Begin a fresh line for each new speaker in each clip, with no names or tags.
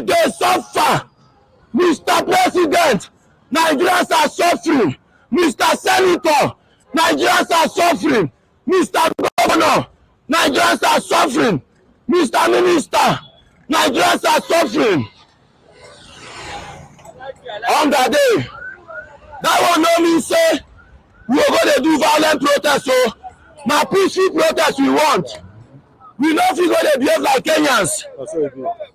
dey suffer. Mr. President, Nigerians are suffering. Mr. Senator, Nigerians are suffering. Mr. Governor, Nigerians are suffering. Mr. Minister, Nigerians are suffering. Hunger day. That one no mean say we go dey do violent protest o. Na peaceful protest we want. We no fit go dey behave like Kenyans.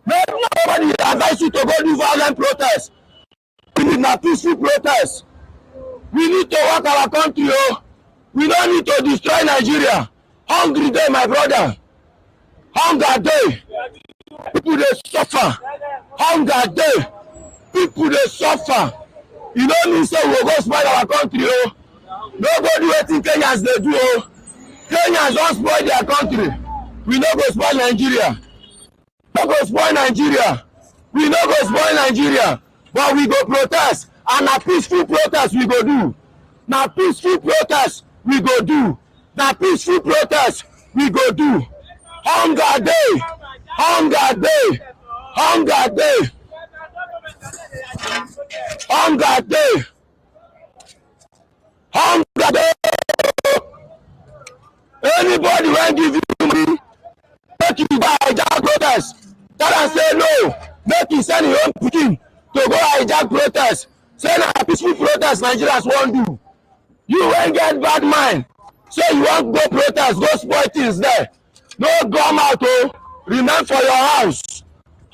Make nobody advise you to go do violent protest. We need na peaceful protest. We need to work our country o. We don't need to destroy Nigeria. Hungry day, my brother. Hunger day. People dey suffer. Hunger day. People dey suffer. You no mean say we go spoil our country o. No go do wetin Kenyans dey do o. Kenyans don spoil their country. We no go spoil Nigeria. No go spoil Nigeria. We no go spoil Nigeria. But we go protest. And na peaceful protest we go do. Na peaceful protest we go do. Na peaceful protest we go do. Hunger day. Hunger day. Hunger day. Hunger day. Hunger day. Anybody wey give you money, make you go hijack protest. Tell am say no, make you send your own pikin to go hijack protest. Say na peaceful protest Nigerians wan do. You wey get bad mind, say you wan go protest, go spoil things there. No come out o, remain for your house.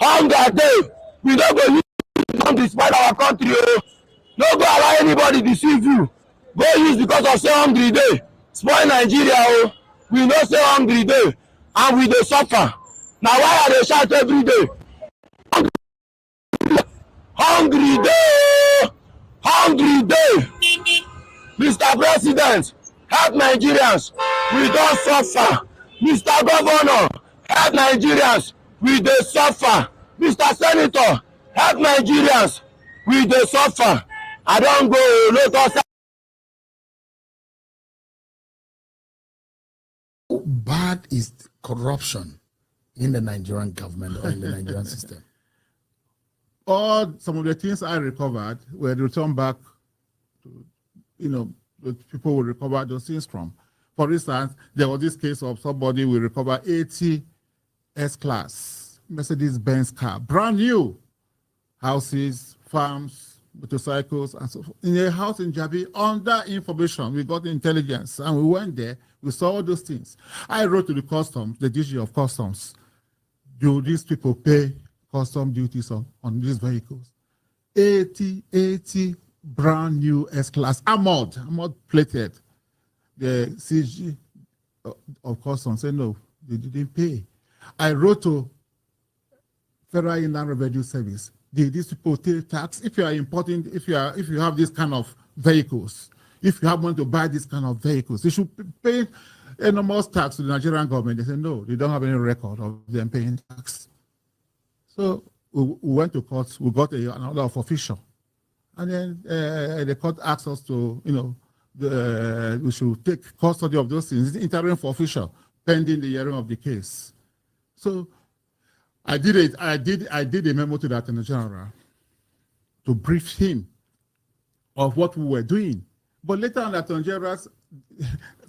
Hunger day. We no go use it to spoil our country o. No go allow anybody deceive you. Go use because of say hungry day. Spoil Nigeria o. We know say hungry day and we dey suffer. Na why I dey shout every day. Hungry day. Hungry day. Mr. President, help Nigerians. We don suffer. Mr. Governor, help Nigerians. We dey suffer. Mr. Senator, help Nigerians. We dey suffer. I don go. Let us.
Bad is corruption in the Nigerian government or in the Nigerian system?
Some of the things I recovered were returned back to, the people will recover those things from. For instance, there was this case of somebody will recover 80 S-Class Mercedes-Benz car, brand new, houses, farms, motorcycles, and so forth. In a house in Jabi, under information, we got intelligence, and we went there, we saw all those things. I wrote to the customs, the DG of customs, do these people pay custom duties on these vehicles? 80 brand new S-Class, armored plated. The CG of customs said no, they didn't pay. I wrote to Federal Inland Revenue Service. These people pay tax. If you are importing, if you have this kind of vehicles, if you have money to buy this kind of vehicles, they should pay enormous tax to the Nigerian government. They say no, they don't have any record of them paying tax. So we went to court. We got an order of official, and then the court asked us to, we should take custody of those things. It's interim for official, pending the hearing of the case. So I did it. I did a memo to the Attorney General to brief him of what we were doing. But later on, the Attorney General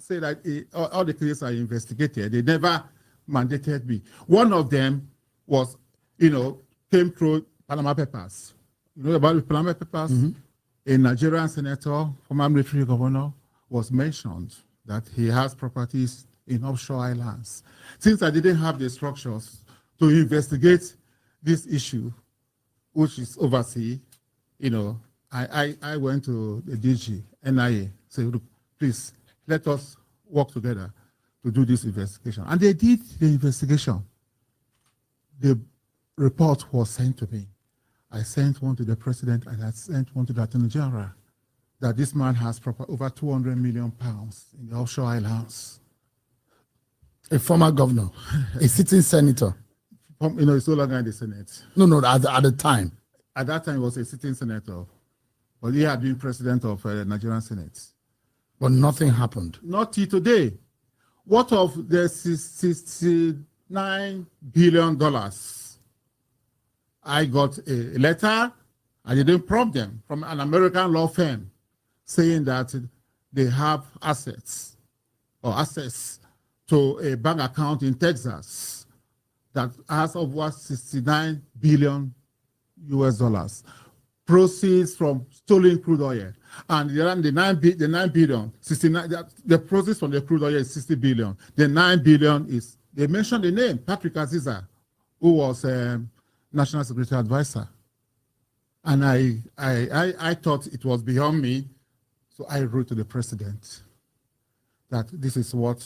said that all the cases are investigated. They never mandated me. One of them was, came through Panama Papers. You know about the Panama Papers? Mm-hmm. A Nigerian senator, former military governor, was mentioned that he has properties in offshore islands. Since I didn't have the structures to investigate this issue, which is overseas, I went to the DG, NIA, said, look, please, let us work together to do this investigation. And they did the investigation. The report was sent to me. I sent one to the president and I sent one to the Attorney General that this man has over 200 million pounds in the offshore islands.
A former governor, a sitting senator.
He's no longer in the Senate.
No, at the time.
At that time, he was a sitting senator. But he had been president of the Nigerian Senate.
But nothing happened.
Not till today. What of the $69 billion I got a letter, I didn't prompt them, from an American law firm saying that they have assets or access to a bank account in Texas that has over 69 billion US dollars, proceeds from stolen crude oil. And the 9 billion, 69, the proceeds from the crude oil is 60 billion. The 9 billion is, they mentioned the name, Patrick Aziza, who was National Security Advisor. And I thought it was beyond me, so I wrote to the president that this is what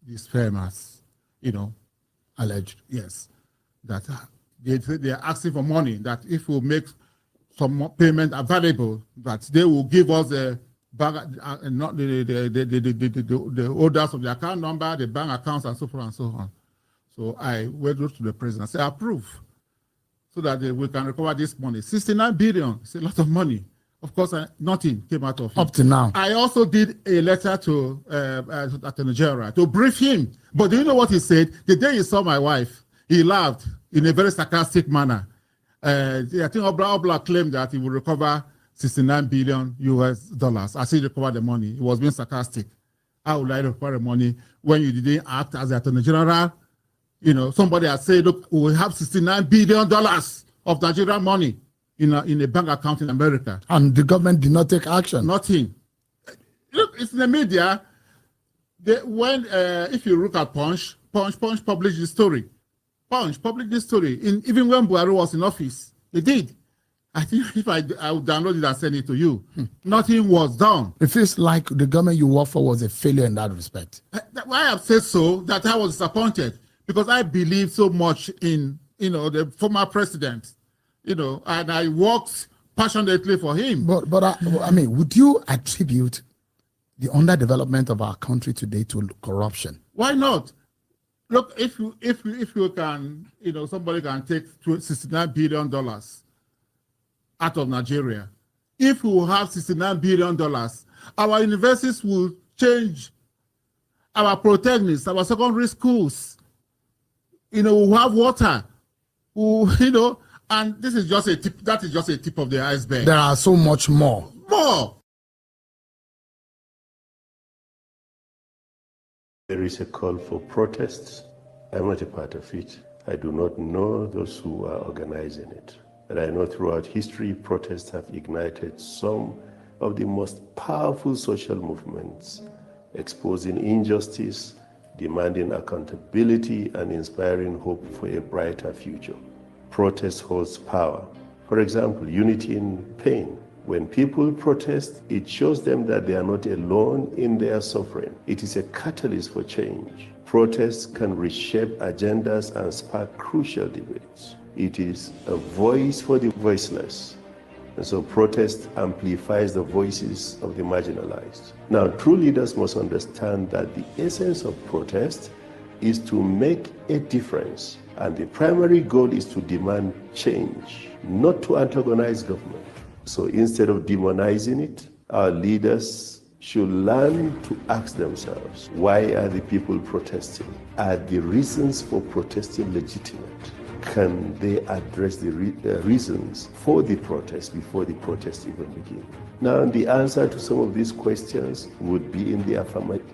this firm has, alleged, yes, that they are asking for money, that if we make some payment available, that they will give us the bank, not the holders of the account number, the bank accounts, and so forth and so on. So I went to the president, I said, approve, so that we can recover this money. 69 billion, it's a lot of money. Of course, nothing came out of it.
Up to now.
I also did a letter to Attorney General to brief him. But do you know what he said? The day he saw my wife, he laughed in a very sarcastic manner. I think Obla claimed that he will recover 69 billion US dollars as he recovered the money. He was being sarcastic. How would I recover the money when you didn't act as the Attorney General? Somebody has said, look, we have $69 billion of Nigerian money in a bank account in America.
And the government did not take action.
Nothing. Look, it's in the media. If you look at Punch published the story. Punch published this story. Even when Buhari was in office, they did. I think if I would download it and send it to you, nothing was done.
It feels like the government you work for was a failure in that respect.
Why I have said so, that I was disappointed, because I believe so much in the former president, and I worked passionately for him.
But I mean, would you attribute the underdevelopment of our country today to corruption?
Why not? Look, if you can, somebody can take $69 billion out of Nigeria. If we have $69 billion, our universities will change, our polytechnics, our secondary schools, we'll have water, and this is just a tip. That is just a tip of the iceberg.
There are so much more.
There is a call for protests. I'm not a part of it. I do not know those who are organizing it. But I know throughout history, protests have ignited some of the most powerful social movements, exposing injustice, demanding accountability, and inspiring hope for a brighter future. Protest holds power. For example, unity in pain. When people protest, it shows them that they are not alone in their suffering. It is a catalyst for change. Protests can reshape agendas and spark crucial debates. It is a voice for the voiceless. And so protest amplifies the voices of the marginalized. Now, true leaders must understand that the essence of protest is to make a difference. And the primary goal is to demand change, not to antagonize government. So instead of demonizing it, our leaders should learn to ask themselves, why are the people protesting? Are the reasons for protesting legitimate? Can they address the reasons for the protest before the protest even begins? Now, the answer to some of these questions would be in the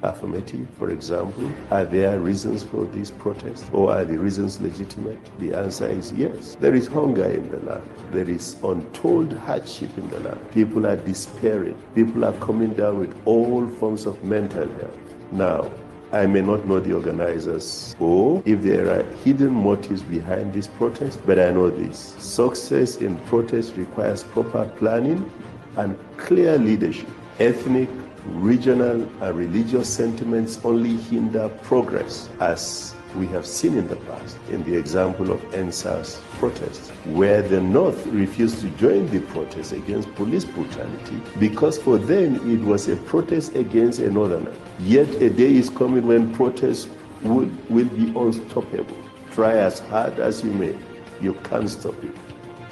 affirmative. For example, are there reasons for this protest, or are the reasons legitimate? The answer is yes. There is hunger in the land. There is untold hardship in the land. People are despairing. People are coming down with all forms of mental health. Now, I may not know the organizers or if there are hidden motives behind this protest, but I know this. Success in protest requires proper planning and clear leadership. Ethnic, regional, and religious sentiments only hinder progress, as we have seen in the past in the example of NSAS protest, where the North refused to join the protest against police brutality because for them it was a protest against a Northerner. Yet a day is coming when protests will be unstoppable. Try as hard as you may, you can't stop it.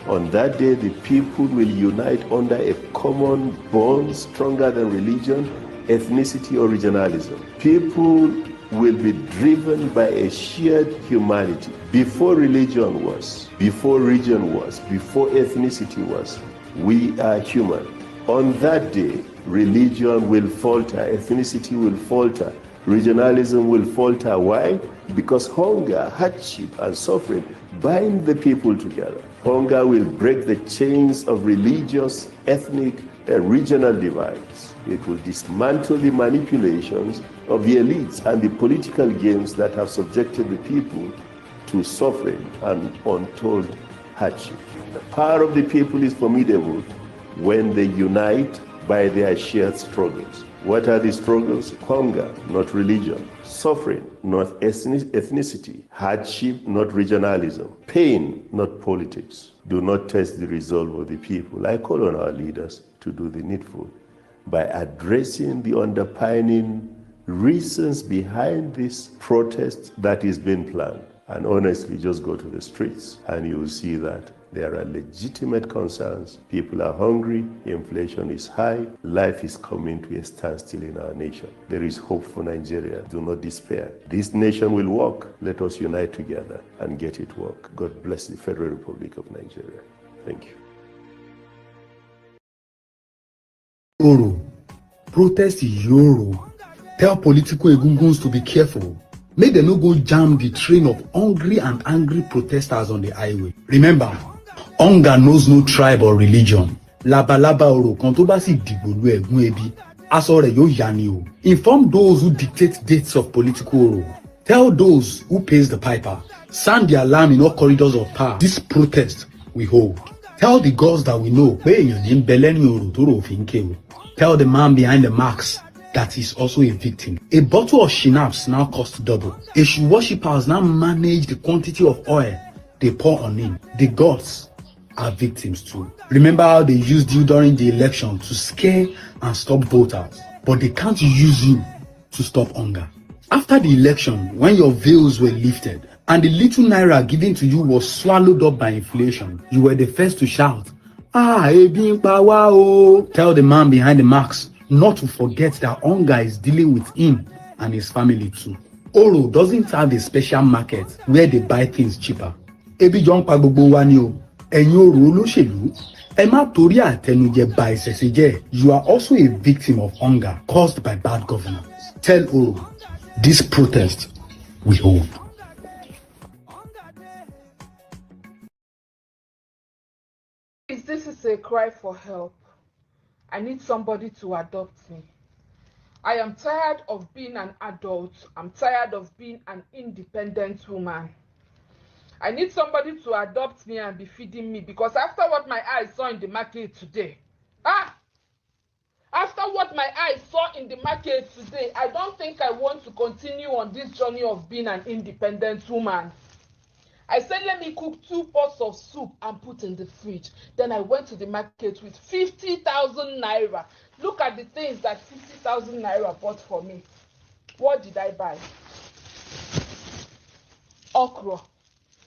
On that day, the people will unite under a common bond stronger than religion, ethnicity, or regionalism. People will be driven by a shared humanity. Before religion was, before region was, before ethnicity was, we are human. On that day, religion will falter, ethnicity will falter, regionalism will falter. Why? Because hunger, hardship, and suffering bind the people together. Hunger will break the chains of religious, ethnic, and regional divides. It will dismantle the manipulations of the elites and the political games that have subjected the people to suffering and untold hardship. The power of the people is formidable when they unite by their shared struggles. What are the struggles? Hunger, not religion. Suffering, not ethnicity. Hardship, not regionalism. Pain, not politics. Do not test the resolve of the people. I call on our leaders to do the needful by addressing the underpinning reasons behind this protest that is being planned. And honestly, just go to the streets and you will see that there are legitimate concerns. People are hungry, inflation is high, life is coming to a standstill in our nation. There is hope for Nigeria. Do not despair. This nation will work. Let us unite together and get it work. God bless the Federal Republic of Nigeria. Thank you.
Oro. Protest Yoro. Tell political egunguns to be careful. Make them no go jam the train of hungry and angry protesters on the highway. Remember, hunger knows no tribe or religion. Labalaba oro kan tó bá sì dìgbò lu ẹ̀gún ebi, aṣọ rẹ̀ yóò yá ni o. Inform those who dictate dates of political oro. Tell those who pays the piper. Sound the alarm in all corridors of power. This protest we hold. Tell the gods that we know pé èèyàn ní ń bẹ lẹ́yìn oro tó rò fi ń ké o. Tell the man behind the marks that is also a victim. A bottle of schnapps now costs double. Eshu worshippers now manage the quantity of oil they pour on him. The gods are victims too. Remember how they used you during the election to scare and stop voters, but they can't use you to stop hunger. After the election, when your veils were lifted and the little naira given to you was swallowed up by inflation, you were the first to shout, "Ah, ebi ń pa wá o." Tell the man behind the marks not to forget that hunger is dealing with him and his family too. Oro doesn't have a special market where they buy things cheaper. Ebi jọ ń pa gbogbo wa ni o. Ẹ̀yin oro olóṣèlú, ẹ má torí àtẹnujẹ ba ìṣẹ̀ṣe jẹ́. You are also a victim of hunger caused by bad governance. Tell Oro, this protest we hold.
This is a cry for help. I need somebody to adopt me. I am tired of being an adult. I'm tired of being an independent woman. I need somebody to adopt me and be feeding me, because after what my eyes saw in the market today, after what my eyes saw in the market today, I don't think I want to continue on this journey of being an independent woman. I said, let me cook 2 pots of soup and put in the fridge. Then I went to the market with 50,000 naira. Look at the things that 50,000 naira bought for me. What did I buy? Okra.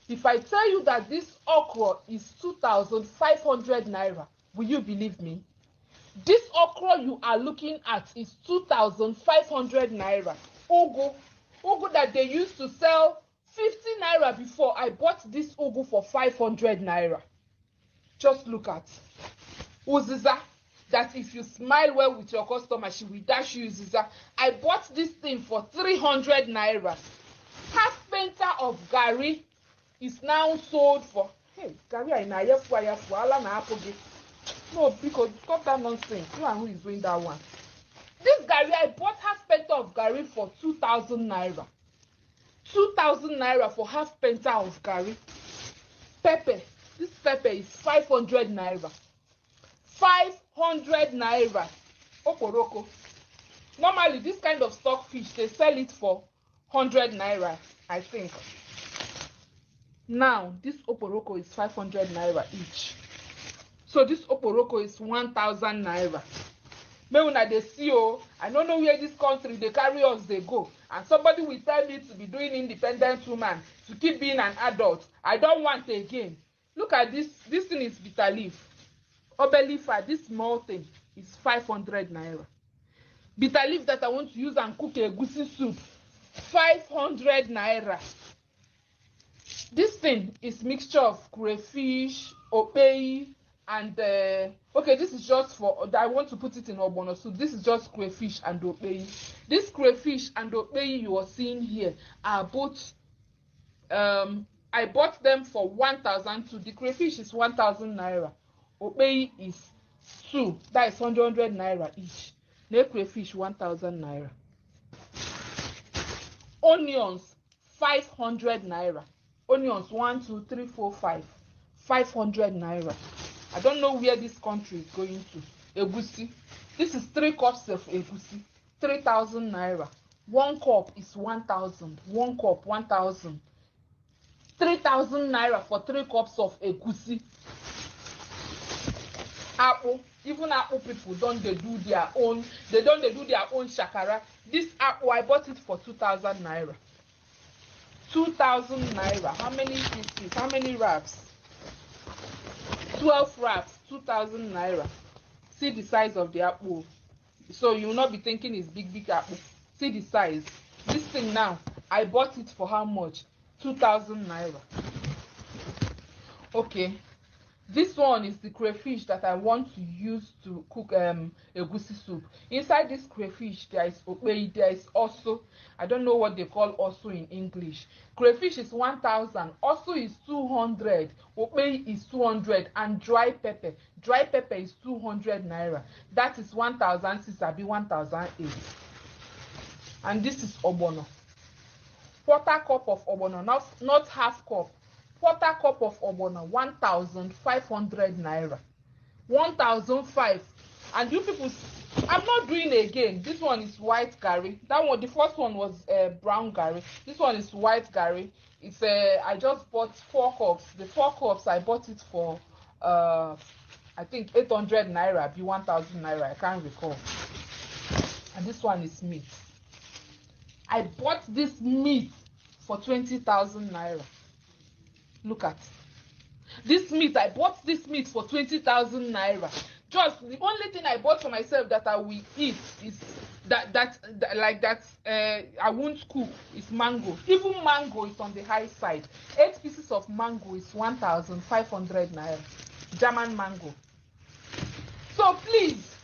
If I tell you that this okra is 2,500 naira, will you believe me? This okra you are looking at is 2,500 naira. Ugu that they used to sell 50 naira before. I bought this ugu for 500 naira. Just look at uziza, that if you smile well with your customer, she will dash you uziza. I bought this thing for 300 naira. Half penta of gari is now sold for, hey, gari ayafu ala na apoge. No, because stop that nonsense. You and who is doing that one? This gari, I bought half penta of gari for 2,000 naira. 2,000 naira for half penta of gari. Pepper. This pepper is 500 naira. 500 naira. Oporoko. Normally, this kind of stockfish, they sell it for 100 naira, I think. Now, this oporoko is 500 naira each. So this oporoko is 1,000 naira. May una dey see o, I don't know where this country they carry us they go, and somebody will tell me to be doing independent woman, to keep being an adult. I don't want again. Look at this. This thing is bitter leaf. Obelifa, this small thing is 500 naira. Bitter leaf that I want to use and cook a goosey soup 500 naira. This thing is mixture of crayfish, opei, and okay, this is just for, I want to put it in ogbono soup. This is just crayfish and opei. This crayfish and opei you are seeing here are both I bought them for 1,002. The crayfish is 1,000 naira. Opei is 2, that is 100 naira each. The crayfish 1,000 naira. Onions 500 naira. Onions 1, 2, 3, 4, 5. 500 naira. I don't know where this country is going to. Egusi. This is 3 cups of egusi. 3,000 naira. 1 cup is 1,000. 1 cup 1,000. 3,000 naira for 3 cups of egusi. Apple, even apple people don't they do their own, they don't they do their own shakara. This apple I bought it for 2,000 naira. 2,000 naira. How many pieces? How many wraps? 12 wraps. 2,000 naira. See the size of the apple. So you will not be thinking it's big apple. See the size. This thing now, I bought it for how much? 2,000 naira. Okay. This one is the crayfish that I want to use to cook egusi soup. Inside this crayfish, there is opei, there is also, I don't know what they call also in English. Crayfish is 1,000, also is 200, opei is 200, and dry pepper. Dry pepper is 200 naira. That is 1,006, I'll be 1,008. And this is ogbono. Quarter cup of ogbono, not half cup. Quarter cup of ogbono, 1,500 naira. 1,005. And you people, I'm not doing again. This one is white garri. That one, the first one was brown garri. This one is white garri. It's I just bought 4 cups. The 4 cups I bought it for I think 800 naira, be 1,000 naira. I can't recall. And this one is meat. I bought this meat for 20,000 naira. Look at this meat. I bought this meat for 20,000 naira. Just the only thing I bought for myself that I will eat is that I won't cook is mango. Even mango is on the high side. 8 pieces of mango is 1,500 naira. German mango. So please,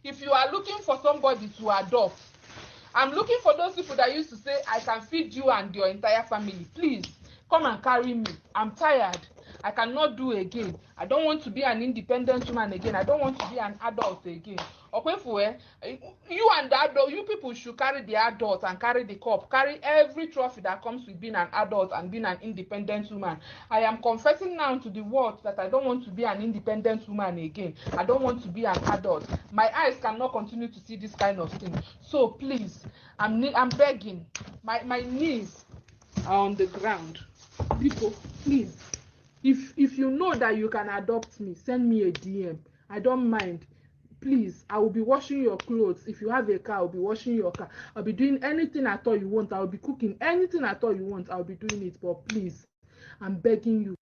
if you are looking for somebody to adopt, I'm looking for those people that used to say I can feed you and your entire family. Please come and carry me. I'm tired. I cannot do again. I don't want to be an independent woman again. I don't want to be an adult again. Okay, you and the adult, you people should carry the adult and carry the cup. Carry every trophy that comes with being an adult and being an independent woman. I am confessing now to the world that I don't want to be an independent woman again. I don't want to be an adult. My eyes cannot continue to see this kind of thing. So please, I'm begging. My knees are on the ground. People, please, if you know that you can adopt me, send me a DM. I don't mind. Please, I will be washing your clothes. If you have a car, I'll be washing your car. I'll be doing anything at all you want. I'll be cooking anything at all you want. I'll be doing it. But please, I'm begging you.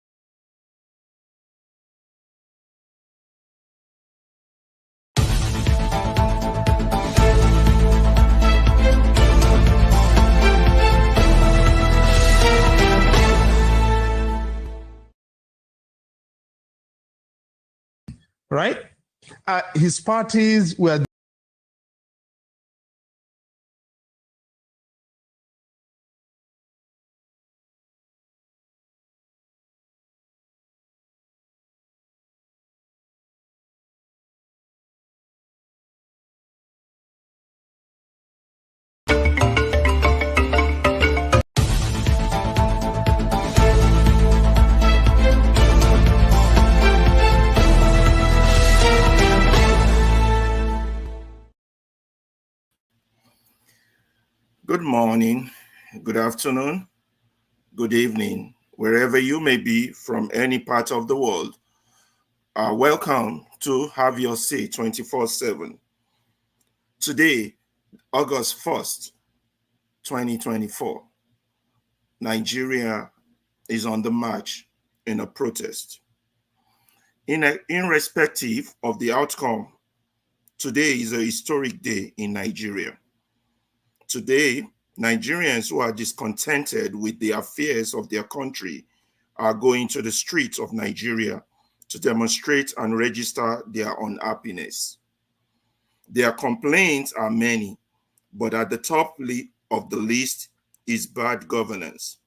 Right? His parties were
Good morning, good afternoon, good evening, wherever you may be from any part of the world. Welcome to Have Your Say 24/7. Today, August 1st, 2024, Nigeria is on the march in a protest. Irrespective of the outcome, today is a historic day in Nigeria. Today Nigerians who are discontented with the affairs of their country are going to the streets of Nigeria to demonstrate and register their unhappiness. Their complaints are many, but at the top of the list is bad governance.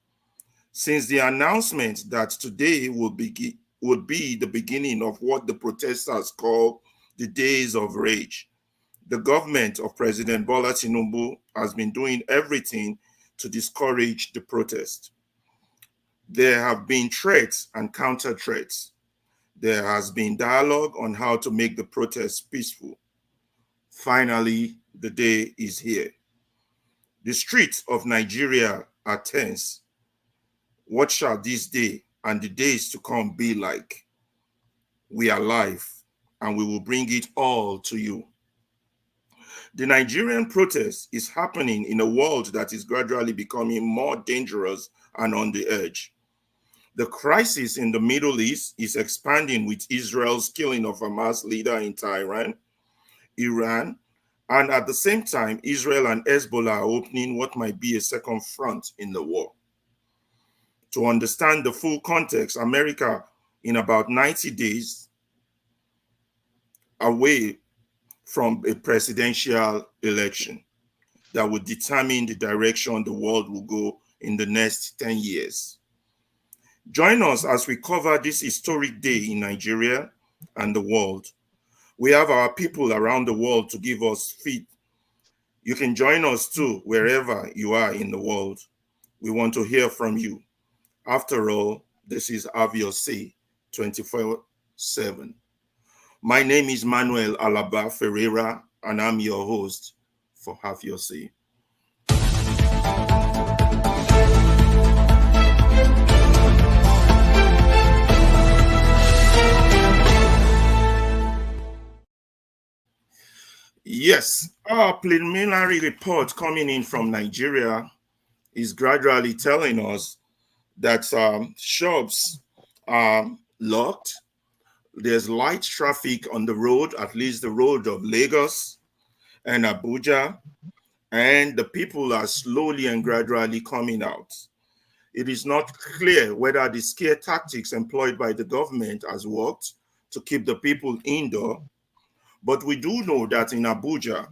Since the announcement that today would be the beginning of what the protesters call the days of rage, the government of President Bola Tinubu has been doing everything to discourage the protest. There have been threats and counter threats. There has been dialogue on how to make the protest peaceful. Finally, the day is here. The streets of Nigeria are tense. What shall this day and the days to come be like? We are live, and we will bring it all to you. The Nigerian protest is happening in a world that is gradually becoming more dangerous and on the edge. The crisis in the Middle East is expanding with Israel's killing of Hamas leader in Tehran, Iran, and at the same time, Israel and Hezbollah are opening what might be a second front in the war. To understand the full context, America, in about 90 days, away from a presidential election that would determine the direction the world will go in the next 10 years. Join us as we cover this historic day in Nigeria and the world. We have our people around the world to give us feed. You can join us too, wherever you are in the world. We want to hear from you. After all, this is Have Your Say 24/7. My name is Manuel Alaba Ferreira, and I'm your host for Have Your Say. Yes, our preliminary report coming in from Nigeria is gradually telling us that shops are locked. There's light traffic on the road, at least the road of Lagos and Abuja, and the people are slowly and gradually coming out. It is not clear whether the scare tactics employed by the government has worked to keep the people indoor, but we do know that in Abuja,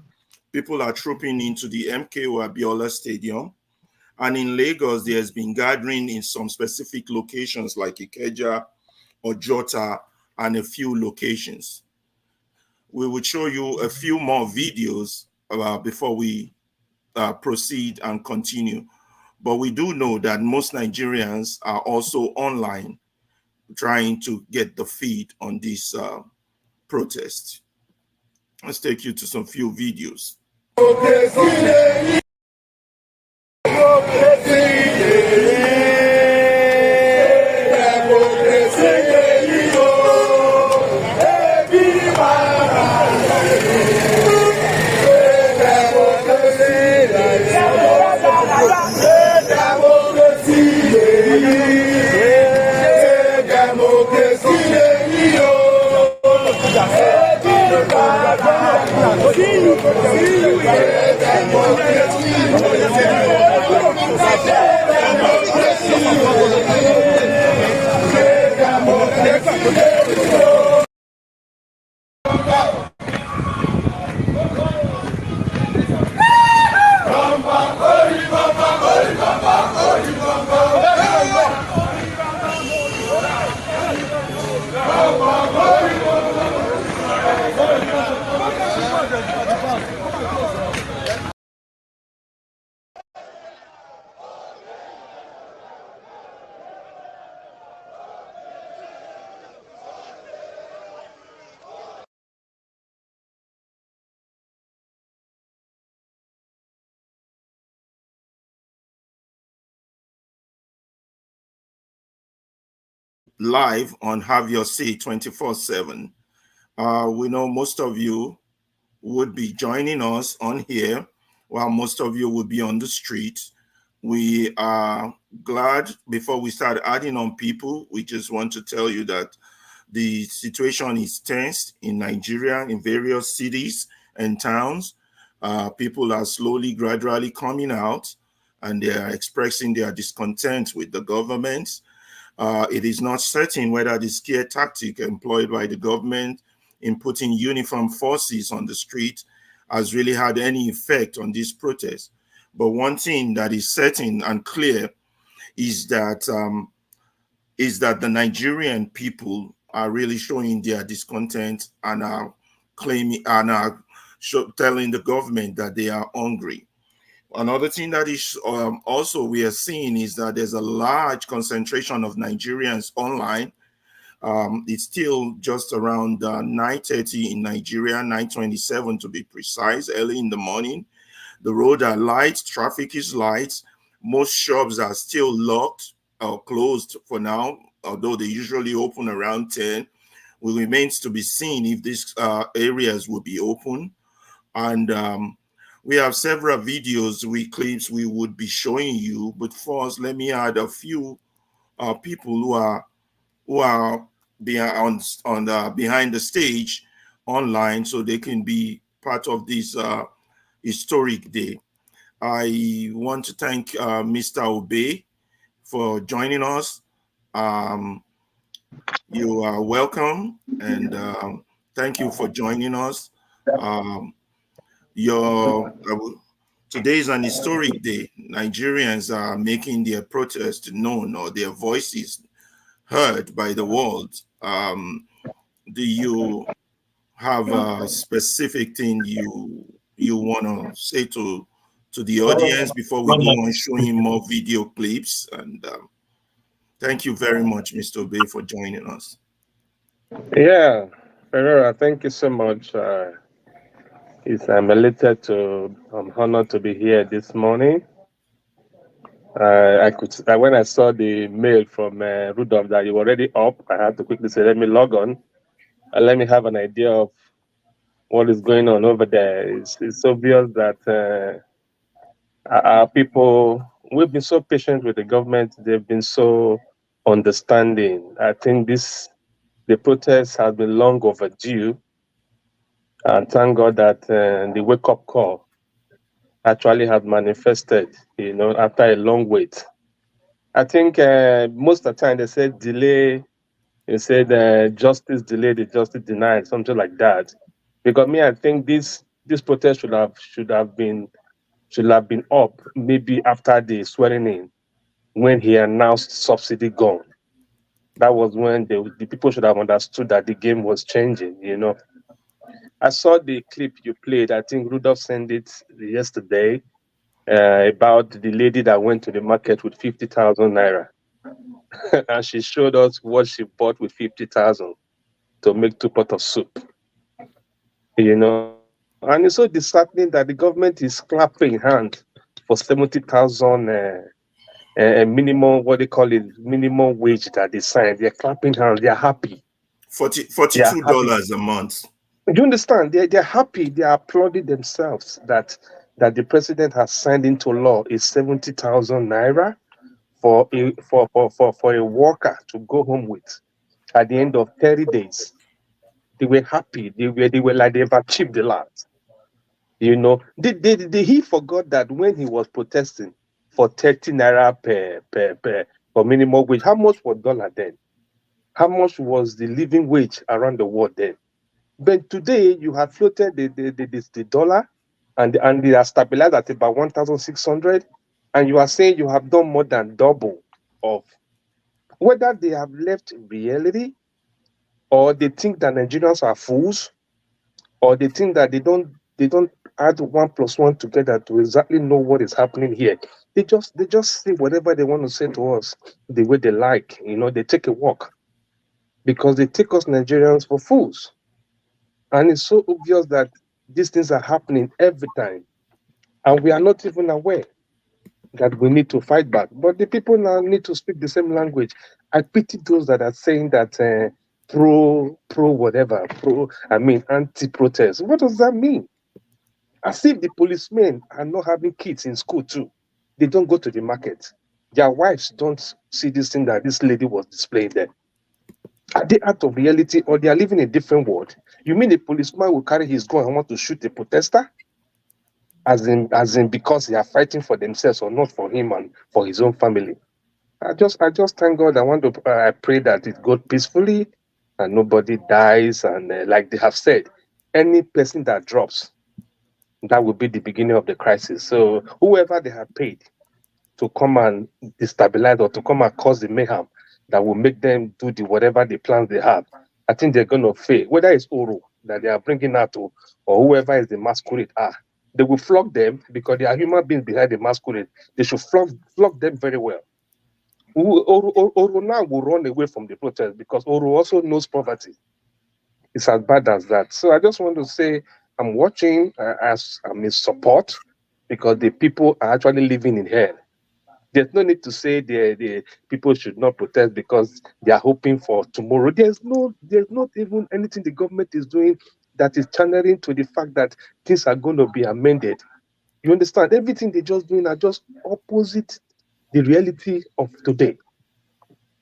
people are trooping into the MKO Abiola Stadium, and in Lagos, there has been gathering in some specific locations like Ikeja or Jota and a few locations. We will show you a few more videos before we proceed and continue. But we do know that most Nigerians are also online trying to get the feed on this protest. Let's take you to some few videos. Live on Have Your Say 24/7. We know most of you would be joining us on here, while most of you will be on the street. We are glad. Before we start adding on people, we just want to tell you that the situation is tense in Nigeria, in various cities and towns. People are slowly, gradually coming out. and they are expressing their discontent with the government. It is not certain whether the scare tactic employed by the government in putting uniformed forces on the street has really had any effect on this protest. But one thing that is certain and clear is that the Nigerian people are really showing their discontent and are claiming and are telling the government that they are hungry. Another thing that is also we are seeing is that there's a large concentration of Nigerians online. It's still just around 9:30 in Nigeria, 9:27 to be precise, early in the morning. The roads are light, traffic is light. Most shops are still locked or closed for now, although they usually open around 10. It remains to be seen if these areas will be open. And we have several videos, clips we would be showing you. But first, let me add a few people who are behind the stage online, so they can be part of this historic day. I want to thank Mr. Obey for joining us. You are welcome, and thank you for joining us. Today is an historic day. Nigerians are making their protest known or their voices heard by the world. Do you have a specific thing you want to say to the audience before we go on showing more video clips? And thank you very much, Mr. Obey, for joining us.
Yeah, Ferreira, thank you so much. I'm elated I'm honored to be here this morning. When I saw the mail from Rudolph that you were already up, I had to quickly say, let me log on and let me have an idea of what is going on over there. It's obvious that our people, we've been so patient with the government. They've been so understanding. I think the protest has been long overdue. And thank God that the wake-up call actually has manifested, after a long wait. I think most of the time they said delay, they said justice delayed, the justice denied, something like that. Because I think this protest should have been up maybe after the swearing in, when he announced subsidy gone. That was when the people should have understood that the game was changing, I saw the clip you played. I think Rudolph sent it yesterday about the lady that went to the market with 50,000 naira. And she showed us what she bought with 50,000 to make 2 pots of soup. And it's so disheartening that the government is clapping hand for 70,000 minimum, what they call it, minimum wage that they signed. They're clapping hands. They're happy.
$42 a month.
Do you understand? They're happy. They are applauding themselves that the president has signed into law is 70,000 naira for a worker to go home with at the end of 30 days. They were happy. They were like they've achieved the lot. He forgot that when he was protesting for 30 naira per for minimum wage, how much was dollar then? How much was the living wage around the world then? But today you have floated the dollar and they are stabilized at about 1,600, and you are saying you have done more than double of. Whether they have left reality, or they think that Nigerians are fools, or they think that they don't add 1 + 1 together to exactly know what is happening here. They just say whatever they want to say to us the way they like. They take a walk because they take us Nigerians for fools. And it's so obvious that these things are happening every time, and we are not even aware that we need to fight back. But the people now need to speak the same language. I pity those that are saying that anti-protest. What does that mean? As if the policemen are not having kids in school too. They don't go to the market. Their wives don't see this thing that this lady was displaying there. Are they out of reality, or they are living in a different world? You mean a policeman will carry his gun and want to shoot a protester? as in because they are fighting for themselves or not for him and for his own family. I just thank God. I pray that it goes peacefully and nobody dies. And like they have said, any person that drops, that will be the beginning of the crisis. So whoever they have paid to come and destabilize or to come and cause the mayhem that will make them do whatever the plans they have, I think they're going to fail. Whether it's Oro that they are bringing out to, or whoever is the masquerade they will flog them because they are human beings behind the masquerade. They should flog them very well. Oro now will run away from the protest because Oro also knows poverty. It's as bad as that. So I just want to say I'm watching as I'm in support because the people are actually living in hell. There's no need to say the people should not protest because they are hoping for tomorrow. There's not even anything the government is doing that is channeling to the fact that things are going to be amended. You understand? Everything they're just doing are just opposite the reality of today.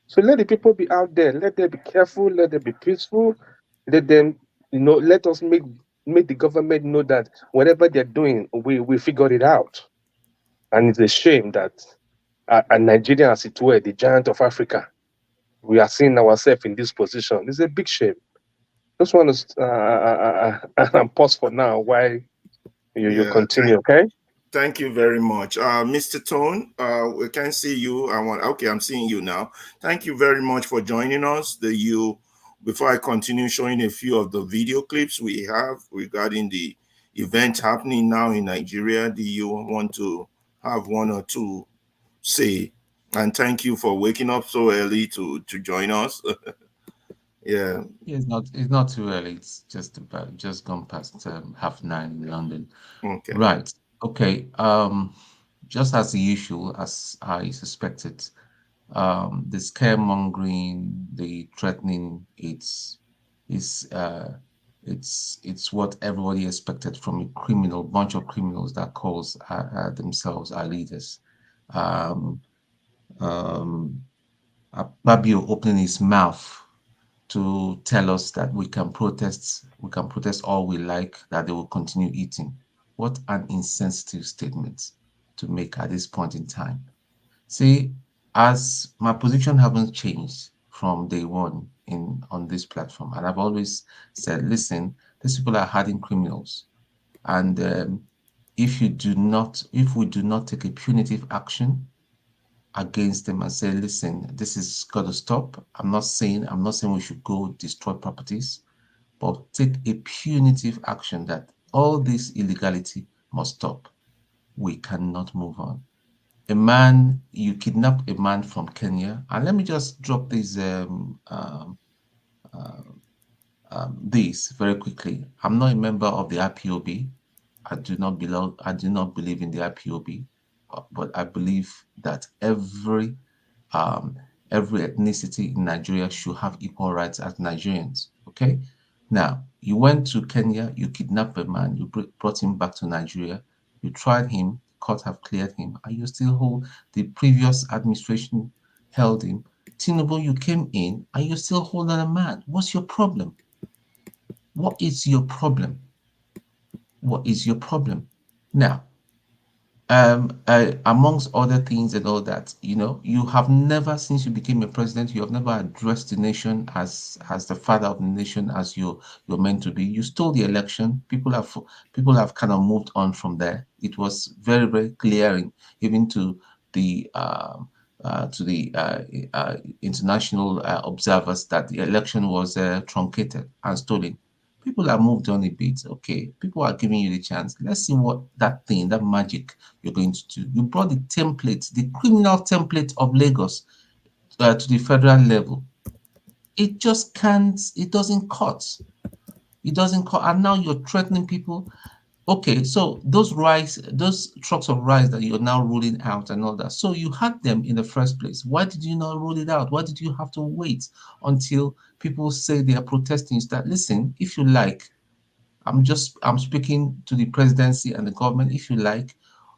So let the people be out there. Let them be careful. Let them be peaceful. Let them, let us make the government know that whatever they're doing, we figured it out. And it's a shame that Nigeria, as it were, the giant of Africa, we are seeing ourselves in this position. It's a big shame. Just want to pause for now while you continue, okay?
Thank you very much. Mr. Tone, we can see you. Okay, I'm seeing you now. Thank you very much for joining us. Before I continue showing a few of the video clips we have regarding the event happening now in Nigeria, do you want to have one or two say? And thank you for waking up so early to join us. Yeah.
It's not too early. It's just gone past 9:30 in London.
Okay.
Right. Okay. Just as usual, as I suspected, the scaremongering, the threatening, it's what everybody expected from a bunch of criminals that calls themselves our leaders. Babio opening his mouth to tell us that we can protest all we like, that they will continue eating. What an insensitive statement to make at this point in time. See, as my position haven't changed from day one on this platform, and I've always said, listen, these people are hardened criminals, and if we do not take a punitive action against them and say, listen, this is got to stop. I'm not saying we should go destroy properties, but take a punitive action that all this illegality must stop. We cannot move on. You kidnapped a man from Kenya, and let me just drop this very quickly. I'm not a member of the IPOB. I do not believe in the IPOB, but I believe that every ethnicity in Nigeria should have equal rights as Nigerians. Okay. Now, you went to Kenya, you kidnapped a man, you brought him back to Nigeria, you tried him, court have cleared him, and you still hold the previous administration held him. Tinubu, you came in and you still hold on a man. What's your problem? What is your problem? What is your problem? Now, amongst other things and all that, you have never, since you became a president, you have never addressed the nation as the father of the nation, as you're meant to be. You stole the election. People have kind of moved on from there. It was very, very glaring, even to the international observers, that the election was truncated and stolen. People have moved on a bit. Okay, people are giving you the chance. Let's see what that magic you're going to do. You brought the template, the criminal template of Lagos to the federal level. It just can't, it doesn't cut. It doesn't cut. And now you're threatening people. Okay, so those trucks of rice that you're now rolling out and all that. So you had them in the first place. Why did you not roll it out? Why did you have to wait until people say they are protesting? That, listen, if you like, I'm speaking to the presidency and the government. If you like,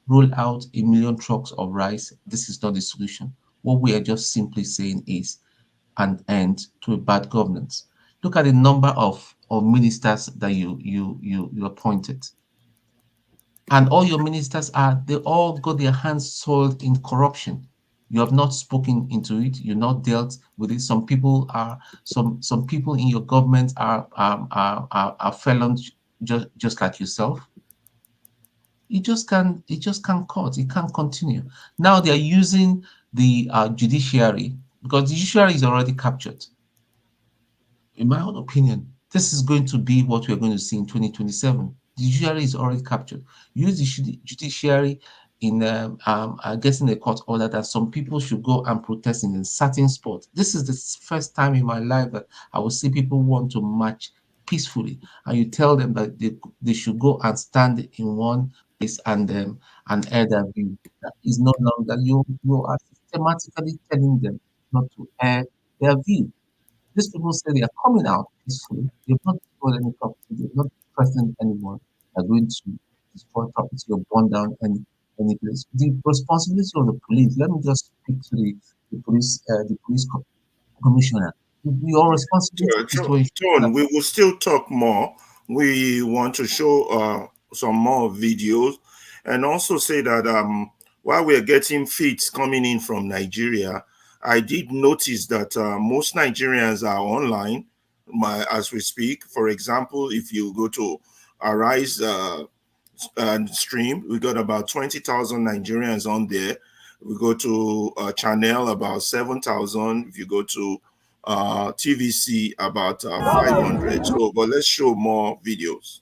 roll out 1 million trucks of rice. This is not the solution. What we are just simply saying is an end to a bad governance. Look at the number of ministers that you appointed. And all your ministers they all got their hands soiled in corruption. You have not spoken into it. You're not dealt with it. Some people in your government are felons just like yourself. It just can't cut. It can't continue. Now they're using the judiciary, because the judiciary is already captured. In my own opinion, this is going to be what we're going to see in 2027. The judiciary is already captured. Use the judiciary in getting a court order that some people should go and protest in a certain spot. This is the first time in my life that I will see people want to march peacefully, and you tell them that they should go and stand in one place and air their view. That is no longer, you are systematically telling them not to air their view. These people say they are coming out peacefully. They've not destroyed any property. They've not threatened anyone. They're going to destroy property or burn down any place. The responsibility of the police. Let me just speak to the police commissioner. Your responsibility is to
Tone, we will still talk more. We want to show some more videos, and also say that while we're getting feeds coming in from Nigeria, I did notice that most Nigerians are online as we speak. For example, if you go to Arise stream, we got about 20,000 Nigerians on there. We go to Channel, about 7,000. If you go to TVC, about 500. So, but let's show more videos.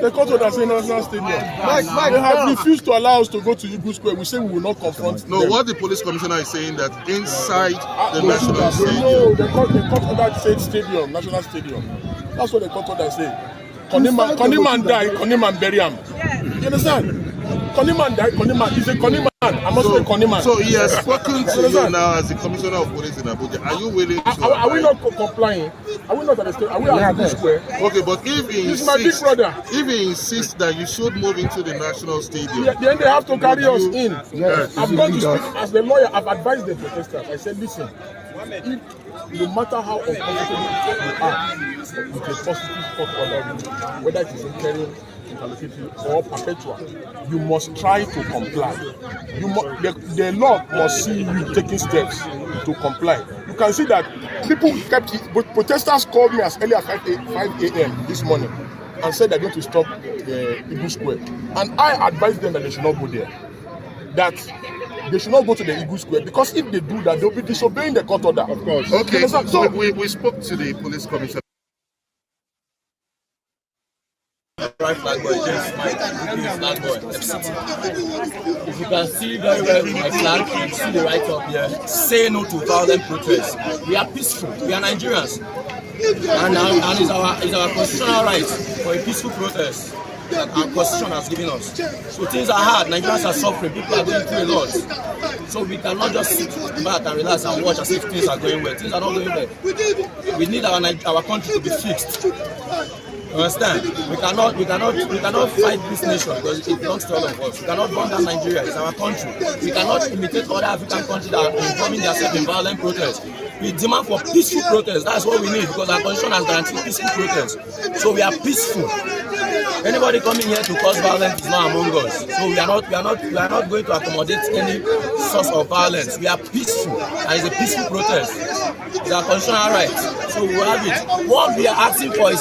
They come to the National Stadium. They have refused to allow us to go to Eagle Square. We say we will not confront them.
No, what the police commissioner is saying that inside the National Stadium.
No, they come to that state stadium, National Stadium. That's what they come to that say. Koniman die, Koniman bury him. You understand? Koniman die, Koniman. He's a Koniman. I must say Koniman.
So he has spoken to you now as the commissioner of police in Abuja. Are you willing to?
Are we not complying? Are we not at the state? Are we at the square?
Okay, but if he
He's my big brother.
If he insists that you should move into the National Stadium,
then they have to carry us in. Yes. I've gone to speak as the lawyer. I've advised the protesters. I said, listen, if no matter how uncomfortable you are with a positive court order, whether it is interim, interlocutory, or perpetual, you must try to comply. The law must see you taking steps to comply. You can see that people kept it, but protesters called me as early as 5 a.m. this morning and said they're going to stop Eagle Square. And I advised them that they should not go there. That they should not go to the Eagle Square, because if they do that, they'll be disobeying the court order.
Of course. Okay, so we spoke to the police commissioner.
Right flag boy, James flag boy, FCT. If you can see very well my flag, you see the right up here. Say no to violent protests. We are peaceful. We are Nigerians, and it's our constitutional right for a peaceful protest. Our constitution has given us. So things are hard. Nigerians are suffering. People are going through a lot. So we cannot just sit back and relax and watch as if things are going well. Things are not going well. We need our country to be fixed. You understand? We cannot fight this nation because it belongs to all of us. We cannot burn down Nigeria. It's our country. We cannot imitate other African countries that are involving themselves in violent protests. We demand for peaceful protests. That's what we need, because our constitution has guaranteed peaceful protests. So we are peaceful. Anybody coming here to cause violence is not among us. So we are not going to accommodate any source of violence. We are peaceful, and it's a peaceful protest. It's our constitutional right. So we will have it. What we are asking for is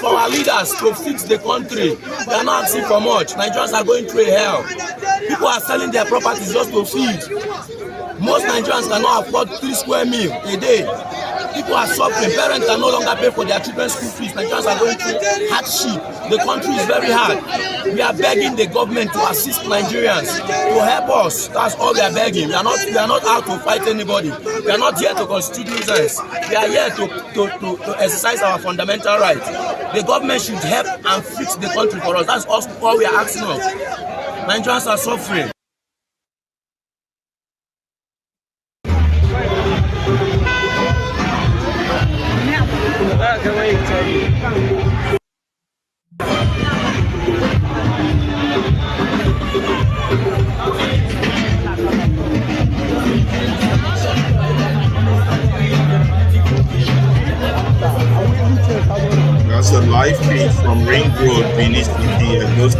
for our leaders to fix the country. We are not asking for much. Nigerians are going through a hell. People are selling their properties just to feed. Most Nigerians cannot afford 3 square meals a day. People are suffering. Parents can no longer pay for their children's school fees. Nigerians are going through hardship. The country is very hard. We are begging the government to assist Nigerians, to help us. That's all we are begging. We are not out to fight anybody. We are not here to constitute nuisance. We are here to exercise our fundamental rights. The government should help and fix the country for us. That's all we are asking of. Nigerians are suffering.
live feed from Ring Road, Benin City, Edo State.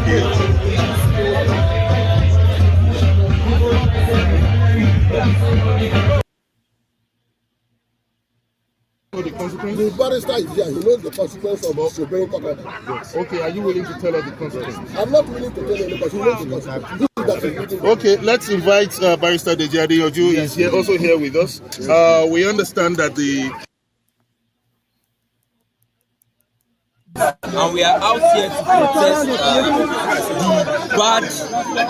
The consequence?
The barrister is here. He knows the consequence of disobeying court order.
Okay, are you willing to tell us the consequence?
I'm not willing to tell you because he knows the consequence.
Okay, let's invite Barrister Deji Adeyoju. Is here also here with us. We understand that the
and we are out here to protest the bad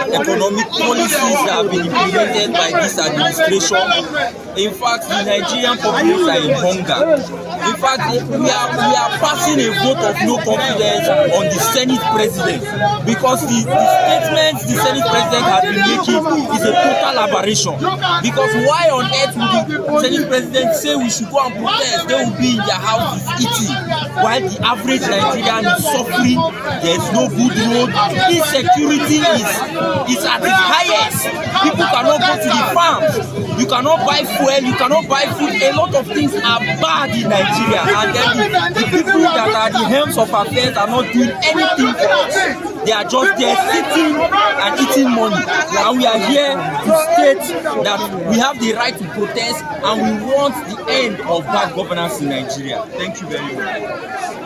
economic policies that have been implemented by this administration. In fact, the Nigerian populace are in hunger. In fact, we are passing a vote of no confidence on the Senate president because the statements the Senate president has been making is a total aberration. Because why on earth would the Senate president say we should go and protest? They will be in their houses eating, while the average Nigerian is suffering. There is no good road. Insecurity is at its highest. People cannot go to the farms. You cannot buy fuel. You cannot buy food. A lot of things are bad in Nigeria, and then the people that are the helms of affairs are not doing anything for us. They are just there sitting and eating money. And we are here to state that we have the right to protest and we want the end of bad governance in Nigeria. Thank you very much.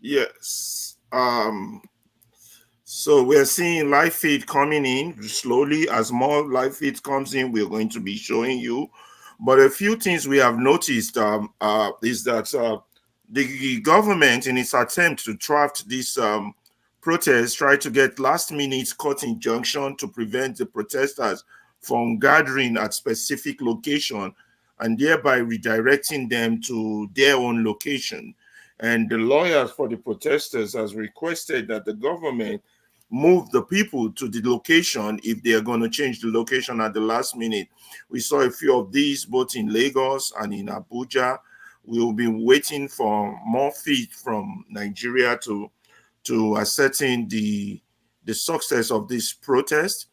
Yes. So we're seeing live feed coming in slowly. As more live feed comes in, we're going to be showing you. But a few things we have noticed is that the government, in its attempt to draft this protest, tried to get last-minute court injunction to prevent the protesters from gathering at specific location and thereby redirecting them to their own location. And the lawyers for the protesters has requested that the government move the people to the location if they are going to change the location at the last minute. We saw a few of these both in Lagos and in Abuja. We will be waiting for more feed from Nigeria to ascertain the success of this protest.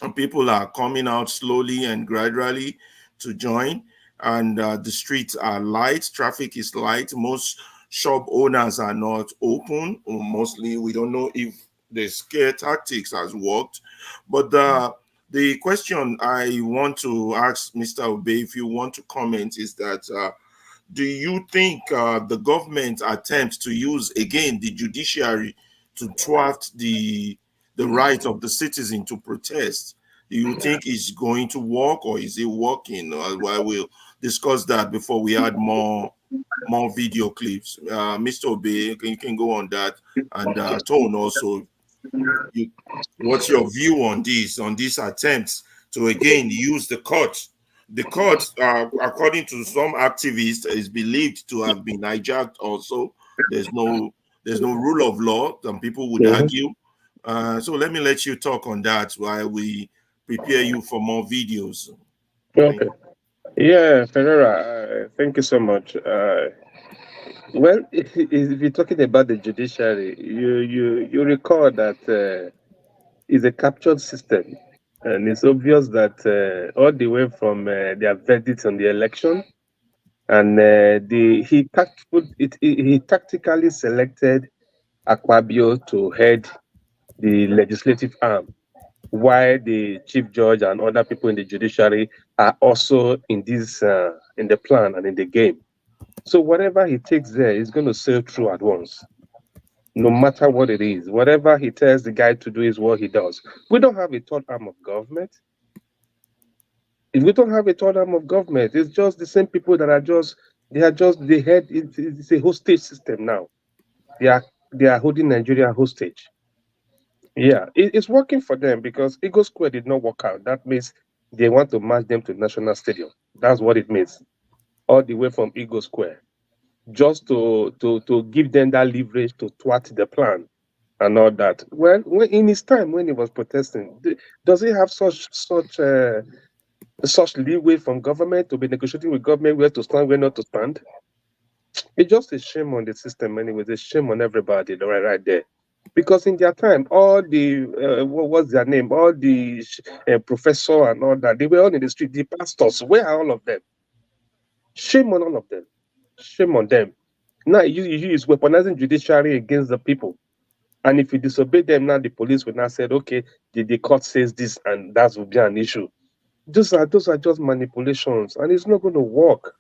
And people are coming out slowly and gradually to join. And the streets are light, traffic is light. Most shop owners are not open, or mostly. We don't know if the scare tactics has worked. But the question I want to ask Mr. Obey, if you want to comment, is that do you think the government attempt to use, again, the judiciary to thwart the right of the citizen to protest, do you think it's going to work, or is it working? I will discuss that before we add more video clips. Mr. Obey, you can go on that, and Tone also. What's your view on these attempts to again use the court? The court, according to some activists, is believed to have been hijacked. Also, there's no rule of law. Some people would argue. So let me let you talk on that while we prepare you for more videos.
Okay. Yeah, Ferreira, thank you so much. Well, if you're talking about the judiciary, you recall that it's a captured system, and it's obvious that all the way from their verdict on the election, and he tactically selected Akpabio to head the legislative arm, while the chief judge and other people in the judiciary are also in this in the plan and in the game. So whatever he takes there is going to sail through at once, no matter what it is. Whatever he tells the guy to do is what he does. We don't have a third arm of government. If we don't have a third arm of government, it's just the same people that are just the head. It's a hostage system now. They are holding Nigeria hostage. Yeah, it's working for them because Eagle Square did not work out. That means they want to march them to National Stadium. That's what it means. All the way from Eagle Square, just to give them that leverage to thwart the plan and all that. Well, in his time when he was protesting, does he have such leeway from government to be negotiating with government where to stand, where not to stand? It's just a shame on the system anyway. It's a shame on everybody right there. Because in their time, all the what was their name? All the professor and all that, they were all in the street. The pastors, where are all of them? Shame on all of them. Shame on them. Now you is weaponizing judiciary against the people. And if you disobey them, now the police will now say, okay, the court says this, and that will be an issue. Those are just manipulations, and it's not going to work.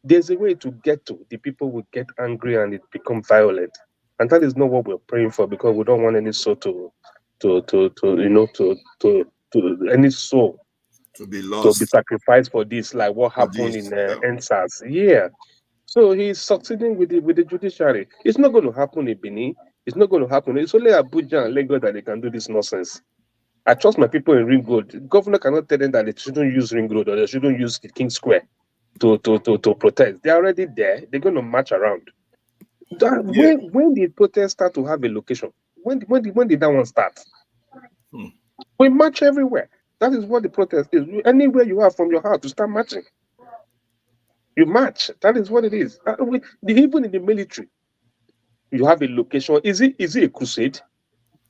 There's a way to get to the people will get angry and it become violent, and that is not what we're praying for, because we don't want any soul to any soul
to be
to
lost,
be sacrificed for this, like what happened in NSAS. Yeah. So he's succeeding with the judiciary. It's not going to happen in Benin. It's not going to happen. It's only Abuja and Lagos that they can do this nonsense. I trust my people in Ring Road. The governor cannot tell them that they shouldn't use Ring Road or they shouldn't use King Square to protest. They're already there. They're going to march around. When did protest start to have a location? When did that one start? We march everywhere. That is what the protest is. Anywhere you are from your house to start marching. You march. That is what it is. Even in the military, you have a location. Is it a crusade?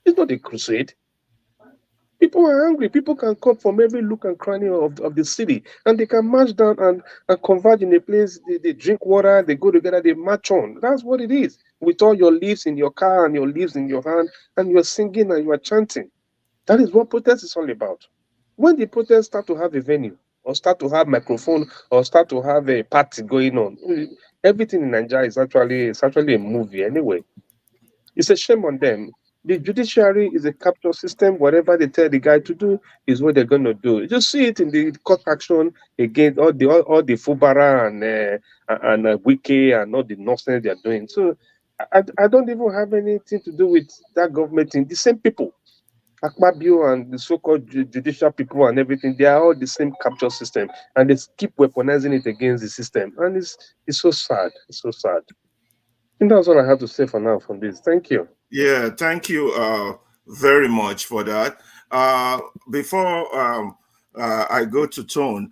It's not a crusade. People are angry. People can come from every nook and cranny of the city, and they can march down and converge in a place. They drink water, they go together, they march on. That's what it is. With all your leaves in your car and your leaves in your hand, and you're singing and you are chanting. That is what protest is all about. When the protests start to have a venue, or start to have microphone, or start to have a party going on, everything in Nigeria is actually a movie anyway. It's a shame on them. The judiciary is a capture system. Whatever they tell the guy to do is what they're going to do. You just see it in the court action against all the Fubara and Wike and all the nonsense they're doing. So I don't even have anything to do with that government thing. The same people, Akpabio and the so-called judicial people and everything, they are all the same capture system, and they keep weaponizing it against the system. And it's so sad. It's so sad. And that's all I have to say for now from this. Thank you.
Yeah, thank you very much for that. Before I go to Tone,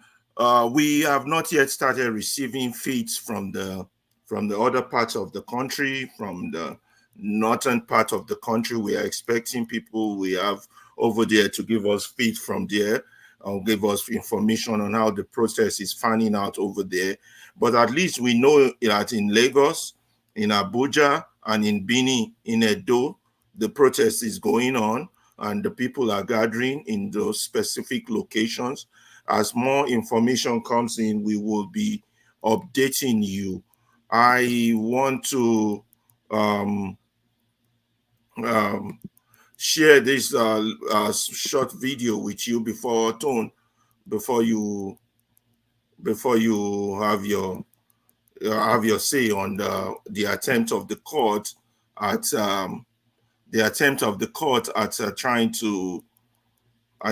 we have not yet started receiving feeds from the other parts of the country, from the northern part of the country. We are expecting people we have over there to give us feed from there, or give us information on how the process is fanning out over there. But at least we know that in Lagos, in Abuja, and in Benin, in Edo, the protest is going on and the people are gathering in those specific locations. As more information comes in, we will be updating you. I want to share this short video with you before Tone, before you have your say on the attempt of the court at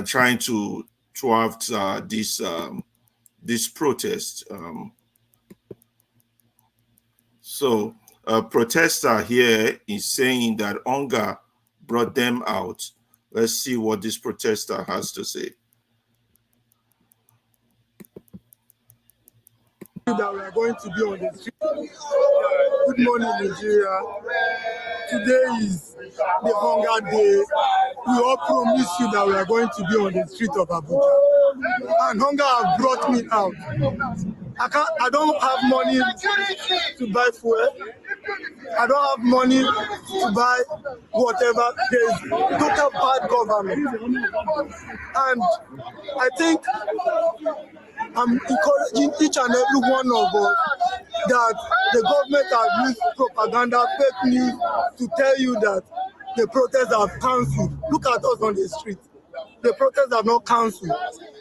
trying to thwart this protest. So a protester here is saying that hunger brought them out. Let's see what this protester has to say.
That we are going to be on the street. Good morning, Nigeria. Today is the hunger day. We all promise you that we are going to be on the street of Abuja. And hunger has brought me out. I don't have money to buy fuel. I don't have money to buy whatever. There's total bad government. And I think I'm encouraging each and every one of us that the government has used propaganda, fake news to tell you that the protests have cancelled. Look at us on the street. The protests have not cancelled.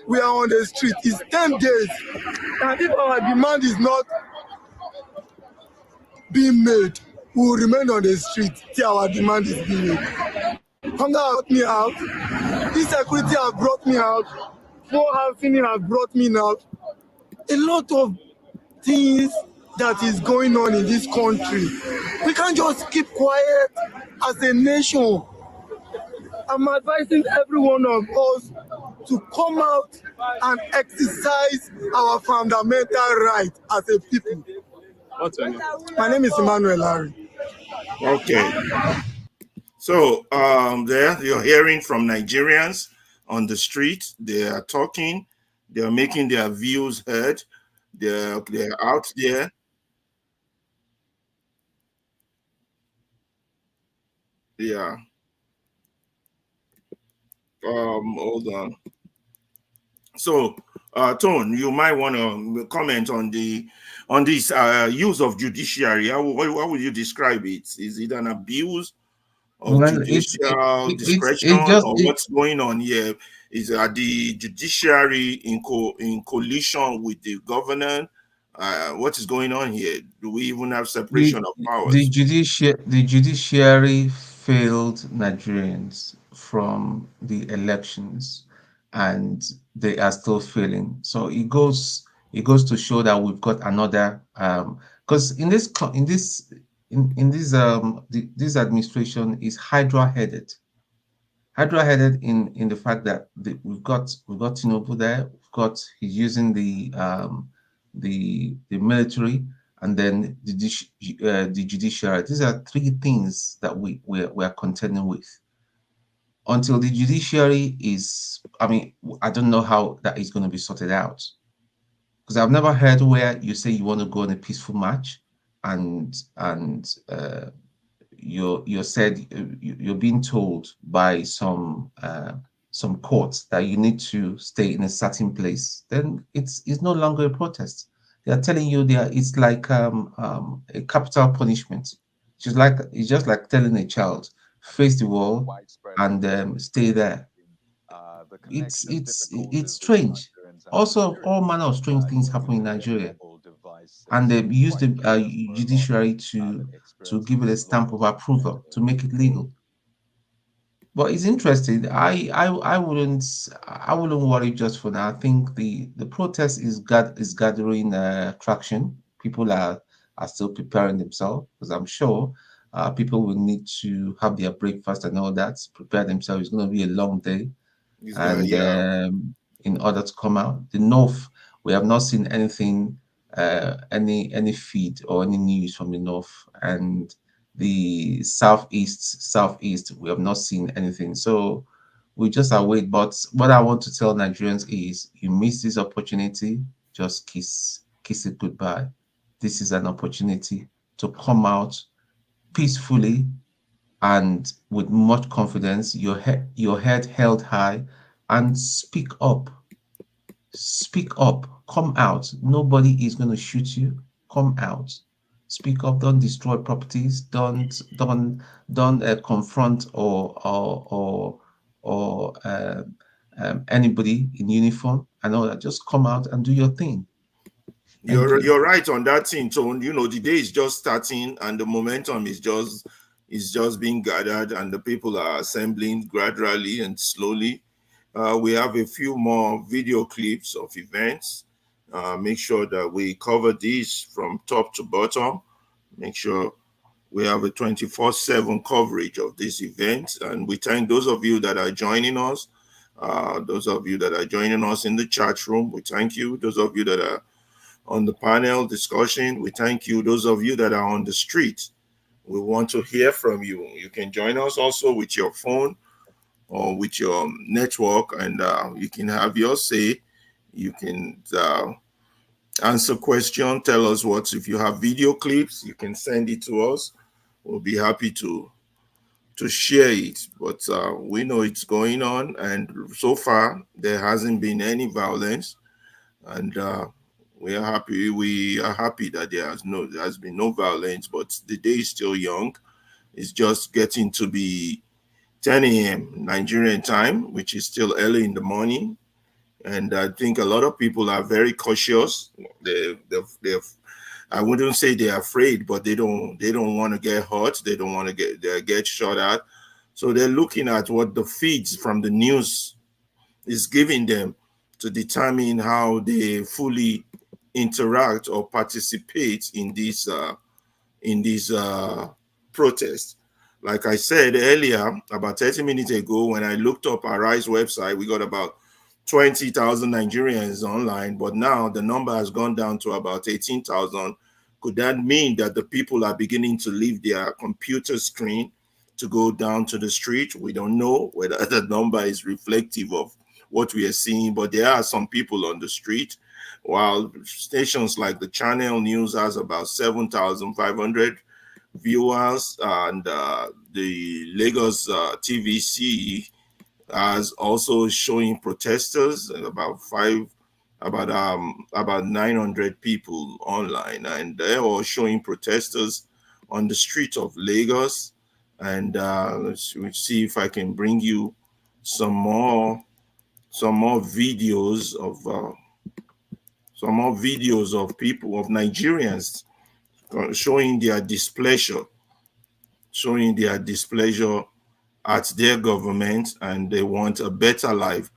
We are on the street. It's 10 days. And if our demand is not being made, we will remain on the street till our demand is being made. Hunger has brought me out. Insecurity has brought me out. Poor housing has brought me out. A lot of things that is going on in this country. We can't just keep quiet as a nation. I'm advising every one of us to come out and exercise our fundamental right as a people.
What's your name?
My name is Emmanuel Larry.
Okay. So there you're hearing from Nigerians on the street. They are talking. They are making their views heard. They're out there. Yeah. Hold on. So, Tone, you might want to comment on this use of judiciary. How would you describe it? Is it an abuse of
Well,
judicial discretion,
it's just
or what's going on here? Is the judiciary in collision with the government? What is going on here? Do we even have
the
separation of powers?
the judiciary failed Nigerians from the elections, and they are still failing. So it goes to show that we've got another because this administration is hydra-headed in the fact that we've got Tinubu there. We've got he's using the military, and then the judiciary. These are three things that we are contending with. Until the judiciary is, I mean, I don't know how that is going to be sorted out, because I've never heard where you say you want to go on a peaceful march, and you're said you're being told by some courts that you need to stay in a certain place. Then it's no longer a protest. They are telling you it's like a capital punishment. It's just like telling a child, face the wall and stay there. It's strange. Also, all manner of strange things happen in Nigeria, and they use the judiciary to give it a stamp of approval to make it legal. But it's interesting. I wouldn't worry just for now. I think the protest is gathering traction. People are still preparing themselves, because I'm sure people will need to have their breakfast and all that, prepare themselves. It's going to be a long day, and
Yeah.
in order to come out, the north, we have not seen anything, any feed or any news from the north, and the southeast, we have not seen anything. So we just await. But what I want to tell Nigerians is, you miss this opportunity, just kiss it goodbye. This is an opportunity to come out peacefully and with much confidence, your head held high, and speak up. Speak up. Come out. Nobody is going to shoot you. Come out. Speak up. Don't destroy properties. Don't confront or anybody in uniform and all that. Just come out and do your thing.
You're right on that thing, Tone. You know, the day is just starting, and the momentum is just being gathered, and the people are assembling gradually and slowly. We have a few more video clips of events. Make sure that we cover these from top to bottom. Make sure we have a 24/7 coverage of this event. And we thank those of you that are joining us. Those of you that are joining us in the chat room, we thank you. Those of you that are on the panel discussion, we thank you. Those of you that are on the street, we want to hear from you. You can join us also with your phone or with your network, and you can have your say. You can answer questions, tell us what. If you have video clips, you can send it to us. We'll be happy to share it. But we know it's going on, and so far there hasn't been any violence, and we are happy that there has been no violence. But the day is still young. It's just getting to be 10 a.m. Nigerian time, which is still early in the morning. And I think a lot of people are very cautious. I wouldn't say they're afraid, but they don't want to get hurt. They don't want to get shot at. So they're looking at what the feeds from the news is giving them to determine how they fully interact or participate in these protests. Like I said earlier, about 30 minutes ago, when I looked up our RISE website, we got about 20,000 Nigerians online, but now the number has gone down to about 18,000. Could that mean that the people are beginning to leave their computer screen to go down to the street. We don't know whether the number is reflective of what we are seeing, but there are some people on the street, while stations like the Channel News has about 7,500 viewers, and the Lagos TVC as also showing protesters, about 900 people online, and they're all showing protesters on the street of Lagos. And let's see if I can bring you some more videos of people, of Nigerians showing their displeasure at their government, and they want a better life.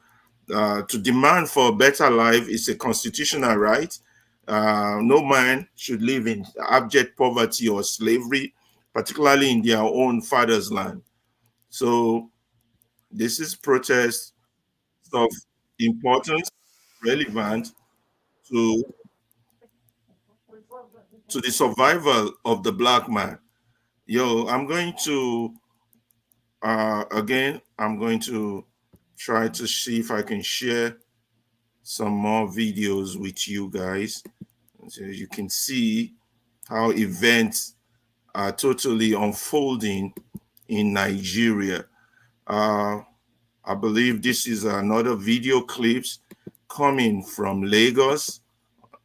To demand for a better life is a constitutional right. No man should live in abject poverty or slavery, particularly in their own father's land. So this is protest of importance, relevant to the survival of the black man. I'm going to I'm going to try to see if I can share some more videos with you guys, so you can see how events are totally unfolding in Nigeria. I believe this is another video clips coming from Lagos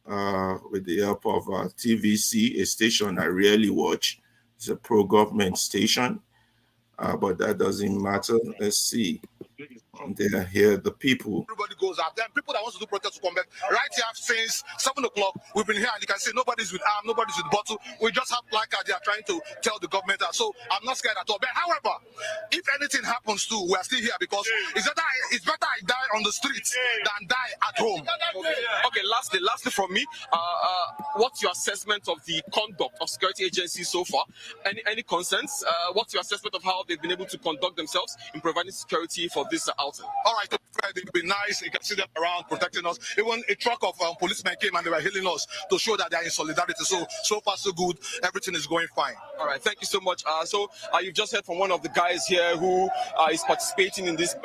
with the help of TVC, a station I rarely watch. It's a pro-government station, but that doesn't matter. Let's see. They are here, the people.
Everybody goes out. Then people that want to do protest will come back. Right here since 7 o'clock, we've been here, and you can see nobody's with arm, nobody's with bottle. We just have placards. They are trying to tell the government that. So I'm not scared at all. But however, if anything happens too, we are still here, because it's better I die on the streets than die at home.
Okay, lastly from me, what's your assessment of the conduct of security agencies so far? Any concerns? What's your assessment of how they've been able to conduct themselves in providing security for this outing?
All right, they've been nice. You can see them around protecting us. Even a truck of policemen came and they were hailing us to show that they are in solidarity. So far, so good. Everything is going fine.
All right, thank you so much. So you've just heard from one of the guys here who is participating in this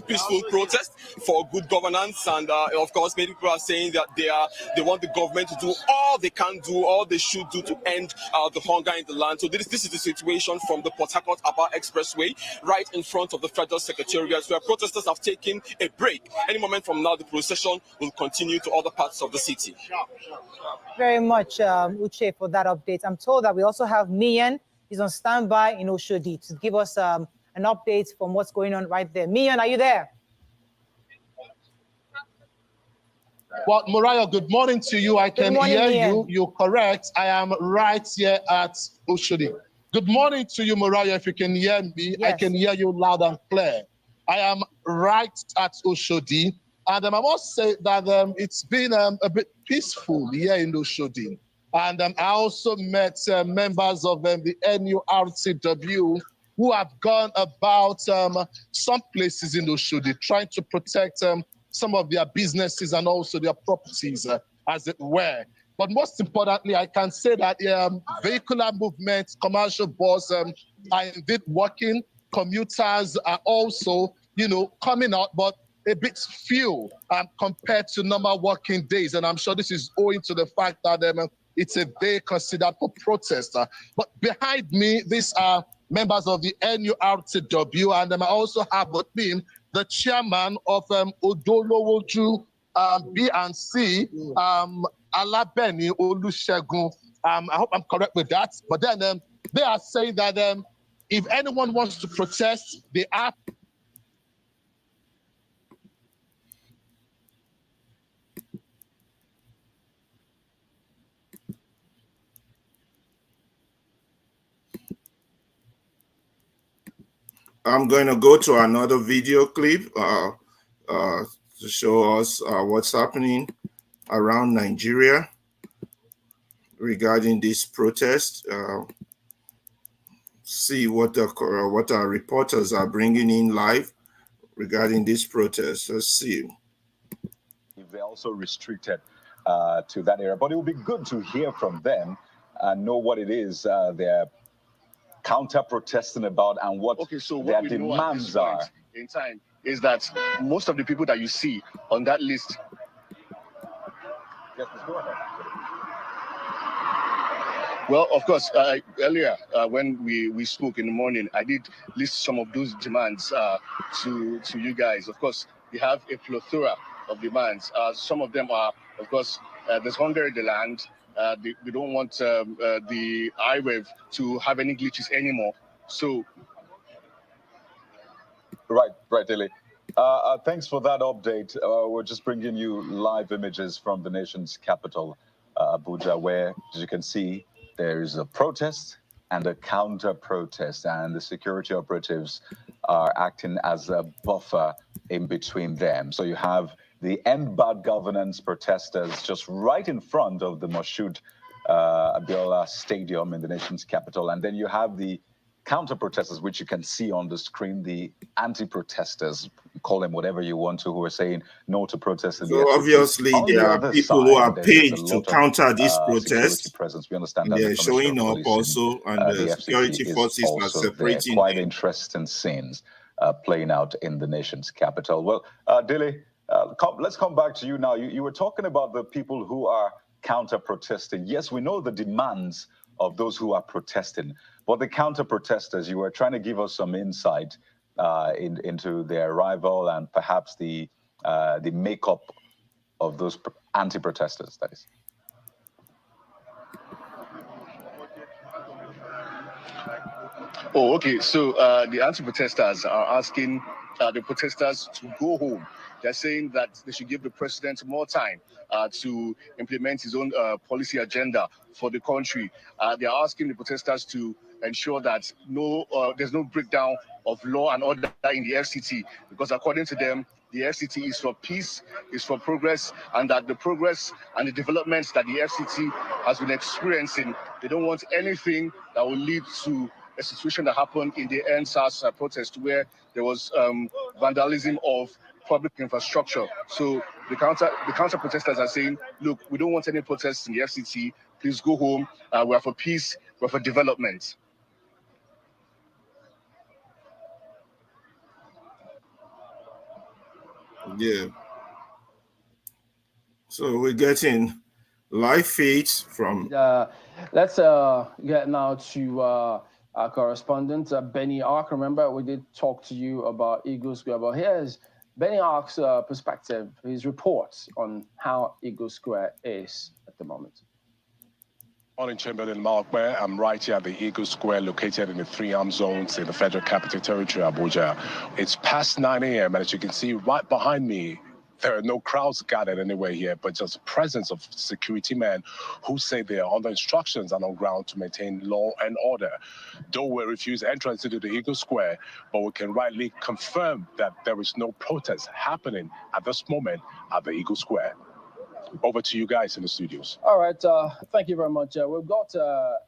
peaceful protest for good governance, and of course, many people are saying that they want the government to do all they can do, all they should do to end the hunger in the land. So this is the situation from the Port Harcourt-Aba Expressway, right in front of the Federal Secretariat, where protesters have taken a break. Any moment from now, the procession will continue to other parts of the city.
Very much, Uche, for that update. I'm told that we also have Mian. He's on standby in Oshodi to give us an update from what's going on right there. Mian, are you there?
Well, Mariah, good morning to you. I can hear you. You're correct. I am right here at Oshodi. Good morning to you, Mariah. If you can hear me, yes. I can hear you loud and clear. I am right at Oshodi, and I must say that it's been a bit peaceful here in Oshodi. And I also met members of the NURTW who have gone about some places in Oshodi, trying to protect some of their businesses and also their properties, as it were. But most importantly, I can say that vehicular movement, commercial bus are indeed working. Commuters are also, coming out, but a bit few compared to normal working days. And I'm sure this is owing to the fact that it's a day considered for protest. But behind me, these are members of the NURTW, and I also have with me the chairman of Odolowoju B&C, Alabeni Olusegun. I hope I'm correct with that. But then they are saying that if anyone wants to protest, they are.
I'm going to go to another video clip to show us what's happening around Nigeria regarding this protest. See what our reporters are bringing in live regarding this protest. Let's see.
They're also restricted to that area, but it would be good to hear from them and know what it is they're counter-protesting about and what their demands are.
In time is that most of the people that you see on that list.
Yes, go ahead.
Well, of course, earlier when we spoke in the morning, I did list some of those demands to you guys. Of course, we have a plethora of demands. Some of them are, of course, there's hunger in the land. We don't want the iWave to have any glitches anymore. So,
right, Dilly. Thanks for that update. We're just bringing you live images from the nation's capital, Abuja, where, as you can see, there is a protest and a counter-protest, and the security operatives are acting as a buffer in between them. So you have the End Bad Governance protesters just right in front of the Moshood Abiola Stadium in the nation's capital, and then you have the counter-protesters, which you can see on the screen, the anti-protesters, call them whatever you want to, who are saying no to protesting.
So obviously there are people who are paid to counter this protest.
We understand that
they're showing up also, and the security forces are separating.
Quite interesting scenes playing out in the nation's capital. Well, Dilly, let's come back to you now. You were talking about the people who are counter-protesting. Yes, we know the demands of those who are protesting, but the counter-protesters, you were trying to give us some insight into their arrival and perhaps the makeup of those anti-protesters, that is.
Oh, okay. So the anti-protesters are asking the protesters to go home. They're saying that they should give the president more time to implement his own policy agenda for the country. They're asking the protesters to ensure that there's no breakdown of law and order in the FCT, because according to them, the FCT is for peace, is for progress, and that the progress and the developments that the FCT has been experiencing, they don't want anything that will lead to a situation that happened in the NSAS protest where there was vandalism of public infrastructure. So the counter protesters are saying, look, we don't want any protests in the FCT. Please go home. We're for peace. We're for development.
Yeah. So we're getting live feeds from.
Let's get now to our correspondent, Benny Ark. Remember, we did talk to you about Eagle Square, but here's Benny Ark's perspective, his reports on how Eagle Square is at the moment.
Morning, Chamberlain Malkwe. I'm right here at the Eagle Square, located in the 3-arm zones in the Federal Capital Territory, Abuja. It's past 9 a.m., and as you can see right behind me, there are no crowds gathered anywhere here, but just the presence of security men who say they are under instructions and on ground to maintain law and order. Though we refuse entrance into the Eagle Square, but we can rightly confirm that there is no protest happening at this moment at the Eagle Square. Over to you guys in the studios.
All right, thank you very much. We've got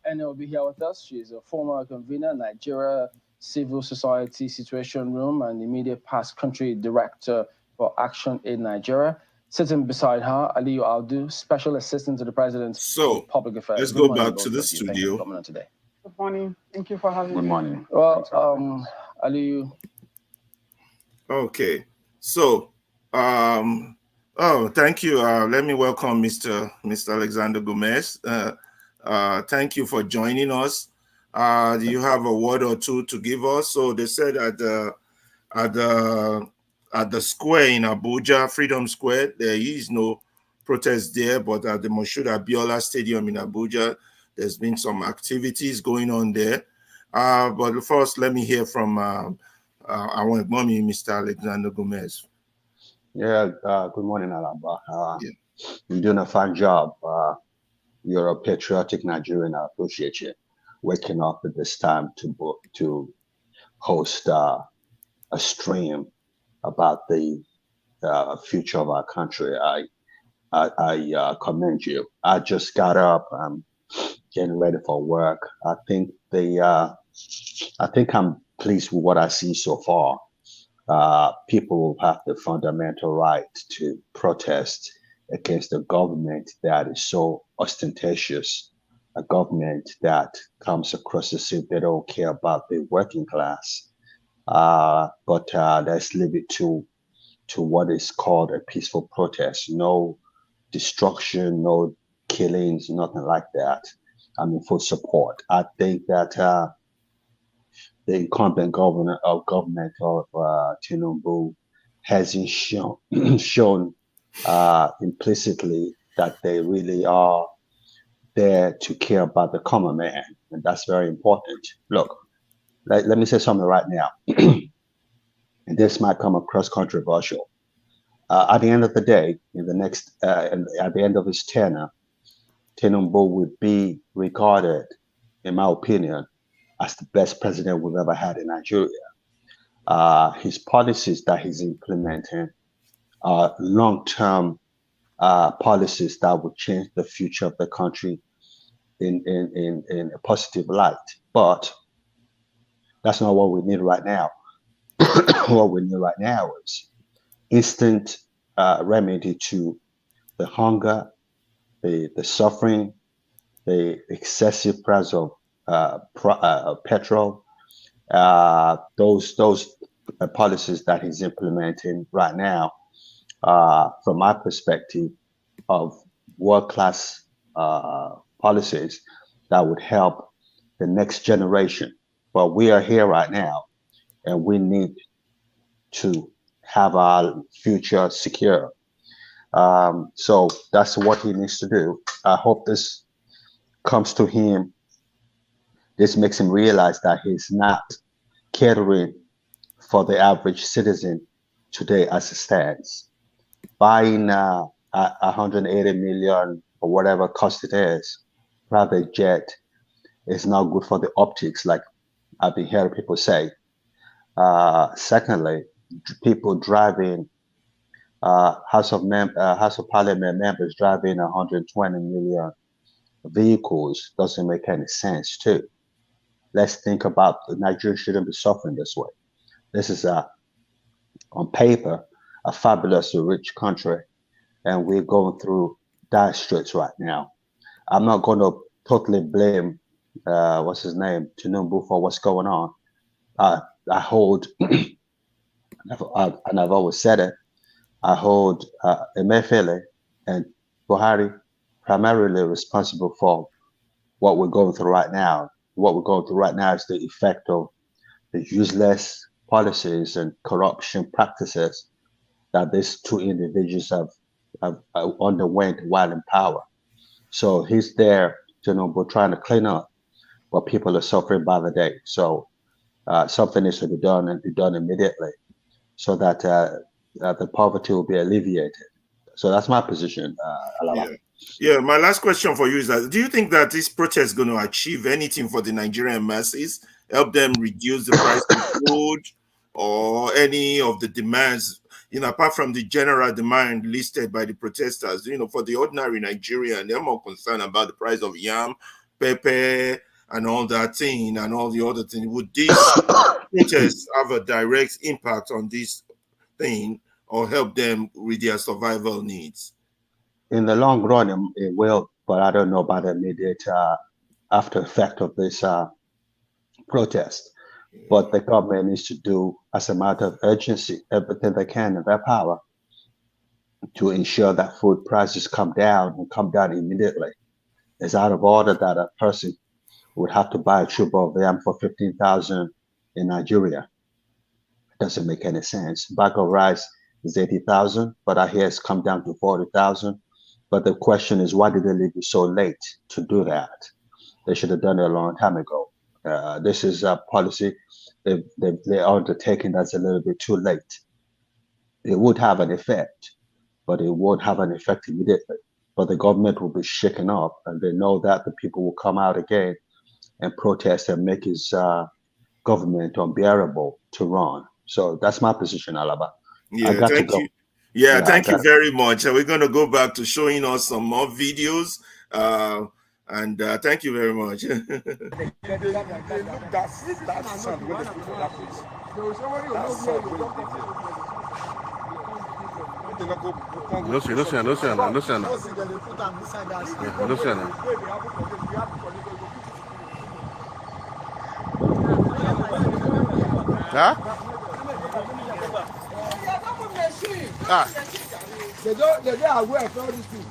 NLB here with us. She's a former convener, Nigeria Civil Society Situation Room, and immediate past country director for Action in Nigeria. Sitting beside her, Aliyu Aldu, Special Assistant to the President for Public Affairs.
Let's go back to the studio.
Thank you for coming on today.
Good morning. Thank you for having me.
Good morning.
Well, Aliyu.
Okay. So, thank you. Let me welcome Mr. Alexander Gomez. Thank you for joining us. Do you have a word or two to give us? So they said at the square in Abuja, Freedom Square, there is no protest there, but at the Moshood Abiola Stadium in Abuja, there's been some activities going on there. But first, let me hear from our mommy, Mr. Alexander Gomez.
Yeah, good morning, Alaba. You're doing a fine job. You're a patriotic Nigerian. I appreciate you waking up at this time to host a stream about the future of our country. I commend you. I just got up. I'm getting ready for work. I think I'm pleased with what I see so far. People will have the fundamental right to protest against the government that is so ostentatious a government that comes across as if they don't care about the working class, but let's leave it to what is called a peaceful protest. No destruction, no killings, nothing like that. I'm in full support. I think that the incumbent government of Tinubu hasn't shown implicitly that they really are there to care about the common man, and that's very important. Look, let me say something right now, and this might come across controversial. At the end of the day, at the end of his tenure, Tinubu would be regarded, in my opinion, as the best president we've ever had in Nigeria. His policies that he's implementing are long-term policies that would change the future of the country in a positive light. But that's not what we need right now. What we need right now is instant remedy to the hunger, the suffering, the excessive price of petrol, those policies that he's implementing right now, from my perspective, of world-class policies that would help the next generation. But we are here right now, and we need to have our future secure. So that's what he needs to do. I hope this comes to him. This makes him realize that he's not catering for the average citizen today as it stands. Buying 180 million or whatever cost it is, private jet, is not good for the optics, like I've been hearing people say. Secondly, people driving, House of Parliament members driving 120 million vehicles doesn't make any sense too. Let's think about Nigeria shouldn't be suffering this way. This is on paper a fabulous rich country, and we're going through dire straits right now. I'm not going to totally blame what's his name, Tinubu, for what's going on. I hold, and I've always said it, I hold Emefiele and Buhari primarily responsible for what we're going through right now. What we're going through right now is the effect of the useless policies and corruption practices that these two individuals have underwent while in power. So he's there, trying to clean up what people are suffering by the day. So something needs to be done, and be done immediately, so that the poverty will be alleviated. So that's my position.
Yeah, my last question for you is that, do you think that this protest is going to achieve anything for the Nigerian masses, help them reduce the price of food or any of the demands, apart from the general demand listed by the protesters? For the ordinary Nigerian, they're more concerned about the price of yam, pepper, and all that thing, and all the other things. Would these protests have a direct impact on this thing, or help them with their survival needs?
In the long run, it will, but I don't know about the immediate after effect of this protest. But the government needs to do, as a matter of urgency, everything they can in their power to ensure that food prices come down, and come down immediately. It's out of order that a person would have to buy a tube of yam for 15,000 in Nigeria. It doesn't make any sense. Bag of rice is 80,000, but I hear it's come down to 40,000. But the question is, why did they leave it so late to do that? They should have done it a long time ago. This is a policy they're undertaking that's a little bit too late. It would have an effect, but it won't have an effect immediately. But the government will be shaken up, and they know that the people will come out again and protest and make his government unbearable to run. So that's my position, Alaba.
Yeah, thank you. Yeah, thank you very much. We're going to go back to showing us some more videos. And thank you very much.
No, sir. Huh? Ah.
They don't aware of all these things.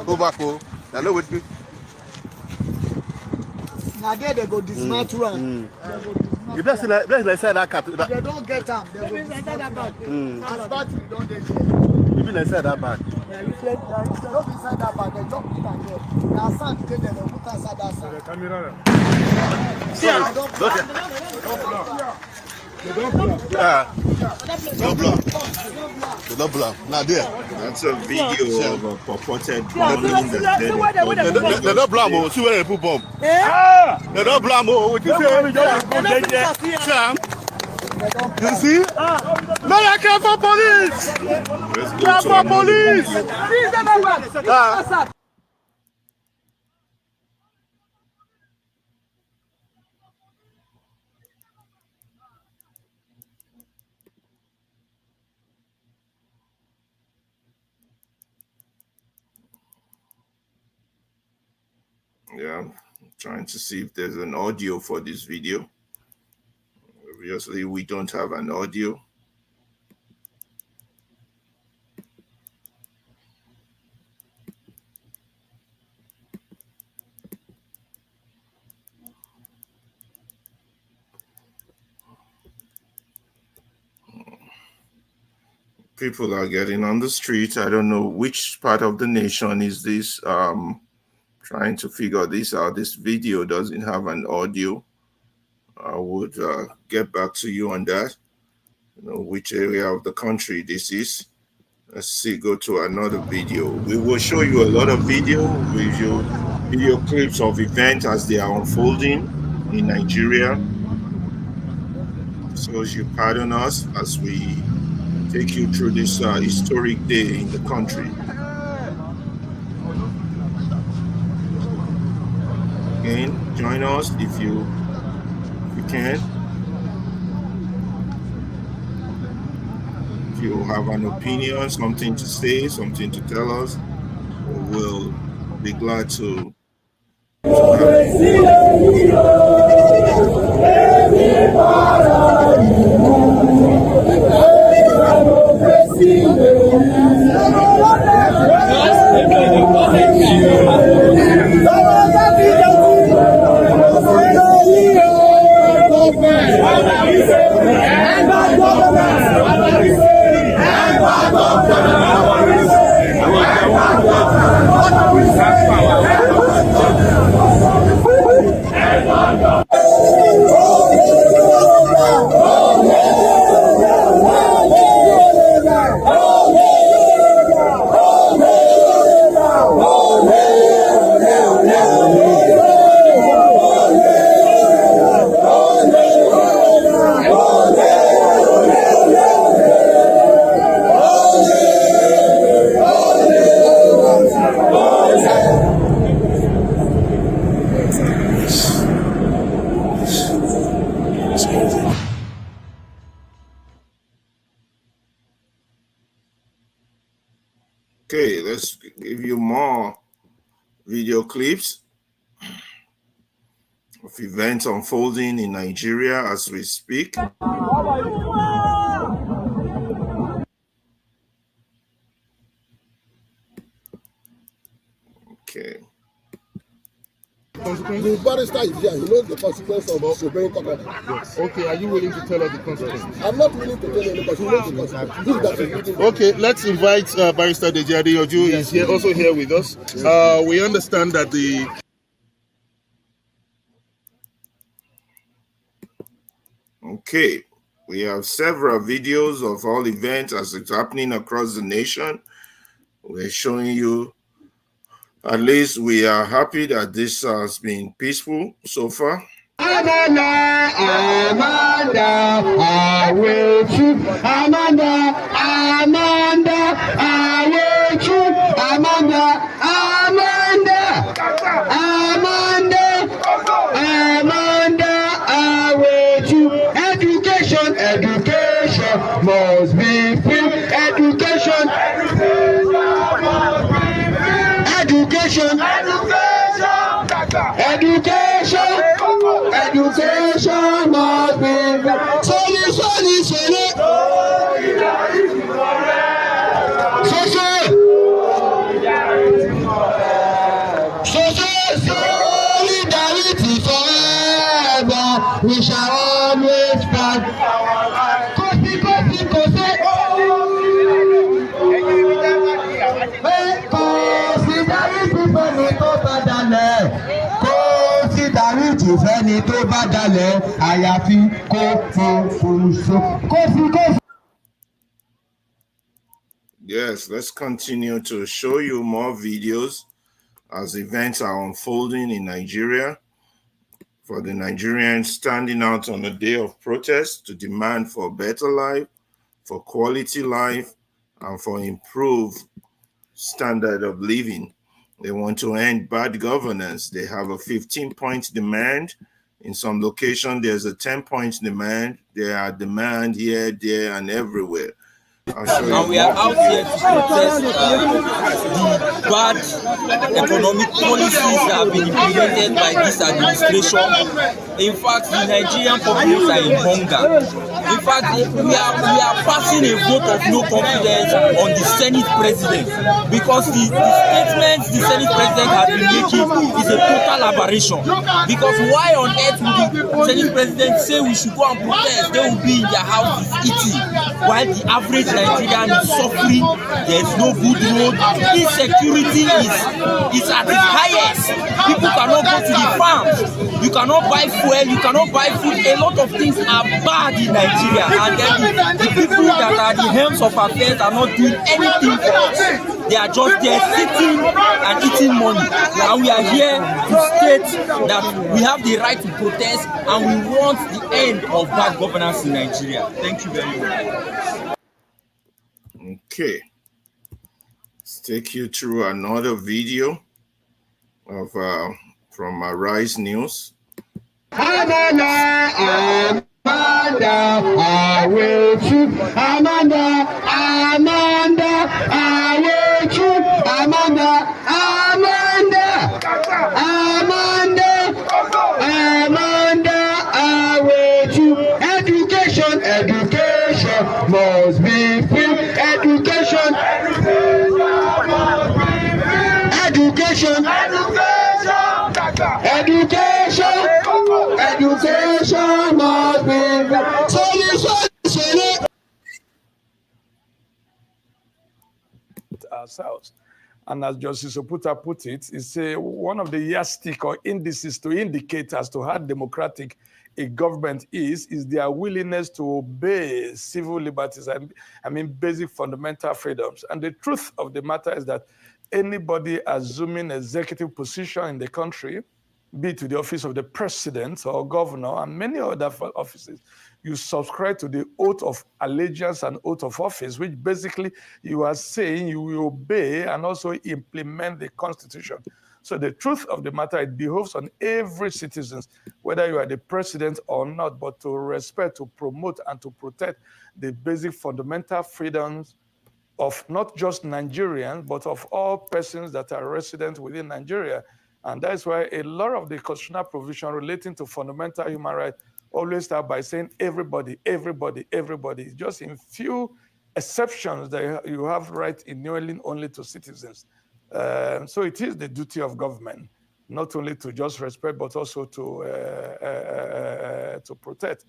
Go back, oh. I know what you.
Now there they go dismantle am.
You bless like say that cat.
They don't get them. They go dismantle am. As party we don't dey there.
You be like say that bag.
Yeah, you say don't be inside that bag. They just put am there. Now sand dey there. They put inside that sand. The camera.
They don't block. Now there.
That's a video of a purported bombing that
they don't blame. Oh, see where they put bomb. They don't blame. Oh, what you say? You see? No, I care for police. Care for police.
Yeah, I'm trying to see if there's an audio for this video. Obviously, we don't have an audio. People are getting on the street. I don't know which part of the nation is this. Trying to figure this out. This video doesn't have an audio. I would get back to you on that. You know which area of the country this is. Let's see. Go to another video. We will show you a lot of video clips of events as they are unfolding in Nigeria. So you pardon us as we take you through this historic day in the country. Again, join us if you can. If you have an opinion, something to say, something to tell us, we'll be glad to Okay, let's give you more video clips of events unfolding in Nigeria as we speak. Okay.
The barrister is here. He knows the consequence of disobeying court. Okay, are you willing to tell us the consequence? I'm not willing to tell you because he knows the consequence. Okay, let's invite Barrister Dejade Oju is here, also here with us. We understand that the
Okay, we have several videos of all events as it's happening across the nation. We're showing you. At least we are happy that this has been peaceful so far.
Amanda, I will shoot. Amanda, I will shoot. Amanda, I will shoot. Education must be Education must be solidarity forever. We shall always stand. Fẹ́ni tó bá dalẹ̀ àyàfi kó fòfòṣó kófì.
Yes, let's continue to show you more videos as events are unfolding in Nigeria. For the Nigerians standing out on a day of protest to demand for better life, for quality life, and for improved standard of living. They want to end bad governance. They have a 15-point demand. In some locations, there's a 10-point demand. There are demand here, there, and everywhere.
And we are out here to protest the bad economic policies that have been implemented by this administration. In fact, the Nigerian populace are in hunger. In fact, we are passing a vote of no confidence on the Senate president because the statements the Senate president has been making is a total aberration. Because why on earth would the Senate president say we should go and protest? They will be in their houses eating, while the average Nigerian is suffering. There is no good road. Insecurity is at its highest. People cannot go to the farms. You cannot buy fuel. You cannot buy food. A lot of things are bad in Nigeria, and then the people that are the helms of affairs are not doing anything for us. They are just there sitting and eating money. And we are here to state that we have the right to protest and we want the end of bad governance in Nigeria. Thank you very much.
Okay, let's take you through another video of from Rise News.
Amanda, I will shoot. Amanda, I will shoot. Amanda, I will shoot. Education must be free. Education must be
ourselves. And as Justice Oputa put it, it's one of the yardstick or indices to indicate as to how democratic a government is their willingness to obey civil liberties, basic fundamental freedoms. And the truth of the matter is that anybody assuming executive position in the country, be it to the office of the president or governor and many other offices, you subscribe to the oath of allegiance and oath of office, which basically you are saying you will obey and also implement the Constitution. So the truth of the matter, it behoves on every citizen, whether you are the president or not, but to respect, to promote, and to protect the basic fundamental freedoms of not just Nigerians, but of all persons that are resident within Nigeria. And that's why a lot of the constitutional provision relating to fundamental human rights always start by saying everybody, everybody, everybody. It's just in few exceptions that you have right enabling only to citizens. So it is the duty of government, not only to just respect, but also to protect.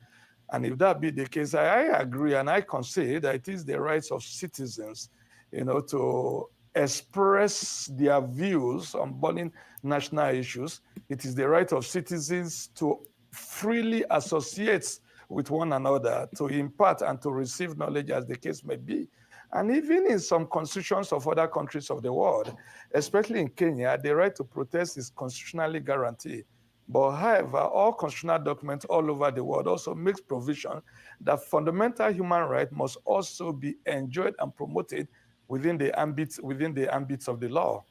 And if that be the case, I agree and I concede that it is the rights of citizens, to express their views on burning national issues. It is the right of citizens to freely associate with one another, to impart and to receive knowledge as the case may be. And even in some constitutions of other countries of the world, especially in Kenya, the right to protest is constitutionally guaranteed. But however, all constitutional documents all over the world also makes provision that fundamental human rights must also be enjoyed and promoted within the ambits of the law.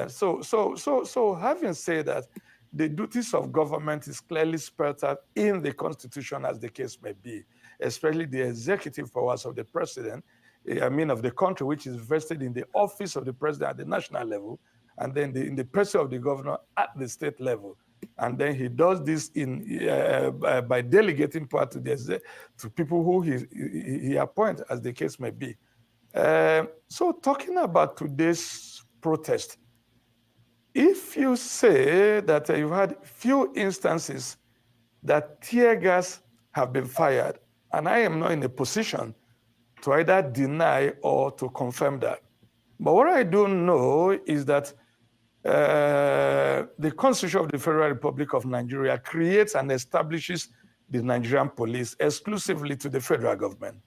So having said that, the duties of government is clearly spelled out in the Constitution as the case may be, especially the executive powers of the president, of the country, which is vested in the office of the president at the national level, and then in the person of the governor at the state level.
And then he does this by delegating power to people who he appoints, as the case may be. So talking about today's protest, if you say that you've had few instances that tear gas have been fired, and I am not in a position to either deny or to confirm that. But what I do know is that the Constitution of the Federal Republic of Nigeria creates and establishes the Nigerian police exclusively to the federal government.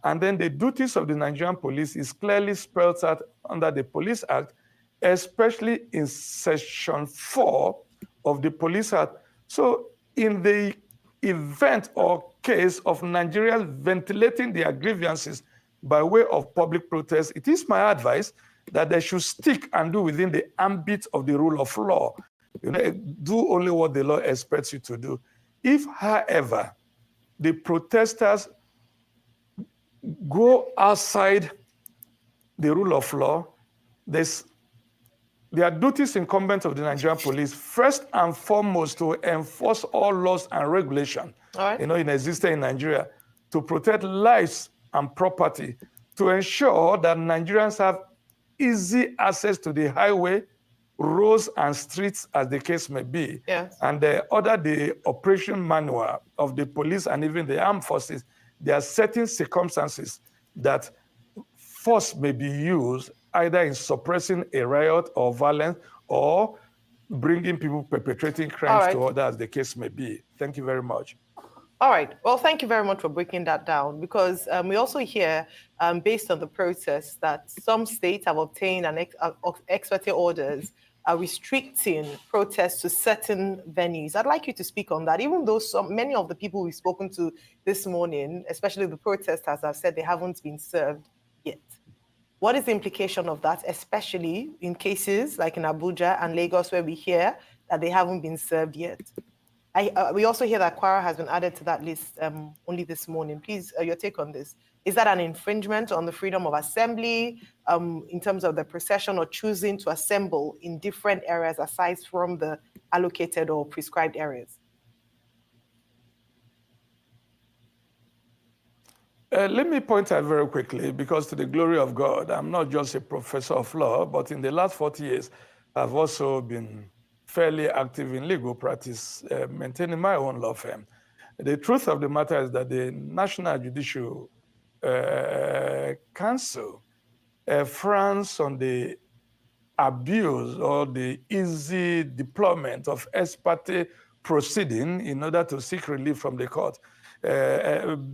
And then the duties of the Nigerian police is clearly spelled out under the Police Act, especially in Section 4 of the Police Act. So in the event or case of Nigeria ventilating their grievances by way of public protest, it is my advice that they should stick and do within the ambit of the rule of law. Do only what the law expects you to do. If, however, the protesters go outside the rule of law, there are duties incumbent of the Nigerian police, first and foremost, to enforce all laws and regulations, in existence in Nigeria, to protect lives and property, to ensure that Nigerians have easy access to the highway, roads, and streets, as the case may be.
Yes.
And the operation manual of the police and even the armed forces, there are certain circumstances that force may be used either in suppressing a riot or violence or bringing people perpetrating crimes to order, as the case may be. Thank you very much.
All right. Well, thank you very much for breaking that down, because we also hear, based on the process, that some states have obtained and executive orders restricting protests to certain venues. I'd like you to speak on that, even though many of the people we've spoken to this morning, especially the protesters, have said they haven't been served yet. What is the implication of that, especially in cases like in Abuja and Lagos, where we hear that they haven't been served yet? We also hear that Kwara has been added to that list only this morning. Please, your take on this. Is that an infringement on the freedom of assembly in terms of the procession or choosing to assemble in different areas aside from the allocated or prescribed areas?
Let me point out very quickly, because to the glory of God, I'm not just a professor of law, but in the last 40 years, I've also been fairly active in legal practice, maintaining my own law firm. The truth of the matter is that the National Judicial Council frowns on the abuse or the easy deployment of ex parte proceeding in order to seek relief from the court.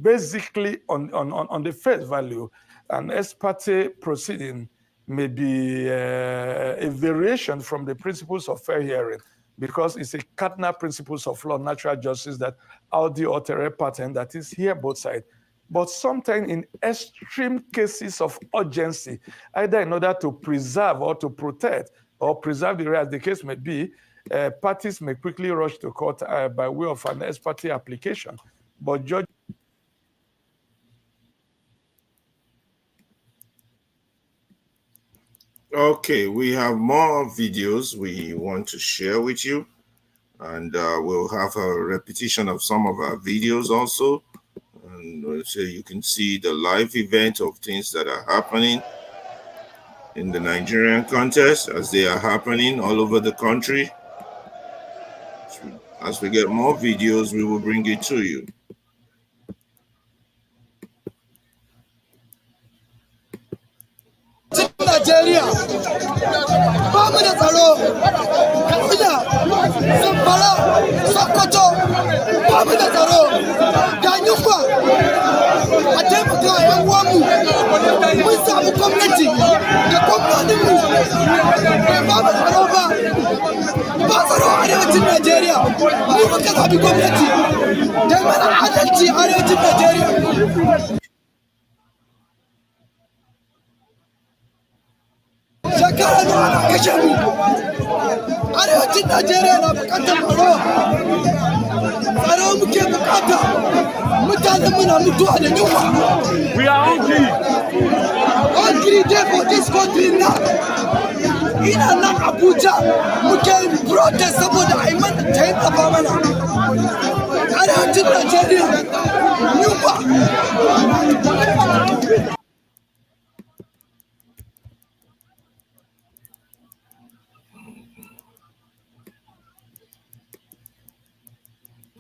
Basically, on the face value, an ex parte proceeding may be a variation from the principles of fair hearing, because it's a cardinal principles of law, natural justice, that audi autere patent, that is here both sides. But sometimes in extreme cases of urgency, either in order to preserve or to protect or preserve the right, as the case may be, parties may quickly rush to court by way of an ex parte application. But judge.
Okay, we have more videos we want to share with you, and we'll have a repetition of some of our videos also, and so you can see the live event of things that are happening in the Nigerian contest as they are happening all over the country. As we get more videos, we will bring it to you.
Nigeria, bamu da tsaro, Kaduna, Zamfara, Sokoto, bamu da tsaro, ga yunwa, a taimaka a yan uwanmu, mun samu gwamnati da gwamnoninmu, ba mu tsaro ba tsaro a arewacin Najeriya, mu muka zaɓi gwamnati, don mana adalci a arewacin Najeriya. Shekara nawa ana kashe mu, arewacin Najeriya na bukatar tsaro muke bukata, mutanen muna mutuwa da yunwa. We are hungry. Hungry day for this country now.
ina nan Abuja muke protest saboda a yi mana taimaka mana arewacin Najeriya yunwa.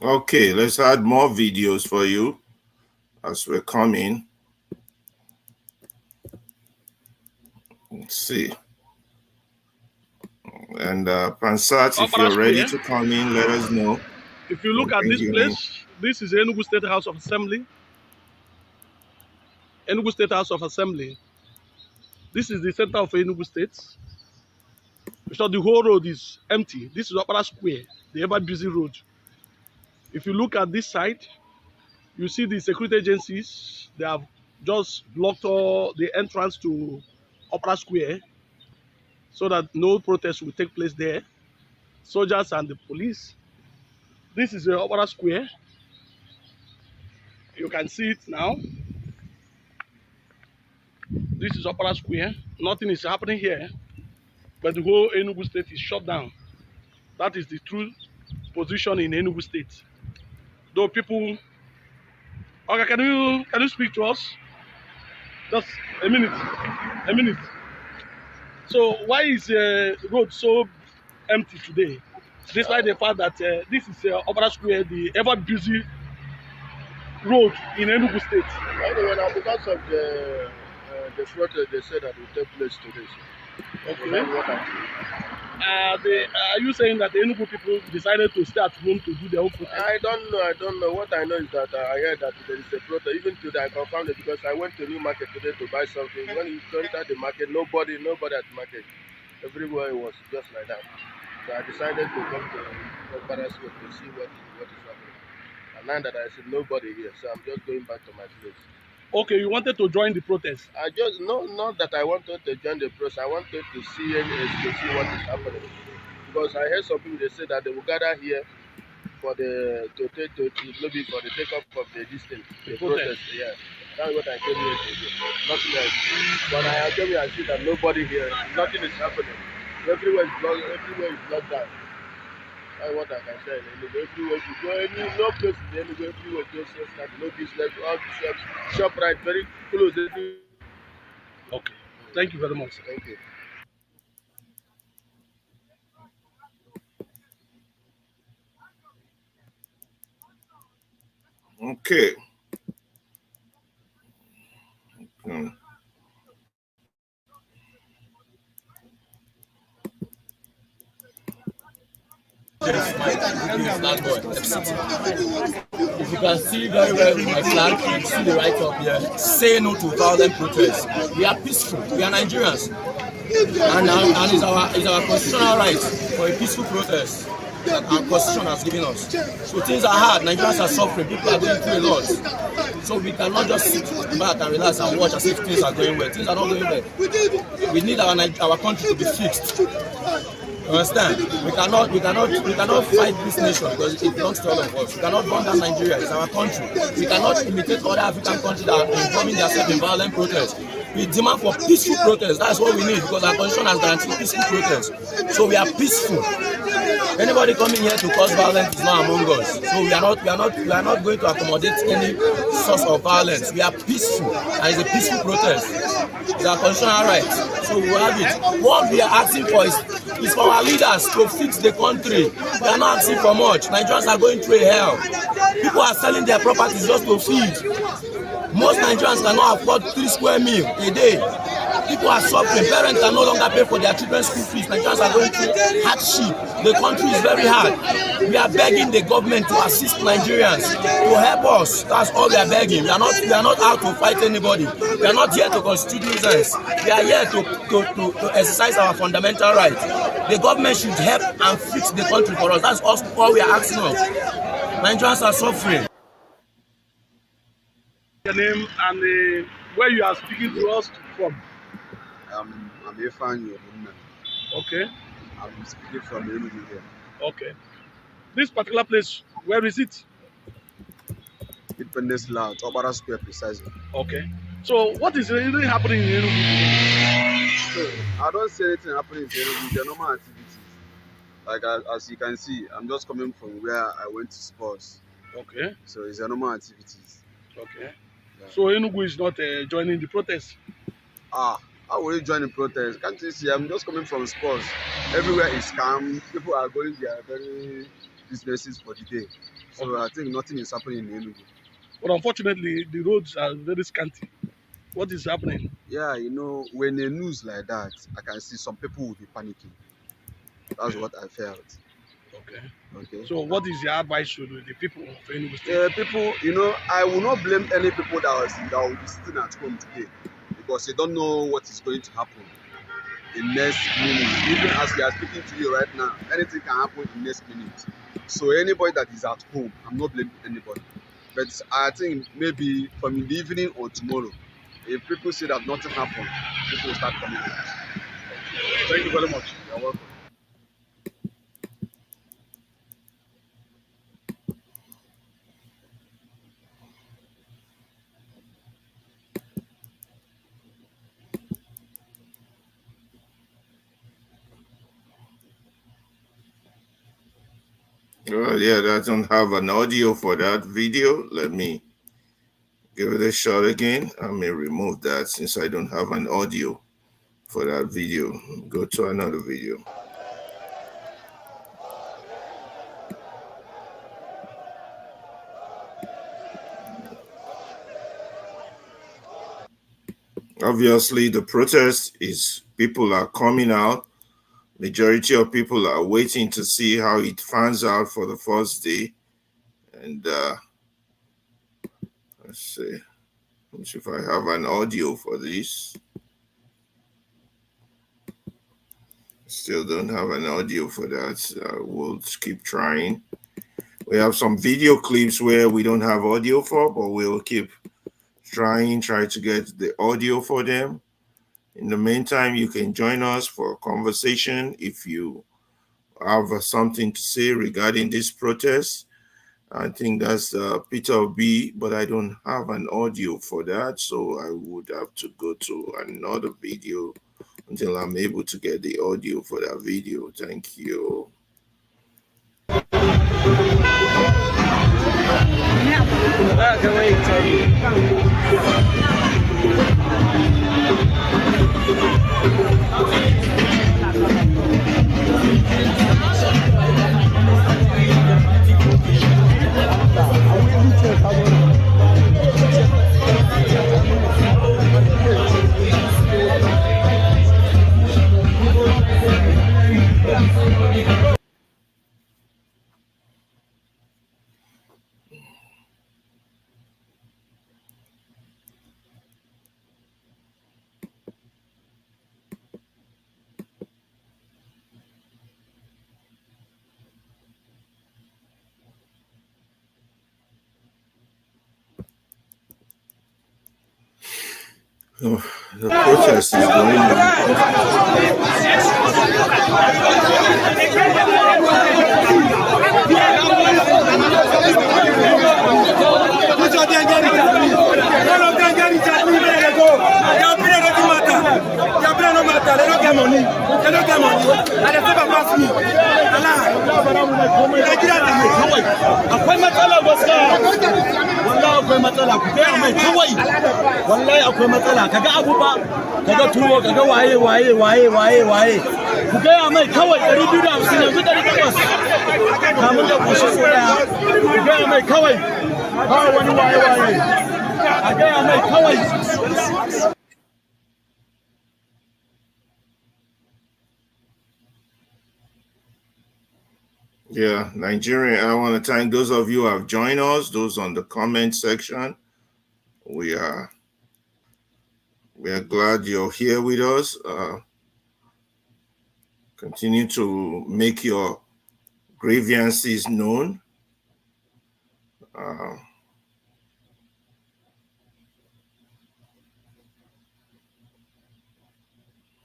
Okay, let's add more videos for you as we're coming. Let's see. And Pansat, if you're ready to come in, let us know.
If you look at this place, this is Enugu State House of Assembly. Enugu State House of Assembly. This is the center of Enugu State. So the whole road is empty. This is Opera Square, the ever busy road. If you look at this side, you see the security agencies. They have just blocked all the entrance to Opera Square so that no protest will take place there. Soldiers and the police. This is the Opera Square. You can see it now. This is Opera Square. Nothing is happening here, but the whole Enugu State is shut down. That is the true position in Enugu State. Though people, okay, can you speak to us? Just a minute. So why is the road so empty today? Despite the fact that this is Opera Square, the ever busy road in Enugu State.
Anyway, now because of the protest, they said that will take place today.
Okay. Are you saying that the Enugu people decided to stay at home to do their own protest?
I don't know. What I know is that I heard that there is a protest. Even today, I confirmed it because I went to New Market today to buy something. When you entered the market, nobody at the market. Everywhere was just like that. So I decided to come to Opera Square to see what is happening. And now that I see nobody here, so I'm just going back to my place.
Okay, you wanted to join the protest?
Not that I wanted to join the protest. I wanted to see what is happening. Because I heard some people, they say that they will gather here for maybe for the take-up of the distance, the protest. Yeah, that's what I came here to do. Nothing else. But I came here and see that nobody here, nothing is happening. Everywhere is blocked down. That's what I can say. Everywhere you go, no place in anywhere, everywhere just like no business, all the shops, shop right very close.
Okay. Thank you very much.
Thank you.
Okay.
If you can see very well my flag, you see the right up here. Say no to violent protests. We are peaceful. We are Nigerians, and it's our constitutional right for a peaceful protest. Our constitution has given us. So things are hard. Nigerians are suffering. People are going through a lot. So we cannot just sit back and relax and watch as if things are going well. Things are not going well. We need our country to be fixed. You understand? We cannot fight this nation because it belongs to all of us. We cannot burn down Nigeria. It's our country. We cannot imitate other African countries that are involving themselves in violent protests. We demand for peaceful protests. That's what we need because our constitution has guaranteed peaceful protests. So we are peaceful. Anybody coming here to cause violence is not among us. So we are not going to accommodate any source of violence. We are peaceful, and it's a peaceful protest. It's our constitutional right. So we will have it. What we are asking for is for our leaders to fix the country. We are not asking for much. Nigerians are going through a hell. People are selling their properties just to feed. Most Nigerians cannot afford 3 square meals a day. People are suffering. Parents can no longer pay for their children's school fees. Nigerians are going through hardship. The country is very hard. We are begging the government to assist Nigerians, to help us. That's all we are begging. We are not out to fight anybody. We are not here to constitute nuisance. We are here to exercise our fundamental rights. The government should help and fix the country for us. That's all we are asking of. Nigerians are suffering.
Your name and where you are speaking to us from?
I'm Efan.
Okay.
I'm speaking from Enugu here.
Okay. This particular place, where is it?
Independence Lounge, Opera Square precisely.
Okay. So what is really happening in Enugu?
So I don't see anything happening in Enugu. They're normal activities. Like as you can see, I'm just coming from where I went to sports.
Okay.
So it's a normal activities.
Okay. Yeah. So Enugu is not joining the protest?
How will you join the protest? Can't you see? I'm just coming from sports. Everywhere is calm. People are going their very businesses for the day. So okay. I think nothing is happening in Enugu.
But unfortunately, the roads are very scanty. What is happening?
Yeah, you know, when the news like that, I can see some people will be panicking. That's what I felt.
Okay.
Okay.
So what is your advice to the people of Enugu State?
People, you know, I will not blame any people that will be sitting at home today because they don't know what is going to happen in next minute. Even as we are speaking to you right now, anything can happen in next minute. So anybody that is at home, I'm not blaming anybody. But I think maybe from the evening or tomorrow, if people say that nothing happened, people will start coming out.
Thank you very much.
You're welcome.
Yeah, I don't have an audio for that video. Let me give it a shot again. I may remove that since I don't have an audio for that video. Go to another video. Obviously, the protest is people are coming out. Majority of people are waiting to see how it pans out for the first day. And let's see. Let's see if I have an audio for this. Still don't have an audio for that. We'll keep trying. We have some video clips where we don't have audio for, but we'll keep try to get the audio for them. In the meantime, you can join us for a conversation if you have something to say regarding this protest. I think that's Peter B, but I don't have an audio for that, so I would have to go to another video until I'm able to get the audio for that video. Thank you. Oh, the protest is going on.
akwai matsala ku gaya mai kawai wallahi akwai matsala kaga abu ba kaga tuwo kaga waye ku gaya mai kawai 250 yanzu 800 kamun da kushe daya ku gaya mai kawai ba wani waye a gaya mai kawai.
Yeah, Nigerian, I want to thank those of you who have joined us, those on the comment section. We are glad you're here with us. Continue to make your grievances known.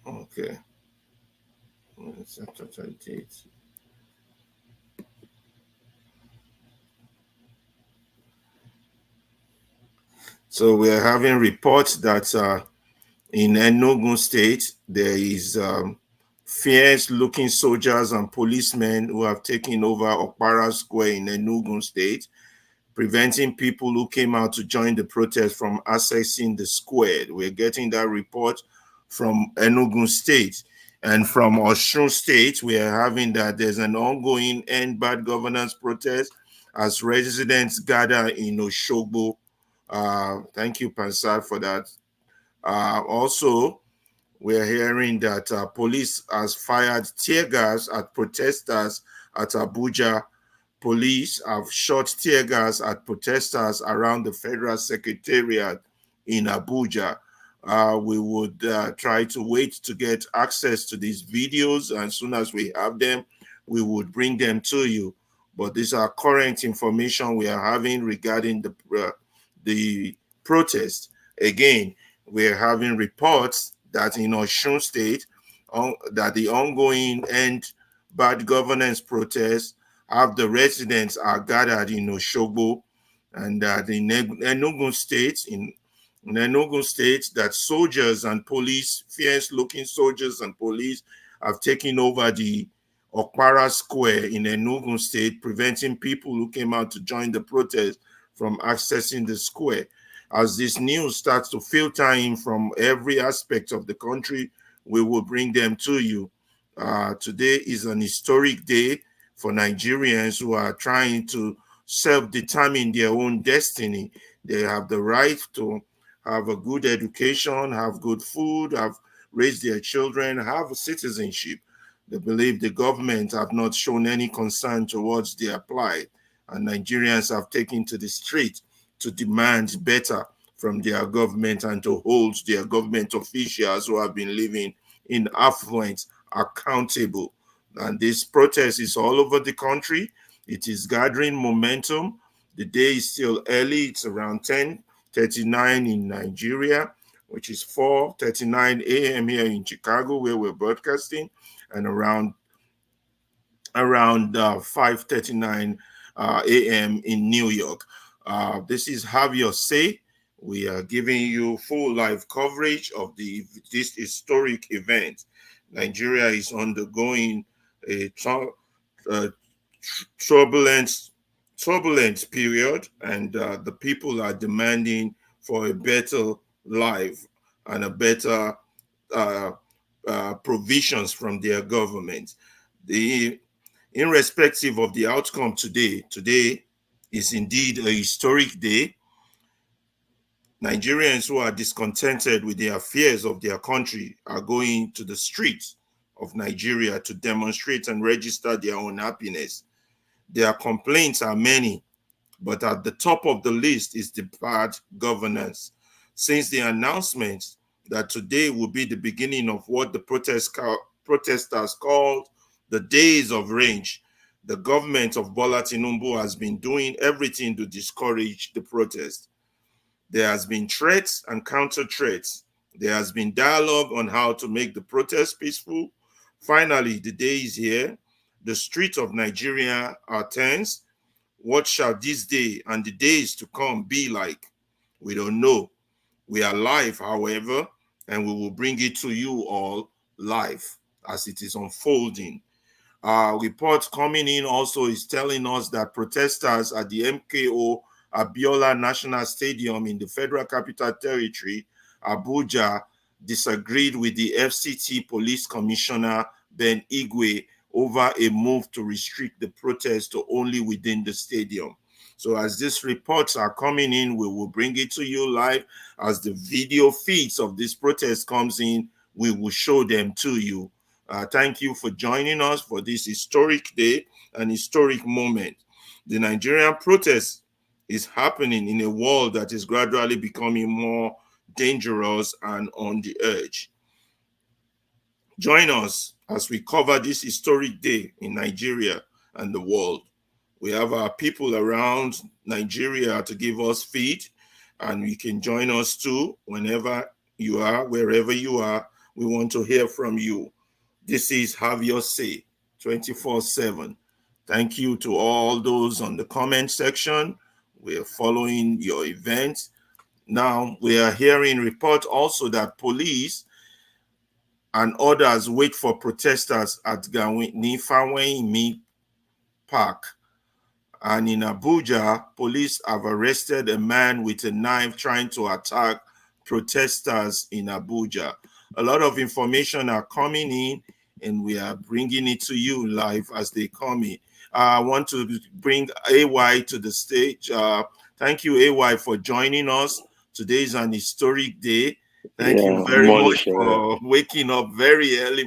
Okay. So we are having reports that In Enugu State, there is fierce-looking soldiers and policemen who have taken over Okpara Square in Enugu State, preventing people who came out to join the protest from accessing the square. We're getting that report from Enugu State. And from Osun State, we are having that there's an ongoing End Bad Governance protest as residents gather in Oshogbo. Thank you, Pansar, for that. Also, we're hearing that police has fired tear gas at protesters at Abuja. Police have shot tear gas at protesters around the Federal Secretariat in Abuja. We would try to wait to get access to these videos, and as soon as we have them, we would bring them to you. But these are current information we are having regarding the protest. Again, we're having reports that in Osun State, that the ongoing End Bad Governance protests have the residents are gathered in Oshogbo, and that in Enugu State, that soldiers and police, fierce-looking soldiers and police, have taken over the Okpara Square in Enugu State, preventing people who came out to join the protest from accessing the square. As this news starts to filter in from every aspect of the country, we will bring them to you. Today is an historic day for Nigerians who are trying to self-determine their own destiny. They have the right to have a good education, have good food, have raised their children, have citizenship. They believe the government have not shown any concern towards their plight, and Nigerians have taken to the street to demand better from their government and to hold their government officials who have been living in affluence accountable. And this protest is all over the country. It is gathering momentum. The day is still early. It's around 10:39 in Nigeria, which is 4:39 a.m. here in Chicago, where we're broadcasting, and around 5:39 a.m. in New York. This is Have Your Say. We are giving you full live coverage of this historic event. Nigeria is undergoing a turbulent period, and the people are demanding for a better life and a better provisions from their government. Irrespective of the outcome today is indeed a historic day. Nigerians who are discontented with the affairs of their country are going to the streets of Nigeria to demonstrate and register their unhappiness. Their complaints are many, but at the top of the list is the bad governance. Since the announcement that today will be the beginning of what the protesters called the days of range, the government of Bola Tinubu has been doing everything to discourage the protest. There has been threats and counter threats. There has been dialogue on how to make the protest peaceful. Finally, the day is here. The streets of Nigeria are tense. What shall this day and the days to come be like? We don't know. We are live, however, and we will bring it to you all live as it is unfolding. Report coming in also is telling us that protesters at the MKO Abiola National Stadium in the Federal Capital Territory, Abuja, disagreed with the FCT Police Commissioner Ben Igwe over a move to restrict the protest to only within the stadium. So as these reports are coming in, we will bring it to you live. As the video feeds of this protest comes in, we will show them to you. Thank you for joining us for this historic day and historic moment. The Nigerian protest is happening in a world that is gradually becoming more dangerous and on the edge. Join us as we cover this historic day in Nigeria and the world. We have our people around Nigeria to give us feed, and you can join us too whenever you are, wherever you are. We want to hear from you. This is Have Your Say 24/7. Thank you to all those on the comment section. We're following your event. Now, we are hearing reports also that police and others wait for protesters at Nifawenimi Park. And in Abuja, police have arrested a man with a knife trying to attack protesters in Abuja. A lot of information are coming in, and we are bringing it to you live as they come in. I want to bring AY to the stage. Thank you, AY, for joining us. Today is an historic day. Thank you very much for waking up very early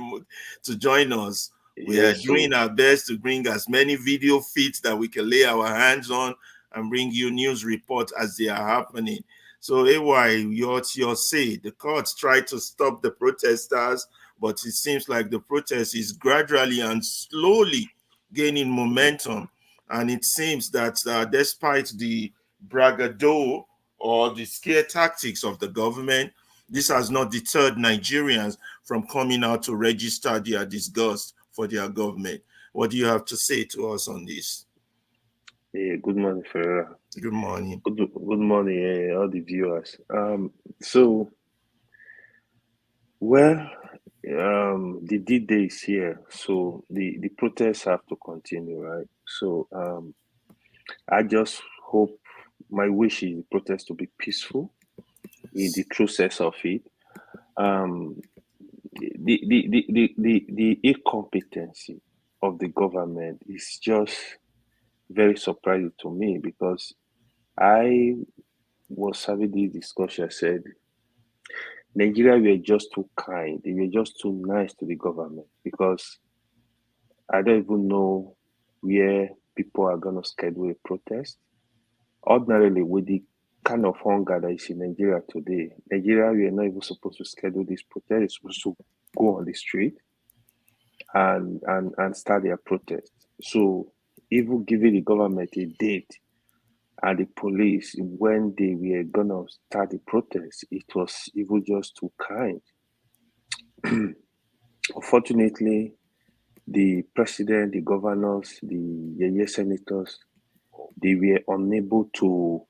to join us. We are doing our best to bring as many video feeds that we can lay our hands on and bring you news reports as they are happening. So, AY, what's your say? The courts tried to stop the protesters, but it seems like the protest is gradually and slowly gaining momentum. And it seems that despite the braggadocio or the scare tactics of the government, this has not deterred Nigerians from coming out to register their disgust for their government. What do you have to say to us on this?
Good morning, Ferreira.
Good morning.
Good morning, all the viewers. The D-Day is here, so the protests have to continue, right? So I just hope, my wish is the protest to be peaceful in the true sense of it. The incompetency of the government is just very surprising to me, because I was having this discussion. I said, Nigeria were just too kind. They were just too nice to the government, because I don't even know where people are going to schedule a protest. Ordinarily, with the kind of hunger that is in Nigeria today, Nigeria, we are not even supposed to schedule this protest. It's supposed to go on the street and start their protest. So even giving the government a date and the police when they were gonna start the protest, it was even just too kind. Unfortunately, the president, the governors, the senators, they were unable to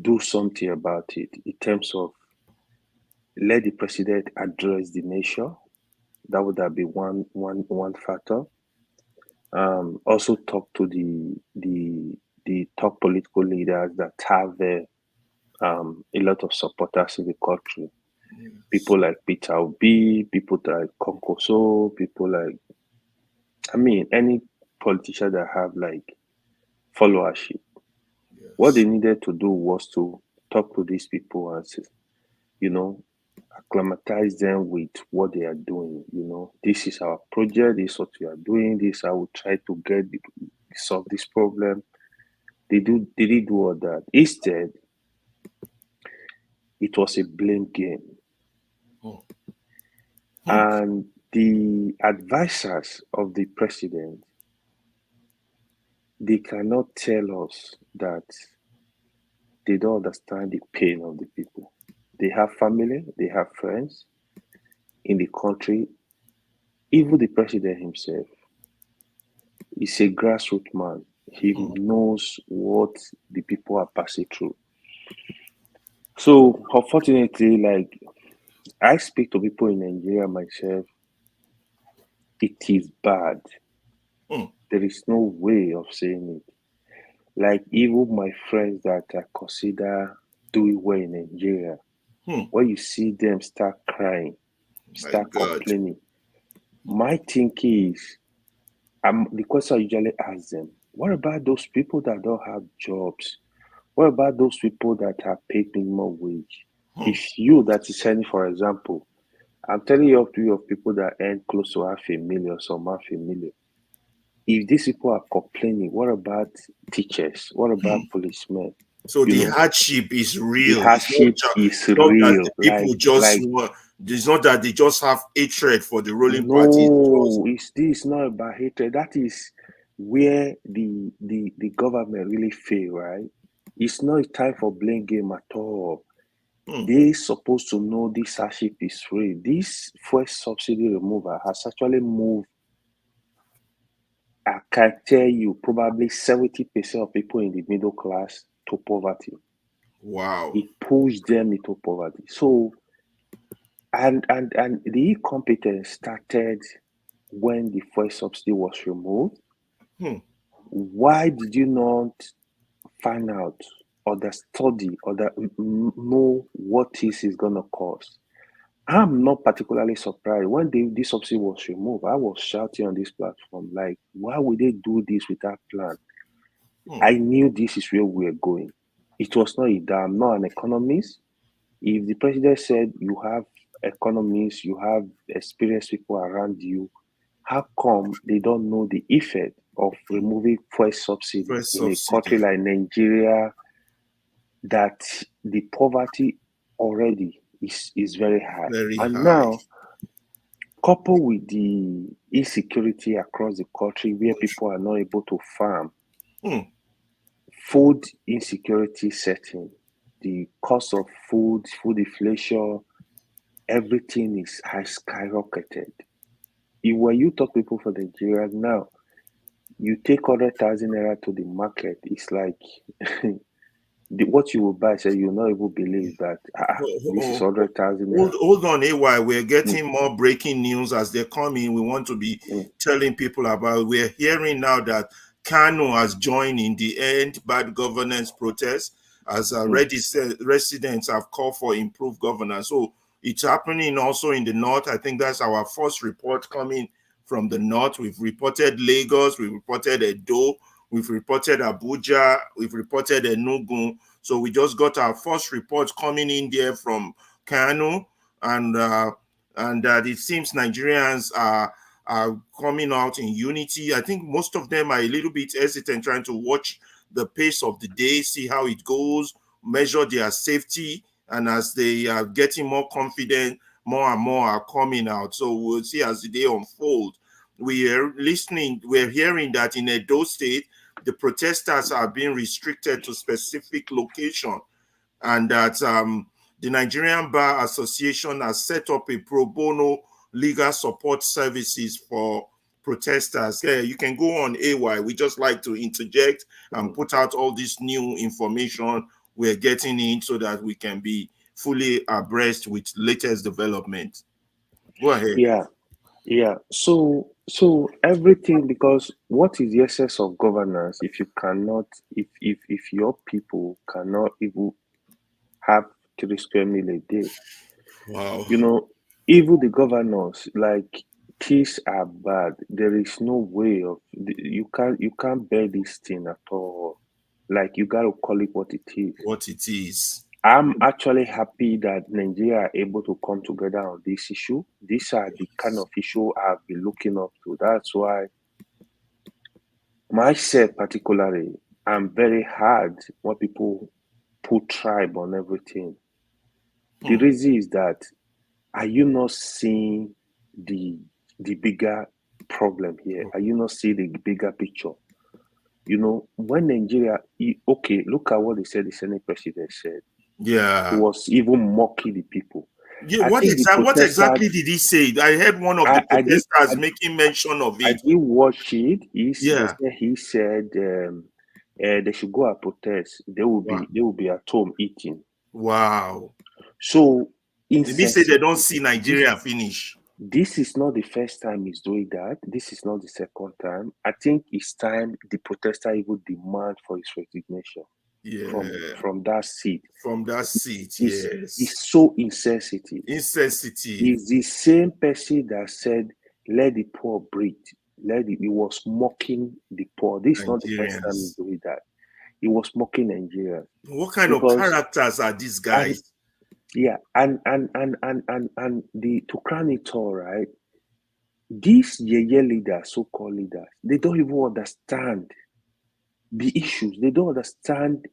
do something about it in terms of let the president address the nation. That would have been one factor. Also talk to the top political leaders that have a lot of supporters in the country. Yes. People like Peter Obi, people like Konkoso, people like, any politician that have like followership. Yes. What they needed to do was to talk to these people and say, acclimatize them with what they are doing. This is our project, this is what we are doing, this I will try to solve this problem. They didn't do all that. Instead, it was a blame game. And the advisors of the president, they cannot tell us that they don't understand the pain of the people. They have family, they have friends in the country. Even the president himself is a grassroots man. He knows what the people are passing through. So, unfortunately, I speak to people in Nigeria myself, it is bad. There is no way of saying it. Even my friends that I consider doing well in Nigeria, when you see them start crying, start complaining, my thinking is, the question I usually ask them, what about those people that don't have jobs? What about those people that are paid minimum wage? If you that is earning, for example, I'm telling you of people that earn close to $500,000, some $500,000. If these people are complaining, what about teachers? What about policemen?
So the hardship is real.
The hardship is real.
That the people it's not that they just have hatred for the ruling party.
No, it's not about hatred. That is where the government really fail, right? It's not a time for blame game at all. They're supposed to know this hardship is real. This first subsidy removal has actually moved, I can tell you, probably 70% of people in the middle class to poverty.
Wow.
It pushed them into poverty. So, and the incompetence started when the fuel subsidy was removed. Why did you not find out or the study or know what this is going to cost? I'm not particularly surprised. When this subsidy was removed, I was shouting on this platform, like, why would they do this without plan? I knew this is where we are going. It was not that I'm not an economist. If the president said you have economists, you have experienced people around you, how come they don't know the effect of removing fuel subsidy in a country like Nigeria, that the poverty already is very high? Now, coupled with the insecurity across the country where people are not able to farm, food insecurity setting, the cost of food inflation, everything has skyrocketed. When you talk people for Nigeria now, you take 100,000 naira to the market, it's like what you will buy, so you'll not even believe that this is 100,000 naira.
Hold on, AY. We're getting more breaking news as they're coming. We want to be telling people about. We're hearing now that Kano has joined in the End Bad Governance protest, as residents have called for improved governance. So it's happening also in the north. I think that's our first report coming from the north. We've reported Lagos, we've reported Edo, we've reported Abuja, we've reported Enugu. So we just got our first report coming in there from Kano, and that it seems Nigerians are coming out in unity. I think most of them are a little bit hesitant, trying to watch the pace of the day, see how it goes, measure their safety, and as they are getting more confident, more and more are coming out. So we'll see as the day unfolds. We're hearing that in Edo State, the protesters are being restricted to specific location, and that the Nigerian Bar Association has set up a pro bono legal support services for protesters. Yeah, you can go on AY. We just like to interject and put out all this new information we're getting in so that we can be fully abreast with latest development. Go ahead.
Yeah. So everything, because what is the essence of governance if you cannot, if your people cannot even have 3 square meal a day?
Wow.
Even the governors, like, things are bad. There is no way of you can't bear this thing at all. Like, you gotta call it what it is.
What it is.
I'm actually happy that Nigeria are able to come together on this issue. These are the kind of issue I've been looking up to. That's why myself particularly, I'm very hard when people put tribe on everything. The reason is that, are you not seeing the bigger problem here? Are you not seeing the bigger picture? When Nigeria, look at what the Senate president said.
Yeah.
He was even mocking the people.
Yeah, what exactly did he say? I heard one of the protesters making mention of it.
I did watch it. He said they should go and protest. They will be at home eating.
Wow.
So
did he say they don't see Nigeria finish?
This is not the first time he's doing that. This is not the second time. I think it's time the protester even demand for his resignation. From that seat.
From that seat, yes.
It's so insensitive. It's the same person that said, let the poor breathe. He was mocking the poor. This is not the first time he's doing that. He was mocking Nigeria.
What kind of characters are these guys?
And to crown it all, right? These leaders, so-called leaders, they don't even understand the issues. They don't understand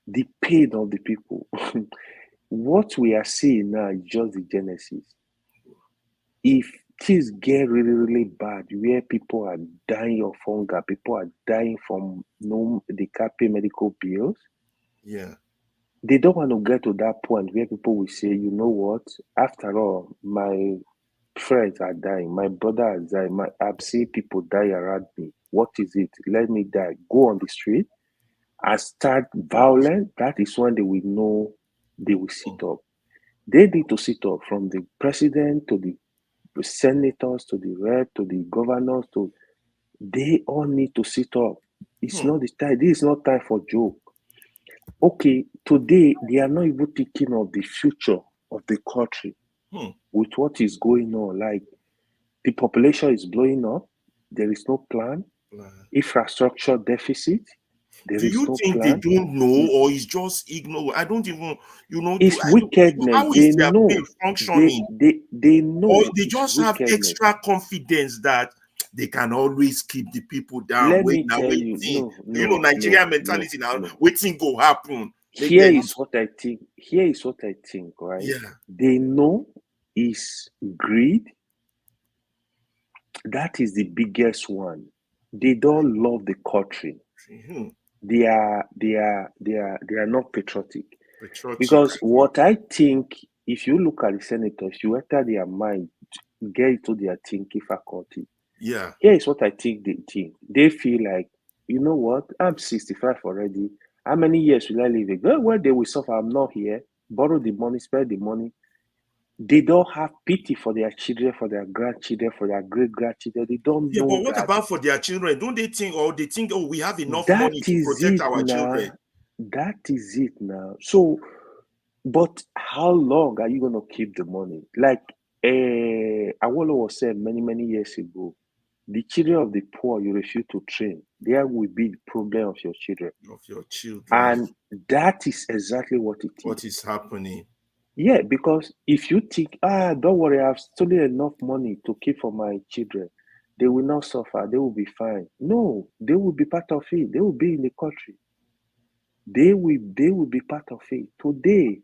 the pain of the people. What we are seeing now is just the genesis. If things get really, really bad, where people are dying of hunger, people are dying from they can't pay medical bills.
Yeah.
They don't want to get to that point where people will say, you know what? After all, my friends are dying, my brother is dying, I've seen people die around me. What is it? Let me die. Go on the street and start violence, that is when they will know they will sit up. They need to sit up, from the president to the senators to the rep to the governors they all need to sit up. It's not the time. This is not time for joke. Okay, today they are not even thinking of the future of the country with what is going on. Like, the population is blowing up. There is no plan. Infrastructure deficit. There
Do
is
you
no
think
plan.
they don't know, or it's just ignore? I don't even,
It's wickedness.
how
They
is their
know.
brain functioning?
They know.
Or they
it's
just have
wickedness.
extra confidence that they can always keep the people down.
Let
Wait
me
now,
tell
waiting.
you,
Nigerian mentality now. Waiting go happen.
Here is what I think. Right?
Yeah.
They know is greed. That is the biggest one. They don't love the country. They are not patriotic. Because what I think, if you look at the senators, you enter their mind, get into their thinking faculty.
Yeah.
Here is what I think they think. They feel like, you know what? I'm 65 already. How many years will I live again? Well, they will suffer. I'm not here. Borrow the money, spend the money. They don't have pity for their children, for their grandchildren, for their great-grandchildren. They don't know.
But what about for their children? Don't they think, oh, we have enough money to protect our children?
That is it now. So, but how long are you going to keep the money? Like Awolowo said many years ago, the children of the poor you refuse to train, there will be the problem of your children. And that is exactly what it is.
What is happening?
Yeah, because if you think, don't worry, I've stolen enough money to keep for my children, they will not suffer, they will be fine. No, they will be part of it. They will be in the country. They will be part of it today.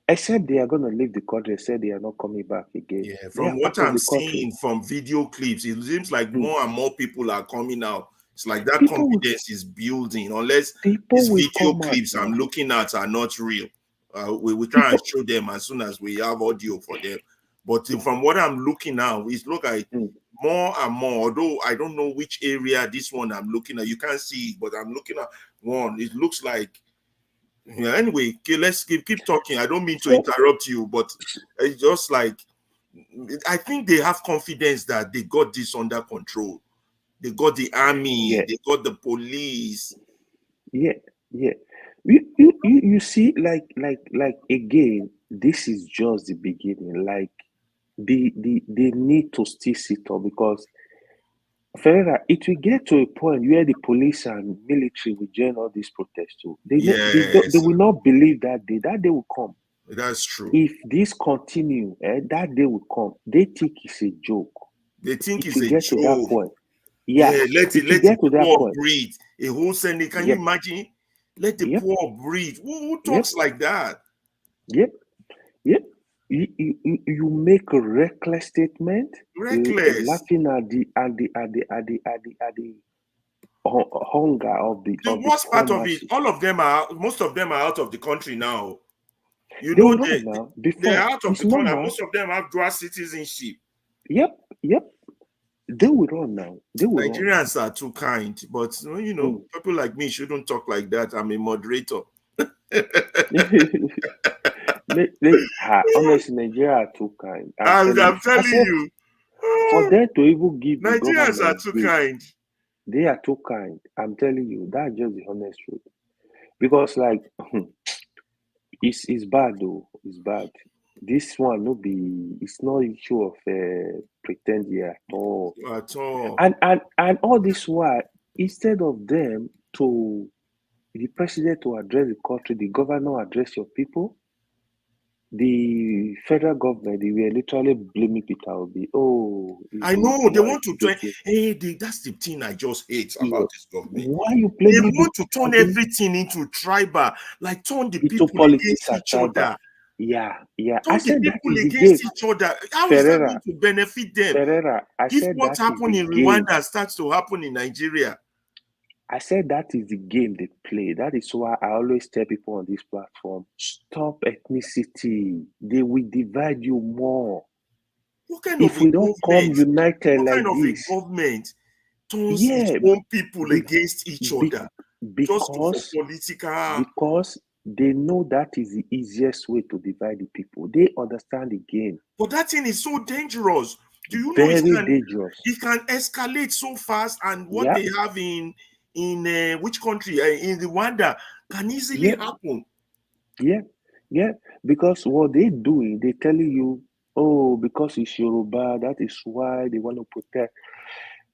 Except they are going to leave the country, said they are not coming back again.
Yeah, from what I'm seeing from video clips, it seems like more and more people are coming out. It's like that confidence is building, unless these video clips I'm looking at are not real. We will try and show them as soon as we have audio for them. But from what I'm looking now, it looks like more and more, although I don't know which area this one I'm looking at. You can't see it, but I'm looking at one. It looks like, yeah, anyway, okay, let's keep talking. I don't mean to interrupt you, but it's just like, I think they have confidence that they got this under control. They got the army, they got the police.
Yeah. You see, like again, this is just the beginning. Like they need to still sit up, because Ferreira, it will get to a point where the police and military will join all these protests too. They will not believe that day. That day will come.
That's true.
If this continue, that day will come. They think it's a joke.
They think it's
a
joke.
To that point. Yeah,
let the poor breathe. A whole Sunday, can you imagine? Let the poor breathe. Who talks like that?
Yep. You make a reckless statement.
Reckless.
Laughing at the hunger of the.
The worst part of it, most of them are out of the country now. You
they
know,
they're
out of the country. Most of them have dual citizenship.
Yep. They will run now.
Nigerians are too kind, but you know, people like me shouldn't talk like that. I'm a moderator.
Honestly, Nigeria are too kind.
I'm telling you,
for them to even give
Nigerians are too kind.
They are too kind. I'm telling you, that's just the honest truth. Because, like, it's bad though. It's bad. This one it's not issue of pretend here at all. And all this while, instead of them to the president to address the country, the governor address your people, the federal government, they were literally blaming Peter Obi.
I know they want to turn. That's the thing I just hate about this government.
Why you blaming?
They want to turn everything into tribal, like turn the people against each other.
Yeah.
Turn the people against each other. How is that going to benefit them? If what happened in Rwanda starts to happen in Nigeria.
I said that is the game they play. That is why I always tell people on this platform, stop ethnicity. They will divide you more.
If we don't
come united
what
like
kind of
this,
a government turns its own people against each other?
because
political.
Because they know that is the easiest way to divide the people. They understand the game.
But that thing is so dangerous. Do you
Very
know
dangerous.
It can escalate so fast, and what
Yeah.
they have in which country? In Rwanda can easily happen.
Yeah. Because what they doing, they telling you, oh, because it's Yoruba, that is why they want to protect.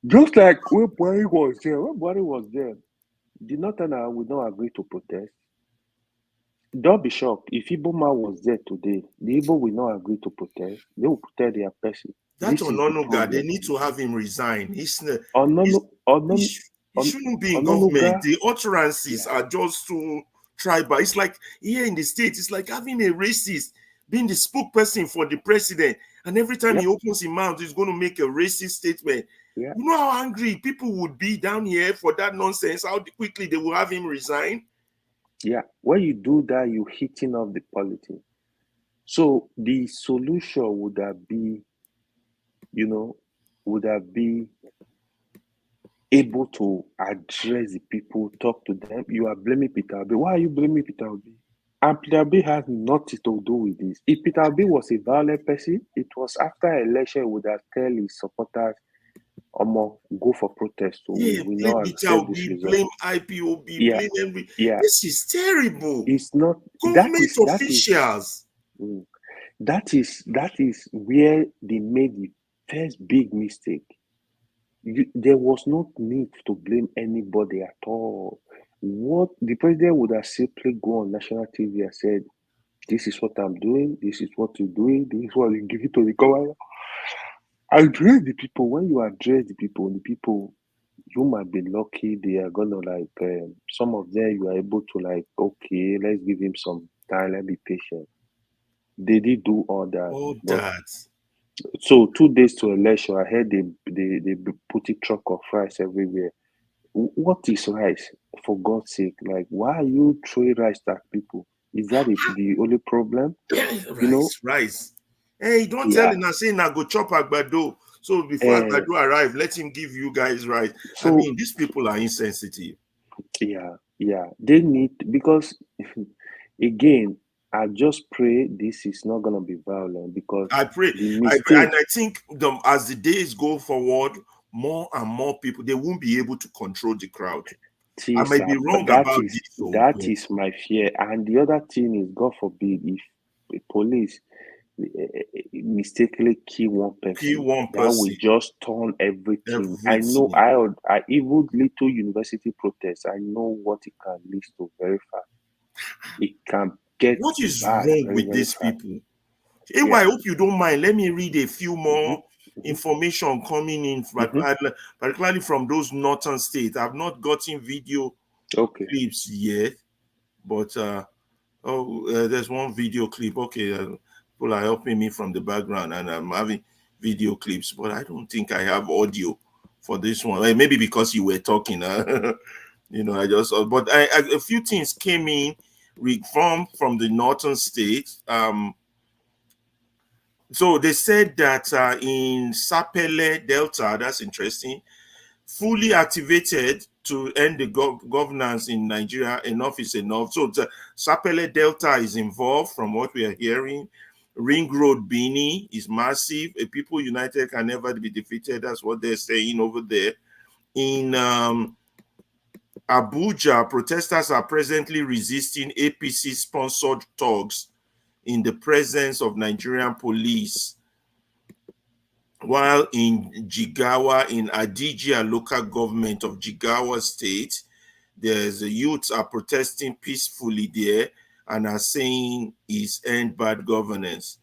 Just like when Buhari was there, the Northerners would not agree to protest. Don't be shocked. If Igbo man was there today, the Igbo will not agree to protest. They will protect their person.
That Ononuga, they need to have him resign. He shouldn't be in government. The utterances are just too tribal. It's like here in the States, it's like having a racist being the spokesperson for the president. And every time he opens his mouth, he's going to make a racist statement.
Yeah.
You know how angry people would be down here for that nonsense, how quickly they will have him resign?
Yeah, when you do that, you're hitting off the politics. So the solution would have been, able to address the people, talk to them. You are blaming Peter Obi. Why are you blaming Peter Obi? And Peter Obi has nothing to do with this. If Peter Obi was a violent person, it was after election he would have tell his supporters, go for protest. So we not accept this result.
Blame IPOB, blame every.
Yeah.
This is terrible.
It's not
government officials.
That is where they made the first big mistake. There was no need to blame anybody at all. What the president would have simply go on national TV and said, "This is what I'm doing. This is what you're doing. This is what you give it to the governor." Address the people. When you address the people, you might be lucky. They are gonna some of them you are able to okay, let's give him some time. Let's be patient. They did do all that. So 2 days to election, I heard they put a truck of rice everywhere. What is rice? For God's sake, why are you throwing rice at people? Is that the only problem?
Rice. Hey, don't tell him I say na go chop agbado. So before agbado arrive, let him give you guys rice. So, I mean, these people are insensitive.
Yeah. They need, because again, I just pray this is not gonna be violent, because
I pray. And I think as the days go forward, more and more people, they won't be able to control the crowd. I might be wrong about this.
That is my fear. And the other thing is, God forbid, if the police mistakenly kill one person, that will just turn everything. I know. I even little university protests, I know what it can lead to very fast. It can get
what is wrong with these people? I hope you don't mind. Let me read a few more information coming in, particularly from those northern states. I've not gotten video clips yet, but there's one video clip. People are helping me from the background, and I'm having video clips, but I don't think I have audio for this one. Maybe because you were talking, I just. But a few things came in from the northern states. So they said that in Sapele Delta, that's interesting, fully activated to end the governance in Nigeria. Enough is enough. So the Sapele Delta is involved, from what we are hearing. Ring Road Bini is massive. A people united can never be defeated. That's what they're saying over there. In Abuja, protesters are presently resisting APC-sponsored thugs in the presence of Nigerian police. While in Jigawa, in Adijia local government of Jigawa state, there's the youths are protesting peacefully there and are saying is end bad governance.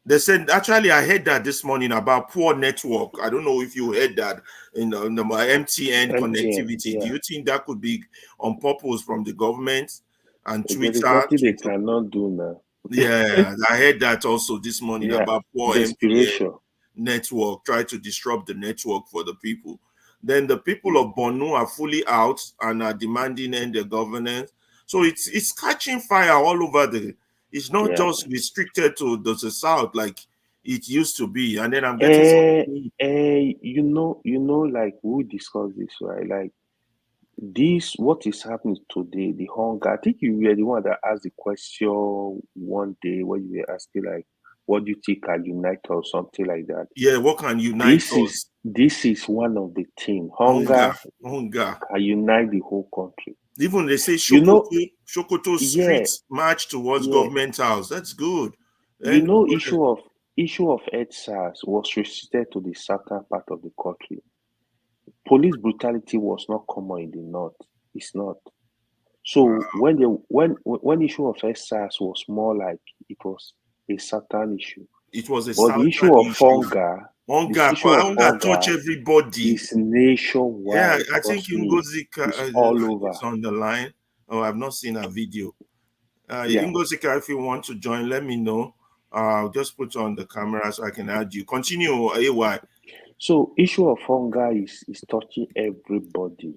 They said, actually, I heard that this morning about poor network. I don't know if you heard that in the MTN connectivity. Do you think that could be on purpose from the government and Twitter?
Exactly, they cannot do now.
Yeah, I heard that also this morning about poor MTN network, try to disrupt the network for the people. Then the people of Borno are fully out and are demanding end the governance. So it's catching fire all over it's not just restricted to the south, like it used to be. And then I'm getting
you know, like we discussed this, right? Like this, what is happening today, the hunger. I think you were the one that asked the question one day when you were asking, like, what do you think can unite or something like that?
Yeah, what can unite us?
This is one of the things.
Hunger
can unite the whole country.
Even they say Sokoto street march towards government house. That's good.
You know, issue of EdSARS was restricted to the southern part of the country. Police brutality was not common in the north. It's not. So when issue of EdSARS was more like it was a southern issue.
It was a
but the issue of hunger
touch everybody.
It's nationwide.
Yeah, I think Ngozika
is all over.
It's on the line. Oh, I've not seen a video. Ngozika, if you want to join, let me know. I'll just put on the camera so I can add you. Continue, AY.
So issue of hunger is touching everybody.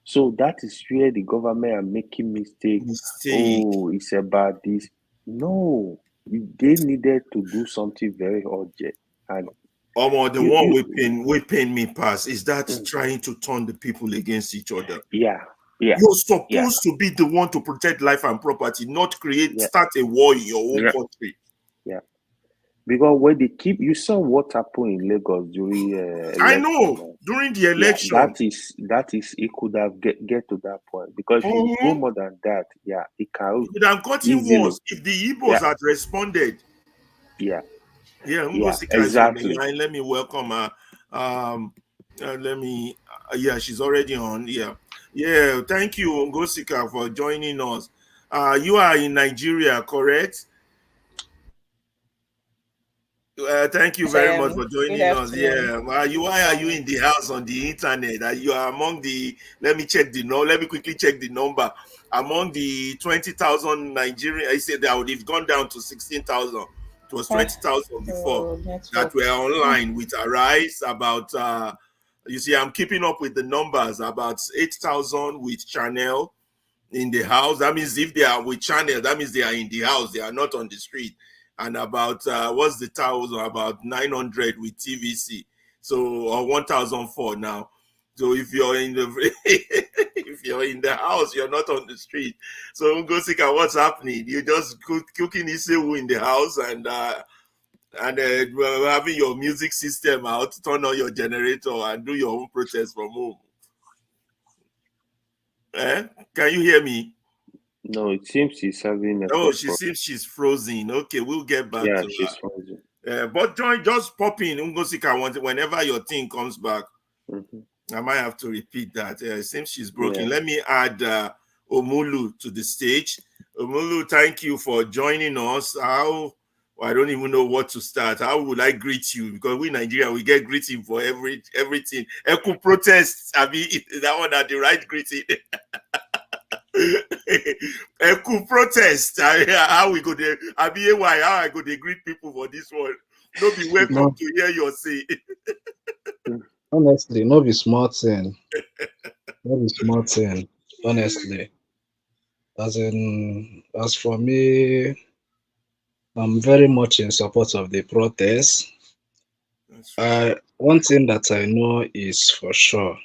So that is where the government are making mistakes. Oh, it's about this. No, they needed to do something very urgent. And
the one we pain me pass is that trying to turn the people against each other.
Yeah.
You're supposed to be the one to protect life and property, not start a war in your own country.
Yeah. Because when they you saw what happened in Lagos during
I know during the election.
That is it could have get to that point, because if you go more than that, it can.
It would have gotten worse if the Igbos had responded.
Exactly.
Let me welcome her. She's already on. Thank you, Ngosika, for joining us. You are in Nigeria, correct? Thank you very much for joining us. Why are you in the house on the internet? You are among the. Let me quickly check the number. Among the 20,000 Nigerian, I said that would have gone down to 16,000. It was 20,000 before that were online with Arise. About you see, I'm keeping up with the numbers. About 8,000 with Channel in the house. That means if they are with Channel, that means they are in the house. They are not on the street. And about what's the 1,000? About 900 with TVC. So or 1,004 now. So if you're in the house, you're not on the street. So Ngosika, what's happening? You just cooking Isewu in the house and having your music system out, turn on your generator and do your own protest from home. Can you hear me?
No, it seems she's having
seems she's frozen. Okay, we'll get back to
she's frozen.
But just pop in Ngosika whenever your thing comes back. I might have to repeat that. It seems she's broken. Let me add Omulu to the stage. Omulu, thank you for joining us. I don't even know what to start. How would I greet you? Because we in Nigeria, we get greeting for everything. Echo protests. I mean, that one are the right greeting. Echo protest. How we go there? I mean, how I go to greet people for this one? No be welcome to hear your say.
Honestly, no be small thing. No be small thing. Honestly, as for me, I'm very much in support of the protest. One thing that I know is for sure,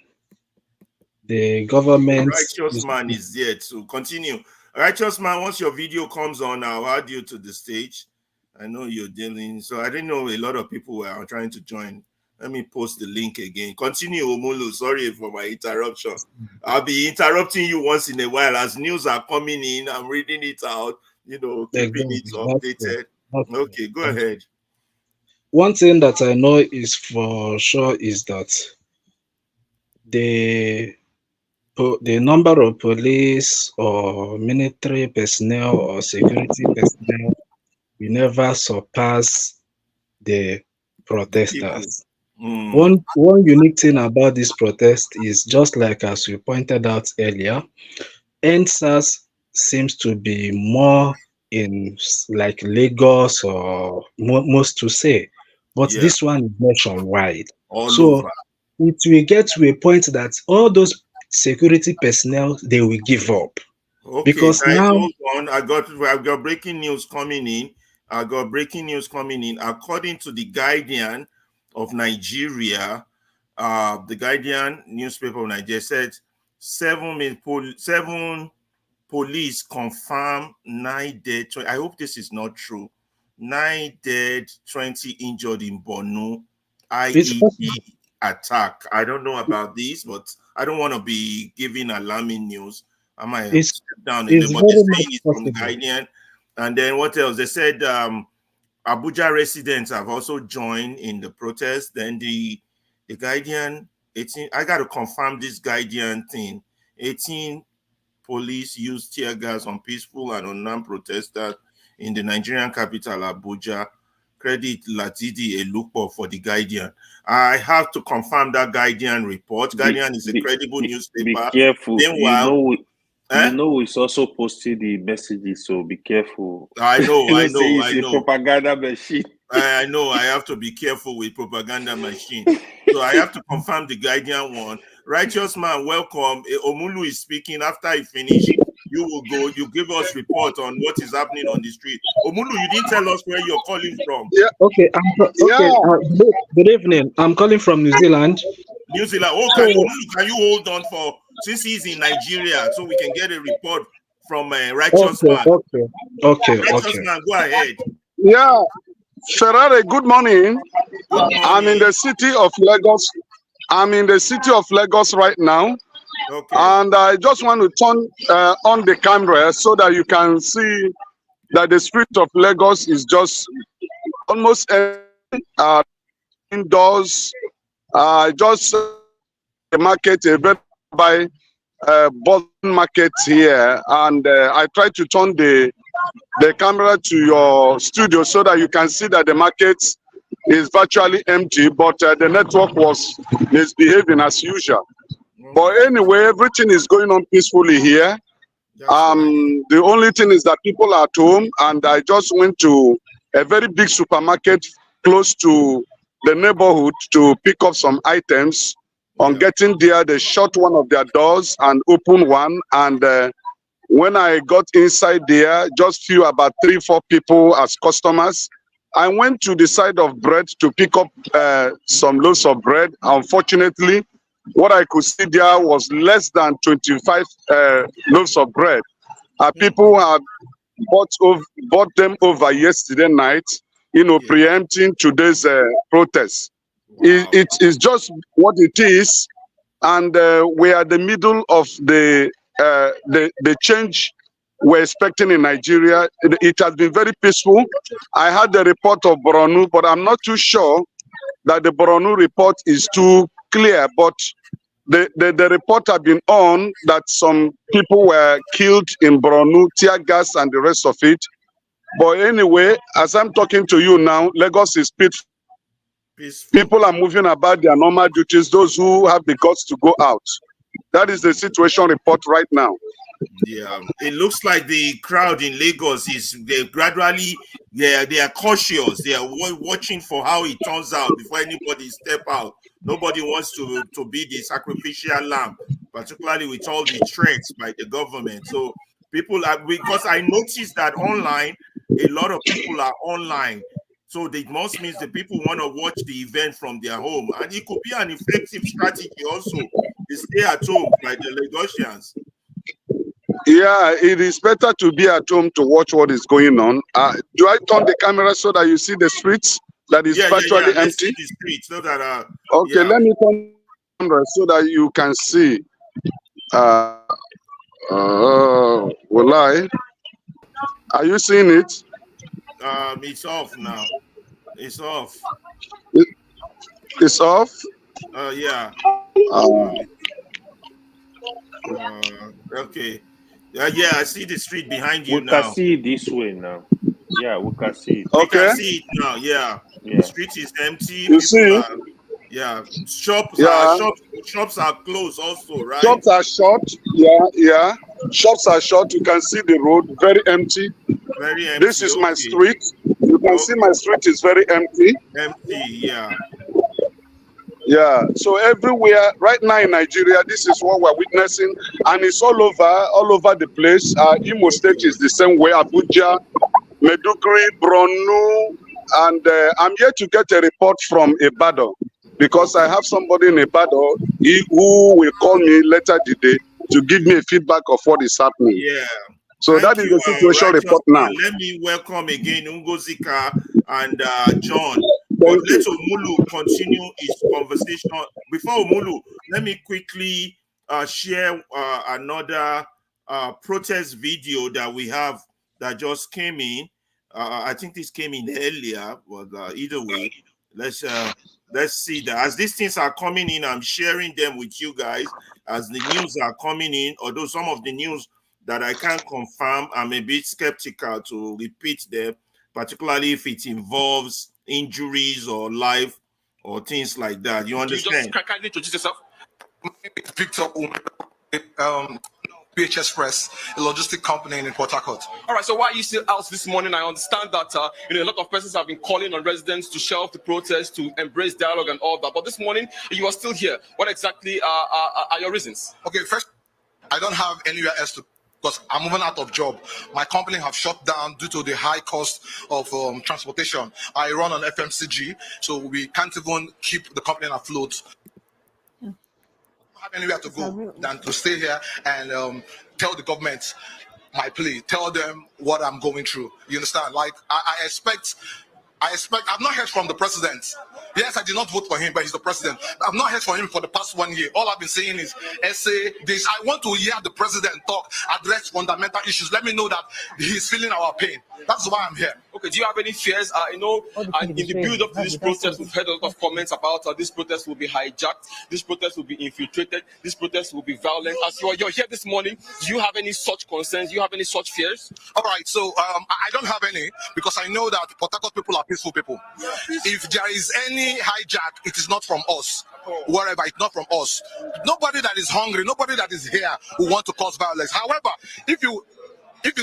the government.
Righteous man is there to continue. Righteous man, once your video comes on, I'll add you to the stage. I know you're dealing, so I didn't know a lot of people were trying to join. Let me post the link again. Continue, Omulu. Sorry for my interruption. I'll be interrupting you once in a while as news are coming in. I'm reading it out, keeping it updated. Okay, go ahead.
One thing that I know is for sure is that the number of police or military personnel or security personnel will never surpass the protesters. One unique thing about this protest is, just like as you pointed out earlier, EndSARS seems to be more in like Lagos or most to say, but this one is nationwide. So it will get to a point that all those security personnel, they will give up.
Okay,
because
guys,
now
hold on. I've got breaking news coming in. I got breaking news coming in. According to the Guardian of Nigeria, the Guardian newspaper of Nigeria said 7 police confirm 9 dead. I hope this is not true. 9 dead, 20 injured in Borno IED attack. I don't know about this, but I don't want to be giving alarming news. I might step down in there, but they're saying it's from the Guardian. And then what else? They said Abuja residents have also joined in the protest. Then the Guardian, 18, I got to confirm this Guardian thing. 18 police used tear gas on peaceful and unarmed protesters in the Nigerian capital, Abuja. Credit Latidi Elupo for the Guardian. I have to confirm that Guardian report. Guardian is a credible newspaper.
Be careful.
Meanwhile,
you know, it's also posting the messages, so be careful.
I know.
It's a propaganda machine.
I know. I have to be careful with propaganda machine. So I have to confirm the Guardian one. Righteous man, welcome. Omulu is speaking. After he finishes, you will go. You give us report on what is happening on the street. Omulu, you didn't tell us where you're calling from.
Yeah. Okay. Good evening. I'm calling from New Zealand.
New Zealand. Oh, can you hold on for, since he's in Nigeria, so we can get a report from Righteous Man.
Okay.
Righteous Man, go ahead.
Yeah, Ferrari. Good morning. I'm in the city of Lagos. I'm in the city of Lagos right now.
Okay.
And I just want to turn on the camera so that you can see that the street of Lagos is just almost indoors. Just the market, a very by Boston market here, and I try to turn the camera to your studio so that you can see that the market is virtually empty, but the network was misbehaving as usual. But anyway, everything is going on peacefully here. The only thing is that people are at home, and I just went to a very big supermarket close to the neighborhood to pick up some items. On getting there, they shut one of their doors and opened one. And when I got inside there, just few about 3-4 people as customers. I went to the side of bread to pick up some loaves of bread. Unfortunately, what I could see there was less than 25 loaves of bread. People had bought them over yesterday night, preempting today's protest. It is just what it is, and we are in the middle of the change we're expecting in Nigeria. It has been very peaceful. I had the report of Borno, but I'm not too sure that the Borno report is too clear. But the report had been on that some people were killed in Borno, tear gas and the rest of it. But anyway, as I'm talking to you now, Lagos is peaceful. People are moving about their normal duties, those who have the guts to go out. That is the situation report right now.
Yeah, it looks like the crowd in Lagos is they are cautious. They are watching for how it turns out before anybody step out. Nobody wants to be the sacrificial lamb, particularly with all the threats by the government. So people are, because I noticed that online, a lot of people are online. So it must mean the people want to watch the event from their home. And it could be an effective strategy also to stay at home by the Lagosians.
Yeah, it is better to be at home to watch what is going on. Do I turn the camera so that you see the streets that is virtually empty?
See the streets, not that,
okay, let me turn the camera so that you can see. Will I? Are you seeing it?
It's off now. It's off.
It's off?
Yeah. Okay. Yeah, I see the street behind you now.
We can see it this way now. Yeah, we can see it.
Okay. We can see it now, yeah. The street is empty.
You see?
Shops are closed also, right?
Shops are shut. Yeah. Shops are shut. You can see the road very empty.
Very empty.
This is my street. You can see my street is very empty.
Empty, yeah.
Yeah, so everywhere right now in Nigeria, this is what we're witnessing, and it's all over the place. Imo State is the same way. Abuja,
Meduguri, Bronu, and I'm here to get a report from Ibadan because I have somebody in Ibadan who will call me later today to give me a feedback of what is happening.
Yeah.
So that is the situation report now.
Let me welcome again Ngozika and John. But let Omulu continue his conversation. Before Omulu, let me quickly share another protest video that we have that just came in. I think this came in earlier, but either way, let's see that as these things are coming in, I'm sharing them with you guys as the news are coming in. Although some of the news that I can't confirm, I'm a bit skeptical to repeat them, particularly if it involves injuries or life or things like that. You understand?
You just kindly introduce yourself. My name is Victor PHS Press, a logistic company in Port Harcourt. All right, so why are you still out this morning? I understand that a lot of persons have been calling on residents to shelve the protest, to embrace dialogue and all that. But this morning, you are still here. What exactly are your reasons? Okay, first, I don't have anywhere else to, because I'm moving out of job. My company have shut down due to the high cost of transportation. I run on FMCG, so we can't even keep the company afloat. Have anywhere to go than to stay here and tell the government my plea, tell them what I'm going through. You understand? Like I expect I've not heard from the president. Yes, I did not vote for him, but he's the president. I've not heard from him for the past 1 year. All I've been saying is essay this. I want to hear the president talk, address fundamental issues. Let me know that he's feeling our pain. That's why I'm here. Okay, do you have any fears? In the build-up to this protest, we've heard a lot of comments about this protest will be hijacked, this protest will be infiltrated, this protest will be violent. As you're here this morning, do you have any such concerns? Do you have any such fears? All right, so I don't have any because I know that Port Harcourt people are peaceful people. If there is any hijack, it is not from us. Wherever, it's not from us. Nobody that is hungry, nobody that is here will want to cause violence. However, if you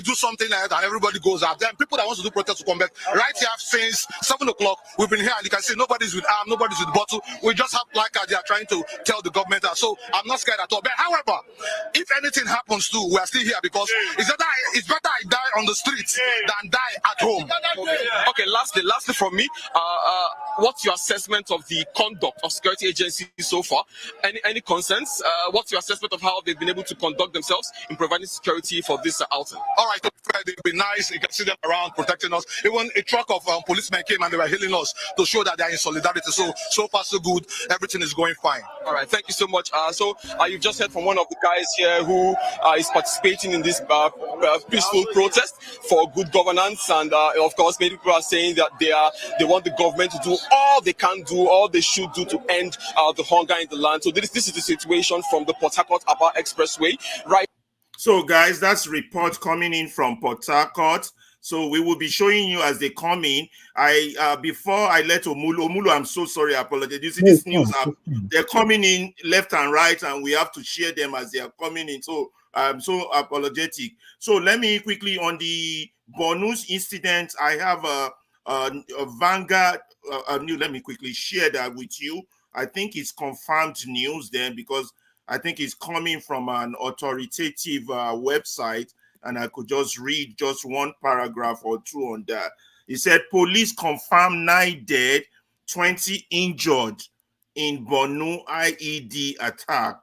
do something like that and everybody goes out, then people that want to do protest will come back. Right here since 7 o'clock, we've been here and you can see nobody's with arm, nobody's with bottle. We just have placards they are trying to tell the government that. So I'm not scared at all. But however, if anything happens too, we are still here because it's better I die on the streets than die at home. Okay, lastly from me, what's your assessment of the conduct of security agencies so far? Any concerns? What's your assessment of how they've been able to conduct themselves in providing security for this outing? All right, they've been nice. You can see them around protecting us. Even a truck of policemen came and they were hailing us to show that they are in solidarity. So far, so good. Everything is going fine. All right, thank you so much. You've just heard from one of the guys here who is participating in this peaceful protest for good governance, and of course, many people are saying that they want the government to do all they can do, all they should do to end the hunger in the land. So this is the situation from the Port Harcourt Aba Expressway, right?
So, guys, that's report coming in from Port Harcourt. So we will be showing you as they come in. Before I let Omulu, I'm so sorry, I apologize. You see, this news they're coming in left and right, and we have to share them as they are coming in. So I'm so apologetic. So let me quickly on the Bornu's incident. I have a Vanguard news. Let me quickly share that with you. I think it's confirmed news then because I think it's coming from an authoritative website, and I could just read just one paragraph or two on that. It said, police confirm 9 dead, 20 injured in Borno IED attack.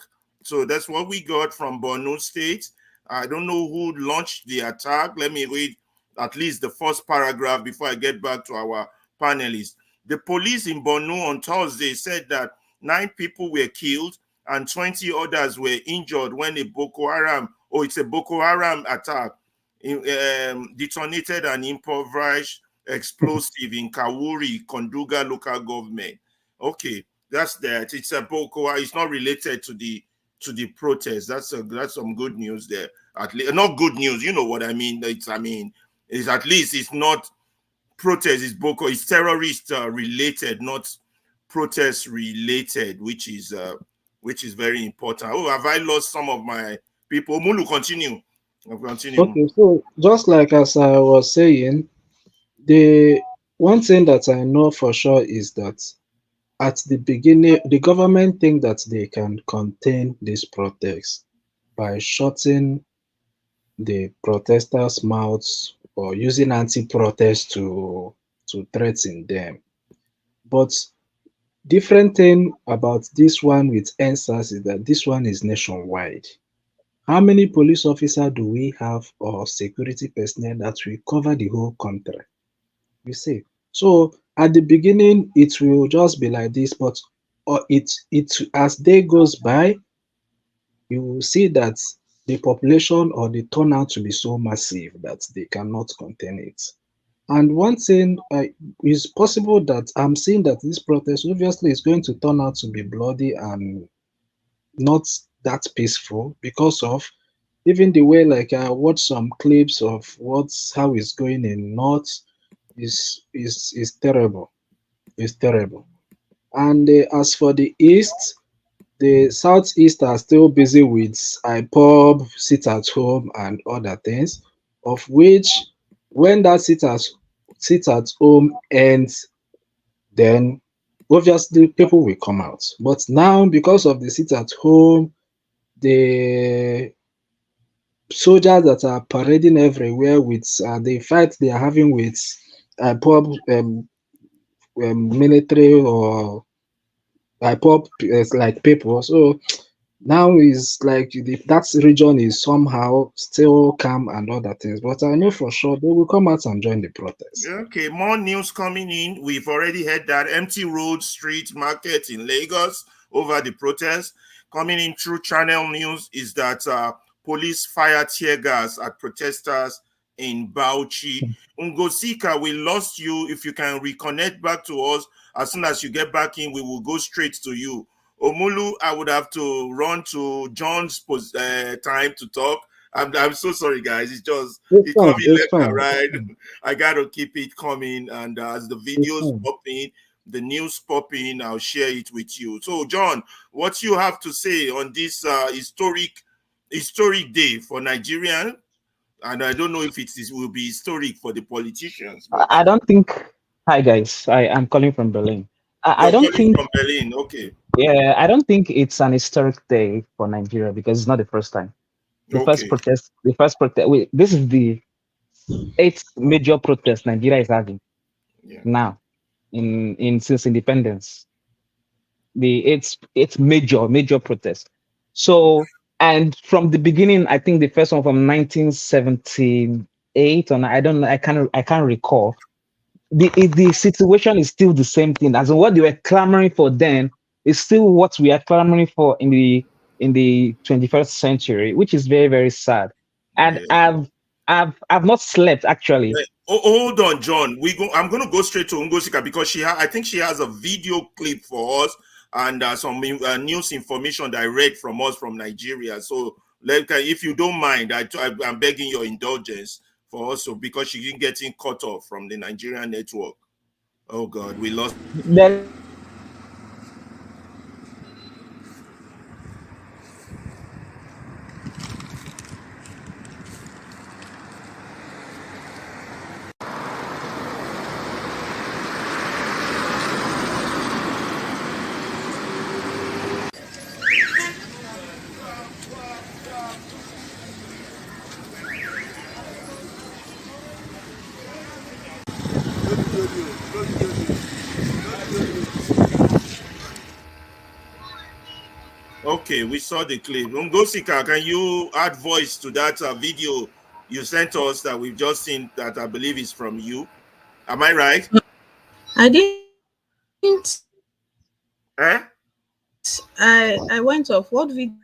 So that's what we got from Borno State. I don't know who launched the attack. Let me read at least the first paragraph before I get back to our panelists. The police in Borno on Thursday said that 9 people were killed and 20 others were injured when a Boko Haram attack detonated an improvised explosive in Kawuri, Konduga local government. Okay, that's that. It's a Boko Haram. It's not related to the protest. That's some good news there. At least not good news. You know what I mean? It's at least it's not protest. It's Boko. It's terrorist related, not protest related, which is very important. Oh, have I lost some of my people? Mulu, continue.
Okay, so just like as I was saying, the one thing that I know for sure is that at the beginning, the government think that they can contain this protest by shutting the protesters' mouths or using anti-protest to threaten them. But different thing about this one with NSAS is that this one is nationwide. How many police officers do we have or security personnel that will cover the whole country? You see, so at the beginning it will just be like this, but it as day goes by, you will see that the population or the turnout will be so massive that they cannot contain it. And one thing is possible that I'm seeing that this protest obviously is going to turn out to be bloody and not that peaceful because of even the way, like, I watched some clips of how it's going in North is terrible. It's terrible. And as for the East, the Southeast are still busy with IPOB, sit at home, and other things, of which when that sit at home ends, then obviously people will come out. But now, because of the sit at home, the soldiers that are parading everywhere with the fight they are having with IPOB military or IPOB like people. So now is like that region is somehow still calm and other things. But I know for sure they will come out and join the protest.
Okay, more news coming in. We've already heard that empty road, street, market in Lagos over the protest. Coming in through Channel News is that police fire tear gas at protesters in Bauchi. Ngosika, we lost you. If you can reconnect back to us, as soon as you get back in, we will go straight to you. Omulu, I would have to run to John's time to talk. I'm so sorry, guys. It's just it's coming left and right. I gotta keep it coming, and as the videos pop in, the news pop in, I'll share it with you. So, John, what you have to say on this historic day for Nigerian? And I don't know if it will be historic for the politicians.
I don't think. Hi guys, I am calling from Berlin. I
You're
don't
calling
think.
from Berlin, okay.
Yeah, I don't think it's an historic day for Nigeria because it's not the first time. The first protest. Wait, this is the 8th major protest Nigeria is having now in since independence. It's major protest. So, and from the beginning, I think the first one from 1978, and I don't know, I can't recall. The situation is still the same thing. As in what they were clamoring for then is still what we are clamoring for in the 21st century, which is very, very sad. And I've not slept actually.
Hold on, John. I'm going to go straight to Ngosika because I think she has a video clip for us and some news information that I read from us from Nigeria. So, if you don't mind, I'm begging your indulgence for us, because she didn't get cut off from the Nigerian network. Oh God, we lost. Okay, we saw the clip. Ngosika, can you add voice to that video you sent us that we've just seen that I believe is from you? Am I right?
I didn't.
Eh?
I went off. What video?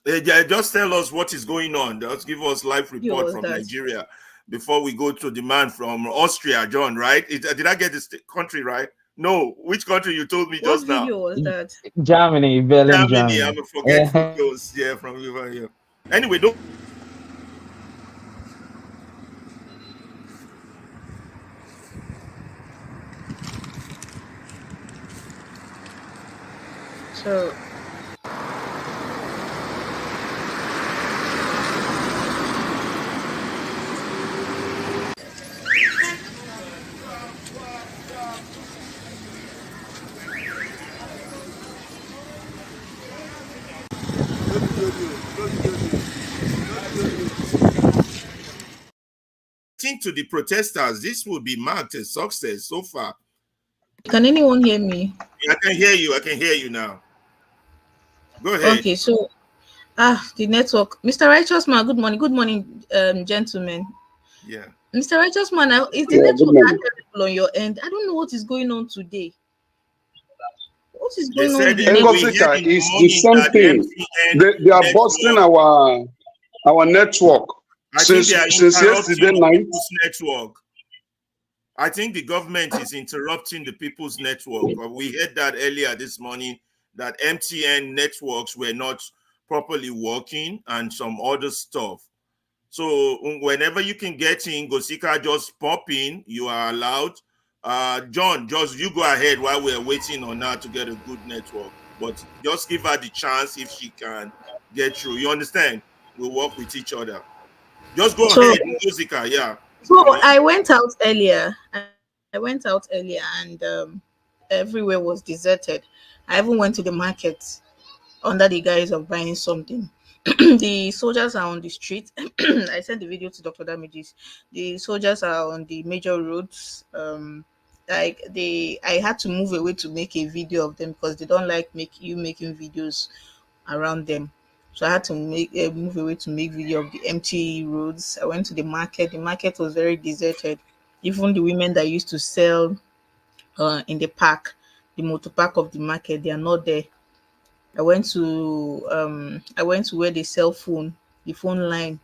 Just tell us what is going on. Just give us live report from Nigeria before we go to the man from Austria, John, right? Did I get this country right? No, which country you told me just now?
What video was that?
Germany, Berlin, Germany.
I'm a forgetful ghost. Yeah, from over here. Anyway, don't.
So.
think to the protesters, this will be marked as success so far.
Can anyone hear me?
I can hear you. I can hear you now. Go ahead.
Okay, so the network. Mr. Righteous Man, good morning. Good morning, gentlemen.
Yeah.
Mr. Righteous Man, is the network terrible on your end? I don't know what is going on today. What is going on with the network?
Ngosika is the same thing. They are busting our network since yesterday night.
Network. I think the government is interrupting the people's network. We heard that earlier this morning, that MTN networks were not properly working and some other stuff. So whenever you can get in, Ngosika, just pop in. You are allowed. John, just you go ahead while we're waiting on her to get a good network. But just give her the chance if she can get through. You understand? We'll work with each other. Just go ahead, Ngosika, yeah.
So I went out earlier. And everywhere was deserted. I even went to the market under the guise of buying something. The soldiers are on the street. I sent the video to Dr. Damages. The soldiers are on the major roads. I had to move away to make a video of them because they don't like making videos around them. So I had to move away to make video of the empty roads. I went to the market. The market was very deserted. Even the women that used to sell in the park, the motor park of the market, they are not there. I went to where they sell the phone line.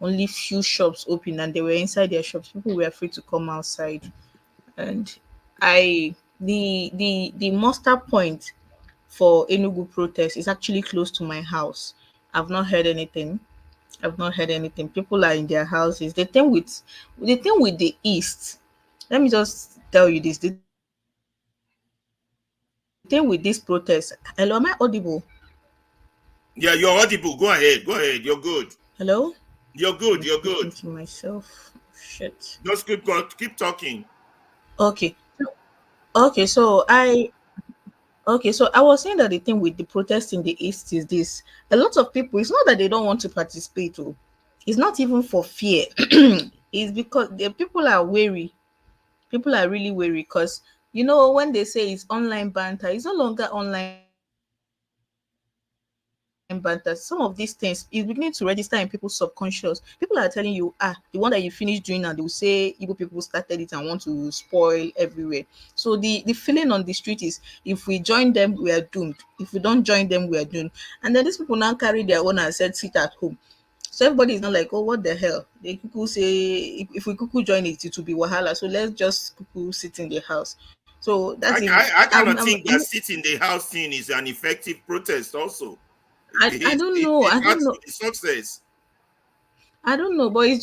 Only few shops open, and they were inside their shops. People were afraid to come outside. And the muster point for Enugu protest is actually close to my house. I've not heard anything. People are in their houses. The thing with the East, let me just tell you this. The thing with this protest, hello, am I audible?
Yeah, you're audible. Go ahead. You're good.
Hello?
You're good. You're good.
To myself. Shit.
Just keep talking.
Okay. So I was saying that the thing with the protest in the East is this. A lot of people, it's not that they don't want to participate. It's not even for fear. It's because the people are wary. People are really wary because, when they say it's online banter, it's no longer online banter. Some of these things is beginning to register in people's subconscious. People are telling you, the one that you finished doing, and they will say Igbo people started it and want to spoil everywhere. So the feeling on the street is, if we join them, we are doomed. If we don't join them, we are doomed. And then these people now carry their own and said, sit at home. So everybody is not like, oh, what the hell? They could say, if we could join it, it will be wahala. So let's just sit in the house. So that's
I cannot think that sit in the house thing is an effective protest also.
I don't know. I don't know.
Success.
I don't know, but I'm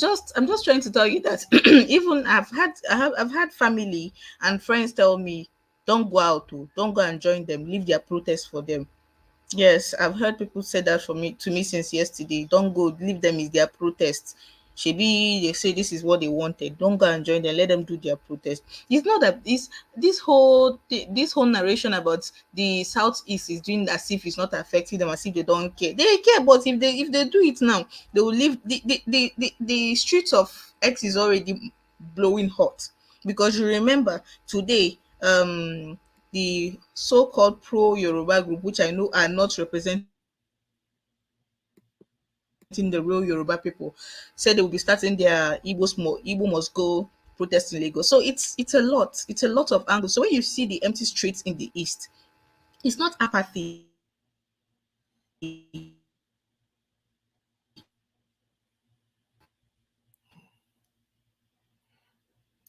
just trying to tell you that even I've had family and friends tell me, don't go out, don't go and join them, leave their protest for them. Yes, I've heard people say that to me since yesterday. Don't go, leave them, is their protest. Shebi, they say this is what they wanted. Don't go and join them. Let them do their protest. It's not that this whole narration about the Southeast is doing as if it's not affecting them, as if they don't care. They care, but if they do it now, they will leave. The streets of X is already blowing hot, because you remember today, the so-called pro-Yoruba group, which I know are not representing the real Yoruba people, said they will be starting their Igbo must go protest in Lagos. So it's a lot of angles. So when you see the empty streets in the East, it's not apathy.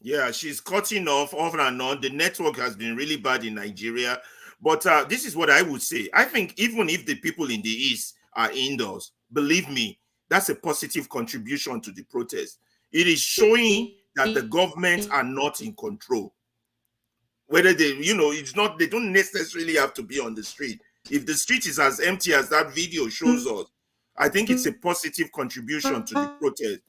Yeah, she's cutting off and on. The network has been really bad in Nigeria. But this is what I would say. I think even if the people in the East are indoors, believe me, that's a positive contribution to the protest. It is showing that the government are not in control. Whether it's not, they don't necessarily have to be on the street. If the street is as empty as that video shows us, I think it's a positive contribution to the protest.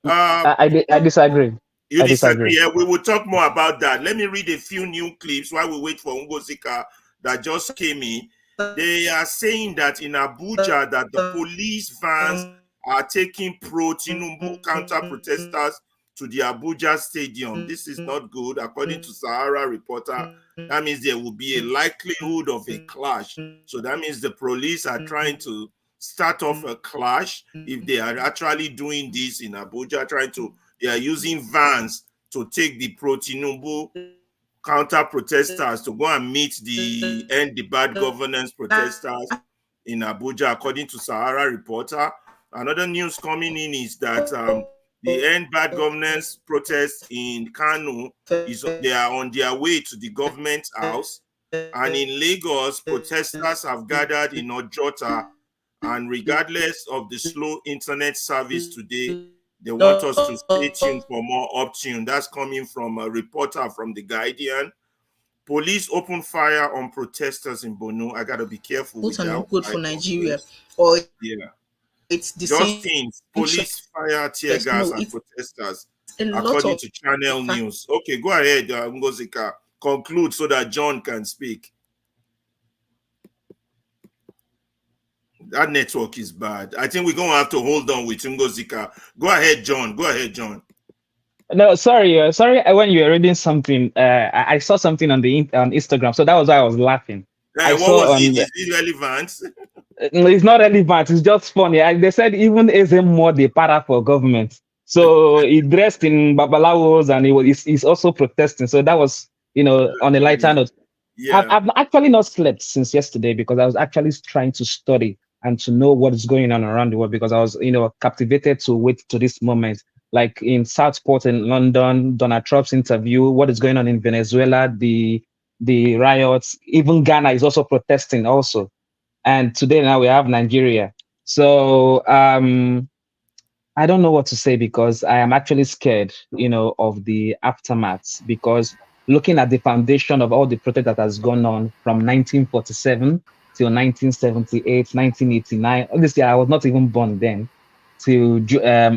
I disagree.
You disagree? Yeah, we will talk more about that. Let me read a few new clips while we wait for Ngosika that just came in. They are saying that in Abuja that the police vans are taking pro-Tinubu counter-protesters to the Abuja Stadium. This is not good. According to Sahara reporter, that means there will be a likelihood of a clash. So that means the police are trying to start off a clash if they are actually doing this in Abuja, they are using vans to take the pro-Tinubu counter protesters to go and meet the End the Bad Governance protesters in Abuja, according to Sahara reporter. Another news coming in is that the End Bad Governance protests in Kano they are on their way to the government house, and in Lagos, protesters have gathered in Ojota, and regardless of the slow internet service today, they want us to stay tuned for more uptune. That's coming from a reporter from The Guardian. Police open fire on protesters in Borno. I gotta be careful with that.
Good for Nigeria, or
yeah,
it's the
just
same.
things. Police fire tear gas and protesters, according to Channel News. Okay, go ahead, Ngozika. Conclude so that John can speak. That network is bad. I think we're going to have to hold on with Ngozika. Go ahead, John. Go ahead, John.
No, sorry. When you were reading something, I saw something on Instagram, so that was why I was laughing.
What was it? Is it relevant?
It's not relevant. It's just funny. They said even Ezemo they para for government, so he dressed in babalawos and he's also protesting. So that was, on a lighter note. Yeah. I've actually not slept since yesterday because I was actually trying to study and to know what is going on around the world, because I was, captivated to wait to this moment. Like in Southport in London, Donald Trump's interview, what is going on in Venezuela, the riots, even Ghana is also protesting also. And today now we have Nigeria. So I don't know what to say, because I am actually scared, of the aftermath, because looking at the foundation of all the protest that has gone on from 1947 till 1978, 1989. Obviously, I was not even born then. To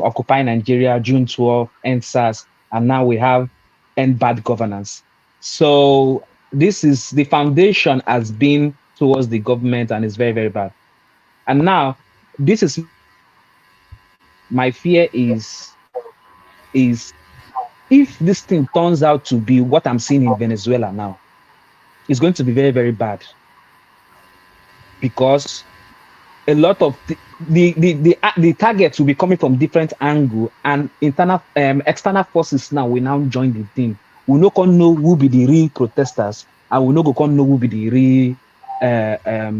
Occupy Nigeria, June 12, EndSARS, and now we have End Bad Governance. So this is the foundation has been towards the government, and it's very, very bad. And now this is my fear is if this thing turns out to be what I'm seeing in Venezuela now, it's going to be very, very bad, because a lot of the targets will be coming from different angle, and external forces now will now join the thing. We no can know who be the real protesters, and we no can know who be the real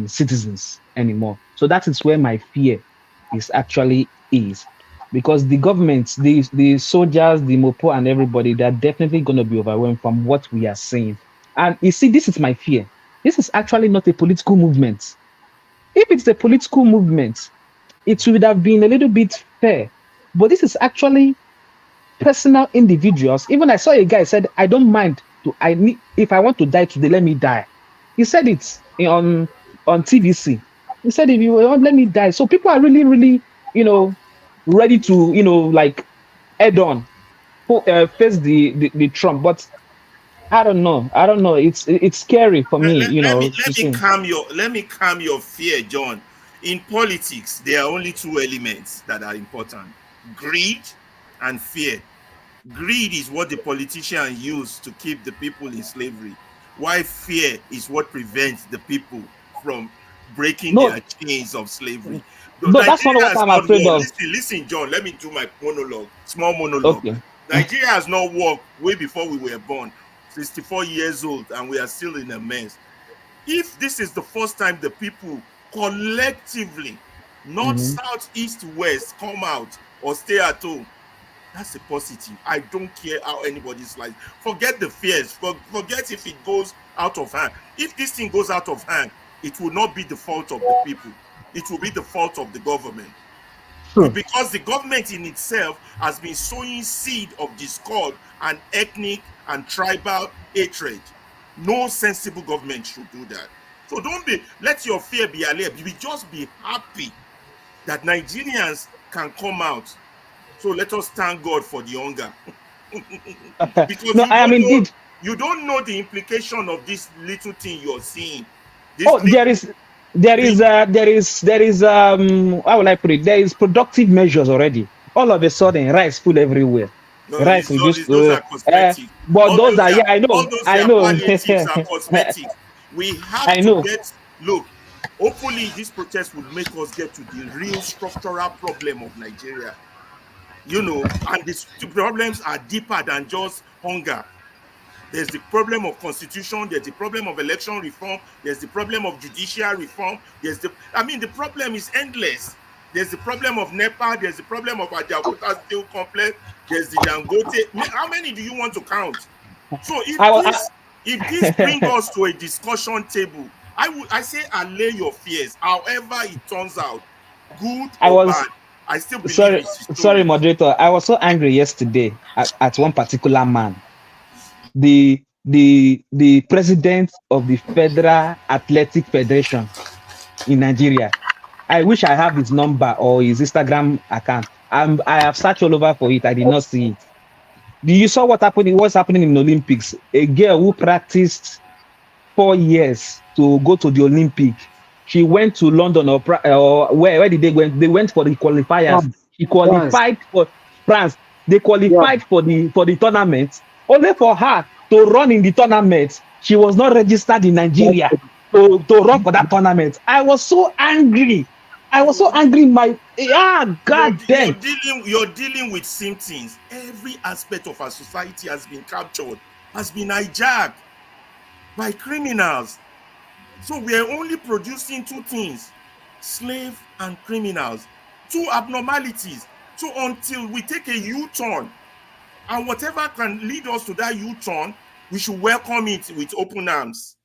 citizens anymore. So that is where my fear is, because the government, the soldiers, the Mopo, and everybody, they're definitely going to be overwhelmed from what we are seeing. And you see, this is my fear. This is actually not a political movement. If it's a political movement, it would have been a little bit fair. But this is actually personal individuals. Even I saw a guy said, I don't mind. If I want to die today, let me die. He said it on TVC. He said, if you want, let me die. So people are really, really, ready to, head on, face the Trump. But I don't know. It's scary for me,
Let me calm your fear, John. In politics, there are only two elements that are important: greed and fear. Greed is what the politicians use to keep the people in slavery, while fear is what prevents the people from breaking their chains of slavery.
No, that's not what I'm afraid of.
Listen, John, let me do my small monologue. Okay. Nigeria has not worked way before we were born. 64 years old, and we are still in a mess. If this is the first time the people collectively, not south, east, west, come out or stay at home, that's a positive. I don't care how anybody's like. Forget the fears. Forget if it goes out of hand. If this thing goes out of hand, it will not be the fault of the people. It will be the fault of the government. Because the government in itself has been sowing seed of discord and ethnic and tribal hatred. No sensible government should do that. So let your fear be allayed. Just be happy that Nigerians can come out. So let us thank God for the hunger. Because you don't know the implication of this little thing you're seeing.
There is how will I put it? There is productive measures already. All of a sudden, rice full everywhere.
No,
Rice reduced.
those are cosmetic.
But those are, yeah, I know,
All those
I
their
know.
palliatives are cosmetic. We have
I
to
know.
get, look, hopefully this protest will make us get to the real structural problem of Nigeria. You know, and the problems are deeper than just hunger. There's the problem of constitution, there's the problem of election reform, there's the problem of judicial reform, the problem is endless. There's the problem of NEPA, there's the problem of Ajawota Steel Complex, there's the Dangote. How many do you want to count? So if this brings us to a discussion table, I say allay your fears. However it turns out, good or bad, I still believe
sorry, moderator. I was so angry yesterday at one particular man. The president of the Federal Athletic Federation in Nigeria. I wish I have his number or his Instagram account. I have searched all over for it. I did not see it. You saw what's happening in the Olympics? A girl who practiced 4 years to go to the Olympic. She went to London or where did they went? They went for the qualifiers. She qualified for France. They qualified for the tournament. Only for her to run in the tournament, she was not registered in Nigeria to run for that tournament. I was so angry. God damn.
You're dealing with symptoms. Every aspect of our society has been captured, has been hijacked by criminals. So we are only producing two things: slave and criminals. Two abnormalities. So until we take a U-turn, and whatever can lead us to that U-turn, we should welcome it with open arms.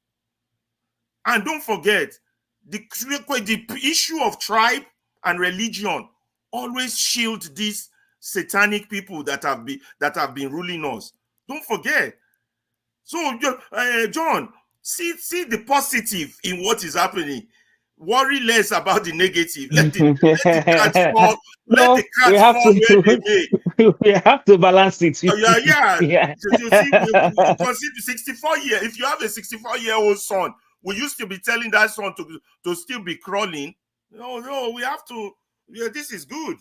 And don't forget, the issue of tribe and religion always shield these satanic people that have been ruling us. Don't forget. So, John, see the positive in what is happening. Worry less about the negative. Let the cat fall. Let the cat fall where they may.
We have to balance it.
Yeah. So you see, you consider 64 years. If you have a 64-year-old son, will you still be telling that son to still be crawling? No, we have to. Yeah, this is good.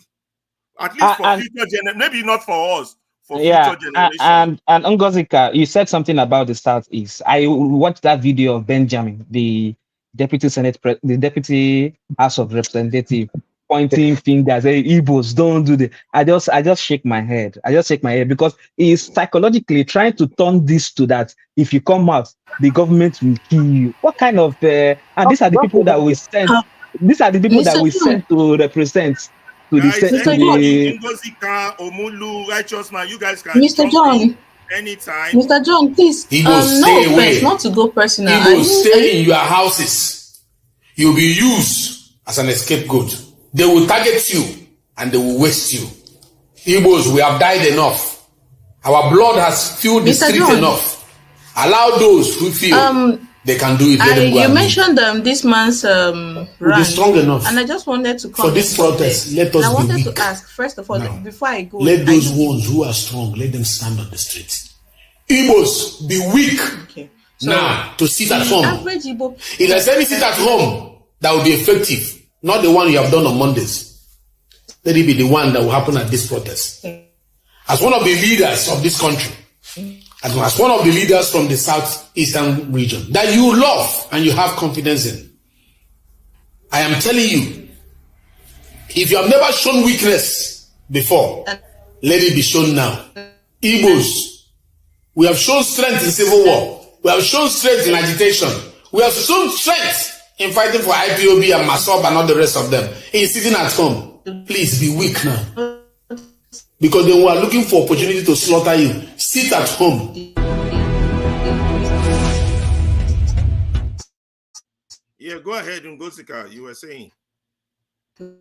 At least for future generations. Maybe not for us. For future generations.
And Ngozika, you said something about the Southeast. I watched that video of Benjamin, the deputy House of Representatives, pointing fingers, saying Igbos don't do this. I just shake my head. Because he's psychologically trying to turn this to that if you come out, the government will kill you. What kind of and these are the people that we send. These are the people that we send to represent to the
Ngozika, Omulu, Righteous Man. You guys can
Mr. John
anytime.
Mr. John, please
stay away.
Not to go personal.
Stay in your houses. You'll be used as an scapegoat. They will target you and they will waste you. Igbos, we have died enough. Our blood has filled the street enough. Allow those who feel they can do it.
You mentioned this man's
be strong enough.
And I just wanted to come
for this protest. Let us
I wanted
be weak.
to ask, first of all, before I go,
let those ones who are strong, let them stand on the streets. Igbos, be weak now to sit at home.
Average Igbo,
if there's any sit at home that will be effective, not the one you have done on Mondays, let it be the one that will happen at this protest. As one of the leaders of this country, as one of the leaders from the southeastern region that you love and you have confidence in, I am telling you, if you have never shown weakness before, let it be shown now. Igbos, we have shown strength in civil war. We have shown strength in agitation. We have shown strength in fighting for IPOB and Masob and all the rest of them. In sitting at home, please be weak now. Because they were looking for opportunity to slaughter you. Sit at home.
Yeah, go ahead, Ngozika. You were saying. Who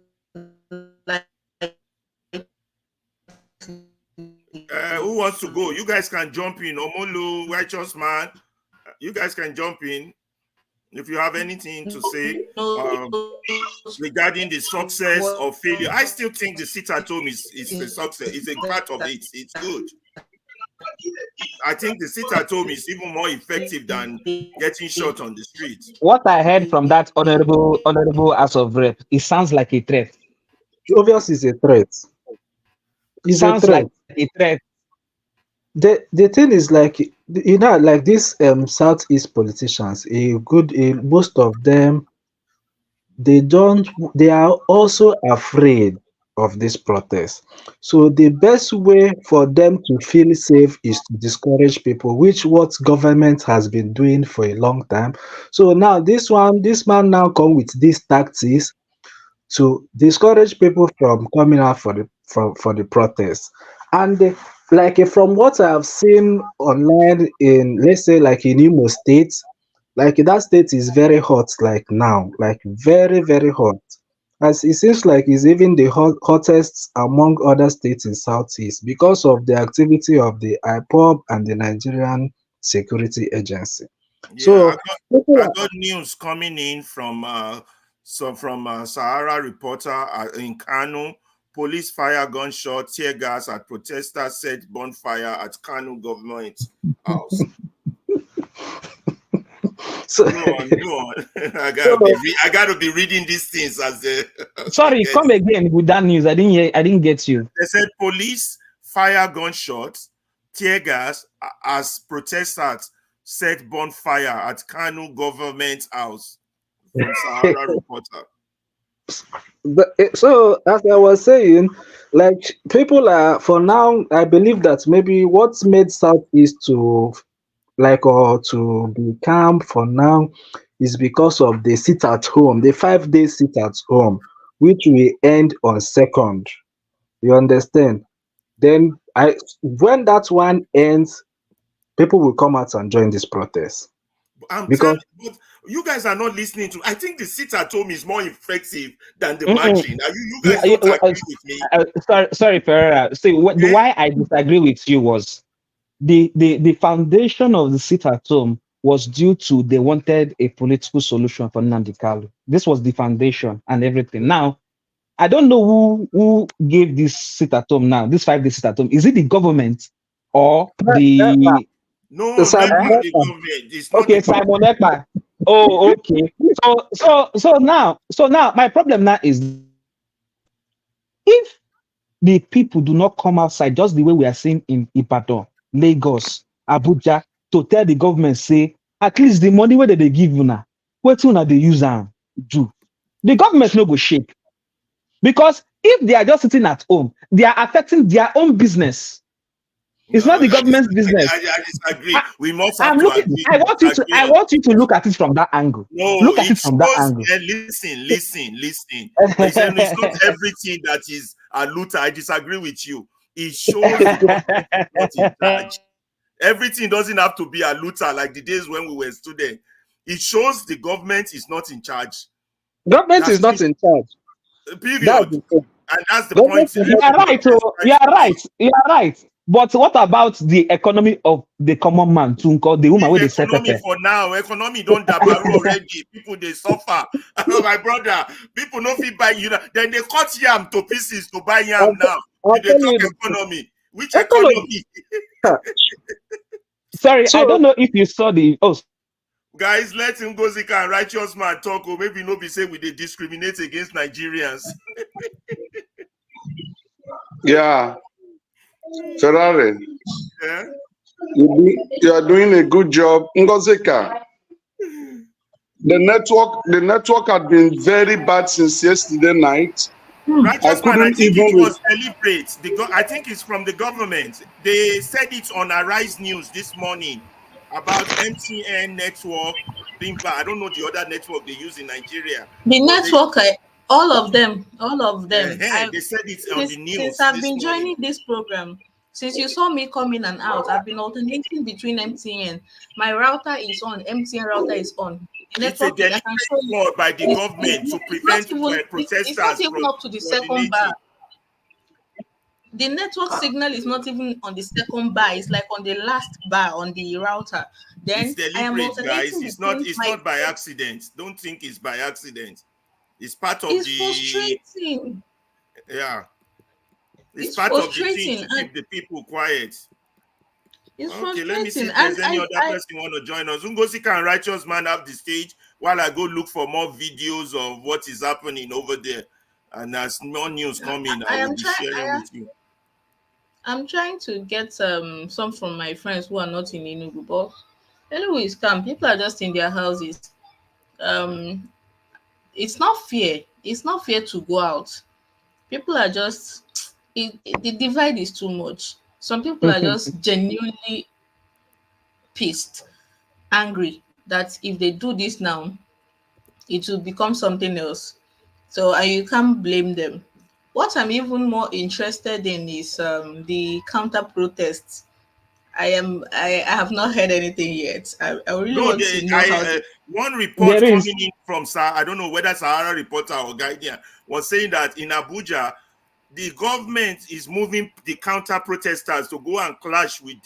wants to go? You guys can jump in. Omolu, Righteous Man. You guys can jump in if you have anything to say regarding the success or failure. I still think the sit at home is a success. It's a part of it. It's good. I think the sit at home is even more effective than getting shot on the street.
What I heard from that honorable House of Rep, it sounds like a threat.
Obviously, it's a threat.
It sounds like a threat.
The thing is like like these southeast politicians, most of them they are also afraid of this protest. So the best way for them to feel safe is to discourage people, which what government has been doing for a long time. So now this man now come with these tactics to discourage people from coming out for the protest. And from what I've seen online in, let's say, like in Imo State, like that state is very hot like now, like very very hot. As it seems like it's even the hottest among other states in Southeast because of the activity of the IPOB and the Nigerian Security Agency.
Yeah,
So people
I got news coming in from Sahara Reporter in Kano. Police fire gunshot, tear gas at protesters set bonfire at Kano government house.
So,
go on. I gotta be reading these things as they.
Sorry, come again with that news. I didn't get you.
They said police fire gunshots, tear gas as protesters set bonfire at Kano government house. From Sahara Reporter.
So as I was saying, like people are for now, I believe that maybe what's made Southeast to or to be calm for now is because of the sit at home, the 5 day sit at home, which will end on 2nd. You understand? Then when that one ends, people will come out and join this protest.
But you guys are not listening to. I think the sit at home is more effective than the marching. You guys don't agree with me.
Sorry, Ferreira. See, why I disagree with you was the foundation of the sit at home was due to they wanted a political solution for Nnamdi Kanu. This was the foundation and everything. Now, I don't know who gave this sit at home now, this 5 day sit at home. Is it the government or the
No, not the government. It's not
okay, Simon Ekpa. Oh, okay. So now my problem now is if the people do not come outside just the way we are seeing in Ibadan, Lagos, Abuja, to tell the government, say, at least the money where they give you now, what you they use and do. The government no go shake. Because if they are just sitting at home, they are affecting their own business. It's not the government's business.
I disagree. We must have to agree.
I want you to look at it from that angle.
No,
look at it from that angle.
Listen. It's not everything that is a looter. I disagree with you. It shows the government is not in charge. Everything doesn't have to be a looter like the days when we were students. It shows the government is not in charge.
Government is not in charge.
Period. And that's the point.
You are right. You are right. But what about the economy of the common man to call the woman with the
economy for now? Economy don't dabaru already. People they suffer. My brother, people no fit buy you. Then they cut yam to pieces to buy yam now. They talk economy. Which economy?
Sorry, I don't know if you saw the
guys, let him go Zika and righteous man talk, or maybe no be say we they discriminate against Nigerians.
Yeah. Ferrari,
yeah?
You are doing a good job. Ngozeka, the network had been very bad since yesterday night.
Righteous man, I think it was deliberate. I think it's from the government. They said it on Arise News this morning about MTN network being bad. I don't know the other network they use in Nigeria.
The network, all of them.
They said it on the news.
Since I've been joining this program, since you saw me come in and out, I've been alternating between MTN. My router is on, MTN router is on.
It's a deliberate law by the government to prevent protesters.
It's not even up to the second bar. The network signal is not even on the second bar. It's like on the last bar on the router. Then
it's deliberate, guys. It's not by accident. Don't think it's by accident. It's part of
frustrating.
Yeah. It's part of the thing to keep the people quiet.
It's
okay, let me see if there's any other person want to join us. Ngosika and Righteous Man have the stage while I go look for more videos of what is happening over there. And as more news coming, I will be sharing with you.
I'm trying to get some from my friends who are not in Enugu, but anyway, it's calm. People are just in their houses. Um, it's not fair. It's not fair to go out. People are just the divide is too much. Some people are just genuinely pissed, angry that if they do this now, it will become something else. So and you can't blame them. What I'm even more interested in is the counter protests. I have not heard anything yet. I really
No,
want to know how
one report
There is.
coming in from I don't know whether Sahara Reporter or Guardian was saying that in Abuja, the government is moving the counter protesters to go and clash with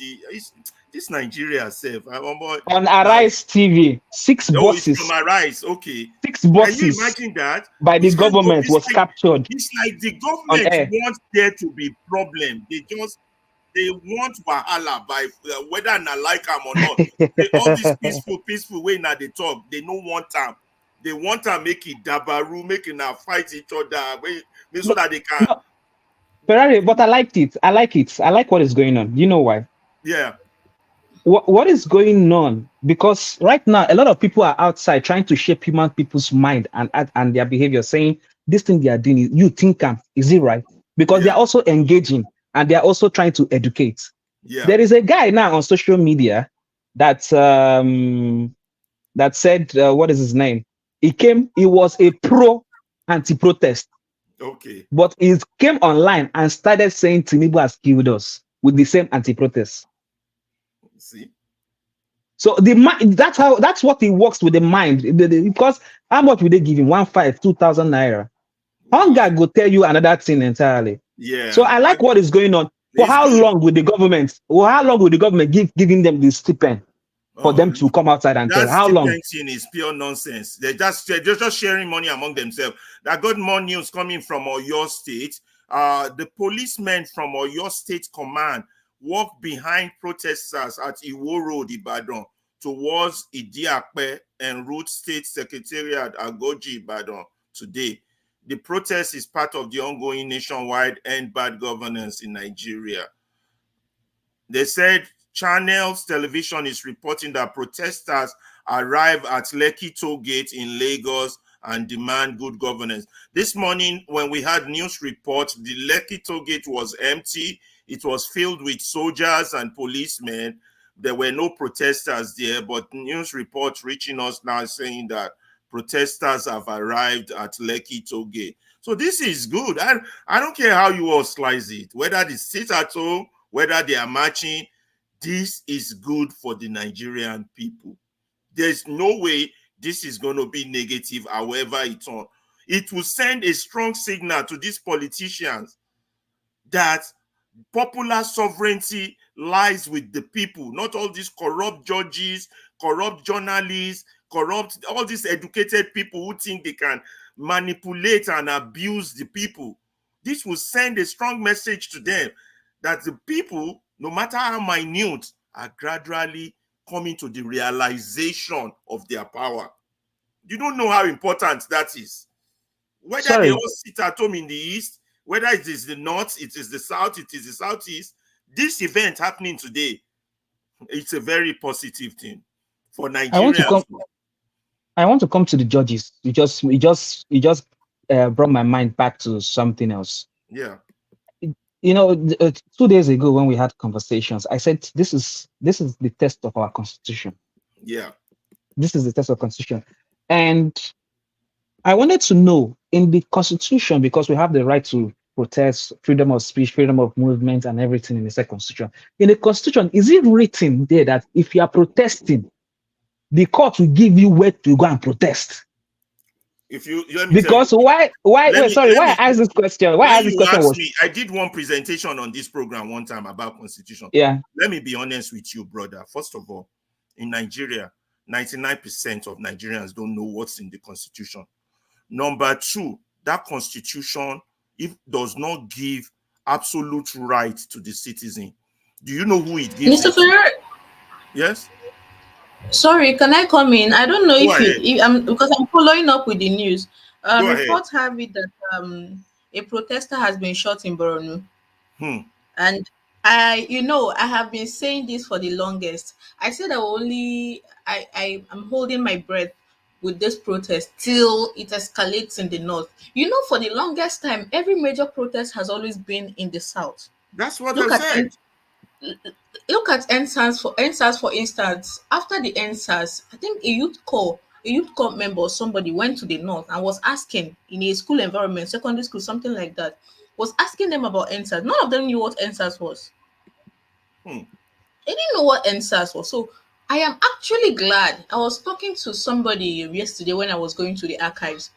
this Nigeria self.
On Arise TV, 6
Oh, it's from
buses,
Arise. Okay.
6
Can you
buses
imagine that?
by the government was captured
It's like the
on
government
air.
wants there to be problem. They want wahala by whether na like them or not. All these peaceful way now they talk, they don't want them. They want to make it dabaru, making them fight each other, so that they can.
No, Ferrari, but I liked it. I like it. I like what is going on. You know why?
Yeah.
What is going on? Because right now, a lot of people are outside trying to shape human people's mind and their behavior, saying this thing they are doing, you think is it right? Because they are also engaging and they are also trying to educate.
Yeah.
There is a guy now on social media that said, what is his name? He was a pro anti-protest.
Okay.
But he came online and started saying Tinubu has killed us with the same anti-protest.
See?
So the mind, that's what he works with the mind. Because how much would they give him? 2,000 naira. Hunger go tell you another thing entirely.
Yeah.
So I like what is going on. For how long will the government? Or how long will the government giving them the stipend for them to come outside and tell? How long?
That stipend is pure nonsense. They're just sharing money among themselves. I got more news coming from Oyo State. The policemen from Oyo State Command walked behind protesters at Iwo Road, Ibadan, towards Idiakpe and Root State Secretariat at Goji, Ibadan today. The protest is part of the ongoing nationwide End Bad Governance in Nigeria. They said Channels Television is reporting that protesters arrive at Lekki Toll Gate in Lagos and demand good governance. This morning, when we had news reports, the Lekki Toll Gate was empty. It was filled with soldiers and policemen. There were no protesters there, but news reports reaching us now saying that protesters have arrived at Lekki Toll Gate. So this is good. I don't care how you all slice it, whether they sit at home, whether they are marching. This is good for the Nigerian people. There's no way this is going to be negative, however it's on. It will send a strong signal to these politicians that popular sovereignty lies with the people, not all these corrupt judges, corrupt journalists, corrupt, all these educated people who think they can manipulate and abuse the people. This will send a strong message to them that the people, no matter how minute, are gradually coming to the realization of their power. You don't know how important that is. Whether they all sit at home in the east, whether it is the north, it is the south, it is the southeast, this event happening today, it's a very positive thing for Nigeria.
I want to come to the judges. You just brought my mind back to something else.
Yeah.
You know, 2 days ago when we had conversations, I said this is the test of our constitution.
Yeah.
This is the test of constitution, and I wanted to know in the constitution, because we have the right to protest, freedom of speech, freedom of movement, and everything in the said constitution. In the constitution, is it written there that if you are protesting, the court will give you where to go and protest?
If you
because why I asked this question? Why I asked this question was
I did one presentation on this program one time about constitution.
Yeah.
Let me be honest with you, brother. First of all, in Nigeria, 99% of Nigerians don't know what's in the constitution. Number two, that constitution does not give absolute right to the citizen. Do you know who it gives?
Mr. Ferrer.
Yes.
Sorry, can I come in? I don't know because I'm following up with the news. Reports have it that a protester has been shot in Borno, and I have been saying this for the longest. I said I'm holding my breath with this protest till it escalates in the north. For the longest time, every major protest has always been in the south.
That's what I
Look at
said.
NSAS for instance. After the NSAS, I think a youth corps member or somebody went to the north and was asking in a school environment, secondary school, something like that, was asking them about NSAS. None of them knew what NSAS was.
Hmm.
They didn't know what NSAS was. So I am actually glad. I was talking to somebody yesterday when I was going to the archives.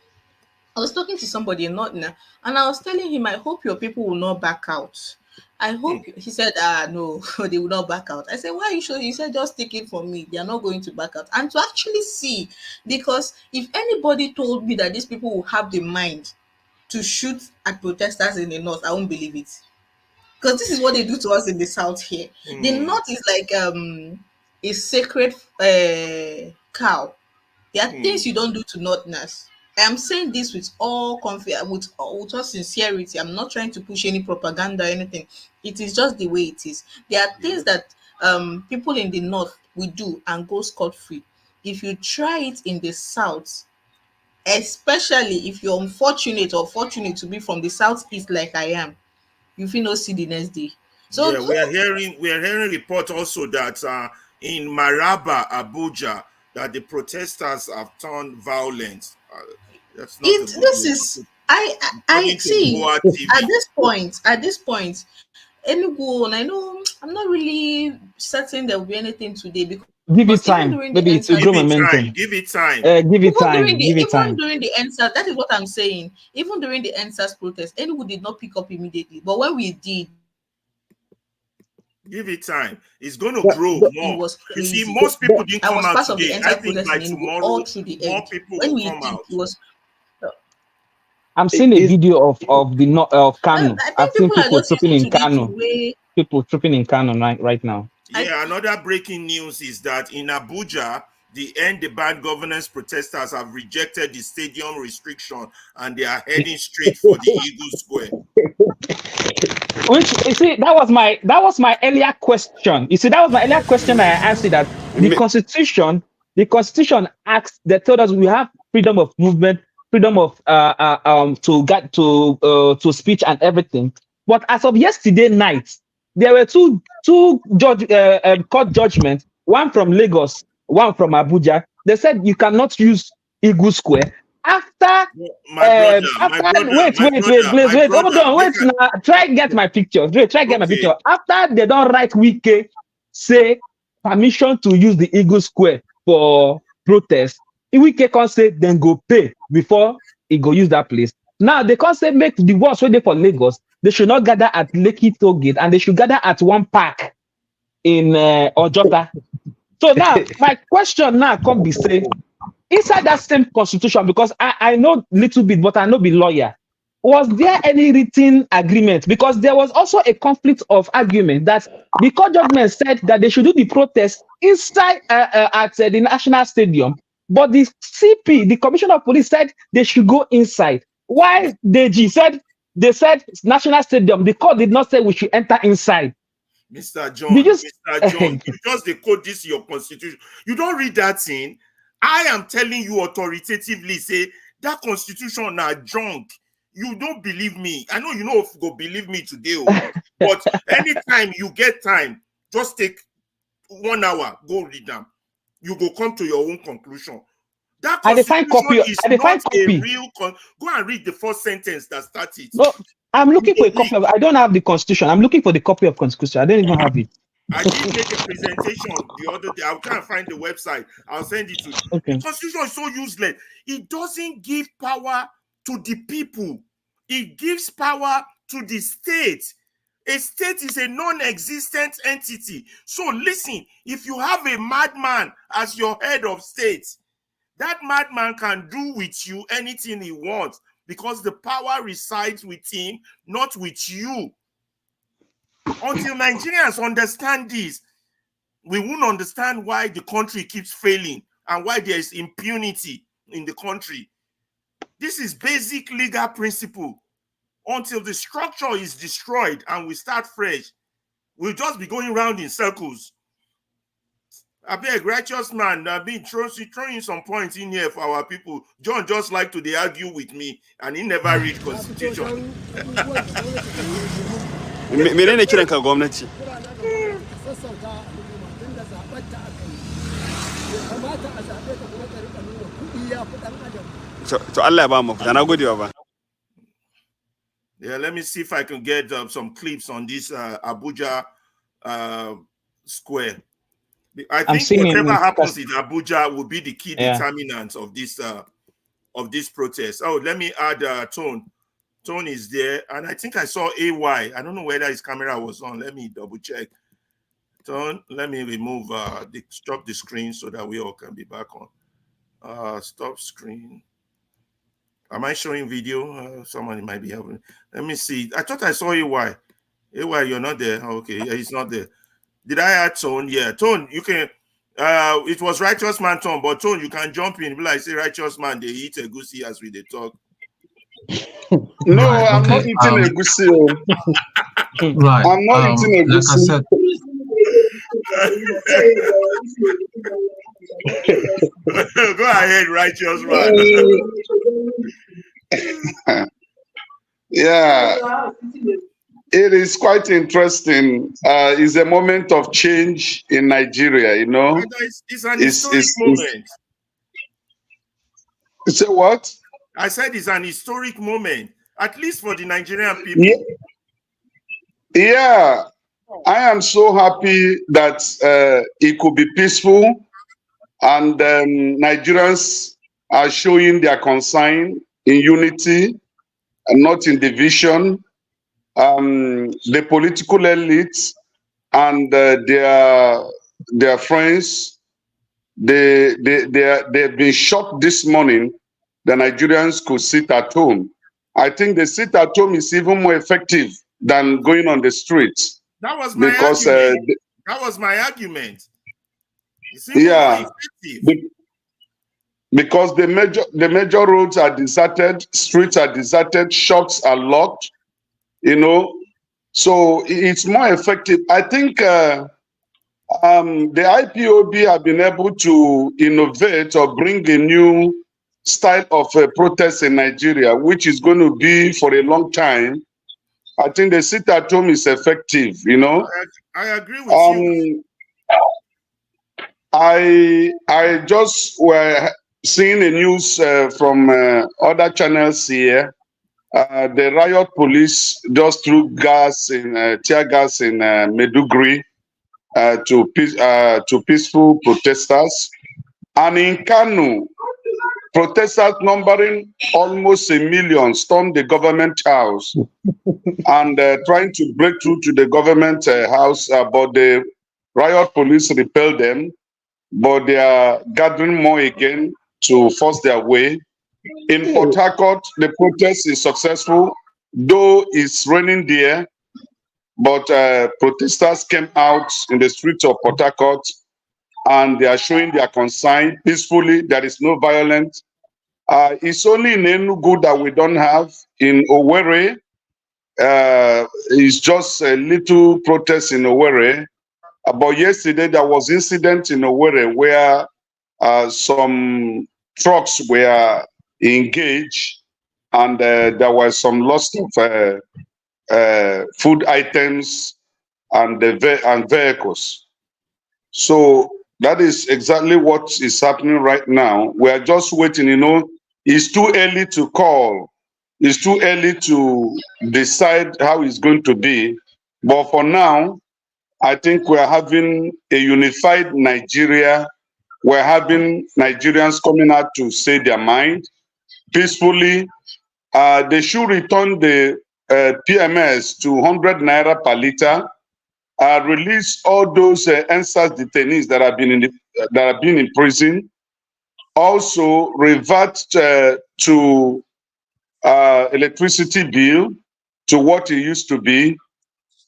I was talking to somebody in Nottingham, and I was telling him, I hope your people will not back out. I hope he said, no, they will not back out. I said, why are you sure? He said, just take it from me. They are not going to back out. And to actually see, because if anybody told me that these people will have the mind to shoot at protesters in the north, I won't believe it. Because this is what they do to us in the south here. The north is like a sacred cow. There are things you don't do to northerners. I am saying this with all confidence, with all sincerity. I'm not trying to push any propaganda or anything. It is just the way it is. There are things that people in the north will do and go scot-free. If you try it in the south, especially if you're unfortunate or fortunate to be from the southeast like I am, you feel no see the next day. So
Yeah, we are hearing reports also that in Maraba, Abuja, that the protesters have turned violent. That's not a good
this
news.
is I
According to
see
Boa
at
TV.
this point, Enugu, and I know I'm not really certain there will be anything today because
Give it
even
time.
during the
Maybe it will
NSAS
grow
Give it
protest,
time.
momentum.
Give it time.
Give it
even
time.
during the
Give it
even
time.
during the NSAS, that is what I'm saying. Even during the NSAS protest, Enugu did not pick up immediately, but when we did,
Give it time. It's going to
But,
grow
but,
it
more.
was
You see,
crazy.
most people didn't
I
come
was
out
part of the
today. I
NSAS
think
protest
by
in Enugu all
tomorrow,
through the
more
end.
people
When
will
we
come
did,
out.
it was.
I'm seeing a video of the of Kano.
I
I've
think
seen
people are
people
just
trooping
using
in
today to
Kano.
weigh.
People trooping in Kano right now.
Yeah, another breaking news is that in Abuja, the End the Bad Governance protesters have rejected the stadium restriction and they are heading straight for the Eagle Square.
Which you see, that was my earlier question. You see, that was my earlier question. I answered that the constitution asks, they told us we have freedom of movement, freedom of to speech and everything. But as of yesterday night, there were two court judgments, one from Lagos, one from Abuja. They said you cannot use Eagle Square after
My brother,
wait, hold on, wait now. Try get my picture. Try get my picture. After they don't write Wike say permission to use the Eagle Square for protest, Wike can say then go pay before he go use that place. Now they can't say make the ones waiting for Lagos. They should not gather at Lekki Toll Gate and they should gather at one park in Ojota. So now my question now come be say, inside that same constitution, because I know little bit, but I know be lawyer, was there any written agreement? Because there was also a conflict of argument that the court judgment said that they should do the protest inside at the National Stadium, but the CP, the Commissioner of Police, said they should go inside. Why they said National Stadium, the court did not say we should enter inside.
Mr. John, you just decode this your constitution. You don't read that thing. I am telling you authoritatively, say that constitution are junk. You don't believe me. I know you know if you go believe me today, but anytime you get time, just take 1 hour, go read them. You go come to your own conclusion. That constitution is not a real go and read the first sentence that started.
No, I'm looking for a copy of. I don't have the constitution. I'm looking for the copy of constitution. I don't even have it.
I did make a presentation the other day. I'll try and find the website. I'll send it to you.
Okay.
The constitution is so useless. It doesn't give power to the people. It gives power to the state. A state is a non-existent entity. So listen, if you have a madman as your head of state, that madman can do with you anything he wants because the power resides with him, not with you. Until Nigerians understand this, we won't understand why the country keeps failing and why there is impunity in the country. This is basic legal principle. Until the structure is destroyed and we start fresh, We'll just be going round in circles. I beg, righteous man, I've been throwing some points in here for our people. John just like to they argue with me, and he never read Constitution.
Menene kiran ka gwamnati? To Allah ya ba mu fita. Na gode ba.
Yeah, let me see if I can get some clips on this Abuja square. I think whatever happens in Abuja will be the key determinant of this protest. Oh, let me add Tone. Tone is there, and I think I saw AY. I don't know whether his camera was on. Let me double check. Tone, let me remove stop the screen so that we all can be back on. Stop screen. Am I showing video? Somebody might be helping. Let me see. I thought I saw AY. AY, you're not there. Okay, yeah, he's not there. Did I add Tone? Yeah, Tone, you can. It was Righteous Man Tone, but Tone, you can jump in. Like say Righteous Man, they eat a goosey as we they talk.
No, right, I'm not eating a goosey.
Right.
I'm not eating a goosey.
Like I said.
Go ahead, Righteous Man.
Yeah. It is quite interesting. It's a moment of change in Nigeria, you know.
It's an historic moment.
It's a what?
I said it's an historic moment, at least for the Nigerian people.
Yeah. I am so happy that it could be peaceful, and Nigerians are showing their concern in unity and not in division. The political elites and their friends, they've been shocked this morning. The Nigerians could sit at home. I think the sit at home is even more effective than going on the streets.
That was my argument. That was my argument.
Yeah, because the major roads are deserted, streets are deserted, shops are locked. You know, so it's more effective. I think the IPOB have been able to innovate or bring a new style of protest in Nigeria, which is going to be for a long time. I think the sit at home is effective, you know.
I agree with you.
I just were seeing the news from other channels here. The riot police just threw tear gas in Meduguri to peaceful protesters, and in Kanu, protesters numbering almost 1 million stormed the government house and trying to break through to the government house, but the riot police repelled them. But they are gathering more again to force their way. In Port Harcourt, the protest is successful, though it's raining there. But protesters came out in the streets of Port Harcourt and they are showing their concern peacefully. There is no violence. It's only in Enugu that we don't have. In Owerri, it's just a little protest in Owerri. But yesterday there was incident in Owerri where some trucks were engaged and there was some loss of food items and vehicles. So that is exactly what is happening right now. We are just waiting, you know. It's too early to call. It's too early to decide how it's going to be. But for now, I think we're having a unified Nigeria. We're having Nigerians coming out to say their mind peacefully. They should return the PMS to 100 naira per liter. Release all those NSAS detainees that have been in prison. Also revert to electricity bill to what it used to be.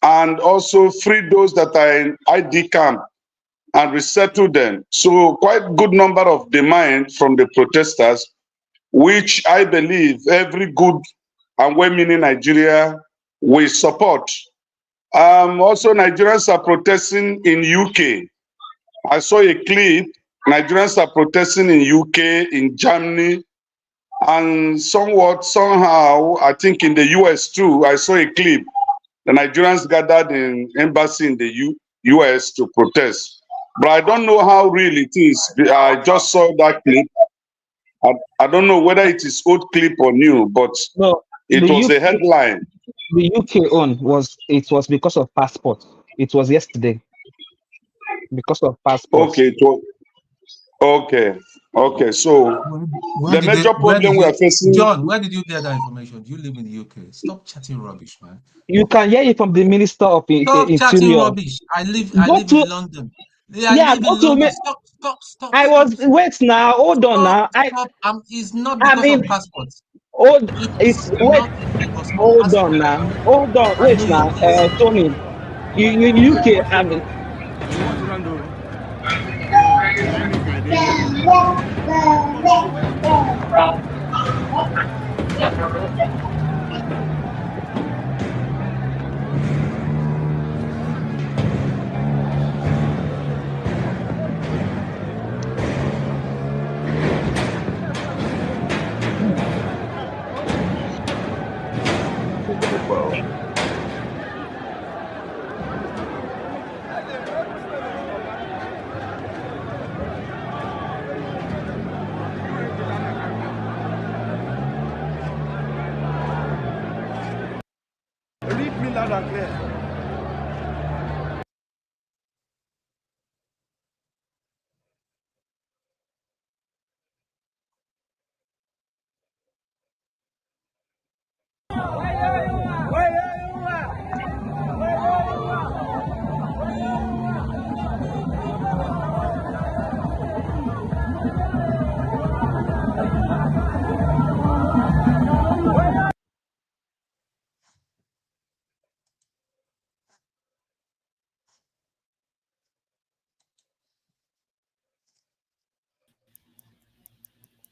And also free those that are in ID camp and resettle them. So quite good number of demand from the protesters, which I believe every good and well-meaning Nigeria will support. Also, Nigerians are protesting in UK. I saw a clip. Nigerians are protesting in UK, in Germany, and somehow, I think in the US too. I saw a clip. The Nigerians gathered in embassy in the US to protest. But I don't know how real it is. I just saw that clip. I don't know whether it is old clip or new, but
No,
it was a headline.
The UK was because of passport. It was yesterday because of passport.
Okay, okay. So the major problem we are facing.
John, where did you get that information? Do you live in the UK? Stop chatting rubbish, man.
You can hear it from the Minister of
Stop
Interior.
chatting rubbish. I live in London. Stop.
Wait now. Hold on now.
It's not because of passports.
Hold
Passport.
on now. Hold on. Wait now. Tony, UK. I mean.
Read me loud and clear.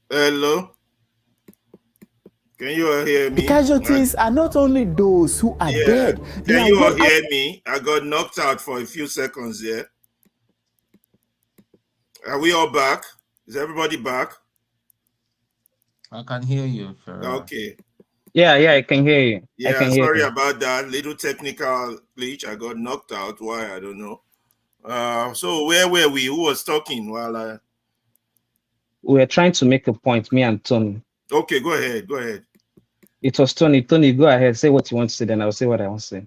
Hello? Can you all hear me?
The casualties are not only those who are dead.
Can you all hear me? I got knocked out for a few seconds there. Are we all back? Is everybody back?
I can hear you, Ferrer.
Okay.
Yeah, I can hear you.
Yeah, sorry about that. Little technical glitch. I got knocked out. Why? I don't know. So where were we? Who was talking while I...
We were trying to make a point, me and Tony.
Okay, go ahead.
It was Tony. Tony, go ahead. Say what you want to say, then I'll say what I want to say.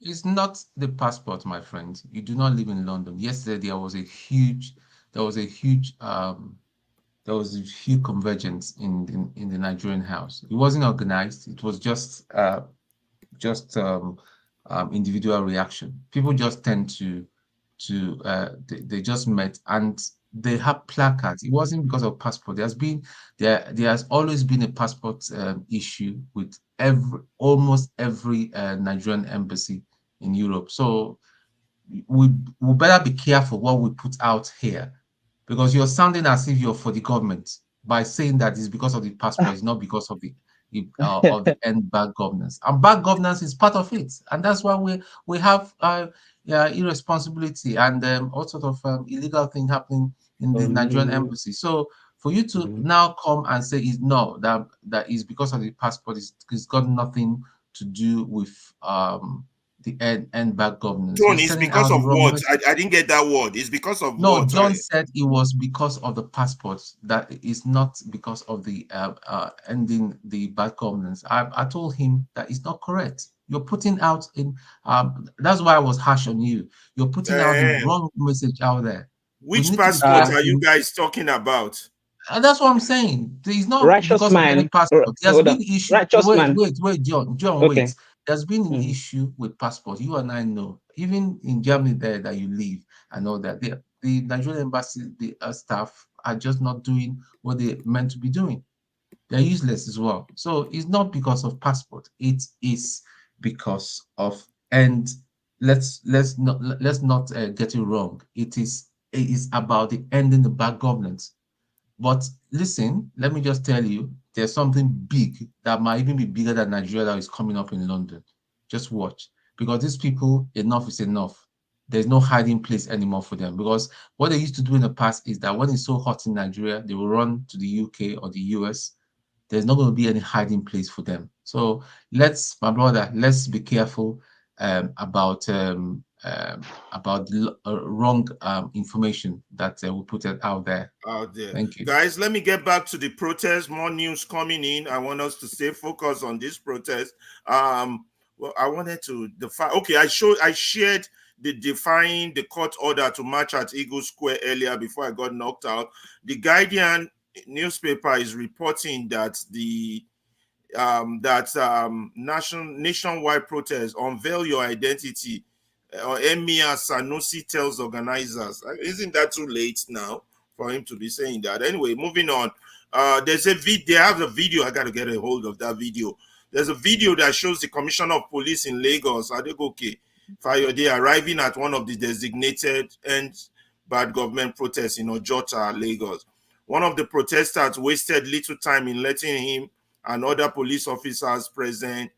It's not the passport, my friend. You do not live in London. Yesterday there was a huge convergence in the Nigerian house. It wasn't organized. It was just individual reaction. People just tend to they just met and they have placards. It wasn't because of passport. There has always been a passport issue with almost every Nigerian embassy in Europe. So we better be careful what we put out here, because you're sounding as if you're for the government by saying that it's because of the passport. It's not because of the end bad governance. And bad governance is part of it, and that's why we have irresponsibility and all sort of illegal thing happening in the Nigerian embassy. So for you to now come and say that is because of the passport, it's got nothing to do with the end bad governance.
John, it's because of what? I didn't get that word. It's because of what?
No, John said it was because of the passport. That is not because of the ending the bad governance. I told him that it's not correct. You're putting out in that's why I was harsh on you. You're putting out the wrong message out there.
Which passport are you guys talking about?
That's what I'm saying. It's not
Righteous
because
man.
of any passport. There's been issue. Wait, John,
okay.
wait. There's been an issue with passport. You and I know. Even in Germany there that you live, I know that the Nigerian embassy, the staff are just not doing what they're meant to be doing. They're useless as well. So it's not because of passport. It is because of, and let's not get it wrong. It is about the ending the bad governance. But listen, let me just tell you, there's something big that might even be bigger than Nigeria that is coming up in London. Just watch. because these people, enough is enough. There's no hiding place anymore for them, because what they used to do in the past is that when it's so hot in Nigeria, they will run to the UK or the US. There's not going to be any hiding place for them. So my brother, let's be careful about wrong information that we put it out there. Thank you.
Guys, let me get back to the protest. More news coming in. I want us to stay focused on this protest. Well, I wanted to define. Okay, I shared the defying the court order to march at Eagle Square earlier before I got knocked out. The Guardian newspaper is reporting that the nationwide protest, unveil your identity, or Emir Sanusi tells organizers. Isn't that too late now for him to be saying that? Anyway, moving on. There's a video. They have a video. I got to get a hold of that video. There's a video that shows the Commissioner of Police in Lagos, Adegoke Fayode, arriving at one of the designated end bad government protests in Ojota, Lagos. One of the protesters wasted little time in letting him and other police officers present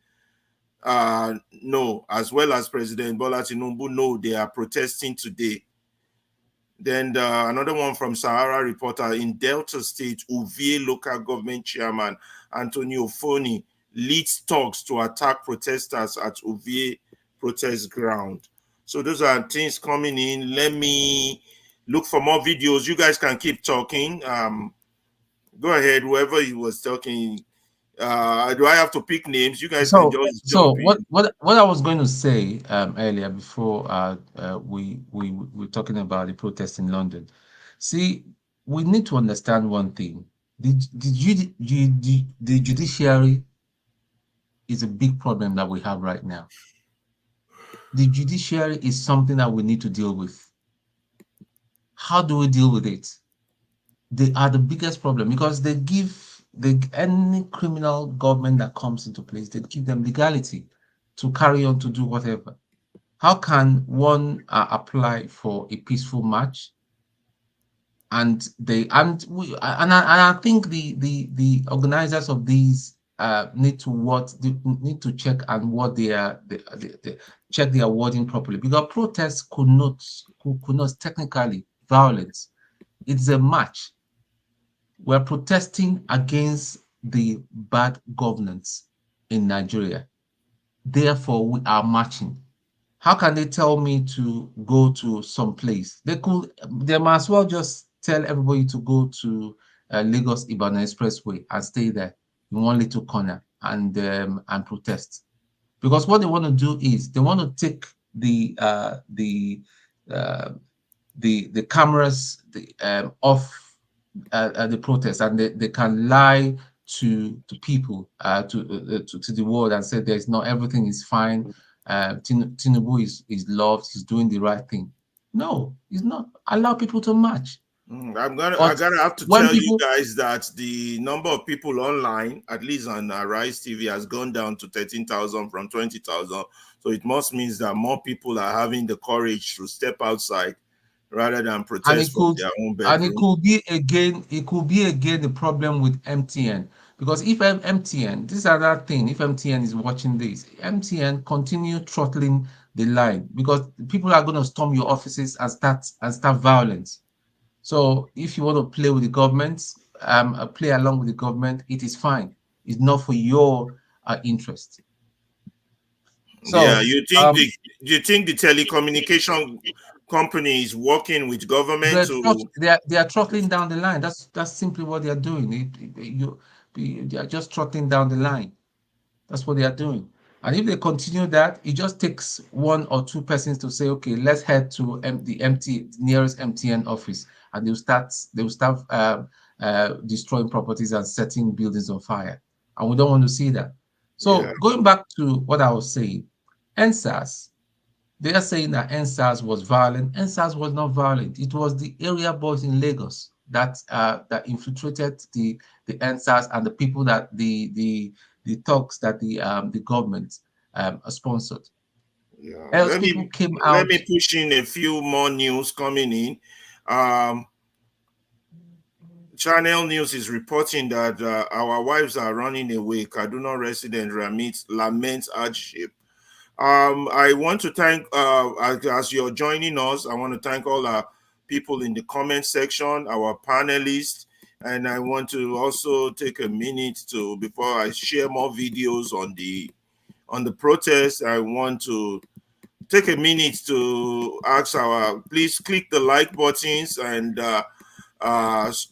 know, as well as President Bola Tinubu, know they are protesting today. Then another one from Sahara Reporter: in Delta State, Uvie local government chairman Antonio Foni leads talks to attack protesters at Uvie protest ground. So those are things coming in. Let me look for more videos. You guys can keep talking. Go ahead, whoever he was talking. Do I have to pick names? You guys can just jump in.
What I was going to say earlier before we were talking about the protest in London. See, we need to understand one thing. The judiciary is a big problem that we have right now. The judiciary is something that we need to deal with. How do we deal with it? They are the biggest problem, because they give any criminal government that comes into place, they give them legality to carry on to do whatever. How can one apply for a peaceful march? And I think the organizers of these need to check and what they check their wording properly, because protests could not technically violence. It's a march. We're protesting against the bad governance in Nigeria. Therefore, we are marching. How can they tell me to go to some place? They might as well just tell everybody to go to Lagos Ibadan Expressway and stay there in one little corner and protest. Because what they want to do is they want to take the cameras off the protest, and they can lie to people, to the world, and say there's not, everything is fine. Tinubu is loved, he's doing the right thing. No, he's not. Allow people to march.
I gotta have to tell you guys that the number of people online, at least on Rise TV, has gone down to 13,000 from 20,000. So it must mean that more people are having the courage to step outside rather than protest from their own bedroom.
And it could be again the problem with MTN, because if MTN, this is another thing, if MTN is watching this, MTN continue throttling the line, because people are going to storm your offices and start violence. So if you want to play with the government, play along with the government, it is fine. It's not for your interest.
So, yeah, you think the telecommunication company is working with government
they are throttling down the line. That's simply what they are doing. They are just throttling down the line. That's what they are doing. And if they continue that, it just takes one or two persons to say, okay, let's head to the nearest MTN office, and they'll start destroying properties and setting buildings on fire. And we don't want to see that. So going back to what I was saying, NSAS, they are saying that NSAS was violent. NSAS was not violent. It was the area boys in Lagos that infiltrated the NSAS and the people that the talks that the government sponsored.
Yeah. Let me push in a few more news coming in. Channel News is reporting that our wives are running away. Kaduna resident laments hardship. I want to thank, as you're joining us, I want to thank all our people in the comment section, our panelists, and I want to also take a minute to, before I share more videos on the protest, I want to take a minute to ask please click the like buttons and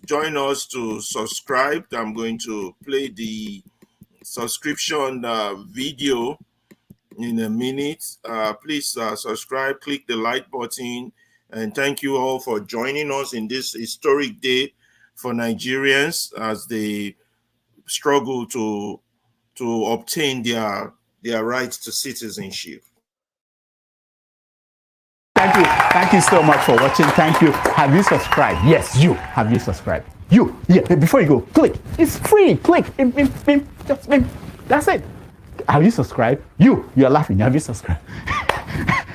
join us to subscribe. I'm going to play the subscription video in a minute. Please subscribe, click the like button, and thank you all for joining us in this historic day for Nigerians as they struggle to obtain their rights to citizenship.
Thank you so much for watching. Thank you. Have you subscribed? Yes, you. Have you subscribed? You. Yeah, before you go, click. It's free. Click. Just that's it. Have you subscribed? You're laughing. Have you subscribed?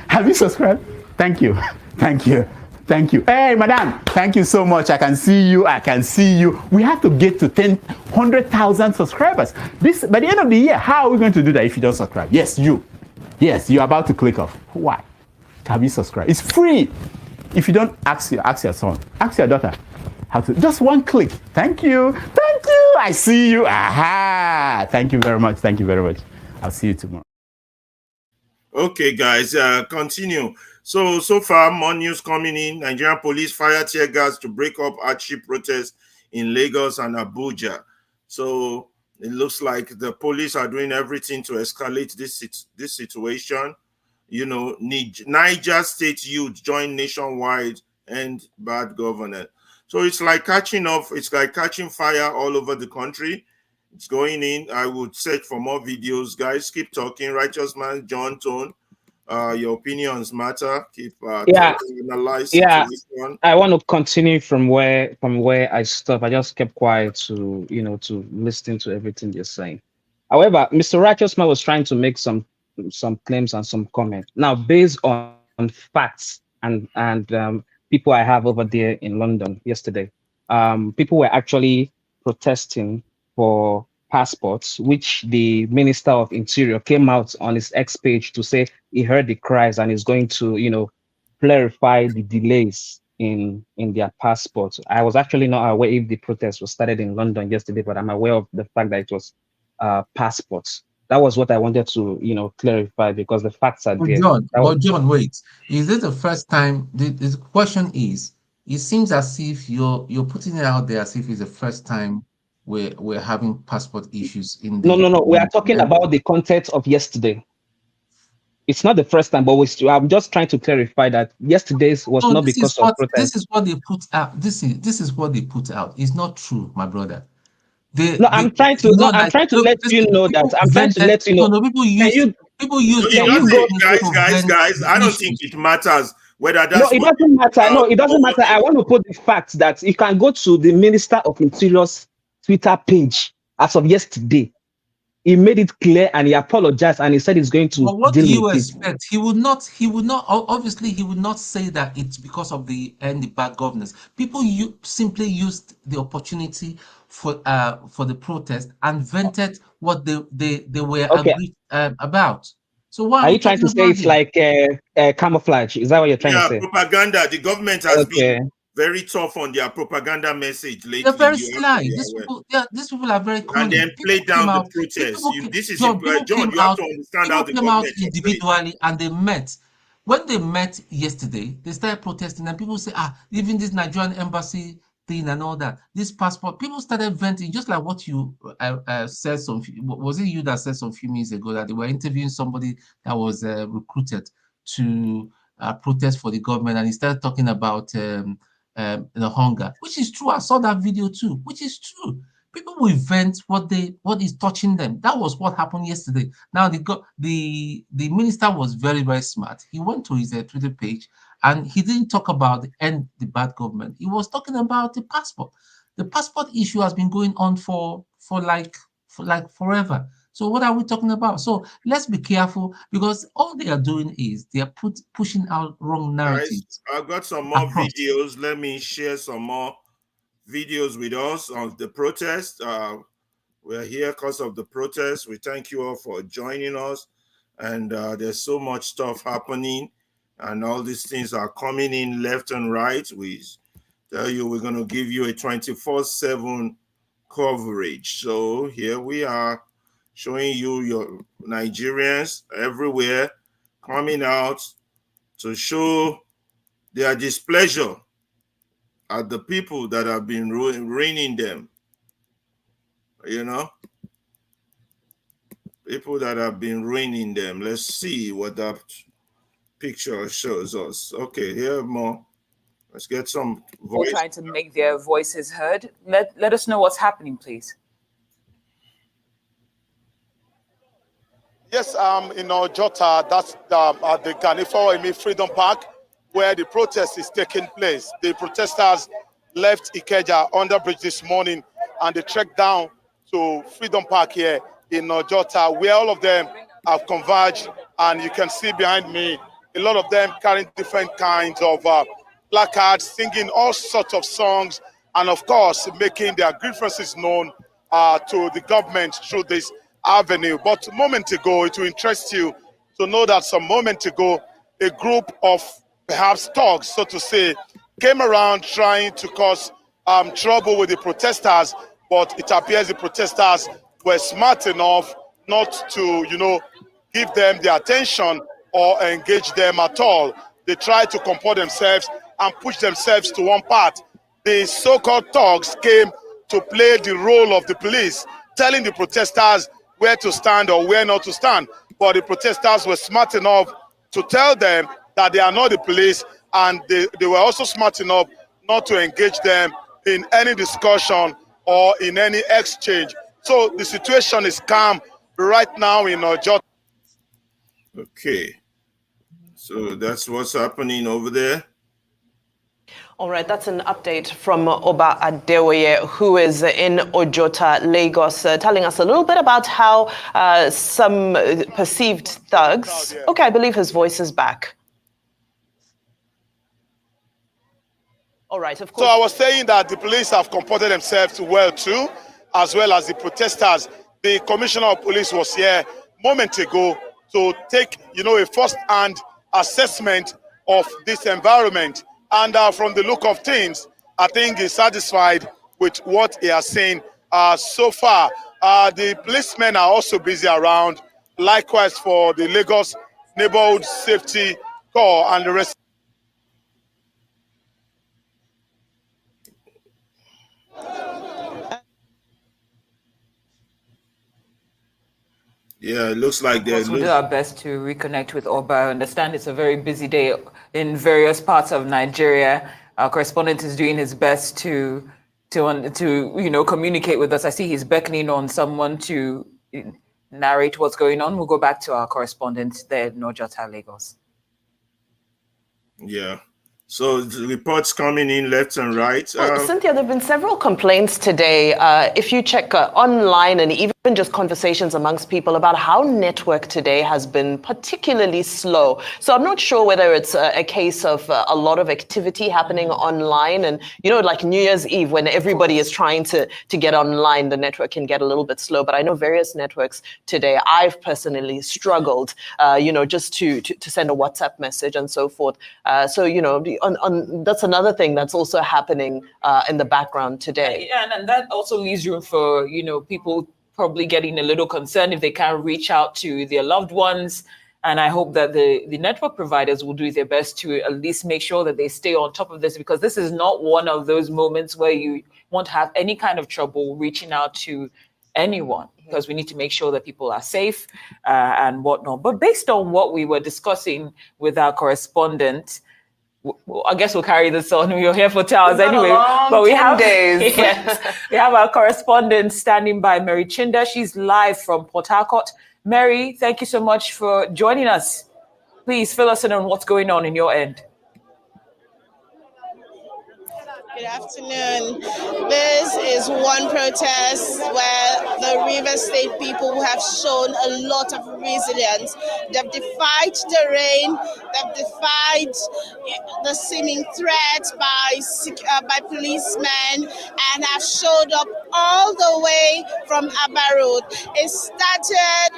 Have you subscribed? Thank you. Thank you. Thank you. Hey, madam. Thank you so much. I can see you. I can see you. We have to get to 100,000 subscribers. This by the end of the year. How are we going to do that if you don't subscribe? Yes, you. Yes, you're about to click off. Why? Have you subscribed? It's free. If you don't, ask your son, ask your daughter how to. Just one click. Thank you. Thank you. I see you. Aha. Thank you very much. Thank you very much. I'll see you tomorrow.
Okay, guys, continue. So far, more news coming in. Nigerian police fire tear gas to break up hardship protests in Lagos and Abuja. So it looks like the police are doing everything to escalate this situation. You know, Niger State youth join nationwide and bad governance. So it's like catching up. It's like catching fire all over the country. It's going in. I would search for more videos. Guys, keep talking. Righteous Man, John Tone. Your opinions matter. Keep analyze situation.
I want to continue from where I stopped. I just kept quiet to listen to everything you're saying. However, Mr. Righteous Man was trying to make some claims and some comments. Now, based on facts and people I have over there in London yesterday, people were actually protesting for passports, which the Minister of Interior came out on his X page to say he heard the cries and is going to, clarify the delays in their passports. I was actually not aware if the protest was started in London yesterday, but I'm aware of the fact that it was passports. That was what I wanted to, clarify because the facts are there.
John, wait. Is this the first time? The question is, it seems as if you're putting it out there as if it's the first time we're having passport issues in the.
No. We are talking about the content of yesterday. It's not the first time, but I'm just trying to clarify that yesterday's was not because of protest.
This is what they put out. This is what they put out. It's not true, my brother.
I'm trying to let you know that. I'm trying to let you know.
People use.
Guys. I don't think it matters whether that's.
No, it doesn't matter. No, it doesn't matter. I want to put the fact that you can go to the Minister of Interior's Twitter page as of yesterday. He made it clear and he apologized and he said he's going to.
But what do you expect? He would not. Obviously, he would not say that it's because of the bad governance. People simply used the opportunity for the protest and vented what they were agreed about. So why
are you trying to say it's like camouflage? Is that what you're trying to say?
Propaganda. The government has been very tough on their propaganda message lately.
They're very sly. These people are very cunning.
And then play down the protest. John, you have to understand how the government
individually and they met. When they met yesterday, they started protesting and people say, even this Nigerian embassy thing and all that, this passport, people started venting, just like what you said was it you that said some few minutes ago that they were interviewing somebody that was recruited to protest for the government, and he started talking about the hunger, which is true. I saw that video too, which is true. People will vent what is touching them. That was what happened yesterday. Now the minister was very, very smart. He went to his Twitter page and he didn't talk about the bad government. He was talking about the passport. The passport issue has been going on for forever. So what are we talking about? So let's be careful because all they are doing is they are pushing out wrong narratives.
Guys, I've got some more videos. Let me share some more videos with us of the protest. We're here because of the protest. We thank you all for joining us. And there's so much stuff happening, and all these things are coming in left and right. We tell you we're going to give you a 24/7 coverage. So here we are showing you your Nigerians everywhere coming out to show their displeasure at the people that have been ruining them. You know, people that have been ruining them. Let's see what that picture shows us. Okay, here more. Let's get some voice.
Trying to make their voices heard. Let us know what's happening, please.
Yes, in Ojota, that's at the Ganifo Freedom Park, where the protest is taking place. The protesters left Ikeja underbridge this morning, and they trekked down to Freedom Park here in Ojota, where all of them have converged. And you can see behind me, a lot of them carrying different kinds of placards, singing all sorts of songs, and of course, making their grievances known to the government through this avenue. But a moment ago, it will interest you to know that some moment ago, a group of perhaps thugs, so to say, came around trying to cause trouble with the protesters, but it appears the protesters were smart enough not to, give them the attention or engage them at all. They tried to comport themselves and push themselves to one part. The so-called thugs came to play the role of the police, telling the protesters where to stand or where not to stand. But the protesters were smart enough to tell them that they are not the police, and they were also smart enough not to engage them in any discussion or in any exchange. So the situation is calm right now in Ojota.
Okay, so that's what's happening over there.
All right, that's an update from Oba Adewoye, who is in Ojota, Lagos, telling us a little bit about how some perceived thugs... Okay, I believe his voice is back. All right, of course.
So I was saying that the police have comported themselves well too, as well as the protesters. The commissioner of police was here a moment ago to take, a first-hand assessment of this environment. And from the look of things, I think he's satisfied with what he has seen so far. The policemen are also busy around. Likewise for the Lagos Neighborhood Safety Corps and the rest.
Yeah, it looks like they're...
We'll do our best to reconnect with Oba. I understand it's a very busy day in various parts of Nigeria. Our correspondent is doing his best to communicate with us. I see he's beckoning on someone to narrate what's going on. We'll go back to our correspondent there in Ojota, Lagos.
Yeah. So the reports coming in left and right.
Cynthia, there have been several complaints today. If you check online and even just conversations amongst people about how network today has been particularly slow. So I'm not sure whether it's a case of a lot of activity happening online, and like New Year's Eve when everybody is trying to get online, the network can get a little bit slow. But I know various networks today, I've personally struggled, just to send a WhatsApp message and so forth. That's another thing that's also happening in the background today.
Yeah, and that also leaves room for, people probably getting a little concerned if they can't reach out to their loved ones. And I hope that the network providers will do their best to at least make sure that they stay on top of this, because this is not one of those moments where you won't have any kind of trouble reaching out to anyone, because we need to make sure that people are safe and whatnot. But based on what we were discussing with our correspondent, I guess we'll carry this on. We're here for 2 hours anyway. But we have
days.
Yes, we have our correspondent standing by, Mary Chinda. She's live from Port Harcourt. Mary, thank you so much for joining us. Please fill us in on what's going on in your end.
Good afternoon. This is one protest where the River State people have shown a lot of resilience. They've defied the rain, they've defied the seeming threats by policemen, and have showed up all the way from Abba Road. It started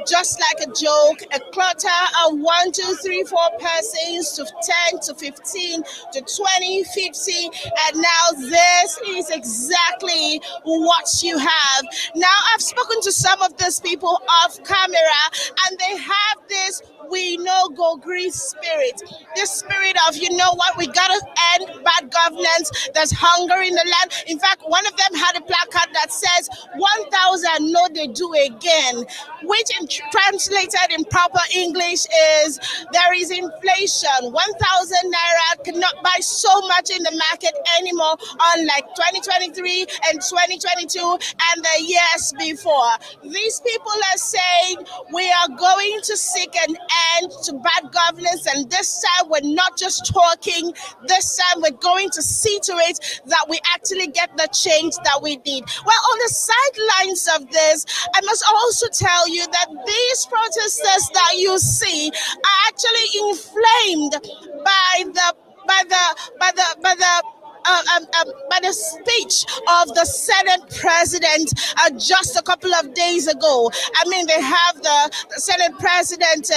just like a joke, a clutter of 1, 2, 3, 4 persons to 10 to 15 to 20, 50, and now this is exactly what you have. Now I've spoken to some of these people off camera, and they have this we no go green spirit. This spirit of, you know what, we gotta end bad governance. There's hunger in the land. In fact, one of them had a placard that says 1,000 no they do again, which translated in proper English is there is inflation. 1,000 naira cannot buy so much in the market anymore, unlike 2023 and 2022 and the years before. These people are saying we are going to seek an end to bad governance, and this time we're not just talking, this time we're going to see to it that we actually get the change that we need. Well, on the sidelines of this, I must also tell you that these protesters that you see are actually inflamed by the speech of the Senate president just a couple of days ago. I mean, they have the Senate president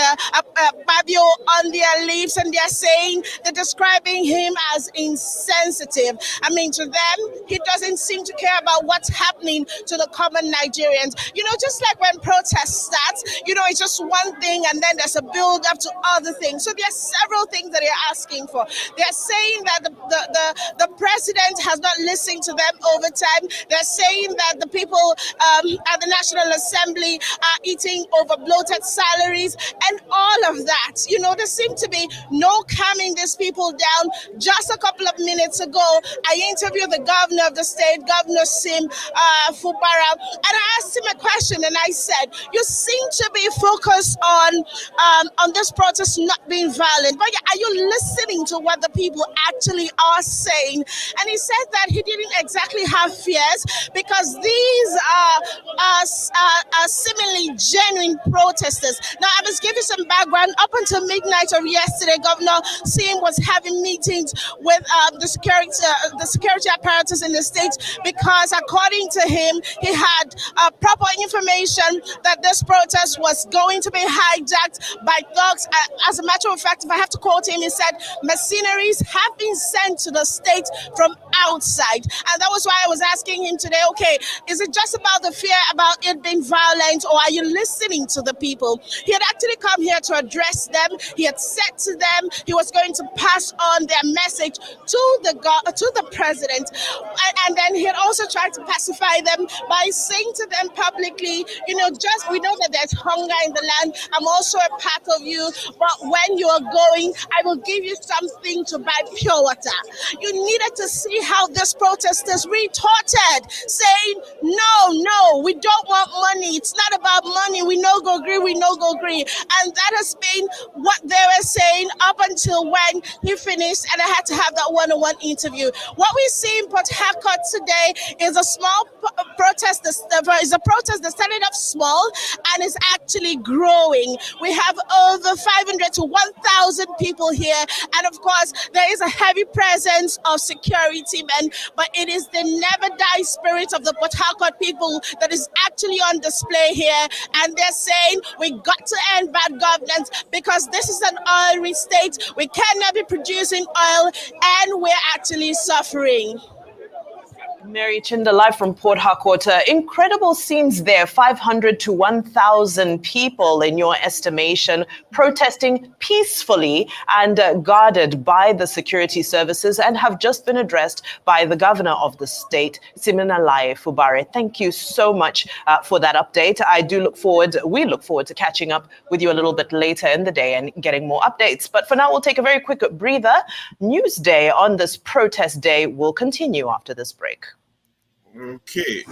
Fabio on their lips, and they're describing him as insensitive. I mean, to them, he doesn't seem to care about what's happening to the common Nigerians. You know, just like when protests starts, you know, it's just one thing, and then there's a build up to other things. So there are several things that they're asking for. They're saying that the president has not listened to them over time. They're saying that the people at the National Assembly are eating over bloated salaries and all of that. You know, there seem to be no calming these people down. Just a couple of minutes ago, I interviewed the governor of the state, Governor Sim Fubara, and I asked him a question, and I said, you seem to be focused on this protest not being violent, but are you listening to what the people actually are saying? And he said that he didn't exactly have fears because these are seemingly genuine protesters. Now, I must give you some background. Up until midnight of yesterday, Governor Sim was having meetings with the security apparatus in the state because, according to him, he had proper information that this protest was going to be hijacked by thugs. As a matter of fact, if I have to quote him, he said mercenaries have been sent to the state from outside. And that was why I was asking him today, okay, is it just about the fear about it being violent, or are you listening to the people? He had actually come here to address them. He had said to them he was going to pass on their message to the president. And then he had also tried to pacify them by saying to them publicly, you know, just we know that there's hunger in the land. I'm also a part of you, but when you are going, I will give you something to buy pure water. You needed to see how this protesters retorted, saying, no, we don't want money. It's not about money. We no go agree. And that has been what they were saying up until when he finished, and I had to have that one-on-one interview. What we see in Port Harcourt today is a small protest. Is a protest that started off small and is actually growing. We have over 500 to 1,000 people here, and of course, there is a heavy presence of security men, but it is the never die spirit of the Port Harcourt people that is actually on display here, and they're saying we got to end bad governance because this is an oil state. We cannot be producing oil, and we're actually suffering.
Mary Chinda, live from Port Harcourt. Incredible scenes there. 500 to 1,000 people, in your estimation, protesting peacefully and guarded by the security services, and have just been addressed by the governor of the state, Siminalayi Fubara. Thank you so much for that update. We look forward to catching up with you a little bit later in the day and getting more updates. But for now, we'll take a very quick breather. Newsday on this protest day will continue after this break.
Okay.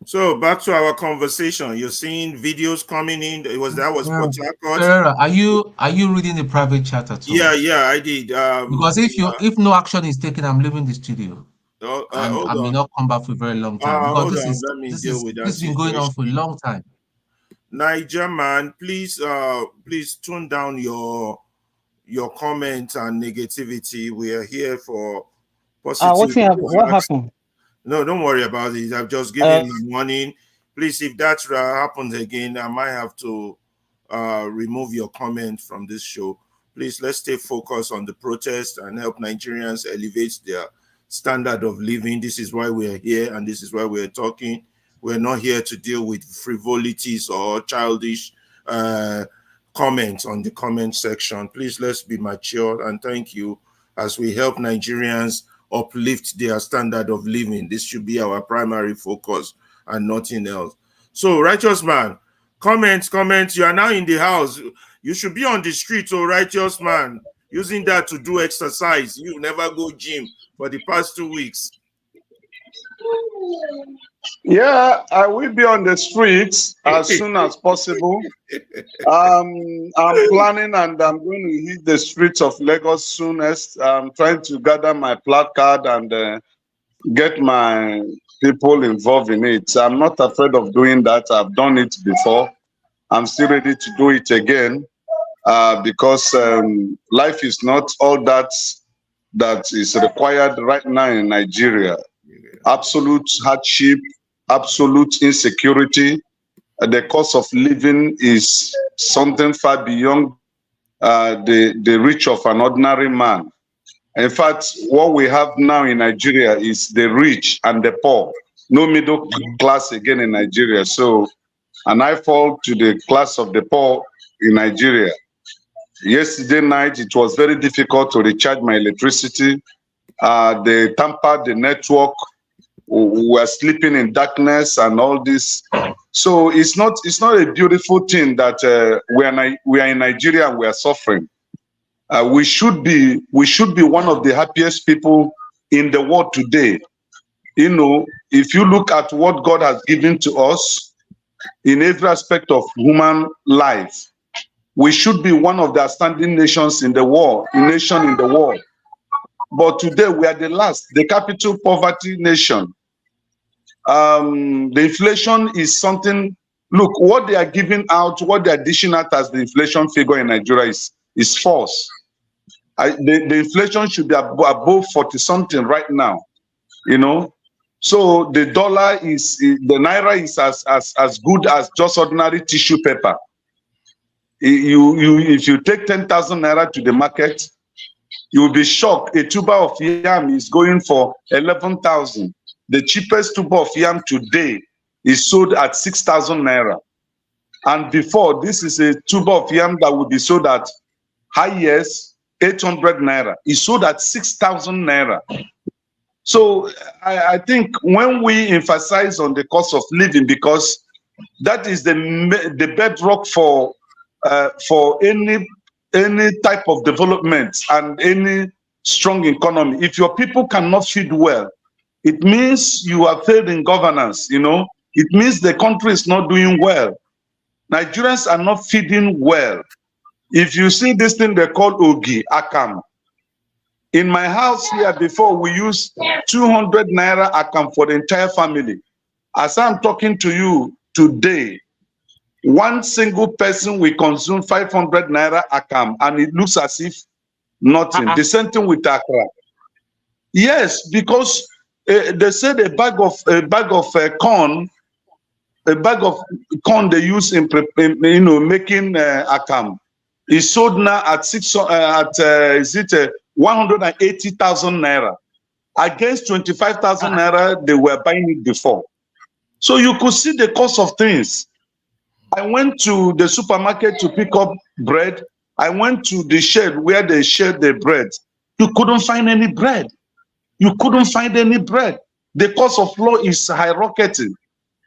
So back to our conversation. You're seeing videos coming in. That was Port Harcourt.
Ferreira, are you reading the private chat at all?
Yeah, I did.
Because if no action is taken, I'm leaving the studio. And
hold
I may
on.
not come back for a very long time. Because
Hold on. Let me deal with that.
This has been going on for a long time.
Niger man, please tone down your comments and negativity. We are here for positive.
What happened?
No, don't worry about it. I've just given you warning. Please, if that happens again, I might have to remove your comment from this show. Please, let's stay focused on the protest and help Nigerians elevate their standard of living. This is why we're here, and this is why we're talking. We're not here to deal with frivolities or childish comments on the comment section. Please, let's be mature, and thank you as we help Nigerians uplift their standard of living. This should be our primary focus and nothing else. So, righteous man, comment. You are now in the house. You should be on the street, so righteous man, using that to do exercise. You never go gym for the past 2 weeks.
Yeah, I will be on the streets as soon as possible. I'm planning and I'm going to hit the streets of Lagos soonest. I'm trying to gather my placard and get my people involved in it. I'm not afraid of doing that. I've done it before. I'm still ready to do it again because life is not all that is required right now in Nigeria. Absolute hardship, absolute insecurity. The cost of living is something far beyond the reach of an ordinary man. In fact, what we have now in Nigeria is the rich and the poor. No middle class again in Nigeria. So, and I fall to the class of the poor in Nigeria. Yesterday night, it was very difficult to recharge my electricity. They tampered the network. We were sleeping in darkness and all this. So it's not a beautiful thing that we are in Nigeria and we are suffering. We should be one of the happiest people in the world today. You know, if you look at what God has given to us in every aspect of human life, we should be one of the outstanding nations in the world, nation in the world. But today we are the last, the capital poverty nation. The inflation is something. Look, what they are giving out, what they are dishing out as the inflation figure in Nigeria is false. The inflation should be above 40 something right now, you know. So the dollar is, the naira is as good as just ordinary tissue paper. If you take 10,000 naira to the market, you will be shocked. A tuber of yam is going for 11,000. The cheapest tuber of yam today is sold at 6,000 naira. And before, this is a tuber of yam that would be sold at highest 800 naira. It's sold at 6,000 naira. So I think when we emphasize on the cost of living, because that is the bedrock for any type of development and any strong economy. If your people cannot feed well, it means you are failed in governance, you know. It means the country is not doing well. Nigerians are not feeding well. If you see this thing they call Ogi, Akam. In my house here before, we used 200 naira Akam for the entire family. As I'm talking to you today, one single person will consume 500 naira Akam, and it looks as if nothing. The same thing with Accra. Yes, because they said a bag of corn they use in making Akam is sold now at 180,000 naira against 25,000 naira they were buying it before. So you could see the cost of things. I went to the supermarket to pick up bread. I went to the shed where they shed the bread. You couldn't find any bread. You couldn't find any bread. The cost of law is skyrocketing.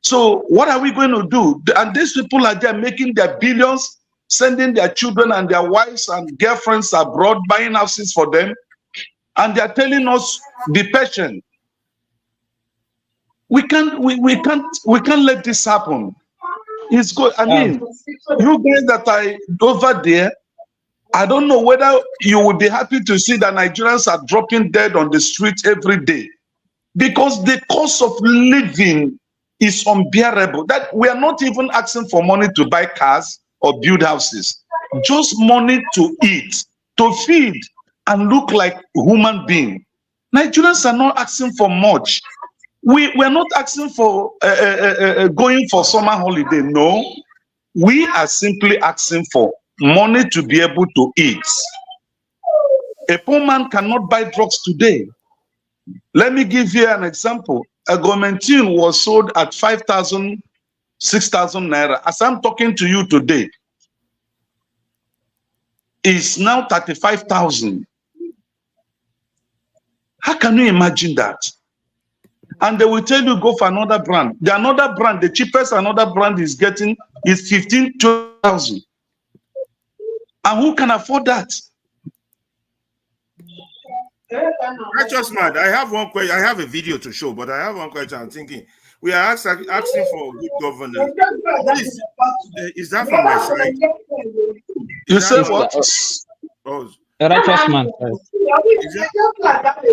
So what are we going to do? And these people are there making their billions, sending their children and their wives and girlfriends abroad, buying houses for them. And they're telling us, be patient.
We can't let this happen. It's good. I mean, you guys that are over there, I don't know whether you would be happy to see that Nigerians are dropping dead on the street every day, because the cost of living is unbearable. That we are not even asking for money to buy cars or build houses, just money to eat, to feed, and look like human being. Nigerians are not asking for much. We're not asking for going for summer holiday. No, we are simply asking for money to be able to eat. A poor man cannot buy drugs today. Let me give you an example. A Gomentin was sold at 5,000, 6,000 naira. As I'm talking to you today, it's now 35,000. How can you imagine that? And they will tell you go for another brand. The another brand, the cheapest another brand is getting is 15,000, 12,000. And who can afford that?
Righteous man, I have one question. I have a video to show, but I have one question. I'm thinking we are asking for good governance. Is that from my side?
You say what?
Oh,
Righteous man.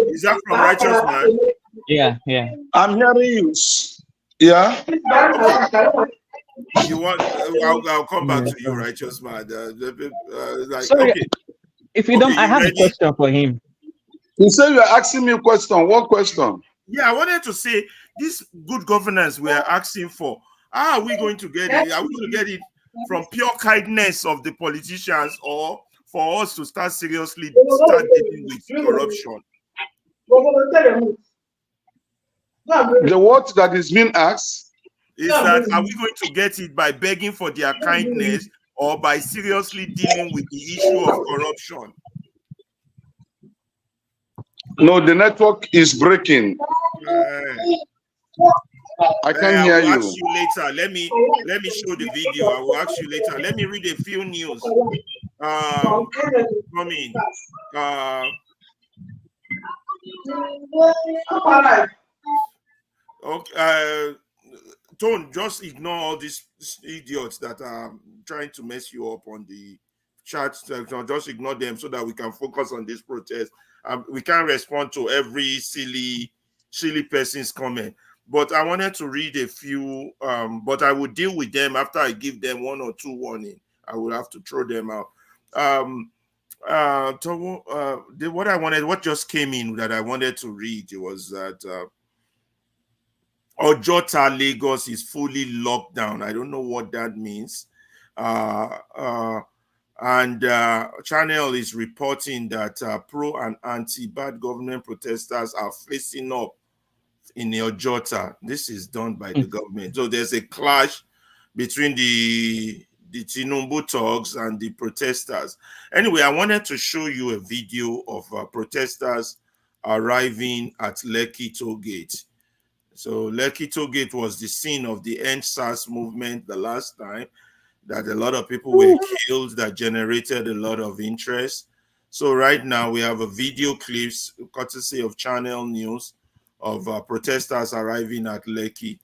Is that from Righteous man?
Yeah, yeah.
I'm hearing you. Yeah.
You want? I'll come back to you, Righteous man.
Sorry,
okay.
If you don't, I have a question for him.
You say you are asking me a question. What question?
Yeah, I wanted to say this good governance we are asking for. How are we going to get it? Are we going to get it from pure kindness of the politicians, or for us to start seriously dealing with corruption?
The what that is being asked
is that, are we going to get it by begging for their kindness, or by seriously dealing with the issue of corruption?
No, the network is breaking. I can't hear you.
Ask you later. Let me show the video. I will ask you later. Let me read a few news. Coming. Okay. Tone, just ignore all these idiots that are trying to mess you up on the chat section. Just ignore them so that we can focus on this protest. We can't respond to every silly person's comment. But I wanted to read a few, but I will deal with them after I give them one or two warning. I will have to throw them out. What just came in that I wanted to read, it was that Ojota, Lagos is fully locked down. I don't know what that means. And Channel is reporting that pro and anti-bad government protesters are facing up in Ojota. This is done by the government. So there's a clash between the Tinubu thugs and the protesters. Anyway, I wanted to show you a video of protesters arriving at Lekki Toll Gate. So Lekki Toll Gate was the scene of the End SARS movement the last time, that a lot of people were killed, that generated a lot of interest. So right now we have a video clips, courtesy of Channel News, of protesters arriving at Lekki.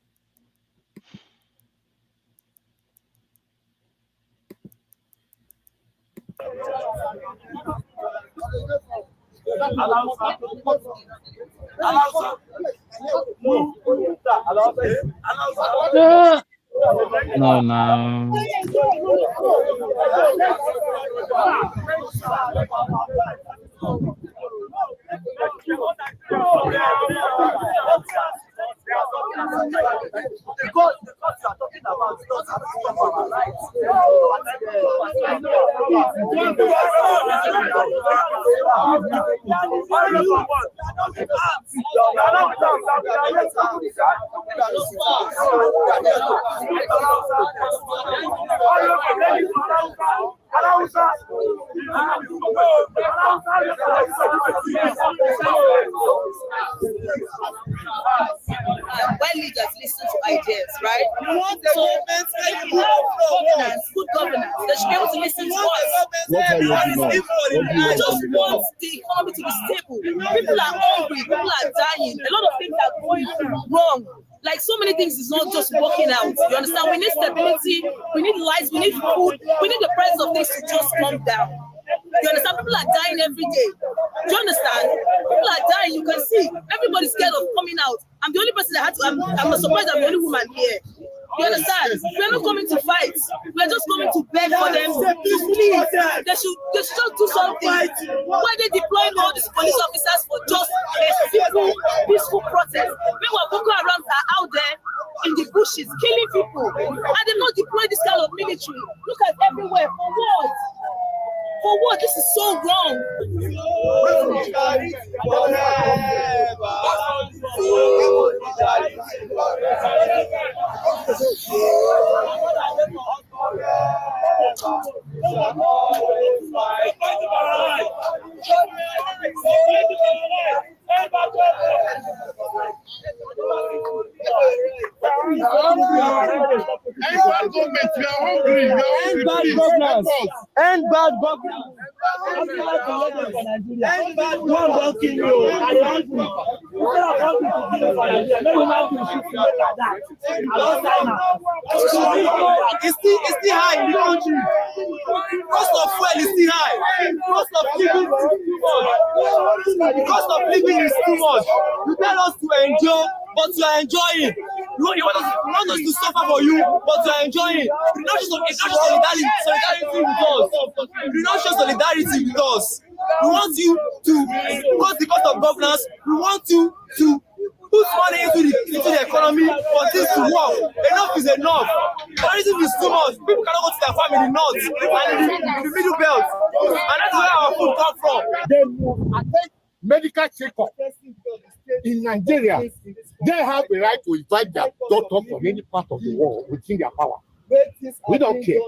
No, no.
When leaders listen to ideas, right? So good governance, they should be able to listen to us. I just want the economy to be stable. People are hungry, people are dying, a lot of things are going wrong.
Like so many things is not just working out. You understand? We need stability, we need lights, we need food, we need the price of things to just come down. You understand? People are dying every day. Do you understand? People are dying. You can see everybody's scared of coming out. I'm the only person that had to. I'm surprised I'm the only woman here. You understand? We're not coming to fight. We're just coming to beg for them. Please, they should just do something. Why they deploying all these police officers for just a simple, peaceful protest? Meanwhile, Boko Haram are out there in the bushes killing people, and they not deploy this kind of military. Look at everywhere. For what? For what? This is so wrong.
End bad governance. End bad one working you. I want to. Instead of wanting to do for Nigeria, no woman will shoot you like that. It's still high in the country. Cost of fuel is still high. Cost of living is too much. The cost of living is too much. You tell us to enjoy, but you are enjoying. You want us to suffer for you, but you are enjoying. You don't show solidarity with us. You don't show solidarity with us. We want you to cut the cost of governance. We want you to put money into the economy for this to work. Enough is enough. Tourism is too much. People cannot go to their farm in the north and in the middle belt. And that's where our food come from.
They must attend medical checkup in Nigeria. They have the right to invite their doctor from any part of the world within their power. We don't care.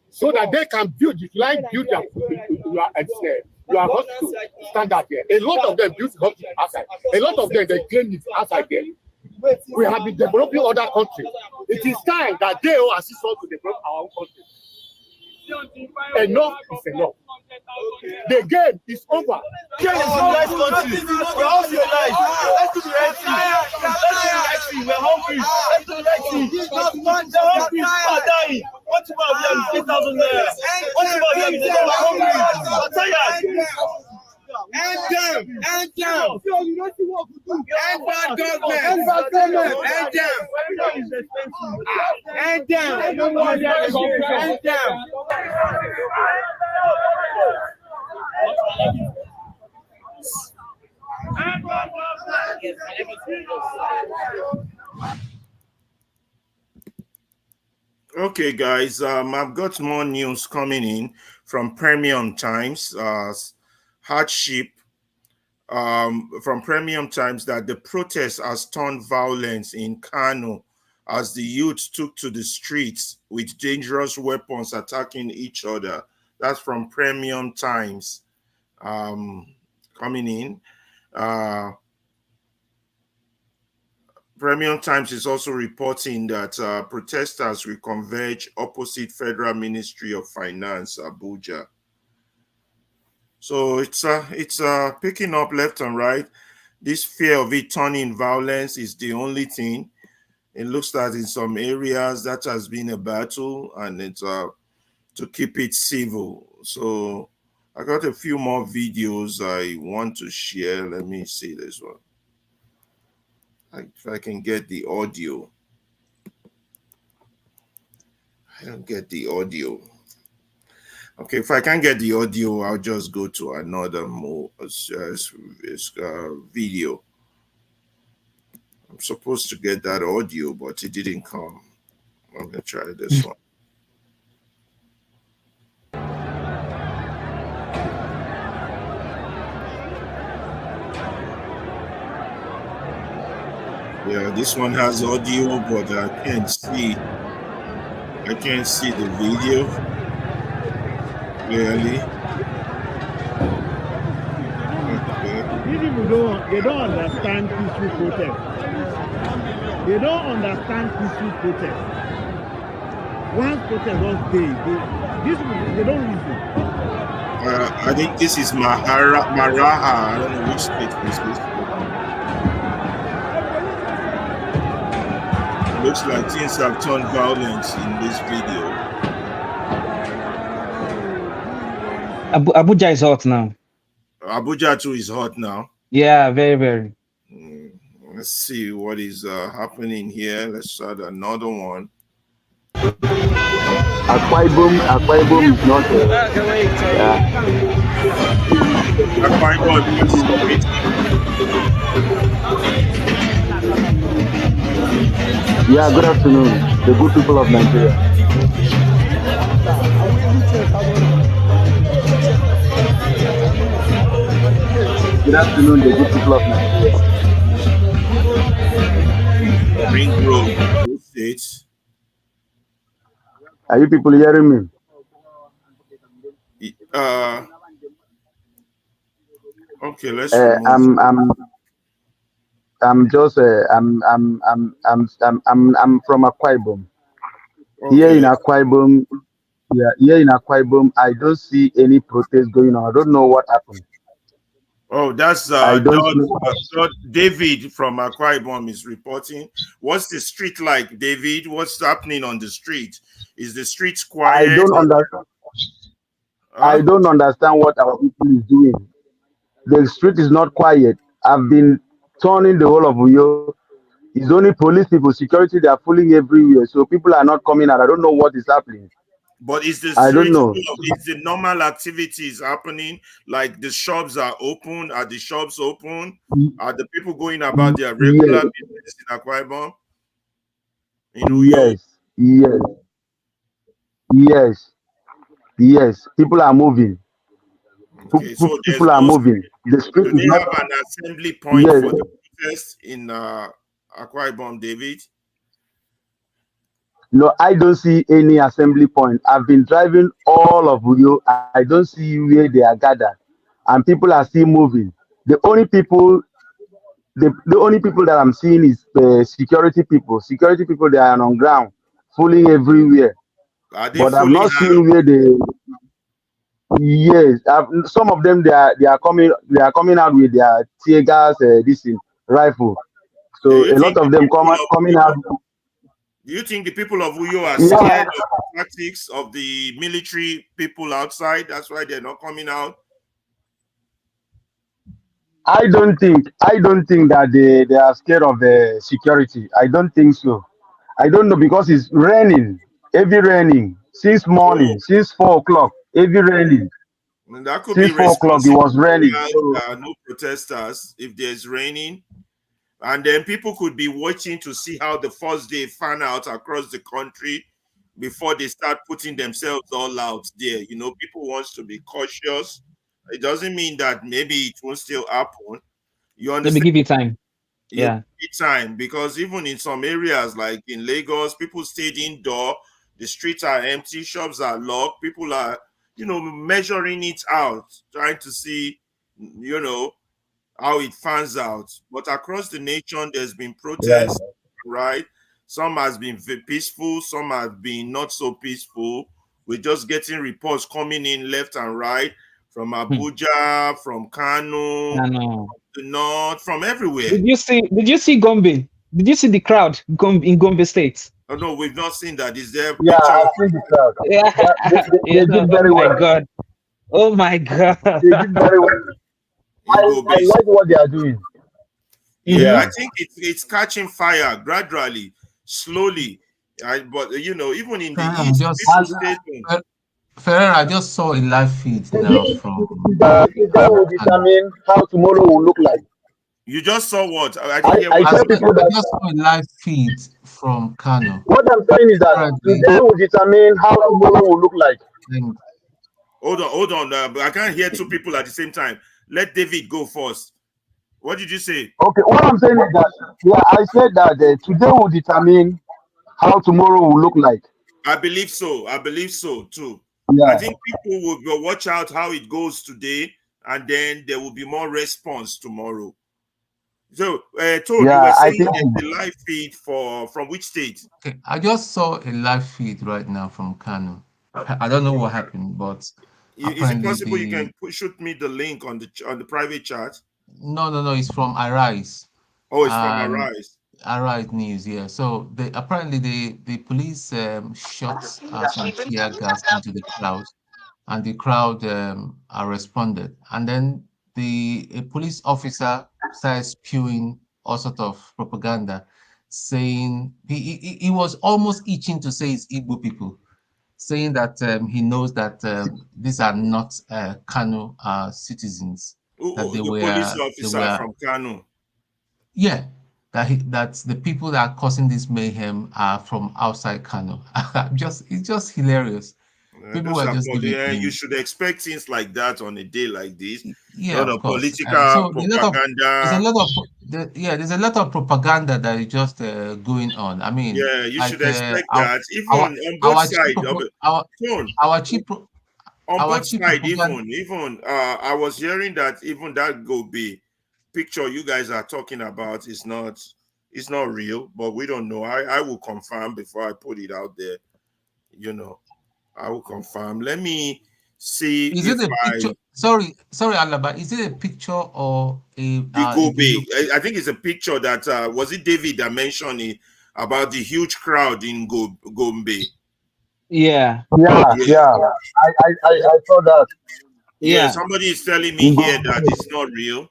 So that they can build your hospital standard here. A lot of them build hospital outside. A lot of them, they claim it's outside there. We have been developing other countries. It is time that they all assist us to develop our own country. Enough is enough. The game is over.
Kenya is a nice country. We're all civilized. Let's do the right thing. Let's do the right thing. We're hungry. Let's do the right thing. They're hungry. People are dying. What you want to have 8,000 naira? What you want to have? We're hungry. We're tired.
End them! End them! End bad government! End bad government! End them! End them! End them!
Okay, guys, I've got more news coming in from Premium Times. Hardship from Premium Times that the protest has turned violence in Kano as the youth took to the streets with dangerous weapons attacking each other. That's from Premium Times coming in. Premium Times is also reporting that protesters will converge opposite Federal Ministry of Finance, Abuja. So it's picking up left and right. This fear of it turning violence is the only thing. It looks like in some areas that has been a battle, and it's to keep it civil. So I got a few more videos I want to share. Let me see this one. If I can get the audio. I don't get the audio. Okay, if I can't get the audio, I'll just go to another more video. I'm supposed to get that audio, but it didn't come. I'm gonna try this one. Yeah, this one has audio, but I can't see the video clearly.
These people they don't understand peaceful protest. They don't understand peaceful protest. Once protest was day, they don't listen.
I think this is Maraha. I don't know which state this is. Looks like things have turned violent in this video.
Abuja is hot now.
Abuja too is hot now.
Yeah, very, very.
Let's see what is happening here. Let's start another one.
Akwa Ibom is not.
Akwa Ibom is
Yeah, good afternoon, the good people of Nigeria. Good afternoon, the good people of Nigeria.
Ring Road, States.
Are you people hearing me?
Okay, let's.
I'm just I'm from Akwa Ibom.
Okay.
Here in Akwa Ibom, I don't see any protest going on. I don't know what happened.
Oh, that's David from Akwa Ibom is reporting. What's the street like, David? What's happening on the street? Is the street quiet?
I don't understand. I don't understand what our people is doing. The street is not quiet. I've been turning the whole of Uyo. It's only police people, security, they are fooling everywhere. So people are not coming out. I don't know what is happening.
But is the
I don't
street
know.
Is the normal activities happening? Like the shops are open? Are the shops open? Are the people going about their regular business in Akwa Ibom?
Yes. People are moving.
Okay, so
people are moving. The street
do they have an assembly point for the protest in Akwa Ibom, David?
No, I don't see any assembly point. I've been driving all of Uyo. I don't see where they are gathered, and people are still moving. The only people that I'm seeing is the security people. Security people, they are on ground, fooling everywhere. But I've not seen where they. Yes, some of them they are coming out with their tear gas, rifle. So a lot of them coming out.
Do you think the people of Uyo are scared of the tactics of the military people outside? That's why they're not coming out.
I don't think that they are scared of the security. I don't think so. I don't know, because it's raining, heavy raining since morning, since 4 o'clock, heavy raining.
That could
since
be
4 o'clock it was raining.
There are no protesters if there's raining. And then people could be watching to see how the first day fan out across the country before they start putting themselves all out there. You know, people want to be cautious. It doesn't mean that maybe it won't still happen. You understand?
Let me give you time.
Yeah. Time, because even in some areas like in Lagos, people stayed indoor. The streets are empty. Shops are locked. People are, measuring it out, trying to see, how it fans out. But across the nation, there's been protests, right? Some has been peaceful, some have been not so peaceful. We're just getting reports coming in left and right from Abuja, from Kano, from the north, from everywhere.
Did you see Gombe? Did you see the crowd in Gombe State?
Oh no, we've not seen that. Is there?
Yeah, I've seen the crowd. They did very well.
Oh my God!
They did very well. I like what they are doing.
Yeah, I think it's catching fire gradually, slowly. But even in the east, people stay home.
Ferrer, I just saw a live feed now from.
That will determine how tomorrow will look like.
You just saw what? I
just saw a live feed from Kano.
What I'm saying is that today will determine how tomorrow will look like.
Hold on. I can't hear two people at the same time. Let David go first. What did you say?
Okay, what I'm saying is that, I said that today will determine how tomorrow will look like.
I believe so too.
Yeah.
I think people will watch out how it goes today, and then there will be more response tomorrow. So, Todd, you were saying the live feed from which state?
Okay, I just saw a live feed right now from Kano. I don't know what happened, but
is it possible you can shoot me the link on the private chat?
No, it's from Arise.
Oh, it's from Arise.
All right, news. Yeah. So apparently the police shot some tear gas into the crowd, and the crowd responded. And then a police officer started spewing all sort of propaganda, saying he was almost itching to say it's Igbo people, saying that he knows that these are not Kano citizens, that
The police
they
officer
were
from Kano.
yeah, that the people that are causing this mayhem are from outside Kano. It's just hilarious. People
Those
were
are
just giving
you
him,
should expect things like that on a day like this. A
yeah,
lot
of
of
course.
political
So there's a
propaganda.
lot of there's a lot of propaganda that is just going on. I mean,
Yeah, you should
like
expect that. Even on both
our chief
sides, Tone,
our chief
on
our
both
chief
sides,
propaganda.
even I was hearing that even that Gobe picture you guys are talking about is not, it's not real, but we don't know. I will confirm before I put it out there. You know, I will confirm. Let me see
Is
if
it a picture? Sorry, Alaba. Is it a picture or
the
a video?
Gobe. I think it's a picture that was it David that mentioned it about the huge crowd in Gombe.
Yeah.
Yeah. I saw that.
Yeah,
Yeah.
somebody is telling me here that it's not real.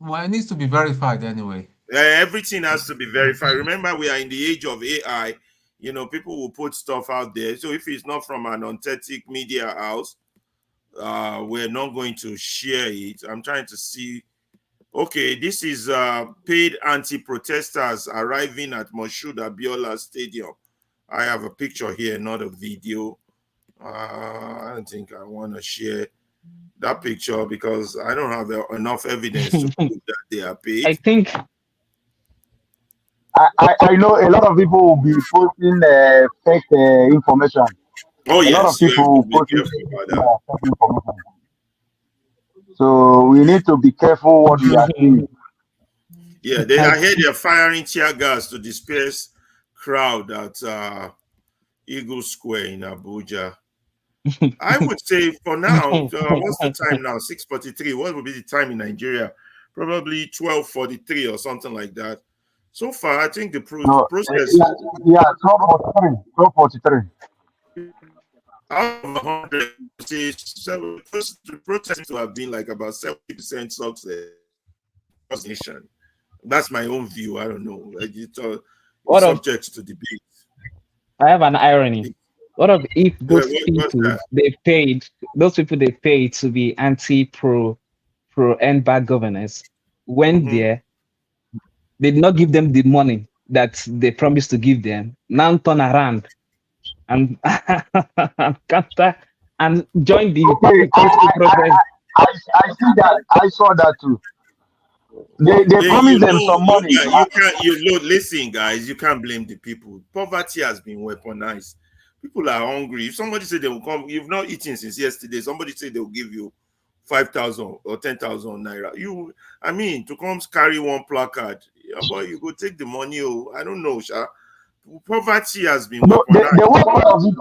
Well, it needs to be verified anyway.
Everything has to be verified. Remember, we are in the age of AI. You know, people will put stuff out there. So if it's not from an authentic media house, we're not going to share it. I'm trying to see. Okay, this is paid anti-protesters arriving at Moshood Abiola Stadium. I have a picture here, not a video. I don't think I want to share that picture because I don't have enough evidence to prove that they are paid.
I think
I know a lot of people will be posting fake information.
Oh,
A lot of
yes, you have
people
to
will
be
post
careful about that.
fake information. So we need to be careful what we are saying.
Yeah, I hear they're firing tear gas to disperse crowd at Eagle Square in Abuja. I would say for now, what's the time now? 6:43. What would be the time in Nigeria? Probably 12:43 or something like that. So far, I think the process.
Yeah, 12:43.
Out of 100, the protest seems to have been like about 70% success. That's my own view. I don't know. It's subject to debate.
I have an irony. What of if those
What's
people
that?
they paid to be pro end bad governance when they did not give them the money that they promised to give them, now turn around and counter and join the peaceful protest.
I see that. I saw that too. They promised them some money.
Listen, guys, you can't blame the people. Poverty has been weaponized. People are hungry. If somebody said they will come, you've not eaten since yesterday. Somebody said they will give you 5,000 or 10,000 naira. To come carry one placard, yeah, boy, you go take the money. Oh, I don't know, Sha. Poverty has been weaponized.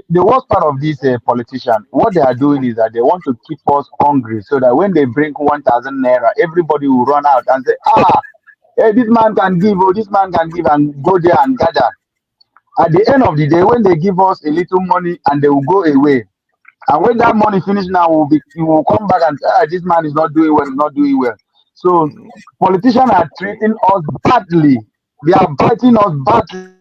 The worst part of this politician, what they are doing is that they want to keep us hungry so that when they bring 1,000 naira, everybody will run out and say, hey, this man can give, this man can give, and go there and gather. At the end of the day, when they give us a little money and they will go away, and when that money finish now, we will come back and say, this man is not doing well, he's not doing well. So politicians are treating us badly. They are biting us badly.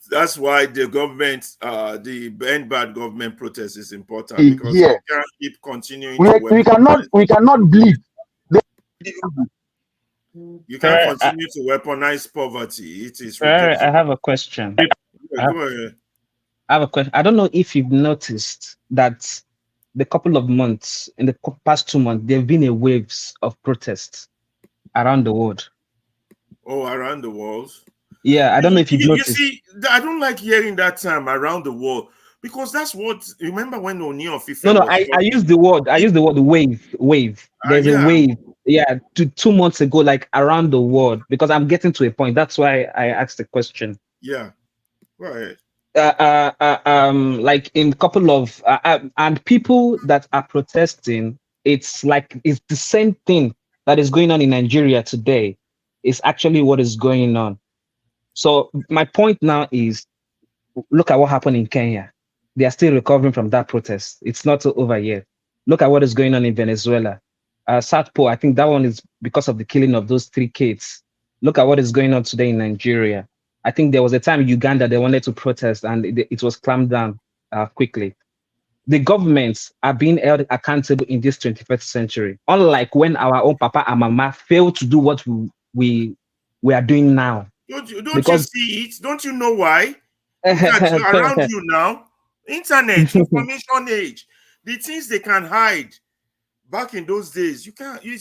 That's why the government, the end bad government protest is important because we can't keep continuing.
We cannot bleed.
You can't continue to weaponize poverty. It is ridiculous.
I have a question.
Go ahead.
I have a question. I don't know if you've noticed that the couple of months, in the past 2 months, there have been a waves of protests around the world.
Oh, around the world?
Yeah, I don't know if you've noticed.
You see, I don't like hearing that term around the world because that's what, remember when Oni of Ife
No, I use the word wave. There's a wave. Yeah, 2 months ago, like around the world, because I'm getting to a point. That's why I asked the question.
Yeah, go ahead.
Like in a couple of and people that are protesting, it's the same thing that is going on in Nigeria today is actually what is going on. So my point now is, look at what happened in Kenya. They are still recovering from that protest. It's not over yet. Look at what is going on in Venezuela. South Pole, I think that one is because of the killing of those 3 kids. Look at what is going on today in Nigeria. I think there was a time in Uganda they wanted to protest and it was clamped down quickly. The governments are being held accountable in this 21st century, unlike when our own papa and mama failed to do what we are doing now.
Don't you see it? Don't you know why? Look at you, around you now. Internet, information age. The things they can hide back in those days, you can't. You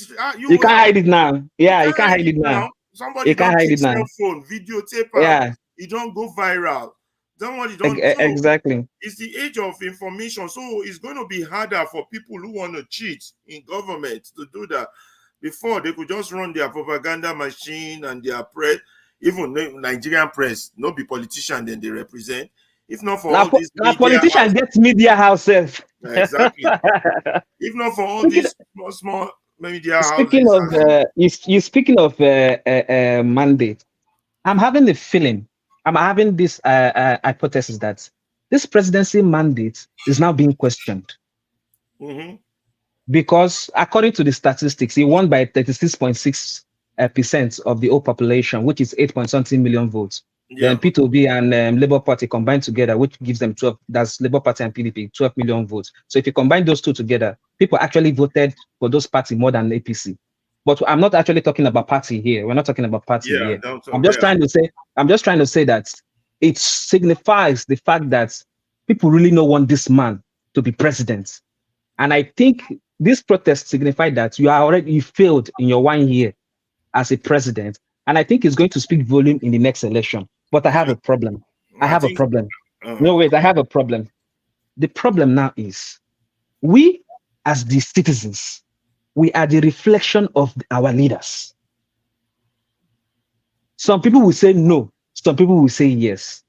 can't hide it now. Yeah, you can't hide it now.
Somebody don't take cell phone, videotape.
Yeah,
it don't go viral. Somebody don't.
Exactly.
It's the age of information, so it's going to be harder for people who want to cheat in government to do that. Before they could just run their propaganda machine and their press. Even Nigerian press, no be politician, then they represent. If not for all these
politician gets media house.
Exactly. If not for all these small media
speaking
houses.
You're speaking of mandate. I'm having the feeling, I'm having this hypothesis that this presidency mandate is now being questioned.
Mm-hmm.
Because according to the statistics, he won by 36.6% of the whole population, which is 8-something million votes. Yeah. Then P2B and Labour Party combined together, which gives them 12. That's Labour Party and PDP, 12 million votes. So if you combine those two together, people actually voted for those parties more than APC. But I'm not actually talking about party here. We're not talking about party here. I'm just trying to say that it signifies the fact that people really don't want this man to be president. And I think this protest signified that you failed in your 1 year as a president. And I think it's going to speak volume in the next election. But I have a problem. I have a problem. The problem now is we, as the citizens, we are the reflection of our leaders. Some people will say no. Some people will say yes,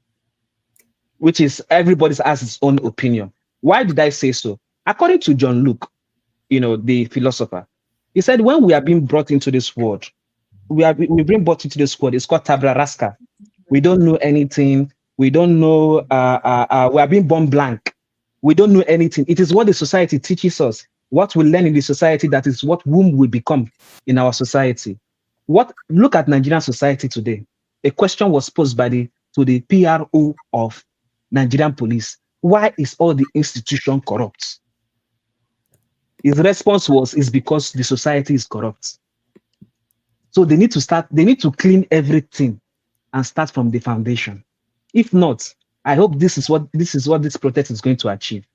which is everybody has his own opinion. Why did I say so? According to John Locke, the philosopher, he said, when we are being brought into this world, we've been brought into this world. It's called tabula rasa. We don't know anything. We don't know. We are being born blank. We don't know anything. It is what the society teaches us. What we learn in the society, that is what whom we become in our society. Look at Nigerian society today. A question was posed to the PRO of Nigerian police. Why is all the institution corrupt? His response is because the society is corrupt. So they need to clean everything and start from the foundation. If not, I hope this is what this protest is going to achieve.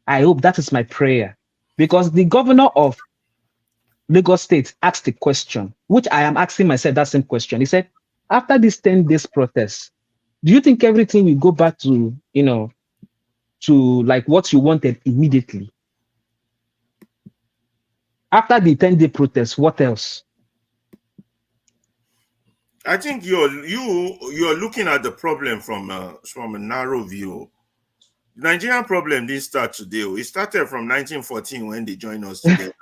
I hope that is my prayer. Because the governor of Lagos State asked a question, which I am asking myself that same question. He said, after this 10 days protest, do you think everything will go back to, to like what you wanted immediately? After the 10-day protest, what else?
I think you're looking at the problem from a narrow view. The Nigerian problem didn't start today. It started from 1914 when they joined us together.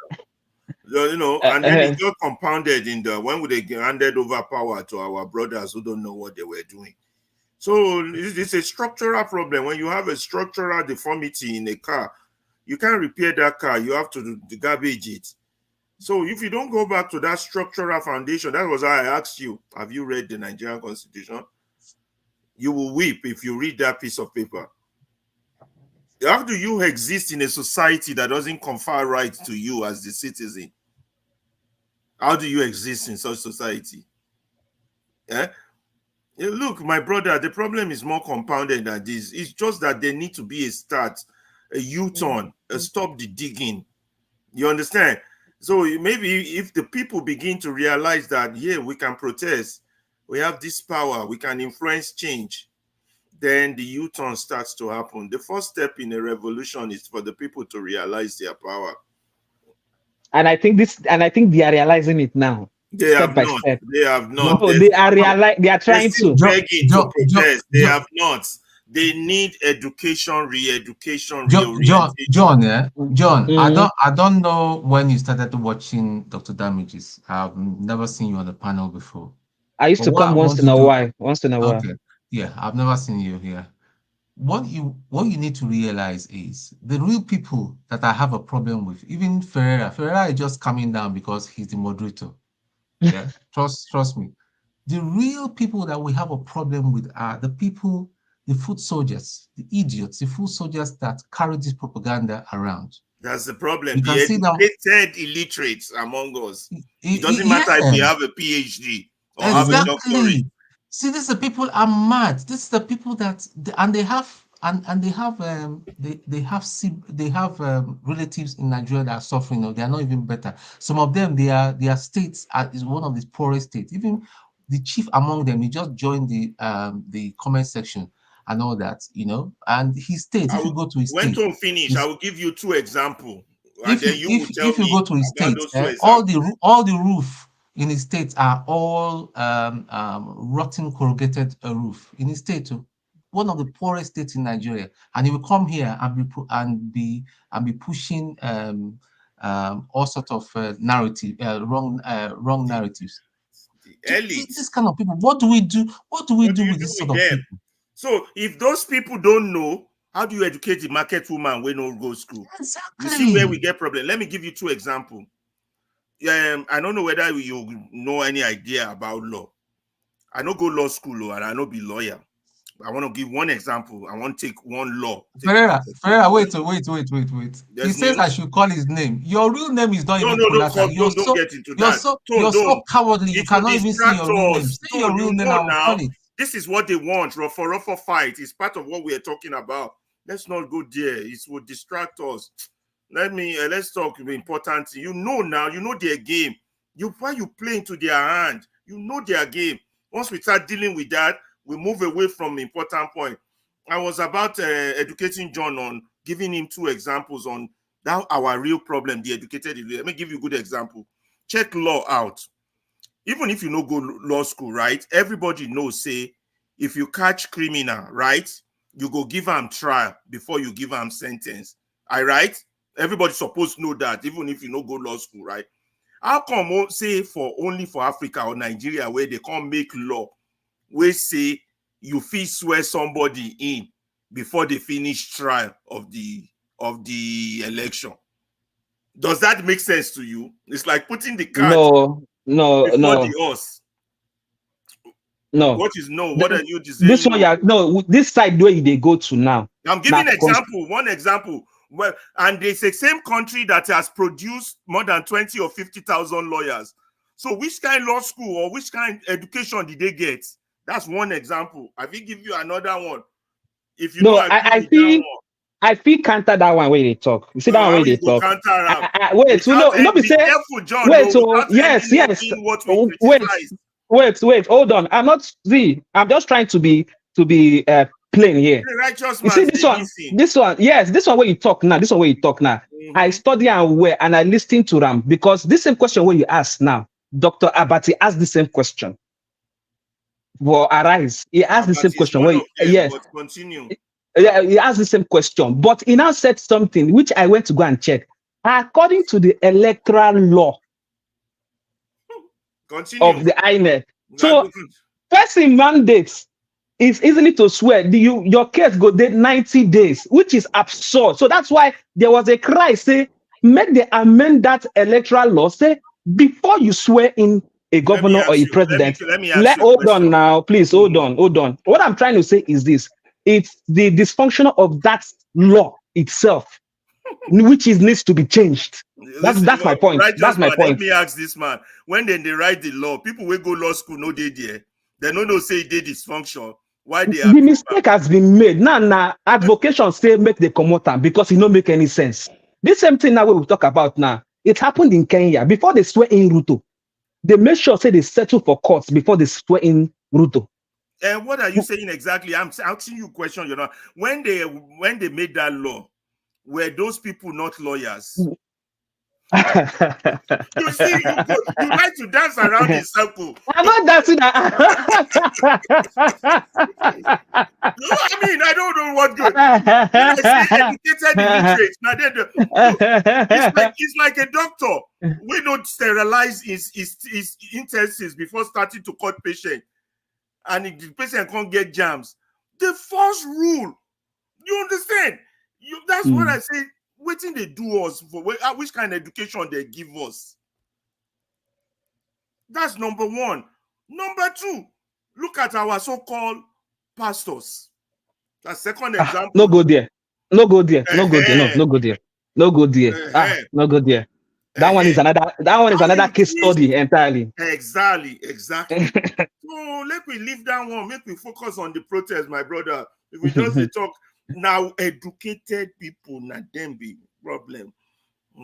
And then it got compounded when they handed over power to our brothers who don't know what they were doing. So it's a structural problem. When you have a structural deformity in a car, you can't repair that car. You have to garbage it. So if you don't go back to that structural foundation, that was why I asked you, have you read the Nigerian Constitution? You will weep if you read that piece of paper. How do you exist in a society that doesn't confer rights to you as the citizen? How do you exist in such society? Yeah? Look, my brother, the problem is more compounded than this. It's just that there needs to be a start, a U-turn, a stop the digging. You understand? So maybe if the people begin to realize that, yeah, we can protest, we have this power, we can influence change, then the U-turn starts to happen. The first step in a revolution is for the people to realize their power.
And I think they are realizing it now.
They have not. They have not.
No, they are trying to.
Begging to protest. They have not. They need education, re-education,
John,
reorientation.
John, I don't know when you started watching Dr. Damages. I've never seen you on the panel before.
I used to come once in a while. Once in a while.
Okay. Yeah, I've never seen you here. What you need to realize is the real people that I have a problem with, even Ferreira is just coming down because he's the moderator. Yeah, trust me. The real people that we have a problem with are the people, the foot soldiers, the idiots, the foot soldiers that carry this propaganda around.
That's the problem.
You
The
can see now,
educated illiterates among us. It doesn't matter if you have a PhD or have a doctorate.
See, these are people are mad. This is the people that they have relatives in Nigeria that are suffering. Or they are not even better. Some of them, their states is one of the poorest states. Even the chief among them, he just joined the comment section and all that, And his state, if you go to his state,
when to finish, I will give you 2 examples.
If you go to his state, all the roof in his state are all rotten corrugated roof in his state, one of the poorest states in Nigeria, and he will come here and be pushing all sorts of wrong narratives. This kind of people, what do we do? What do we do with this sort of people?
So if those people don't know, how do you educate the market woman when no go school?
Exactly.
You see where we get problem. Let me give you 2 examples. I don't know whether you know any idea about law. I don't go law school and I don't be lawyer. I want to give one example. I want to take one law.
Ferreira, wait. He says I should call his name. Your real name is not even Kolata.
Don't get into that.
You're so cowardly. You cannot even say your real name. Say your real name, I will call it.
This is what they want. Ruffle fight. It's part of what we are talking about. Let's not go there. It will distract us. Let's talk important. You know now. You know their game. Why you play into their hand? You know their game. Once we start dealing with that, we move away from the important point. I was about educating John on giving him 2 examples on that our real problem, the educated. Let me give you a good example. Check law out. Even if you no go law school, right? Everybody knows, say, if you catch criminal, right, you go give him trial before you give him sentence. All right? Everybody's supposed to know that, even if you no go law school, right? How come say only for Africa or Nigeria where they can't make law where say you feel swear somebody in before they finish trial of the election? Does that make sense to you? It's like putting the cart before the horse.
No.
What is no? What are you saying?
This one, this side where they go to now.
I'm giving one example. Well, and it's the same country that has produced more than 20 or 50,000 lawyers. So which kind of law school or which kind of education did they get? That's one example. I will give you another one. If you
I feel counter that one where they talk. You see that one where they talk. Wait, hold on. I'm just trying to be plain here. You see this one where you talk now. I study and I listen to them because this same question where you ask now, Dr. Abati asked the same question. For Arise, he asked the same question.
Continue.
Yeah, he asked the same question, but he now said something which I went to go and check. According to the electoral law of the INEC, so person mandates is easily to swear. Your case go there 90 days, which is absurd. So that's why there was a cry, say, make they amend that electoral law, say, before you swear in a governor or a president. Hold on now, please, hold on. What I'm trying to say is this. It's the dysfunction of that law itself, which needs to be changed. That's my point. That's my point.
Let me ask this man. When they write the law, people will go law school, no they there. They no say they dysfunction. Why they
the mistake has been made. Now, advocation say make the commuter because it don't make any sense. This same thing now we talk about now. It happened in Kenya. Before they swear in Ruto, they make sure say they settle for courts before they swear in Ruto.
And what are you saying exactly? I'm asking you a question. When they made that law, were those people not lawyers? You see, you like to dance around in circle.
I'm not dancing.
I mean, I don't know what good. When I say educated illiterate, now it's like a doctor. We don't sterilize his intestines before starting to cut patient, and if the patient can't get jams. The first rule, you understand? That's what I say. Waiting they do us for which kind of education they give us. That's number one. Number two, look at our so-called pastors. The second example.
No go there. No go there. No go there. No go there. No go there. No go there. That one is another case study entirely.
Exactly. So let me leave that one. Make me focus on the protest, my brother. If we just talk now, educated people, not them be problem.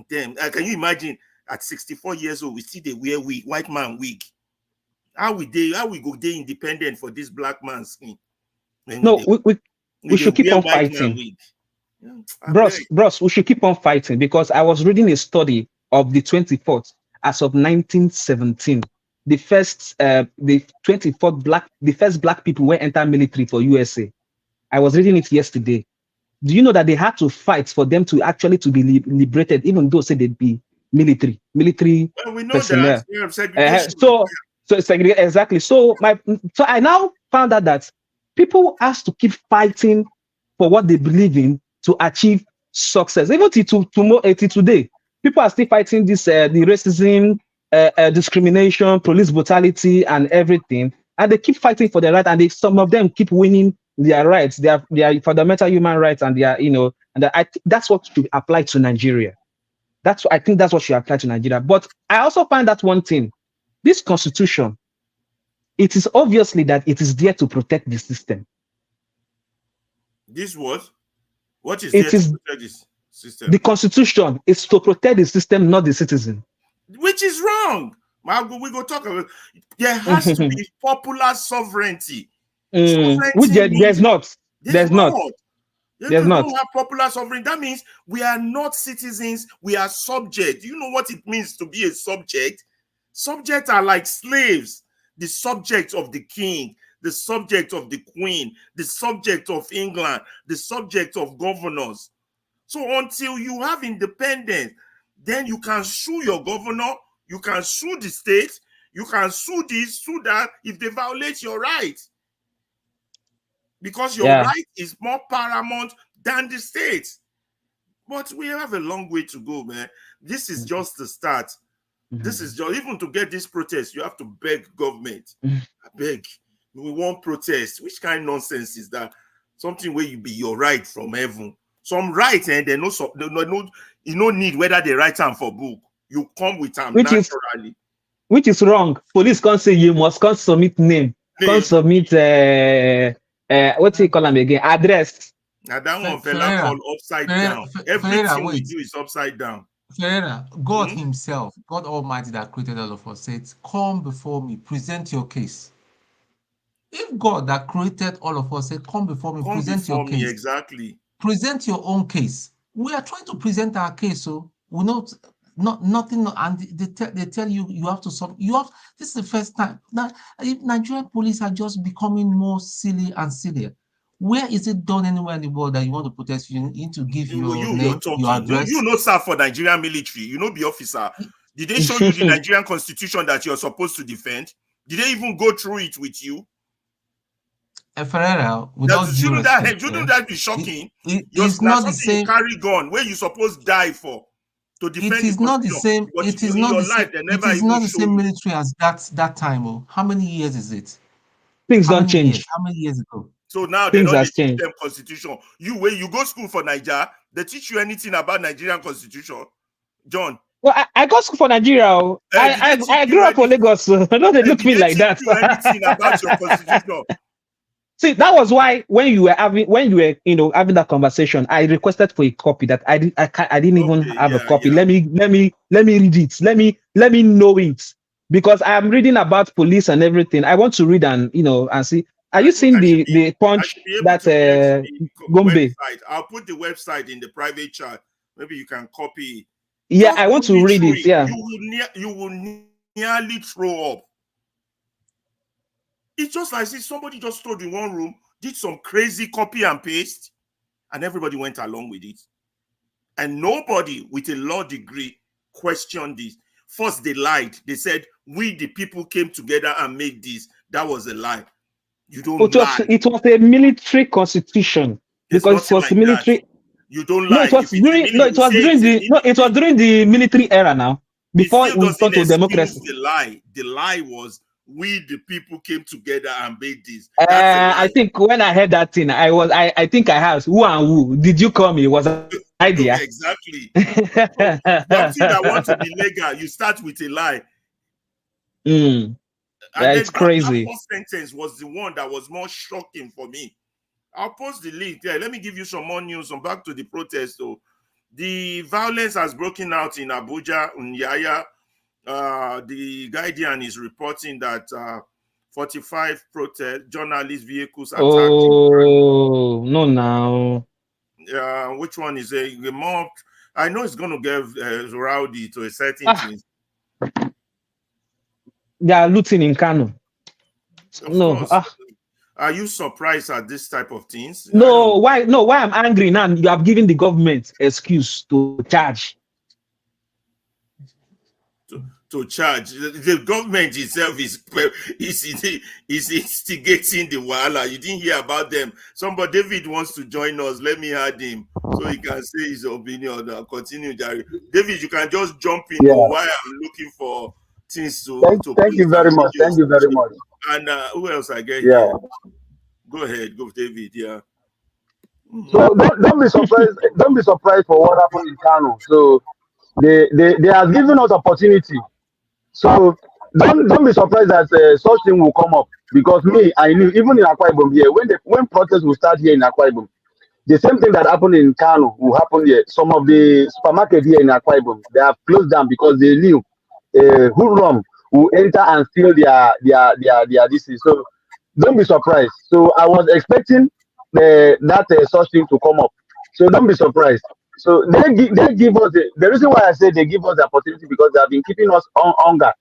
Them. Can you imagine at 64 years old, we see they wear wig, white man wig. How we go day independent for this black man's skin?
No, we should keep on fighting. Bros, we should keep on fighting, because I was reading a study of the 24th as of 1917. The first black people were enter military for USA. I was reading it yesterday. Do you know that they had to fight for them to actually to be liberated, even though say they'd be military
well, we know personnel.
That. So it's like, exactly. So I now found out that people have to keep fighting for what they believe in to achieve success. Even till today, people are still fighting this the racism, discrimination, police brutality, and everything, and they keep fighting for their right, and some of them keep winning their rights, their fundamental human rights, and that's what should apply to Nigeria. I think that's what should apply to Nigeria. But I also find that one thing, this constitution, it is obviously that it is there to protect the system.
This what is there to protect this system?
The constitution is to protect the system, not the citizen.
Which is wrong. We go talk about. There has to be popular sovereignty.
Which there's not. There's not. There's not.
We don't have popular sovereignty. That means we are not citizens. We are subject. You know what it means to be a subject? Subjects are like slaves. The subject of the king, the subject of the queen, the subject of England, the subject of governors. So until you have independence, then you can sue your governor, you can sue the state, you can sue this, sue that if they violate your rights. Because your right is more paramount than the state. But we have a long way to go, man. This is just the start. This is just, even to get this protest, you have to beg government. I beg. We want protest. Which kind of nonsense is that? Something where you be your right from heaven. Some right, and they you no need whether they write them for book. You come with them naturally.
Which is wrong. Police can't say you must can't submit name. Can't submit what do you call them again? Address.
Now that one fella called upside down. Everything we do is upside down.
God himself, God Almighty that created all of us, said, come before me, present your case. If God that created all of us said, come before me, present your case.
Exactly.
Present your own case. We are trying to present our case, so we're nothing, and they tell you you have to solve. This is the first time now. Nigerian police are just becoming more silly and sillier. Where is it done anywhere in the world that you want to protest? You need to give your name, your address.
You know, serve for Nigerian military. You know, be officer. Did they show you the Nigerian constitution that you're supposed to defend? Did they even go through it with you?
Ferreira,
shouldn't that be shocking?
It's not the same.
You carry gun where you supposed to die for to defend.
It is not the same. It is not the same. It is not the same military as that time. Oh, how many years is it?
Things don't change.
How many years ago?
So now they don't teach them constitution. When you go school for Nigeria, they teach you anything about Nigerian constitution, John?
Well, I go school for Nigeria. I grew up in Lagos. So don't they look me like that?
Anything about your constitution?
See, that was why when you were having that conversation, I requested for a copy that I didn't even have a copy. Let me read it. Let me know it, because I am reading about police and everything. I want to read and see. Are you seeing the punch that Gombe?
I'll put the website in the private chat. Maybe you can copy.
Yeah, I want to read it. Yeah,
you will nearly throw up. It's just like if somebody just stood in one room, did some crazy copy and paste, and everybody went along with it. And nobody with a law degree questioned this. First, they lied. They said, we, the people, came together and made this. That was a lie. You don't lie.
It was a military constitution.
There's
because it was
nothing like
military.
that. You don't
No,
lie.
it was during. No, it was during the. No, it was during the military era. Now, before
it still
we
doesn't
got to
excuse
democracy.
the lie. The lie was, we, the people, came together and made this. That's a lie.
I think when I heard that thing, I think I asked, who and who did you call me? Was an idea?
Exactly. Something that wants to be legal, you start with a lie.
Yeah, it's crazy.
That first sentence was the one that was more shocking for me. I'll post the link there. Let me give you some more news. I'm back to the protest. So, the violence has broken out in Abuja, Unyaya. The Guardian is reporting that 45 journalist vehicles attacked.
Oh, no, now.
Which one is a more? I know it's going to get rowdy to a certain thing.
They are looting in Kano.
No. Are you surprised at this type of things?
No, why? No, why I'm angry now? You have given the government excuse to charge.
To charge. The government itself is instigating the wahala. You didn't hear about them. Somebody, David wants to join us. Let me add him so he can say his opinion. Continue, Jerry. David, you can just jump in while I'm looking for things to.
Thank you very much. Thank you very much.
And who else I get here? Go ahead, go David. Yeah.
So don't be surprised. Don't be surprised for what happened in Kano. So they have given us opportunity. So don't be surprised that such thing will come up, because I knew even in Akwa Ibom here when protests will start here in Akwa Ibom, the same thing that happened in Kano will happen here. Some of the supermarkets here in Akwa Ibom, they have closed down because they knew hoodlum will enter and steal their this. So don't be surprised. So I was expecting that such thing to come up. So don't be surprised. So they give us the reason why I say they give us the opportunity, because they have been keeping us on hunger.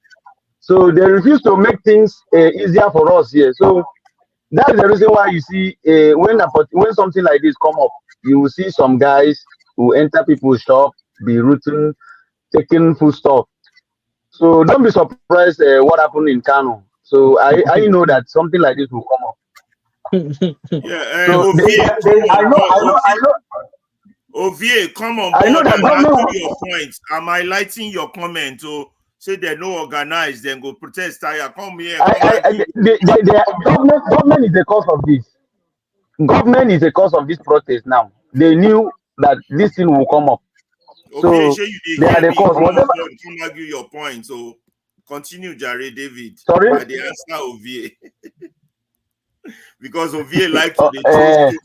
So they refuse to make things easier for us here. So that's the reason why you see when something like this come up, you will see some guys who enter people's shop, be rooting, taking food stuff. So don't be surprised what happened in Kano. So I know that something like this will come up. So I know.
Ovie, come on board.
I know that
government your points. Am I lighting your comment? So say they're no organized, then go protest. Come here.
Government is the cause of this. Government is the cause of this protest now. They knew that this thing will come up.
Okay,
so they are the cause.
Come argue your point. So continue, Jerry David.
Sorry?
By the answer Ovie. Because Ovie like to the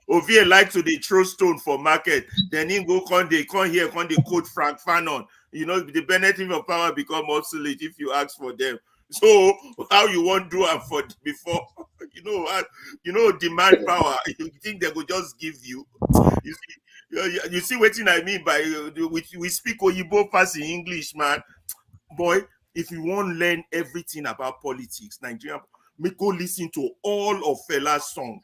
Ovie like to the throw stone for market. Then he go come here, quote Frank Fanon. You know, the benefit of power become obsolete if you ask for them. So how you want to do it for before? Demand power. You think they will just give you? You see what I mean by we speak Oyibo pass in English, man. Boy, if you want to learn everything about politics, Nigeria, go listen to all of Fela's song.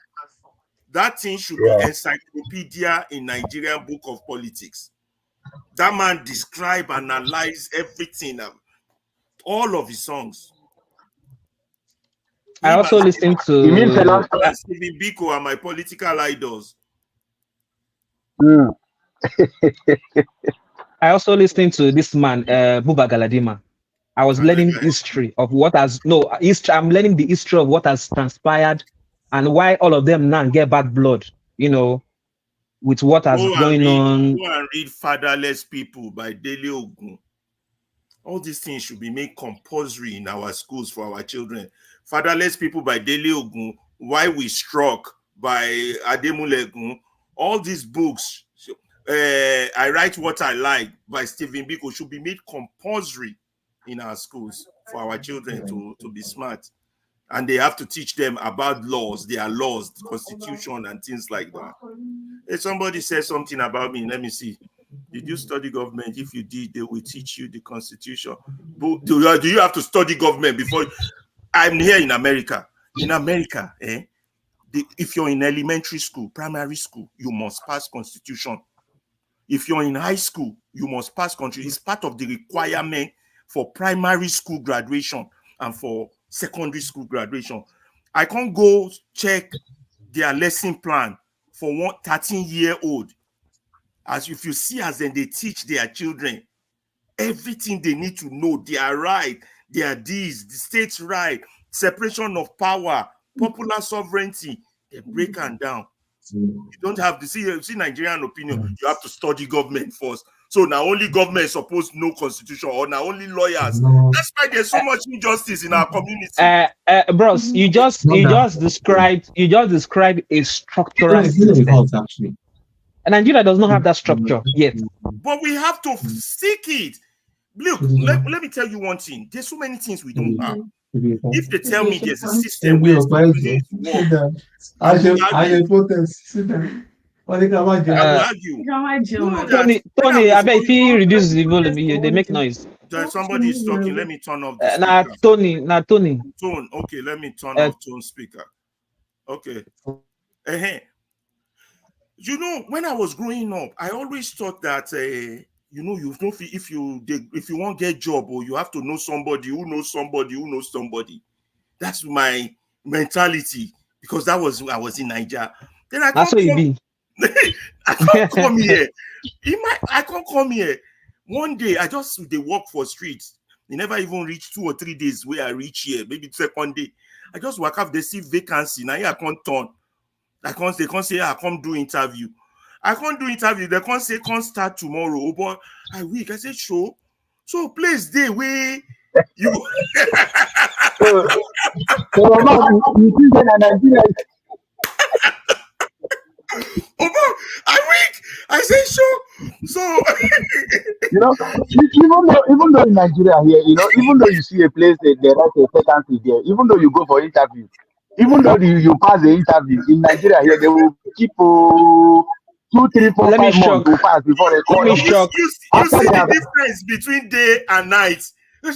That thing should be encyclopedia in Nigerian book of politics. That man describe and analyze everything, all of his songs.
I also listen to.
You mean Fela?
Stephen Biko are my political idols.
I also listened to this man, Buba Galadima. I was learning history of what has I'm learning the history of what has transpired and why all of them now get bad blood, with what has going on.
Go and read Fatherless People by Dele Ogun. All these things should be made compulsory in our schools for our children. Fatherless People by Dele Ogun, Why We Struck by Ademulegun. All these books, I Write What I Like by Stephen Biko, should be made compulsory in our schools for our children to be smart. And they have to teach them about laws, their laws, the constitution, and things like that. If somebody says something about me, let me see. Did you study government? If you did, they will teach you the constitution. But do you have to study government before? I'm here in America. In America, if you're in elementary school, primary school, you must pass constitution. If you're in high school, you must pass country. It's part of the requirement for primary school graduation and for secondary school graduation. I can't go check their lesson plan for 13-year-old. As if you see as then they teach their children everything they need to know, their right, their deeds, the state's right, separation of power, popular sovereignty, they break them down. You don't have to see Nigerian opinion. You have to study government first. So now only government is supposed to know constitution, or now only lawyers. That's why there's so much injustice in our community.
Bros, you just described a structural system. And Nigeria does not have that structure yet.
But we have to seek it. Look, let me tell you one thing. There's so many things we don't have. If they tell me there's a system where
Tony, I bet if he reduces the volume, they make noise.
Somebody is talking. Let me turn off the
speaker. Tony.
Tone. Okay, let me turn off Tone speaker. Okay. You know, when I was growing up, I always thought that you know, if you want to get job, or you have to know somebody who knows somebody who knows somebody. That's my mentality, because I was in Nigeria. Then I can't come here. I can't come here. One day they walk for streets. They never even reach 2 or 3 days where I reach here. Maybe second day. I just walk up, they see vacancy. Now here I can't turn. They can't say I come do interview. I can't do interview. They can't say can't start tomorrow. Oh, but I weak. I said sure. So place day where you. I weak. I say sure. So
you know, even though in Nigeria here, you know, even though you see a place that there is a vacancy there, even though you go for interview, even though you pass the interview in Nigeria here, they will keep 2, 3, 4, 5 months to pass before they call.
You see the difference between day and night.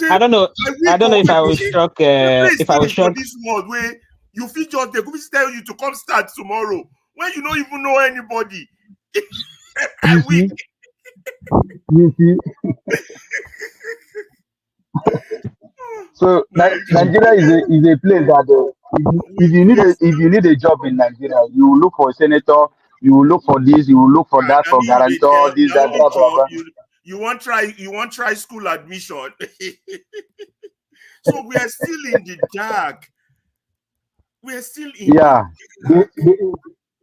I don't know if I was shocked. If I was shocked,
this world where you feel just they could tell you to come start tomorrow when you don't even know anybody.
You see. So Nigeria is a place that if you need a job in Nigeria, you will look for a senator, you will look for this, you will look for that, for guarantor, this, that, blah, blah, blah.
You want try school admission. So we are still in the dark. We are still in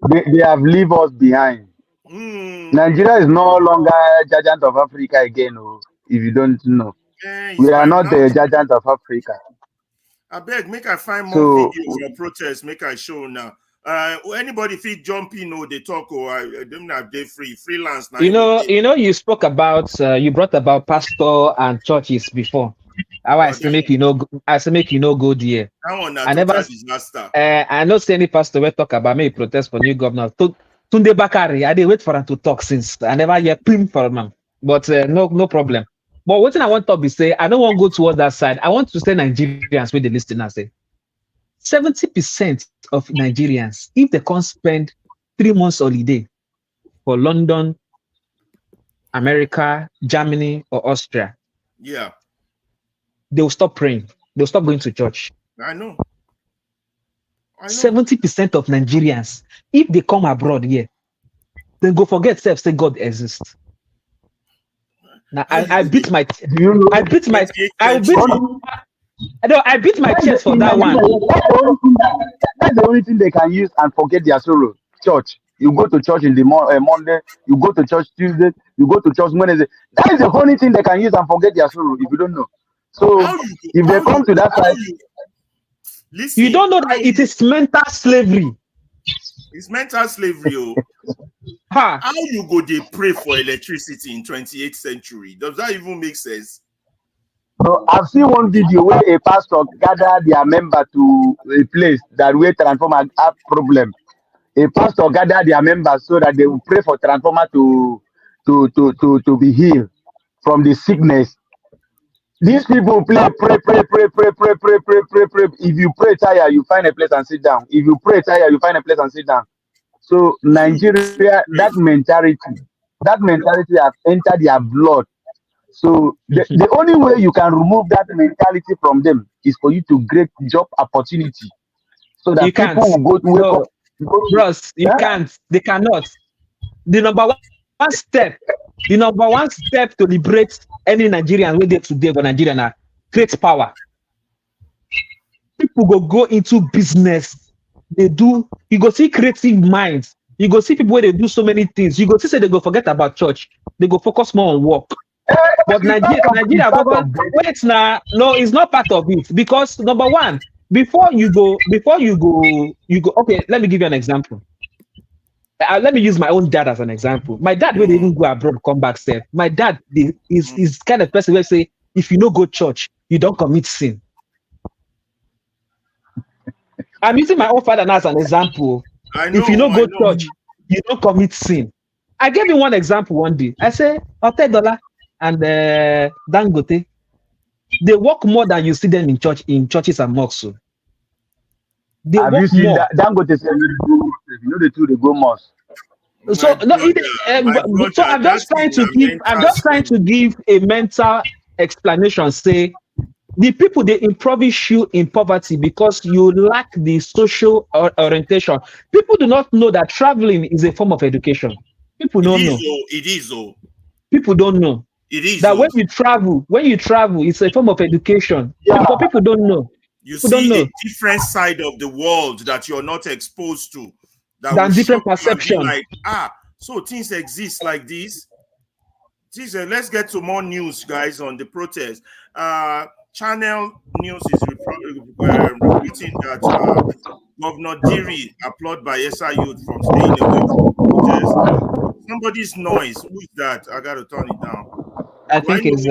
they have leave us behind. Nigeria is no longer a giant of Africa again, if you don't know. We are not the giant of Africa.
I beg, make I find more videos of protests, make I show now. Anybody feel jump in or they talk or them have they freelance now.
You spoke about you brought about pastor and churches before. I say make you know go there.
I never disaster.
I not see any pastor will talk about me protest for new governor. Tunde Bakari, I did wait for him to talk since I never hear pim from him. But no problem. But what thing I want to be say, I don't want to go towards that side. I want to say Nigerians with the listeners say 70% of Nigerians, if they can't spend 3 months holiday for London, America, Germany, or Austria, they will stop praying. They'll stop going to church.
I know.
70% of Nigerians, if they come abroad here, then go forget say God exists. Now I beat my chest for that one.
That's the only thing they can use and forget their sorrow. Church. You go to church in the Monday, you go to church Tuesday, you go to church Wednesday. That is the only thing they can use and forget their sorrow, if you don't know. So if they come to that side,
you don't know that it is mental slavery.
It's mental slavery. How you go they pray for electricity in 28th century? Does that even make sense?
So I've seen one video where a pastor gathered their member to a place that where transformer have problem. A pastor gathered their members so that they will pray for transformer to be healed from the sickness. These people pray. If you pray tire, you find a place and sit down. If you pray tire, you find a place and sit down. So Nigeria, that mentality has entered their blood. So the only way you can remove that mentality from them is for you to create job opportunity, so that
You can't.
people will go to wake
No,
up.
bros, you can't. They cannot. The number one step to liberate any Nigerian where they today for Nigeria now, create power. People go into business. They do. You go see creative minds. You go see people where they do so many things. You go see say they go forget about church. They go focus more on work. But Nigeria, wait now. No, it's not part of it, because number one, before you go. Okay, let me give you an example. Let me use my own dad as an example. My dad, when they even go abroad, come back safe. My dad is kind of person where say, if you no go church, you don't commit sin. I'm using my own father now as an example. If you no go church, you don't commit sin. I gave him one example one day. I say, $10 and Dangote, they work more than you see them in churches and mosques. So. They
Have
work
you seen
more.
that? Dangote say you know the two they go mosque.
So no, so I'm just trying to give a mental explanation. Say the people they impoverish you in poverty because you lack the social orientation. People do not know that traveling is a form of education. People don't know.
It is.
People don't know.
It is
that when you travel, it's a form of education.
Yeah.
People don't know.
You
people
see
don't know.
a different side of the world that you're not exposed to.
Than different perception.
Like, so things exist like this. Let's get to more news, guys, on the protest. Channel News is reporting that Governor Diri applauded by SI youth from staying away from protest. Somebody's noise. Who's that? I got to turn it down.
I think it's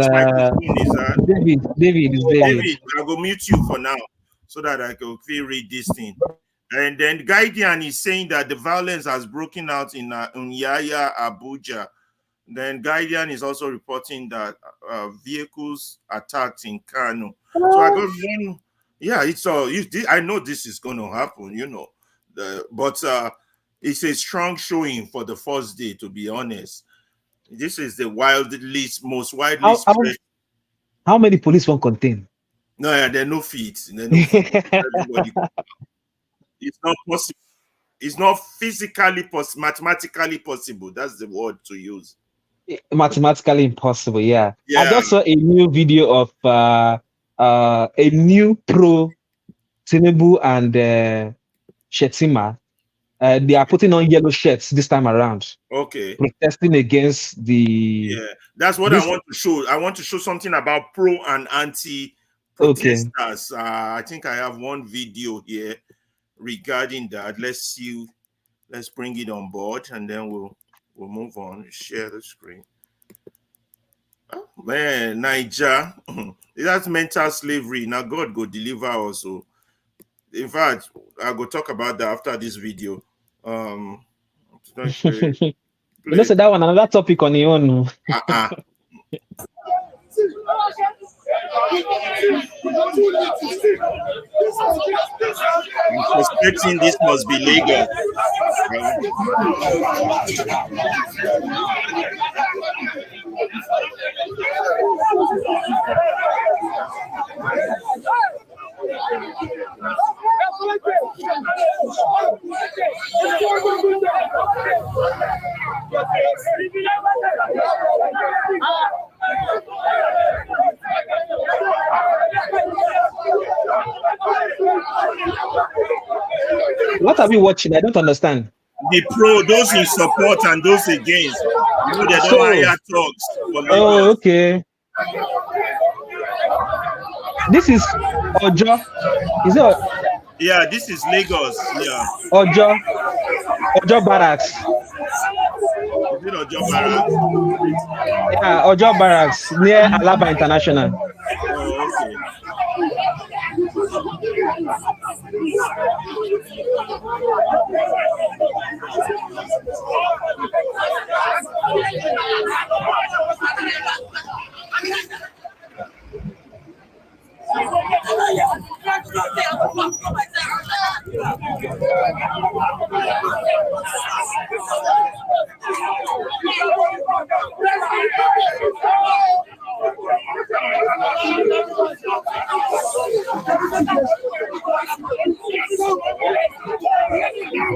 David.
I'll go mute you for now so that I can read this thing. And then Guardian is saying that the violence has broken out in Unyaya, Abuja. Then Guardian is also reporting that vehicles attacked in Kano. So I got one. Yeah, it's all. I know this is going to happen, you know. But it's a strong showing for the first day, to be honest. This is the most widely spread.
How many police won't contain?
No, yeah, there are no feet. Everybody. It's not possible. It's not physically mathematically possible. That's the word to use.
Mathematically impossible, yeah. I just saw a new video of a new pro Tinubu and Shetima. They are putting on yellow shirts this time around.
Okay.
Protesting against the...
Yeah, that's what I want to show. I want to show something about pro and anti protesters. Okay. I think I have one video here regarding that. Let's see. Let's bring it on board and then we'll move on. Share the screen. Oh, man, Niger. That's mental slavery. Now God go deliver also. In fact, I'll go talk about that after this video.
You know, so that one another topic on your own.
I'm suspecting this must be legal.
What are we watching? I don't understand.
The pro, those in support and those against. You know, they don't hire talks.
Oh, okay. This is Ojo. Is it?
Yeah, this is Lagos. Yeah.
Ojo Barracks.
Is it Ojo Barracks?
Yeah, Ojo Barracks near Alaba International.
Oh, okay.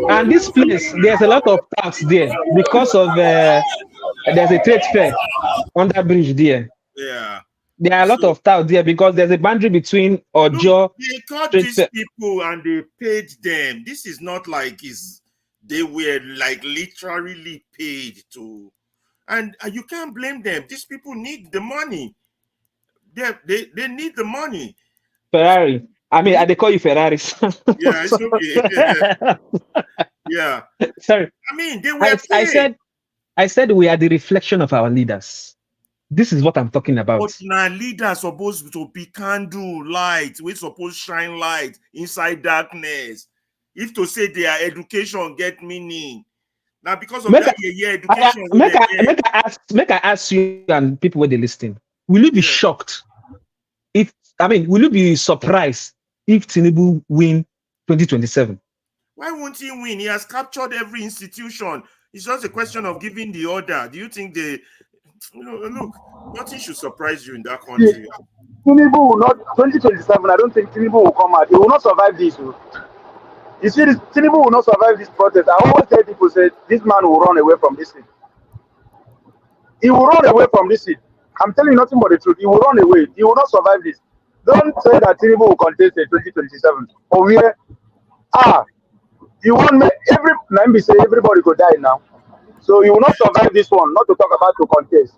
And this place, there's a lot of tax there because of there's a trade fair on that bridge there.
Yeah.
There are a lot of tax there because there's a boundary between Ojo.
They caught
trade
these
fair.
people and they paid them. This is not like they were like literally paid to, and you can't blame them. These people need the money. They need the money.
Ferrari. I mean, they call you Ferraris.
Yeah, it's okay. Yeah.
Sorry.
I mean, they were paid.
I said we are the reflection of our leaders. This is what I'm talking about.
But now leaders supposed to be candle light. We supposed shine light inside darkness. If to say their education get meaning. Now because of that education.
Make I ask you and people where they listening. Will you be shocked will you be surprised if Tinubu win 2027?
Why won't he win? He has captured every institution. It's just a question of giving the order. Do you think look, nothing should surprise you in that country.
Tinubu will not 2027. I don't think Tinubu will come out. He will not survive this. You see, Tinubu will not survive this protest. I always tell people, say this man will run away from this thing. He will run away from this thing. I'm telling you nothing but the truth. He will run away. He will not survive this. Don't say that Tinubu will contest in 2027. Or where? You want me? Let me say everybody could die now. So you will not survive this one. Not to talk about to contest.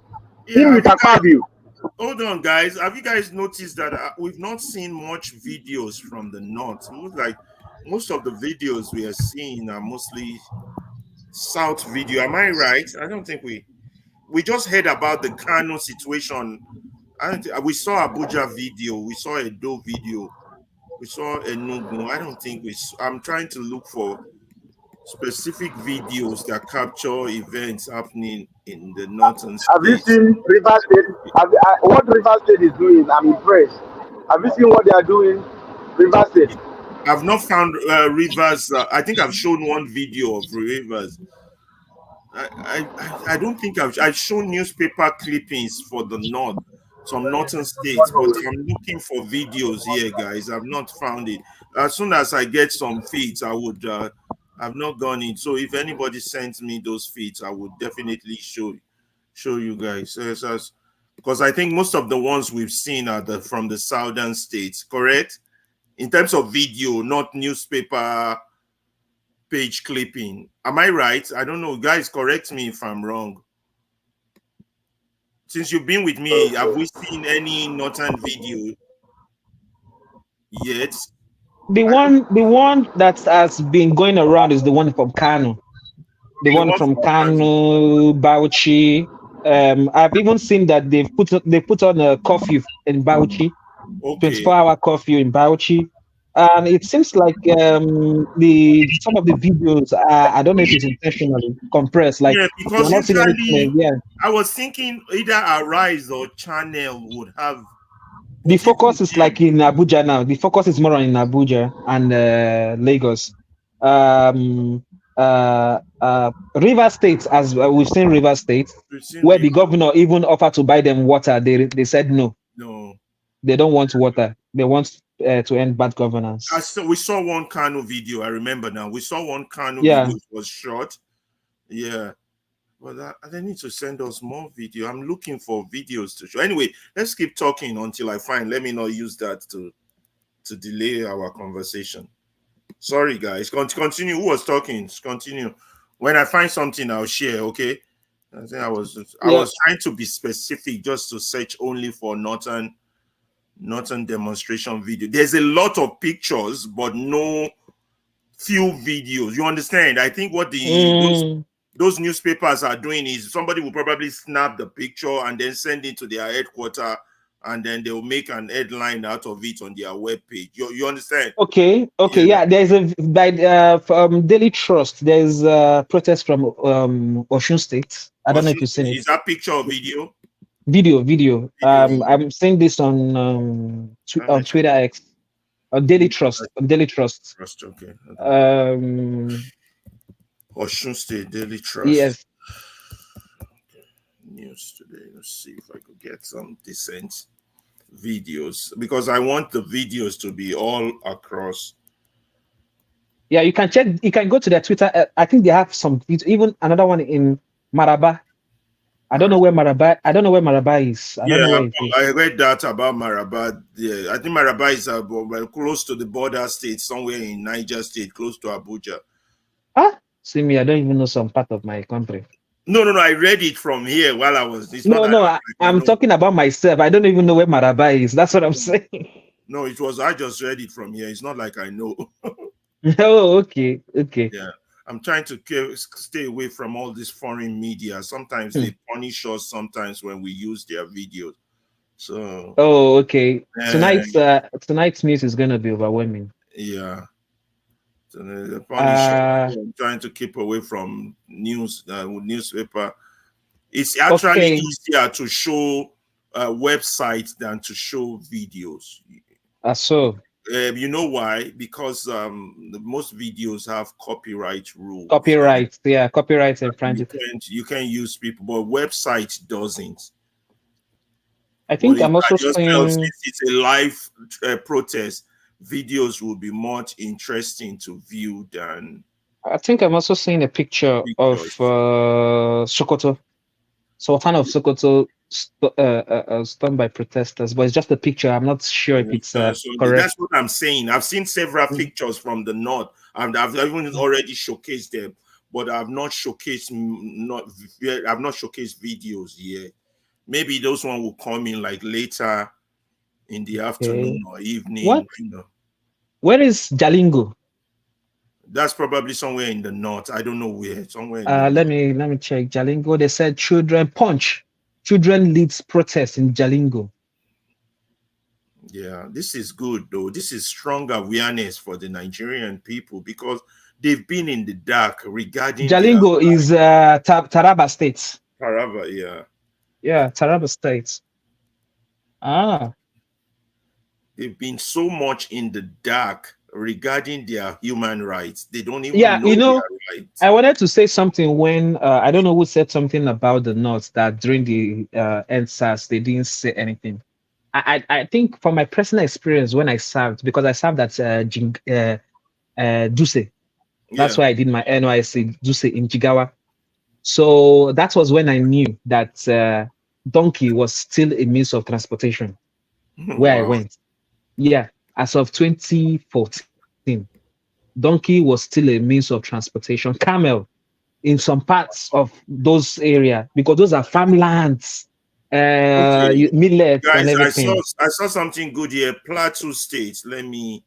Hold on, guys. Have you guys noticed that we've not seen much videos from the north? It looks like most of the videos we are seeing are mostly South video. Am I right? I don't think we just heard about the Kano situation. We saw Abuja video. We saw Edo video. We saw Enugu. I don't think I'm trying to look for specific videos that capture events happening in the northern states.
Have you seen River State? What River State is doing? I'm impressed. Have you seen what they are doing? River State.
I've not found Rivers. I think I've shown one video of Rivers. I don't think I've shown newspaper clippings for the north, some northern states, but I'm looking for videos here, guys. I've not found it. As soon as I get some feeds, I would. I've not gone in. So if anybody sends me those feeds, I would definitely show you guys. Because I think most of the ones we've seen are from the southern states, correct? In terms of video, not newspaper page clipping. Am I right? I don't know. Guys, correct me if I'm wrong. Since you've been with me, have we seen any northern video yet?
The one that has been going around is the one from Kano. The one from Kano, Bauchi. I've even seen that they put on a curfew in Bauchi, 24-hour curfew in Bauchi. And it seems like some of the videos I don't know if it's intentionally compressed. Like
because I was thinking either Arise or Channel would have.
The focus is like in Abuja now. The focus is more on in Abuja and Lagos. River State, as we've seen River State, where the governor even offered to buy them water, they said no.
No.
They don't want water. They want to end bad governance.
We saw one Kano video. I remember now. We saw one Kano video was short. Yeah. But they need to send us more video. I'm looking for videos to show. Anyway, let's keep talking until I find. Let me not use that to delay our conversation. Sorry, guys. Continue. Who was talking? Continue. When I find something, I'll share. Okay. I think I was trying to be specific, just to search only for northern demonstration video. There's a lot of pictures, but no few videos. You understand? I think what those newspapers are doing is somebody will probably snap the picture and then send it to their headquarters, and then they'll make an headline out of it on their webpage. You understand?
Okay. Yeah. There's from Daily Trust. There's a protest from Osun State. I don't know if you've seen it.
Is that picture or video?
Video. I'm seeing this on Twitter X. Daily Trust.
Okay. Osun State Daily Trust.
Yes.
News today. Let's see if I could get some decent videos because I want the videos to be all across.
Yeah, you can check. You can go to their Twitter. I think they have some videos. Even another one in Maraba. I don't know where Maraba. I don't know where Maraba is. I don't know where it is.
I read that about Maraba. Yeah, I think Maraba is close to the border state, somewhere in Niger State, close to Abuja.
Ah, see me. I don't even know some part of my country.
No. I read it from here while I was.
I'm talking about myself. I don't even know where Maraba is. That's what I'm saying.
No, I just read it from here. It's not like I know.
Oh, okay.
Yeah, I'm trying to stay away from all this foreign media. Sometimes they punish us. Sometimes when we use their videos. So.
Oh, okay. Tonight's news is gonna be overwhelming.
Yeah. So the punish us. I'm trying to keep away from newspaper. It's actually easier to show websites than to show videos.
So.
You know why? Because most videos have copyright rules.
Copyright and
you can use people, but website doesn't.
I think I'm also saying
since it's a live protest, videos will be much interesting to view than.
I think I'm also seeing a picture of Sokoto. So a fan of Sokoto stunned by protesters, but it's just a picture. I'm not sure if it's correct.
That's what I'm saying. I've seen several pictures from the north, and I've even already showcased them, but I've not showcased videos yet. Maybe those one will come in like later in the afternoon or evening.
What? Where is Jalingo?
That's probably somewhere in the north. I don't know where. Somewhere.
Let me check Jalingo. They said children leads protest in Jalingo.
Yeah, this is good though. This is strong awareness for the Nigerian people because they've been in the dark regarding.
Jalingo is Taraba State.
Taraba, yeah.
Yeah, Taraba State.
They've been so much in the dark regarding their human rights. They don't even know their rights.
I wanted to say something when I don't know who said something about the North that during the NSAS they didn't say anything. I think from my personal experience when I served, because I served at Duse. That's why I did my NYC Duse in Jigawa. So that was when I knew that donkey was still a means of transportation where I went. Yeah, as of 2014, donkey was still a means of transportation. Camel in some parts of those areas, because those are farmlands, millet and everything.
I saw something good here. Plateau State. Let me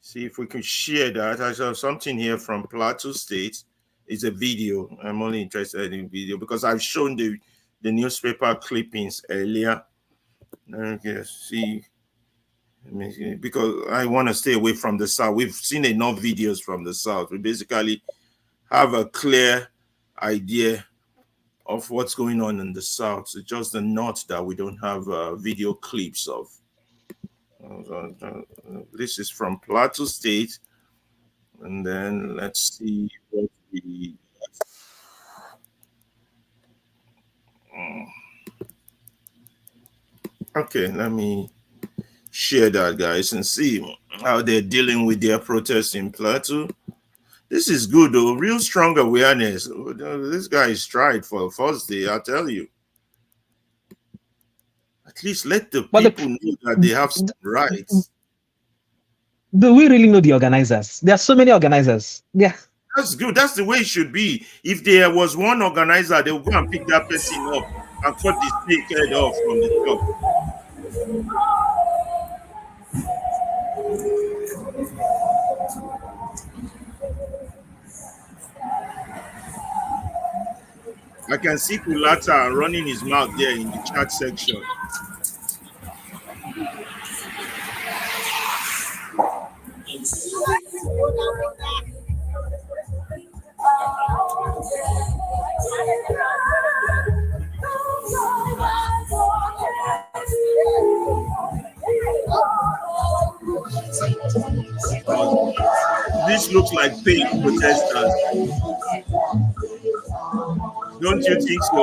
see if we can share that. I saw something here from Plateau State. It's a video. I'm only interested in video because I've shown the newspaper clippings earlier. Okay, see. Because I want to stay away from the South. We've seen enough videos from the South. We basically have a clear idea of what's going on in the South. It's just the North that we don't have video clips of. This is from Plateau State. And then let's see what we... Okay, let me share that, guys, and see how they're dealing with their protests in Plateau. This is good, though. Real strong awareness. This guy is tried for Thursday, I tell you. At least let the people know that they have some rights.
Do we really know the organizers? There are so many organizers. Yeah.
That's good. That's the way it should be. If there was one organizer, they would go and pick that person up and cut the snake head off from the top. I can see Kulata running his mouth there in the chat section. This looks like paid protesters. Don't you think so?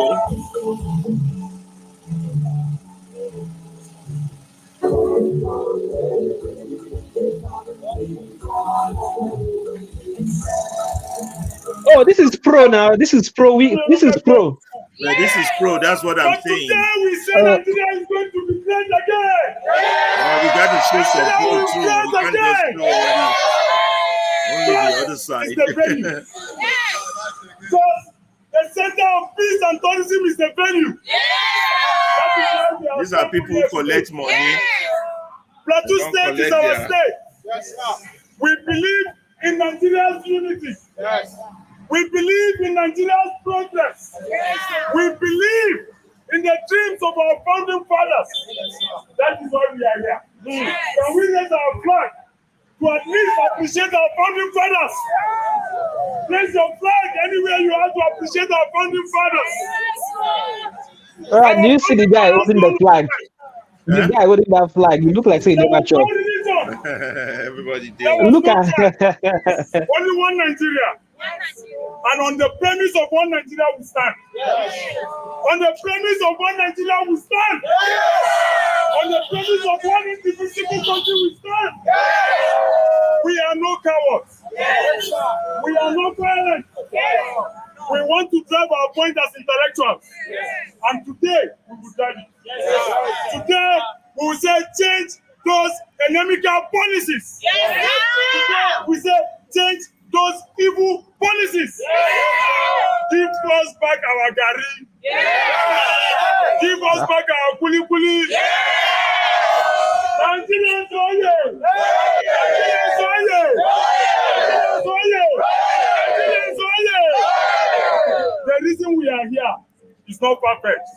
Oh, this is pro now. This is pro. This is pro.
Yeah, this is pro. That's what I'm saying.
Today we say Nigeria is going to be great again.
We got to show some pro too. We can't just show only the other side.
It's the venue. So the center of peace and tourism is the venue.
These are people who collect money.
Plateau State is our state. Yes, we believe in Nigeria's unity. Yes. We believe in Nigeria's progress. Yes. We believe in the dreams of our founding fathers. That is why we are here. Yes. Can we raise our flag to at least appreciate our founding fathers? Raise your flag anywhere you are to appreciate our founding fathers.
All right, do you see the guy holding the flag? The guy holding that flag, you look like say never chop.
Everybody did.
Look at only one Nigeria. And on the premise of one Nigeria we stand. On the premise of one Nigeria we stand. On the premise of one indivisible country we stand. We are no cowards. We are not violent. We want to drive our point as intellectuals. And today we will drive it. Today we will say change those inimical policies. Today we say change those evil policies. Give us back our gari. Give us back our kuli kuli. Nigerians oye! Nigerians oye! Nigerians oye! The reason we are here is not perfect.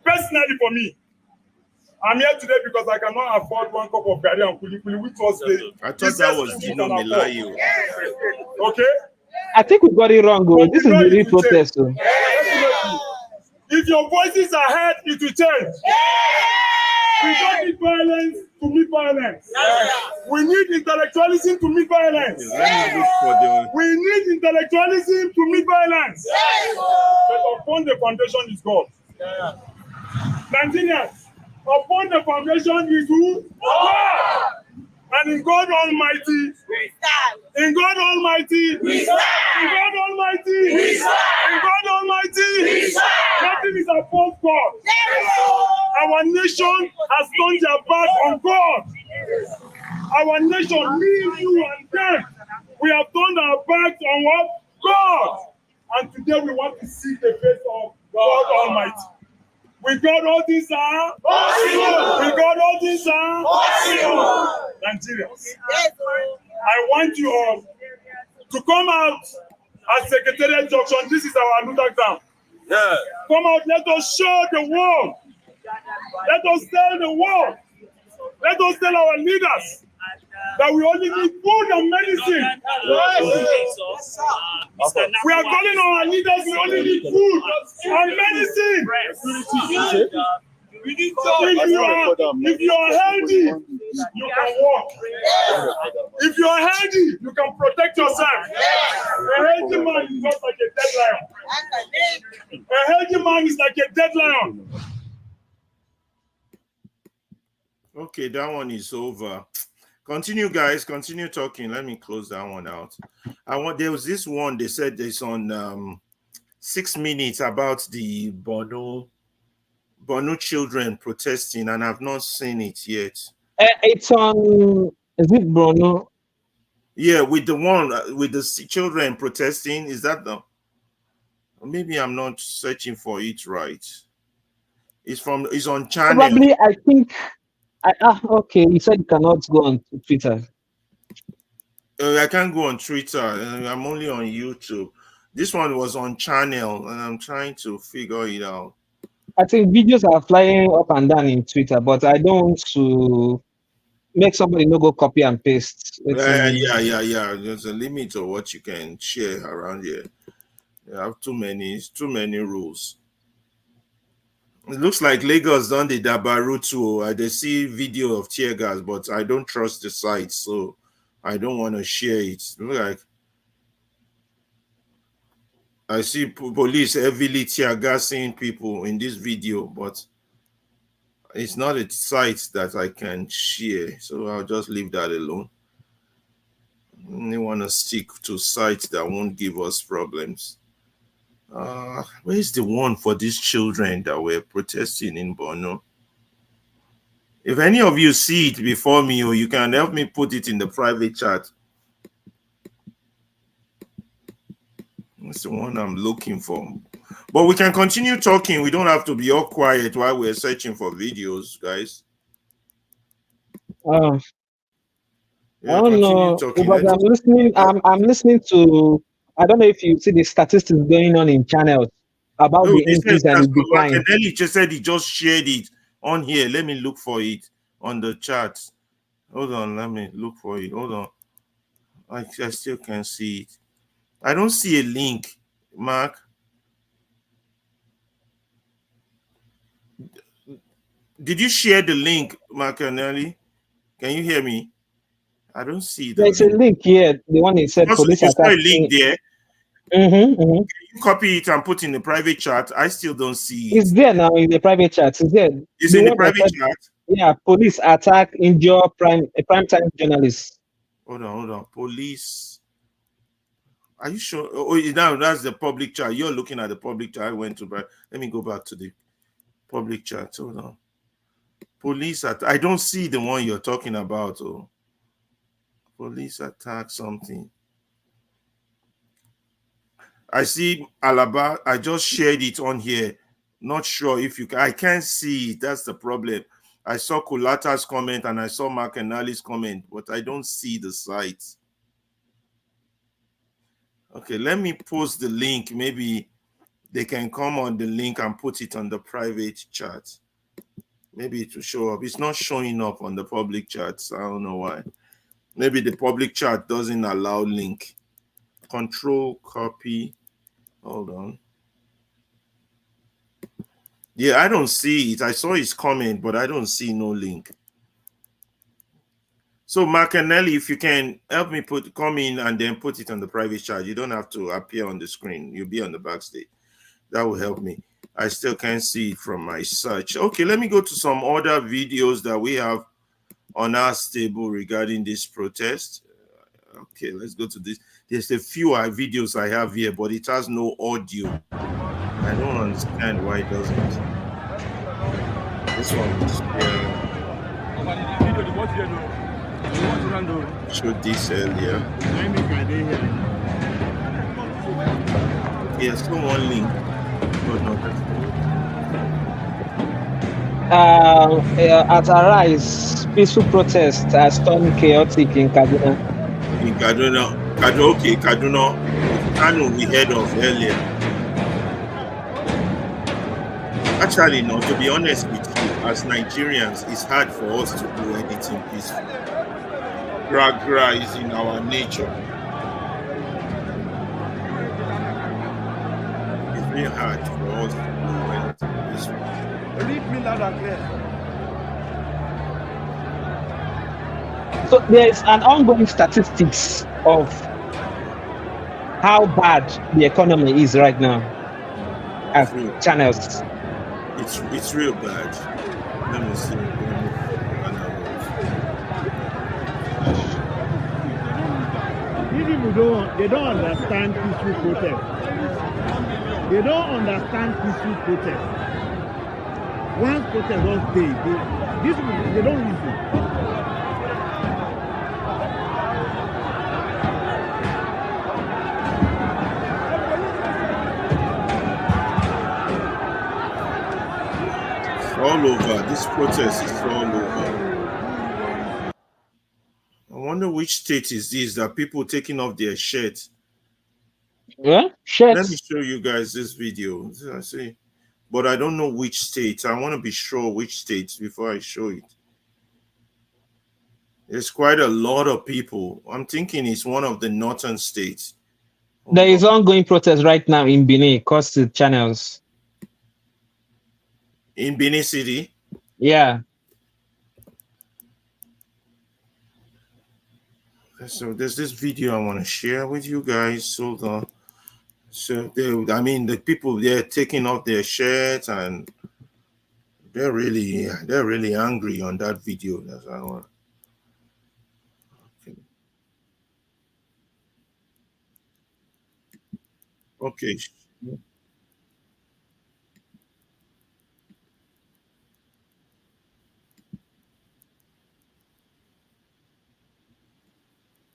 Personally for me, I'm here today because I cannot afford one cup of gari and kuli kuli, which was the.
I thought that was Dino Melayo.
Okay.
I think we got it wrong, bro. This is the real protest.
If your voices are heard, it will change. We don't need violence to meet violence. We need intellectualism to meet violence. We need intellectualism to meet violence. But upon the foundation is God. Nigerians, upon the foundation is who? God. And in God Almighty, in God Almighty, in God Almighty, in God Almighty, nothing is above God. Our nation has turned their back on God. Our nation, me, you, and them, we have turned our backs on what? God. And today we want to see the face of God Almighty. We got all these possible. We got all these possible. Nigerians, I want you all to come out at Secretariat Junction. This is our Anutak Town. Yeah. Come out, let us show the world. Let us tell the world. Let us tell our leaders that we only need food and medicine. We are calling our leaders, we only need food and medicine. If you are healthy, you can walk. If you are healthy, you can protect yourself. A healthy man is not like a dead lion. A healthy man is like a dead lion.
Okay, that one is over. Continue, guys. Continue talking. Let me close that one out. There was this one they said it's on 6 minutes about the Bono children protesting, and I've not seen it yet.
It's on. Is it Bruno?
Yeah, with the one with the children protesting. Is that the? Maybe I'm not searching for it right. It's on channel.
Probably, I think. Okay, you said you cannot go on Twitter.
I can't go on Twitter. I'm only on YouTube. This one was on channel, and I'm trying to figure it out.
I think videos are flying up and down in Twitter, but I don't want to make somebody no go copy and paste.
Yeah. There's a limit to what you can share around here. You have too many rules. It looks like Lagos done the Dabaru too. They see video of tear gas, but I don't trust the site, so I don't want to share it. Look like I see police heavily tear gassing people in this video, but it's not a site that I can share, so I'll just leave that alone. We want to stick to sites that won't give us problems. Where's the one for these children that were protesting in Borno? If any of you see it before me, or you can help me put it in the private chat. That's the one I'm looking for. But we can continue talking. We don't have to be all quiet while we're searching for videos, guys.
I don't know, but I'm listening. I'm listening to. I don't know if you see the statistics going on in channels about the increase and the decline.
Makenelli just said he just shared it on here. Let me look for it on the chat. Hold on, let me look for it. Hold on. I still can't see it. I don't see a link, Mark. Did you share the link, Makenelli? Can you hear me? I don't see the
There's a link here. The one that said
also,
police
you saw
attack.
a link there.
Can
you copy it and put in the private chat? I still don't see it.
It's there now in the private chat. It's there.
It's in the private chat?
Yeah, police attack injure prime time journalist.
Hold on. Police. Are you sure? Oh, now that's the public chat. You're looking at the public chat. I went to, let me go back to the public chat. Hold on. Police attack. I don't see the one you're talking about. Oh. Police attack something. I see Alaba. I just shared it on here. Not sure if you can. I can't see it. That's the problem. I saw Kulata's comment and I saw Mark and Ali's comment, but I don't see the site. Okay, let me post the link. Maybe they can come on the link and put it on the private chat. Maybe it will show up. It's not showing up on the public chat. So I don't know why. Maybe the public chat doesn't allow link. Control, copy. Hold on. Yeah, I don't see it. I saw his comment, but I don't see no link. So Makenelli, if you can help me come in and then put it on the private chat. You don't have to appear on the screen. You'll be on the backstage. That will help me. I still can't see it from my search. Okay, let me go to some other videos that we have on our stable regarding this protest. Okay, let's go to this. There's a few videos I have here, but it has no audio. I don't understand why it doesn't. This one showed this earlier. Yes, one link.
At Arise, peaceful protests has turned chaotic in Kaduna.
In Kaduna, Kano we heard of earlier. Actually, no, to be honest with you, as Nigerians, it's hard for us to do anything peaceful. Gra is in our nature. It's very hard for us to do anything peaceful.
Read me loud and clear.
So there is an ongoing statistics of how bad the economy is right now at channels.
It's real bad. Let me see.
These people they don't understand peaceful protest. They don't understand peaceful protest. Once protest was these people they don't listen.
All over. This protest is all over. I wonder which state is this that people taking off their shirts.
Yeah, shirts.
Let me show you guys this video. I see, but I don't know which state. I want to be sure which states before I show it. There's quite a lot of people. I'm thinking it's one of the northern states.
There is ongoing protest right now in Benin, across the channels.
In Benin City?
Yeah.
So there's this video I want to share with you guys. So the people, they're taking off their shirts and they're really angry on that video. That's what I want. Okay. Okay.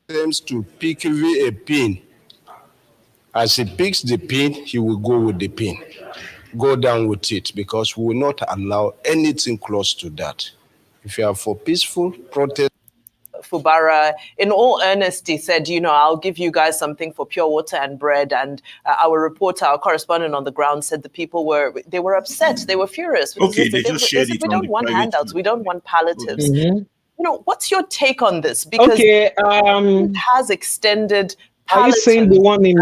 Attempts to pick a pin. As he picks the pin, he will go with the pin. Go down with it, because we will not allow anything close to that. If you are for peaceful protest.
Fubara, in all earnestness, said, I'll give you guys something for pure water and bread. And our reporter, our correspondent on the ground, said the people were upset. They were furious. Because
Okay, they just shared it.
We don't want handouts. We don't want palliatives.
Mm-hmm.
What's your take on this? Because it has extended.
Are you saying the one in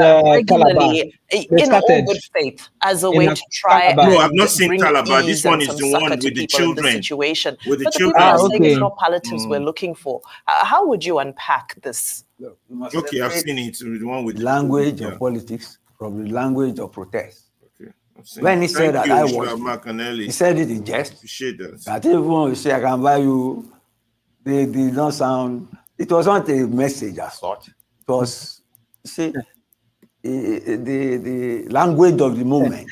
Calabar?
In all good faith, as a way to try
Calabar. No,
and
I've not seen
bring
Calabar. This
ease
one
and
is
some
the
succor
one
to
with the
people in this
children.
situation.
With the
But the
children.
people are saying it's not palliatives we're looking for. How would you unpack this?
Okay, I've seen it. The one with
language of politics from the language of protest.
Okay,
when he said that I was,
he
said it in jest.
Appreciate that.
That everyone will say I can buy you. They did not sound. It was not a message as such. It was, see, the language of the moment.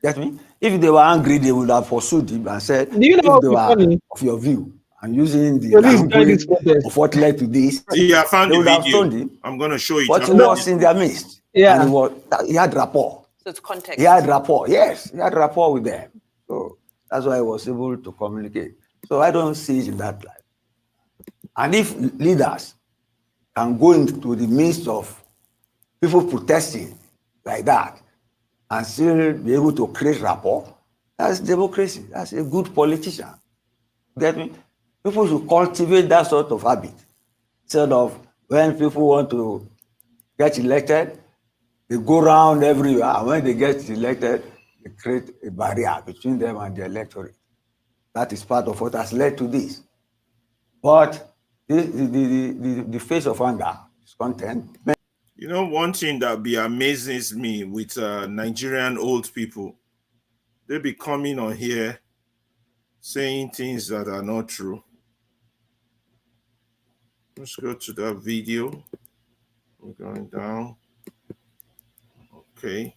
Get me? If they were angry, they would have pursued him and said,
do you know
if they were of your view and using the language of what led to this,
I found
they
the
would have
video.
stoned him.
I'm going to show it.
But he was in their midst.
Yeah.
And he had rapport.
So it's context.
He had rapport. Yes, he had rapport with them. So that's why he was able to communicate. So I don't see it in that light. And if leaders can go into the midst of people protesting like that and still be able to create rapport, that's democracy. That's a good politician. Get me? People should cultivate that sort of habit. Instead of when people want to get elected, they go around everywhere, and when they get elected, they create a barrier between them and the electorate. That is part of what has led to this. But the face of anger is content.
One thing that amazes me with Nigerian old people, they be coming on here saying things that are not true. Let's go to that video. We're going down. Okay.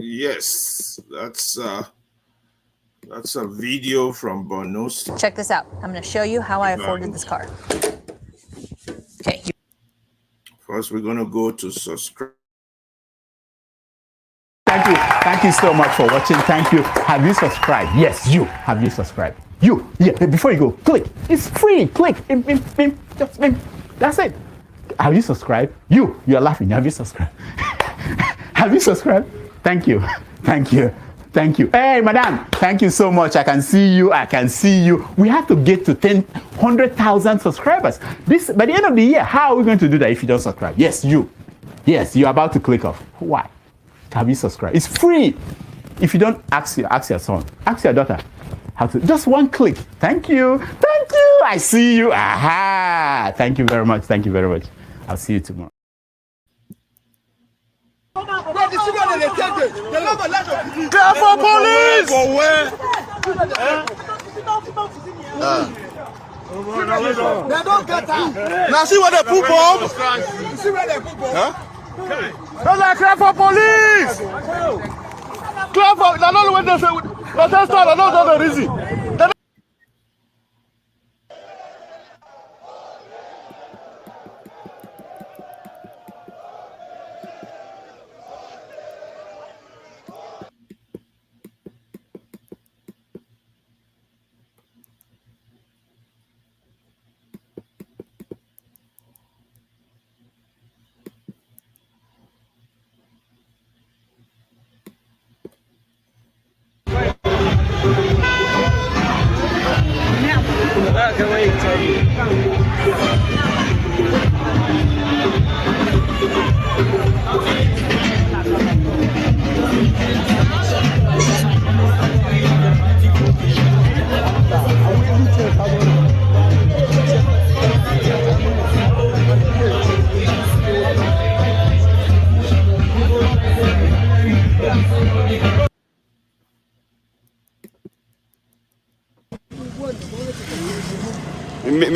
Yes, that's a video from Borno.
Check this out. I'm going to show you how I afforded this car. Okay.
First, we're going to go to subscribe.
Thank you so much for watching. Thank you. Have you subscribed? Yes, you. Have you subscribed? You. Yeah, before you go, click. It's free. Click. Just that's it. Have you subscribed? You're laughing. Have you subscribed? Have you subscribed? Thank you. Thank you. Thank you. Hey, madam. Thank you so much. I can see you. I can see you. We have to get to 100,000 subscribers. This by the end of the year. How are we going to do that if you don't subscribe? Yes, you. Yes, you're about to click off. Why? Have you subscribed? It's free. If you don't, ask your son. Ask your daughter. How to? Just one click. Thank you. Thank you. I see you. Aha. Thank you very much. Thank you very much. I'll see you tomorrow.
Clear for police! For where?
They don't get out.
Now see where they put bomb?
You see where they put bomb?
Huh? Clear for police! Clear for, I don't know what they say. But that's not, I don't know the reason.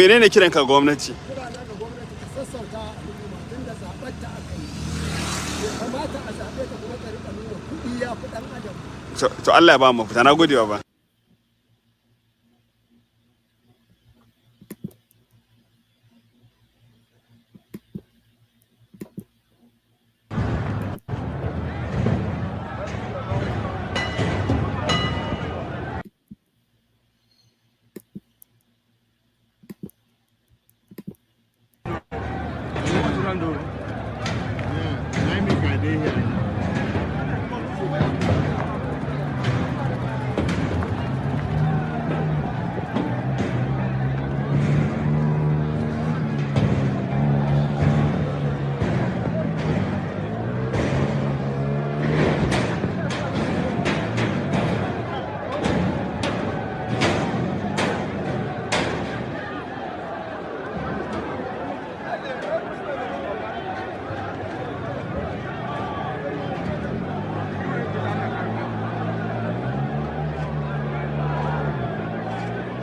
menene kiranka gwamnati? To Allah ya ba mu fita, na gode ba.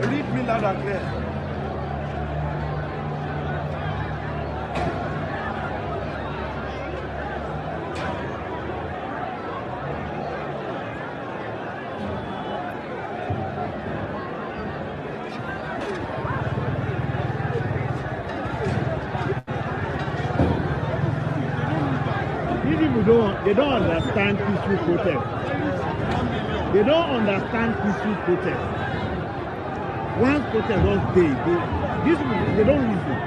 Read me loud and clear.
They don't understand peaceful protest. They don't understand peaceful protest. Once protest was day, they don't listen.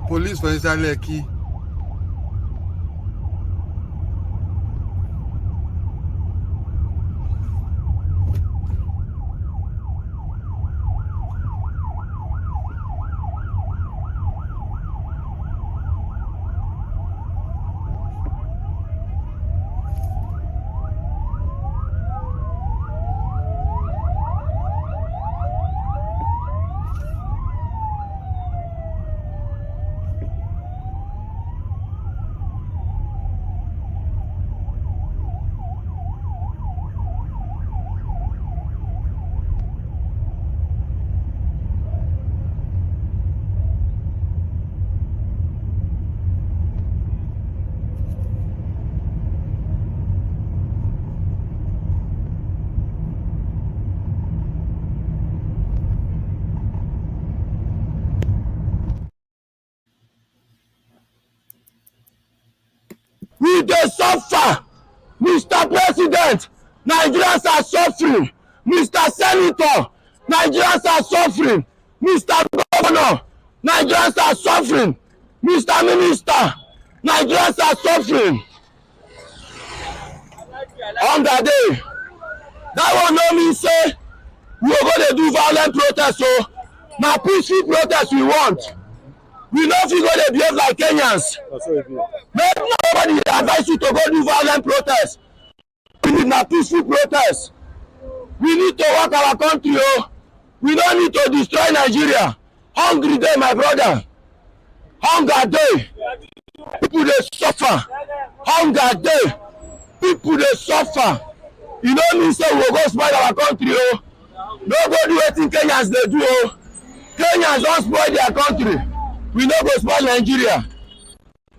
Police for inside Lekki. We dey suffer. Mr. President, Nigerians are suffering. Mr. Senator, Nigerians are suffering. Mr. Governor, Nigerians are suffering. Mr. Minister, Nigerians are suffering. On that day, that one no mean say we are going to do violent protest. So now peaceful protest we want. We know if we go to behave like Kenyans. Make nobody advise you to go do violent protest. We need a peaceful protest. We need to work our country. Oh. We don't need to destroy Nigeria. Hungry day, my brother. Hunger day. People they suffer. Hunger day. People they suffer. You know me say we will go spoil our country. Oh. No go do anything Kenyans they do. Oh. Kenyans don't spoil their country. We no go spoil Nigeria.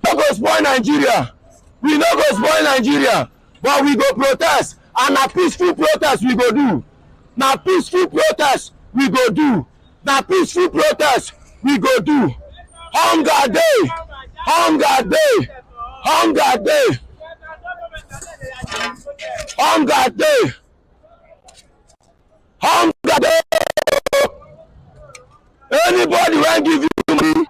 No go spoil Nigeria. We no go spoil Nigeria. But we go protest. And a peaceful protest we go do. Now peaceful protest we go do. Now peaceful protest we go do. Hunger day. Hunger day. Hunger day. Hunger day. Hunger day. Anybody when give you money,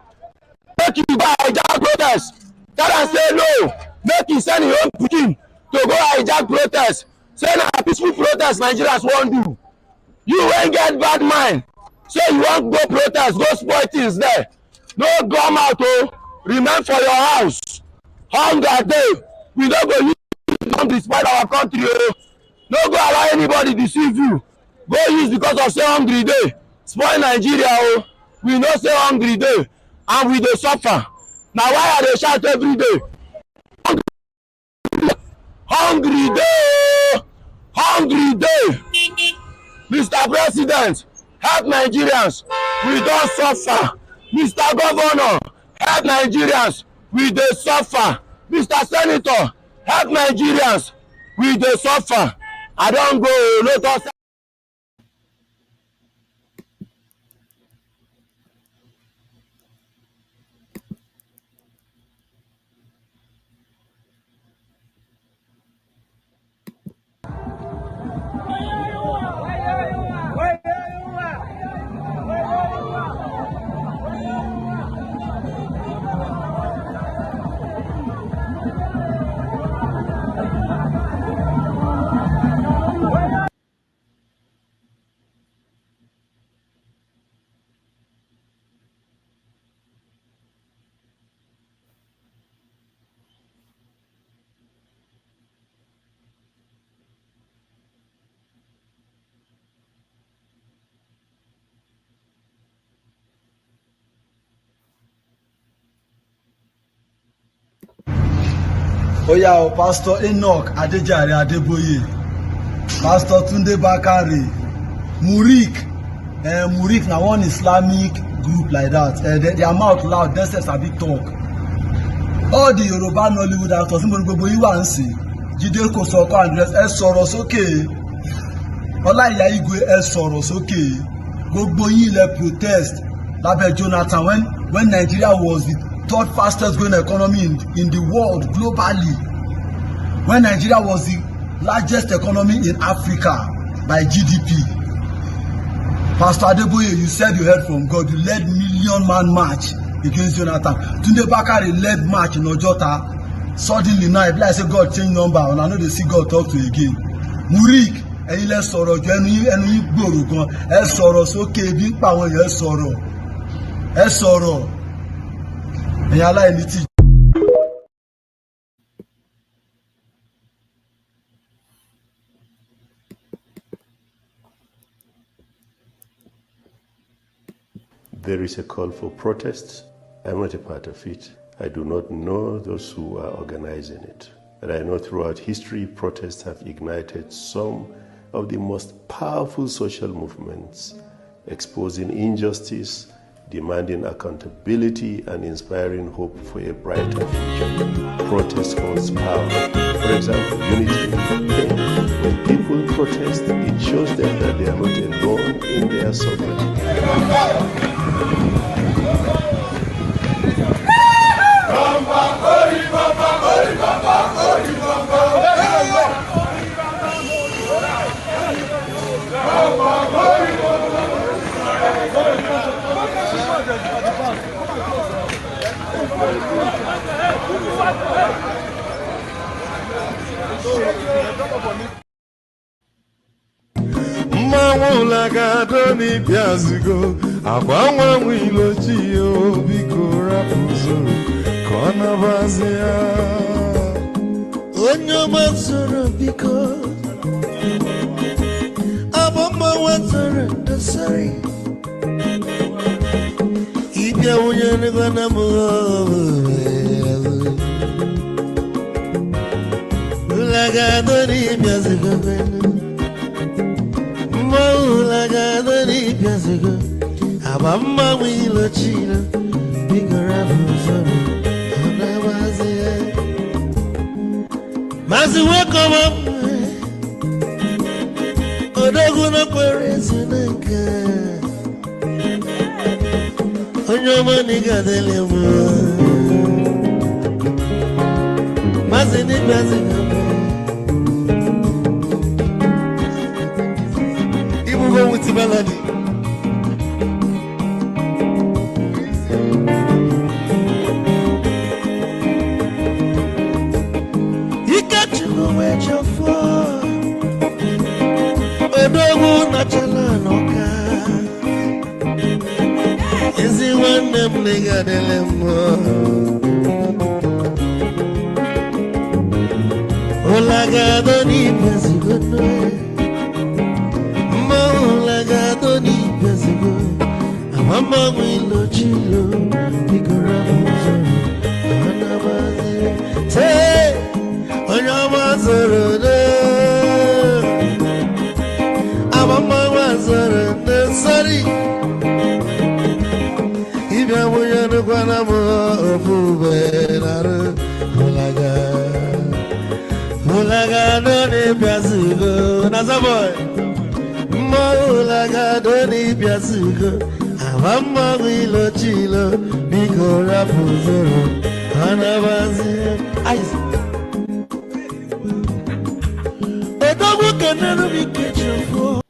make you go hijack protest. Tell am say no. Make you send your own pikin to go hijack protest. Say na peaceful protest Nigerians wan do. You wey get bad mind, say you wan go protest, go spoil things there. No come out o. Remain for your house. Hunger dey. We no go use come despite our country o. No go allow anybody deceive you. Go use because of say hungry dey. Spoil Nigeria o. We know say hungry dey and we dey suffer. Na why I dey shout every day. Hungry day. Hungry day. Mr. President, help Nigerians. We don suffer. Mr. Governor, help Nigerians. We dey suffer. Mr. Senator, help Nigerians. We dey suffer. I don go. Let us.
Oya o Pastor Enoch Adejare Adeboye, Pastor Tunde Bakare, Murik. Murik na one Islamic group like that. Their mouth loud, they say sabi talk. All the Yoruba Nollywood actors, gbogbo yín wà ńsìn. Jide Kosoko and rest, ẹ sọ̀rọ̀ sókè. Ọláìyá Igwe, ẹ sọ̀rọ̀ sókè. Gbogbo yín lẹ protest lábẹ́ Jonathan when Nigeria was the third fastest growing economy in the world globally. When Nigeria was the largest economy in Africa by GDP. Pastor Adeboye, you said you heard from God. You led million-man march against Jonathan. Tunde Bakare led march in Ojota. Suddenly now, if I say God change number, and I know they see God talk to you again. Murik, ẹ̀yin lẹ sọ̀rọ̀ jù ẹnu yín gbòòrò gan. Ẹ sọ̀rọ̀ sókè bí ń pa àwọn èèyàn ẹ sọ̀rọ̀. Ẹ sọ̀rọ̀. Ẹ̀yin aláìní tí.
There is a call for protest. I'm not a part of it. I do not know those who are organizing it. But I know throughout history, protests have ignited some of the most powerful social movements, exposing injustice, demanding accountability, and inspiring hope for a brighter future. Protest holds power. For example, unity in pain. When people protest, it shows them that they are not alone in their suffering. Bamba,
Lagadoni Piazigo, Abawa Wilochio, Biko Rapuzo, Konavazia. Onyo Matsura Biko, Abama Watsura, the Sari. Ibia Uyanaganamu, Lagadoni Piazigo. Lagadoni Piazigo, Abamba Wilochino, Bigarafuzo, Anamazia. Mazuakoma, Odoguna Quarezinaka, Onyomaniga Delemo, Mazini Piazigo. Go with the melody. You got to know where you're for. Odogu Nachala Noka. Is it one name nigga delemo? Olagadoni Piazigo. Lagadoni Piazigo, Amama Wilochilo, Bigarafuzo, Anamazia. Say, Onyamazoro, Amama Wazoro, sorry. Ibia Muyano Guanamo, Fubenaro, Olagadoni Piazigo, Nazaboy. Lagadoni Piazigo, Amama Wilochilo, Biko Rapuzo, Anavazia. A dog can never be catching for.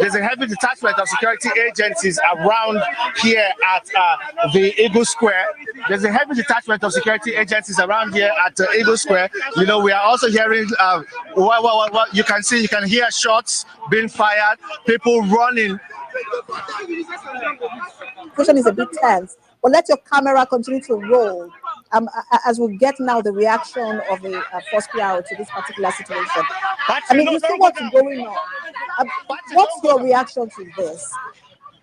There's a heavy detachment of security agencies around here at the Eagle Square. There's a heavy detachment of security agencies around here at Eagle Square. You know, we are also hearing what you can see. You can hear shots being fired, people running.
The question is a bit tense, but let your camera continue to roll as we get now the reaction of the first PRO to this particular situation. I mean, you see what's going on. What's your reaction to this?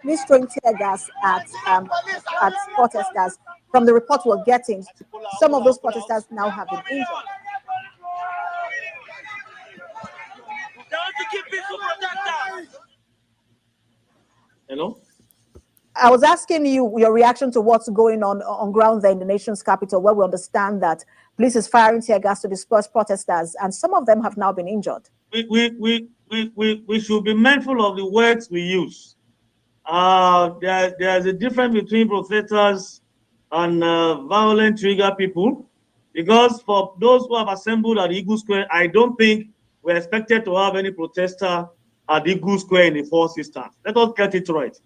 Please throwing tear gas at protesters. From the report we're getting, some of those protesters now have been injured.
Hello?
I was asking you your reaction to what's going on ground there in the nation's capital, where we understand that police is firing tear gas to disperse protesters, and some of them have now been injured.
We should be mindful of the words we use. There's a difference between protesters and violent trigger people, because for those who have assembled at Eagle Square, I don't think we're expected to have any protester at Eagle Square in the Four Sisters. Let us get it right.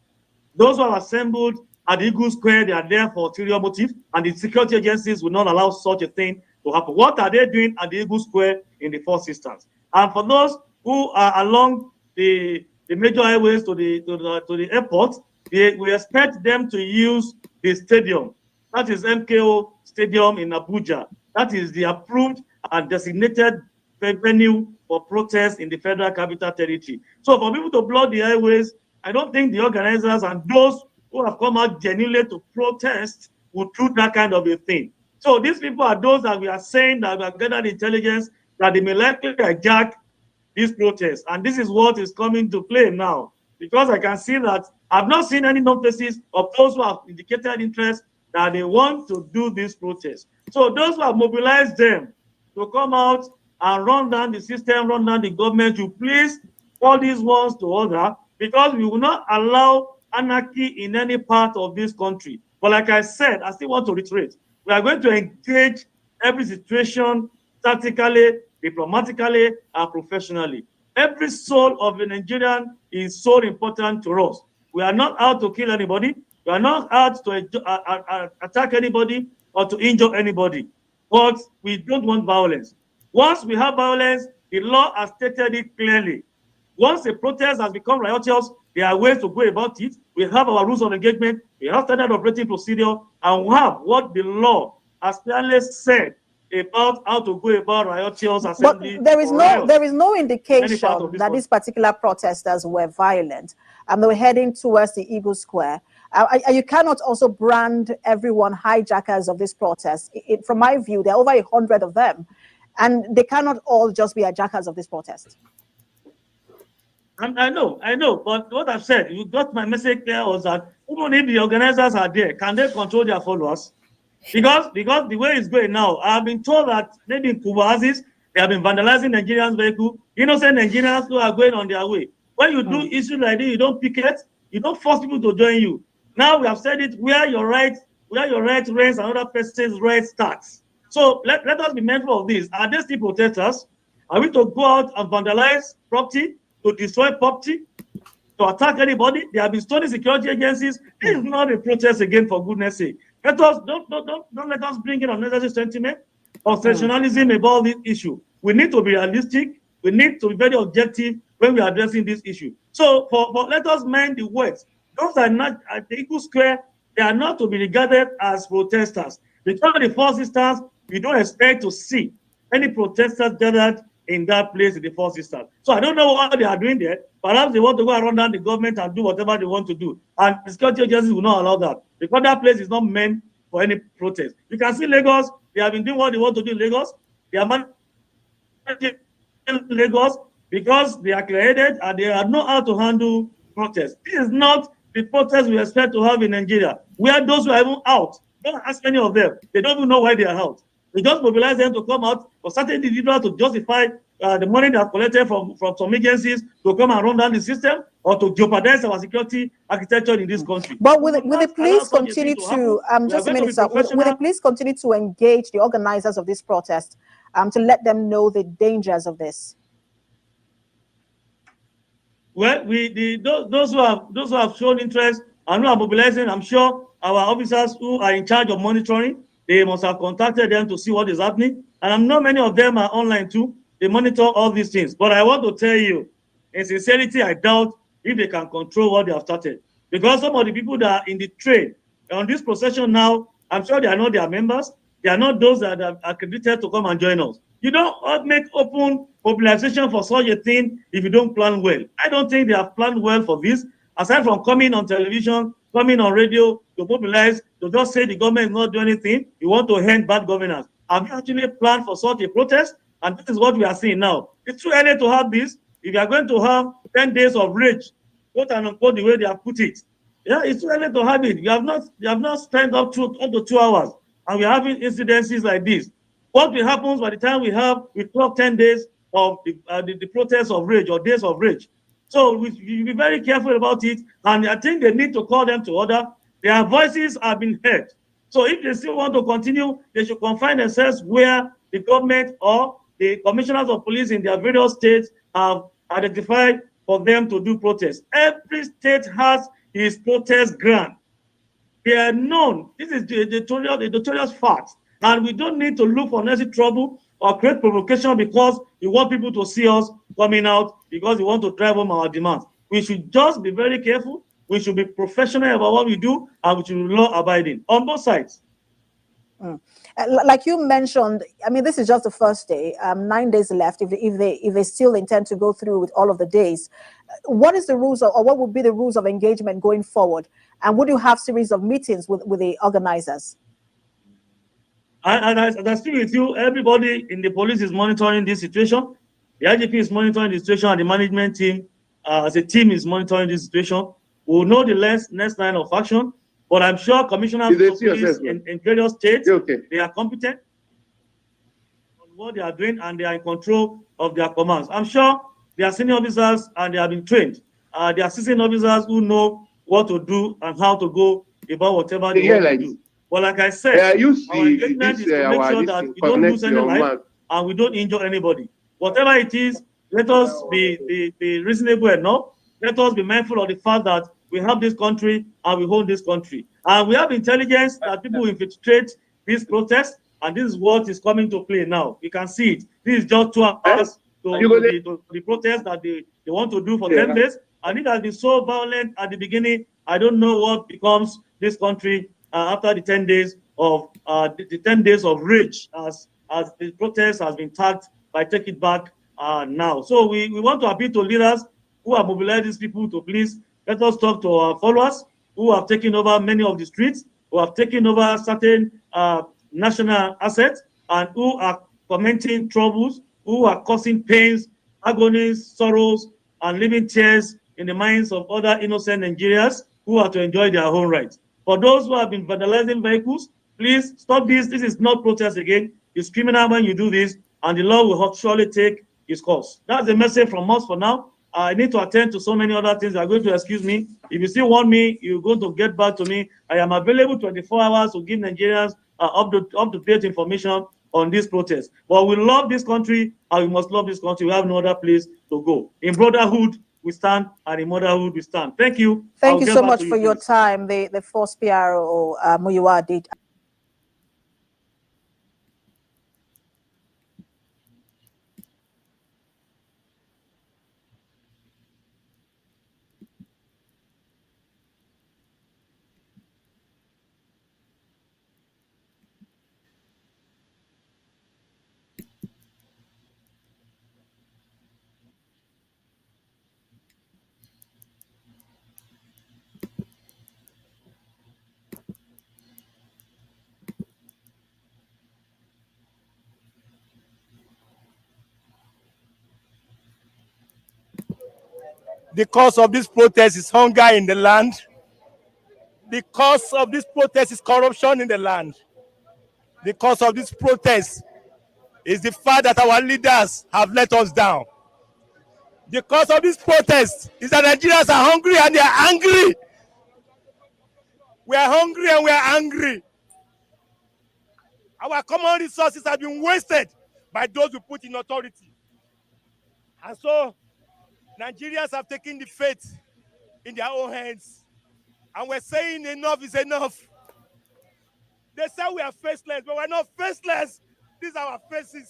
Those who are assembled at Eagle Square, they are there for ulterior motive, and the security agencies will not allow such a thing to happen. What are they doing at the Eagle Square in the Four Sisters? And for those who are along the major highways to the airport, we expect them to use the stadium. That is MKO Stadium in Abuja. That is the approved and designated venue for protests in the Federal Capital Territory. So for people to block the highways, I don't think the organizers and those who have come out genuinely to protest would do that kind of a thing. So these people are those that we are saying that we have gathered intelligence that they may likely hijack these protests. And this is what is coming to play now. Because I can see that I've not seen any notices of those who have indicated interest that they want to do this protest. So those who have mobilized them to come out and run down the system, run down the government, you please call these ones to order, because we will not allow anarchy in any part of this country. But like I said, I still want to reiterate, we are going to engage every situation tactically, diplomatically, and professionally. Every soul of a Nigerian is so important to us. We are not out to kill anybody. We are not out to attack anybody.
or to injure anybody. But we don't want violence. Once we have violence, the law has stated it clearly. Once a protest has become riotous, there are ways to go about it. We have our rules of engagement, we have standard operating procedure, and we have what the law has clearly said about how to go about riotous assembly.
But there is no indication that these particular protesters were violent and they were heading towards the Eagle Square. You cannot also brand everyone hijackers of this protest. From my view, there are over 100 of them, and they cannot all just be hijackers of this protest.
I know, but what I've said, you got my message there, was that even if the organizers are there, can they control their followers? Because the way it's going now, I've been told that maybe in Kubazis, they have been vandalizing Nigerians' vehicle, innocent Nigerians who are going on their way. When you do issues like this, you don't picket, you don't force people to join you. Now we have said it, where your right reigns, another person's right starts. So let us be mindful of this. Are they still protesters? Are we to go out and vandalize property, to destroy property, to attack anybody? They have been stoning security agencies. This is not a protest again, for goodness sake. Don't let us bring in unnecessary sentiment or sensationalism about this issue. We need to be realistic. We need to be very objective when we are addressing this issue. So let us mind the words. Those are not at the Eagle Square. They are not to be regarded as protesters. Because of the first instance, we don't expect to see any protesters gathered in that place in the first instance. So I don't know what they are doing there. Perhaps they want to go around the government and do whatever they want to do. And the security agencies will not allow that. Because that place is not meant for any protest. You can see Lagos, they have been doing what they want to do in Lagos. They are managing Lagos because they are clear-headed and they know how to handle protests. This is not the protest we expect to have in Nigeria, where those who are even out, don't ask any of them. They don't even know why they are out. We just mobilize them to come out for certain individuals to justify the money they have collected from some agencies to come and run down the system or to jeopardize our security architecture in this country.
But will the police continue to just a minute, sir? Will the police continue to engage the organizers of this protest to let them know the dangers of this?
Well, those who have shown interest and who are mobilizing, I'm sure our officers who are in charge of monitoring, they must have contacted them to see what is happening. And I know many of them are online too. They monitor all these things. But I want to tell you, in sincerity, I doubt if they can control what they have started. Because some of the people that are in the trade on this procession now, I'm sure they are not their members. They are not those that are accredited to come and join us. You don't make open mobilization for such a thing if you don't plan well. I don't think they have planned well for this. Aside from coming on television, coming on radio to mobilize, to just say the government is not doing anything, you want to end bad governance. Have you actually planned for such a protest? And this is what we are seeing now. It's too early to have this. If you are going to have 10 days of rage, quote and unquote, the way they have put it, yeah, it's too early to have it. You have not spent up to 2 hours, and we're having incidences like this. What will happen by the time we clock 10 days of the protest of rage or days of rage? So we be very careful about it, and I think they need to call them to order. Their voices have been heard. So if they still want to continue, they should confine themselves where the government or the commissioners of police in their various states have identified for them to do protests. Every state has its protest ground. They are known. This is the notorious fact. And we don't need to look for unnecessary trouble or create provocation because you want people to see us coming out because you want to drive home our demands. We should just be very careful. We should be professional about what we do, and we should be law-abiding on both sides.
Like you mentioned, I mean, this is just the first day. 9 days left. If they still intend to go through with all of the days, what is the rules or what would be the rules of engagement going forward? And would you have series of meetings with the organizers?
And I speak with you, everybody in the police is monitoring this situation. The IGP is monitoring the situation, and the management team, as a team, is monitoring this situation. We'll know the next line of action. But I'm sure commissioners of police in various states, they are competent on what they are doing, and they are in control of their commands. I'm sure they are senior officers and they have been trained. They are assistant officers who know what to do and how to go about whatever they want to do. But like I said, our engagement is to make sure that we don't lose any life and we don't injure anybody. Whatever it is, let us be reasonable enough. Let us be mindful of the fact that we have this country and we hold this country. And we have intelligence that people infiltrate this protest, and this is what is coming to play now. You can see it. This is just 2 hours to the protest that they want to do for 10 days, and it has been so violent at the beginning. I don't know what becomes this country after the 10 days of the 10 days of rage as the protest has been tagged by Take It Back now. So we want to appeal to leaders who are mobilizing these people to please let us talk to our followers who have taken over many of the streets, who have taken over certain national assets, and who are fomenting troubles, who are causing pains, agonies, sorrows, and leaving tears in the minds of other innocent Nigerians who are to enjoy their own rights. For those who have been vandalizing vehicles, please stop this. This is not protest again. It's criminal when you do this, and the law will surely take its course. That's the message from us for now. I need to attend to so many other things. You are going to excuse me. If you still want me, you're going to get back to me. I am available 24 hours to give Nigerians up-to-date information on this protest. But we love this country, and we must love this country. We have no other place to go. In brotherhood, we stand, and in motherhood, we stand. Thank you.
Thank you so much for your time. The first PRO, Muyiwa did.
The cause of this protest is hunger in the land. The cause of this protest is corruption in the land. The cause of this protest is the fact that our leaders have let us down. The cause of this protest is that Nigerians are hungry and they are angry. We are hungry and we are angry. Our common resources have been wasted by those who put in authority. And so Nigerians have taken the fate in their own hands. And we're saying enough is enough. They say we are faceless, but we're not faceless. These are our faces.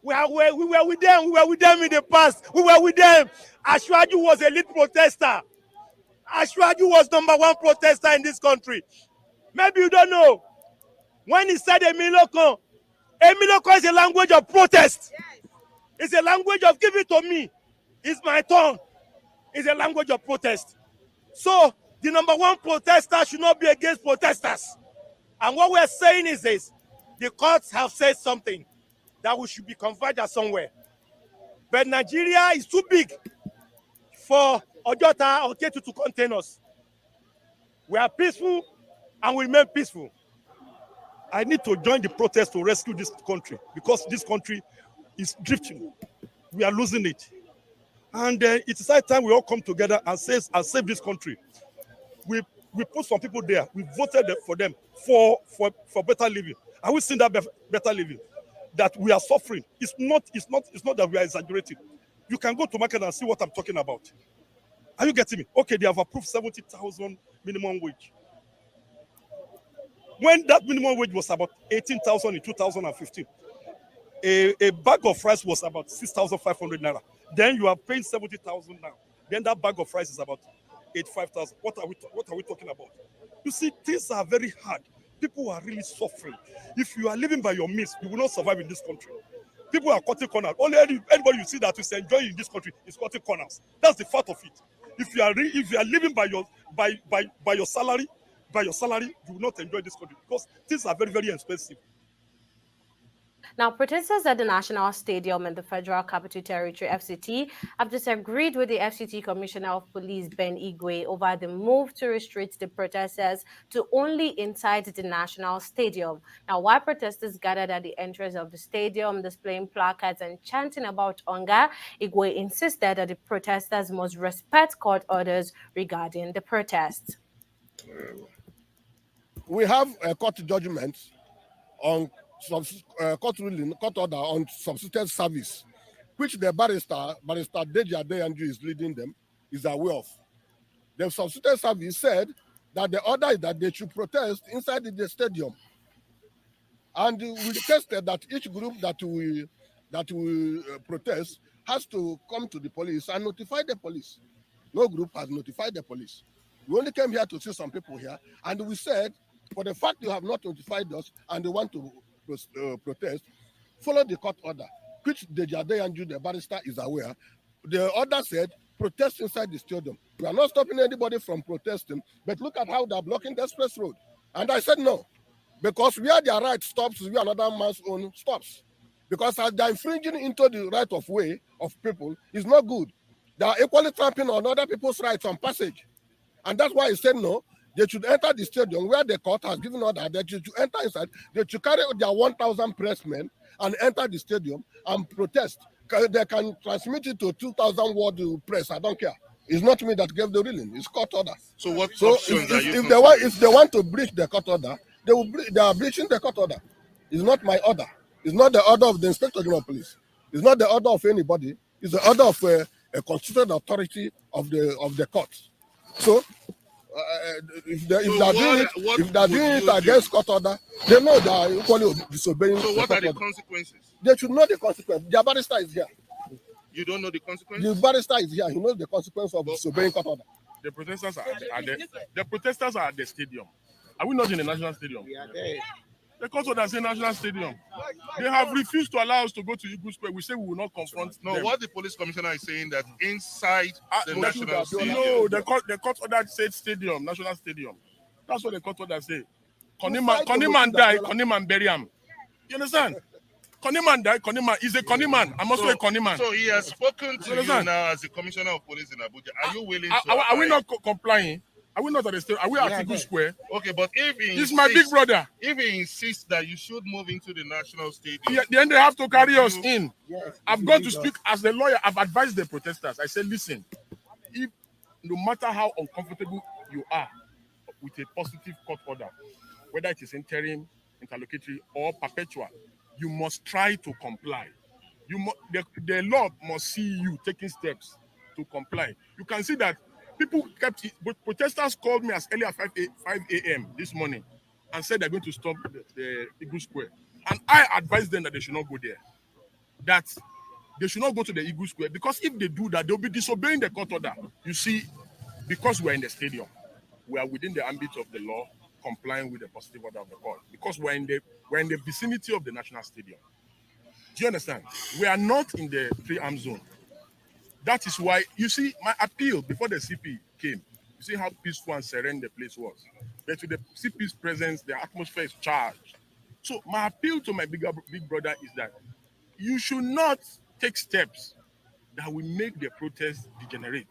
We were with them. We were with them in the past. We were with them. Ashwaju was a lead protester. Ashwaju was #1 protester in this country. Maybe you don't know. When he said Emiloko is a language of protest. It's a language of give it to me. It's my turn. It's a language of protest. So the #1 protester should not be against protesters. And what we're saying is this: the courts have said something that we should be converged somewhere. But Nigeria is too big for Ojota or Ketu to contain us. We are peaceful and we remain peaceful. I need to join the protest to rescue this country because this country is drifting. We are losing it. And it's high time we all come together and save this country. We put some people there. We voted for them for better living. And we've seen that better living. That we are suffering. It's not that we are exaggerating. You can go to market and see what I'm talking about. Are you getting me? Okay, they have approved 70,000 minimum wage. When that minimum wage was about 18,000 in 2015, a bag of rice was about 6,500 naira. Then you are paying 70,000 now. Then that bag of rice is about 85,000. What are we talking about? You see, things are very hard. People are really suffering. If you are living by your means, you will not survive in this country. People are cutting corners. Only anybody you see that is enjoying in this country is cutting corners. That's the fact of it. If you are living by your salary, you will not enjoy this country because things are very, very expensive.
Now, protesters at the National Stadium in the Federal Capital Territory, FCT, have disagreed with the FCT Commissioner of Police, Ben Igwe, over the move to restrict the protesters to only inside the National Stadium. Now, while protesters gathered at the entrance of the stadium, displaying placards and chanting about hunger, Igwe insisted that the protesters must respect court orders regarding the protests.
We have a court judgment on court order on substituted service, which the barrister Deji Adeyanju is leading them, is aware of. The substituted service said that the order is that they should protest inside the stadium And we requested that each group that will protest has to come to the police and notify the police. No group has notified the police. We only came here to see some people here, and we said, for the fact you have not notified us and they want to protest, follow the court order, which Dejadeyanju, the barrister, is aware. The order said, protest inside the stadium. We are not stopping anybody from protesting, but look at how they're blocking the express road. And I said no, because where their right stops, where another man's own stops. Because they're infringing into the right of way of people is not good. They are equally trampling on other people's rights on passage. And that's why I said no, they should enter the stadium where the court has given order that they should enter inside. They should carry their 1,000 pressmen and enter the stadium and protest. They can transmit it to 2,000 word press. I don't care. It's not me that gave the ruling. It's court order.
So what
if they want to breach the court order, they are breaching the court order. It's not my order. It's not the order of the Inspector General of Police. It's not the order of anybody. It's the order of a constituted authority of the court. So if they're doing it against court order, they know they are equally disobeying.
So what are the consequences?
They should know the consequence. The barrister is here.
You don't know the consequences?
The barrister is here. He knows the consequence of disobeying court order.
The protesters are at the stadium. Are we not in the national stadium? We are there. The court order say national stadium. They have refused to allow us to go to Eagle Square. We say we will not confront them.
What the police commissioner is saying that inside the national stadium.
No, the court order said stadium, national stadium. That's what the court order say. Koniman die, Koniman bury him. You understand? Koniman die, Koniman is a Koniman. I'm also a Koniman.
So he has spoken to you now as the commissioner of police in Abuja. Are you willing to?
Are we not complying? Are we not at the stadium? Are we at Eagle Square?
Okay, but if he
He's my big brother.
If he insists that you should move into the national stadium,
then they have to carry us in. Yes, I've got to speak as the lawyer. I've advised the protesters. I said, listen, if no matter how uncomfortable you are with a positive court order, whether it is interim, interlocutory, or perpetual, you must try to comply. The law must see you taking steps to comply. You can see that people kept it, but protesters called me as early as 5 a.m. this morning and said they're going to stop the Eagle Square. And I advised them that they should not go there. That they should not go to the Eagle Square, because if they do that, they'll be disobeying the court order. You see, because we're in the stadium, we are within the ambit of the law, complying with the positive order of the court, because we're in the vicinity of the national stadium. Do you understand? We are not in the free arm zone. That is why, you see, my appeal before the CP came, you see how peaceful and serene the place was. But with the CP's presence, the atmosphere is charged. So my appeal to my big brother is that you should not take steps that will make the protest degenerate.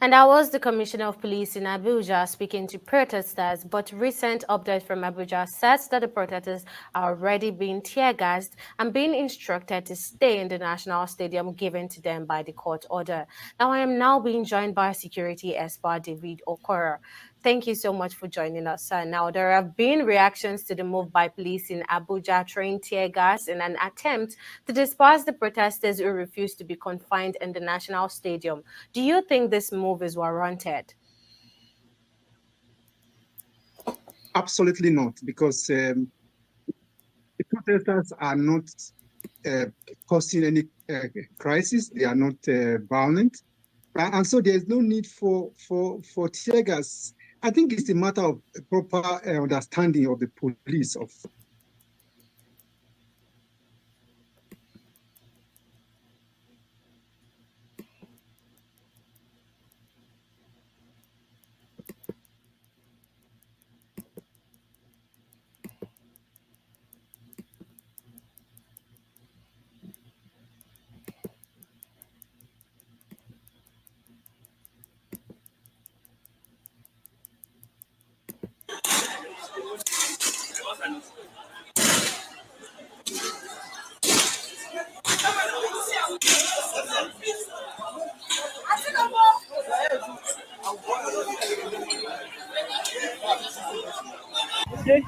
And that was the Commissioner of Police in Abuja speaking to protesters. But recent update from Abuja says that the protesters are already being tear gassed and being instructed to stay in the National Stadium given to them by the court order. Now, I am now being joined by security expert David Okoro. Thank you so much for joining us, sir. Now, there have been reactions to the move by police in Abuja throwing tear gas in an attempt to disperse the protesters who refused to be confined in the National Stadium. Do you think this move is warranted?
Absolutely not, because the protesters are not causing any crisis. They are not violent. And so there's no need for tear gas. I think it's a matter of proper understanding of the police.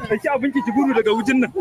Da ci abinci ki gudu daga wujin nan.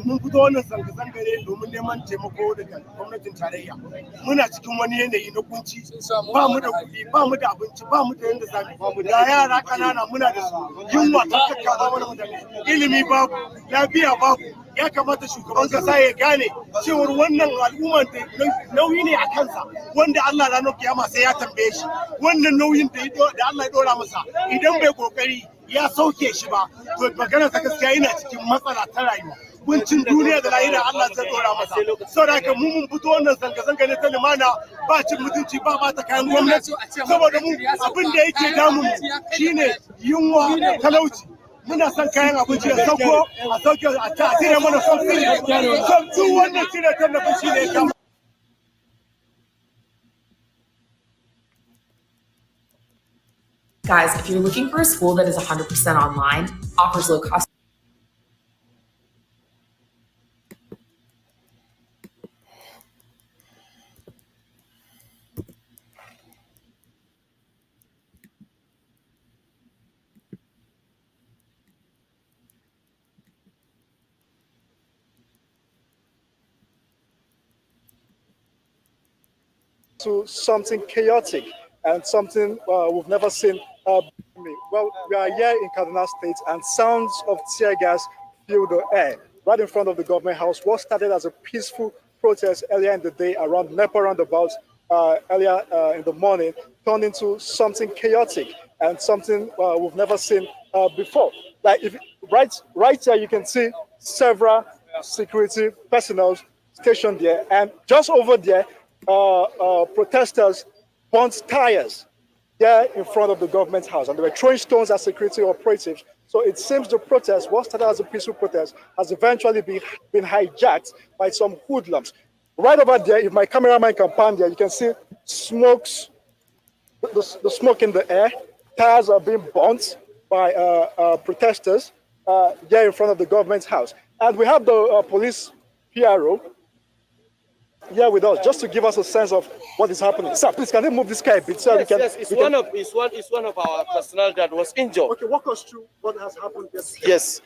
Mun fito wannan zanga-zanga ne domin neman taimako daga gwamnatin tarayya. Muna cikin wani yanayi na kunci, ba mu da kuɗi, ba mu da abinci, ba mu da yanda zamu ba mu da yara ƙanana muna da su. Yunwa ta kakkaba mana mutane, ilimi babu, lafiya babu. Ya kamata shugaban kasa ya gane cewar wannan al'umman nauyi ne a kansa wanda Allah ranar kiyama sai ya tambaye shi. Wannan nauyin da Allah ya dora masa idan bai kokari ya sauke shi ba to magana ta gaskiya yana cikin matsala ta rayuwa. Kuncin duniya da lahira Allah zai dora masa. Saboda haka mu mun fito wannan zanga-zanga ne ta lumana ba cin mutunci ba ta kayan gwamnati saboda mu abin da yake damu shine yunwa da talauci. Muna son kayan abinci ya sauko a sauke a cire mana subsidy. Duk wannan cire tallafin shi ne kama.
Guys, if you're looking for a school that is 100% online, offers low cost.
To something chaotic and something we've never seen. Well, we are here in Kaduna State and sounds of tear gas fill the air right in front of the government house. What started as a peaceful protest earlier in the day around NEPA roundabout earlier in the morning turned into something chaotic and something we've never seen before. Like if right here, you can see several security personnel stationed there, and just over there, protesters burnt tires there in front of the government house, and they were throwing stones at security operatives. So it seems the protest, what started as a peaceful protest, has eventually been hijacked by some hoodlums. Right over there, if my cameraman can pan there, you can see smokes, the smoke in the air. Tires are being burnt by protesters there in front of the government house. And we have the police PRO here with us, just to give us a sense of what is happening. Sir, please, can they move this car a bit so we can?
Yes, it's one of our personnel that was injured.
Okay, walk us through what has happened yesterday.
Yes,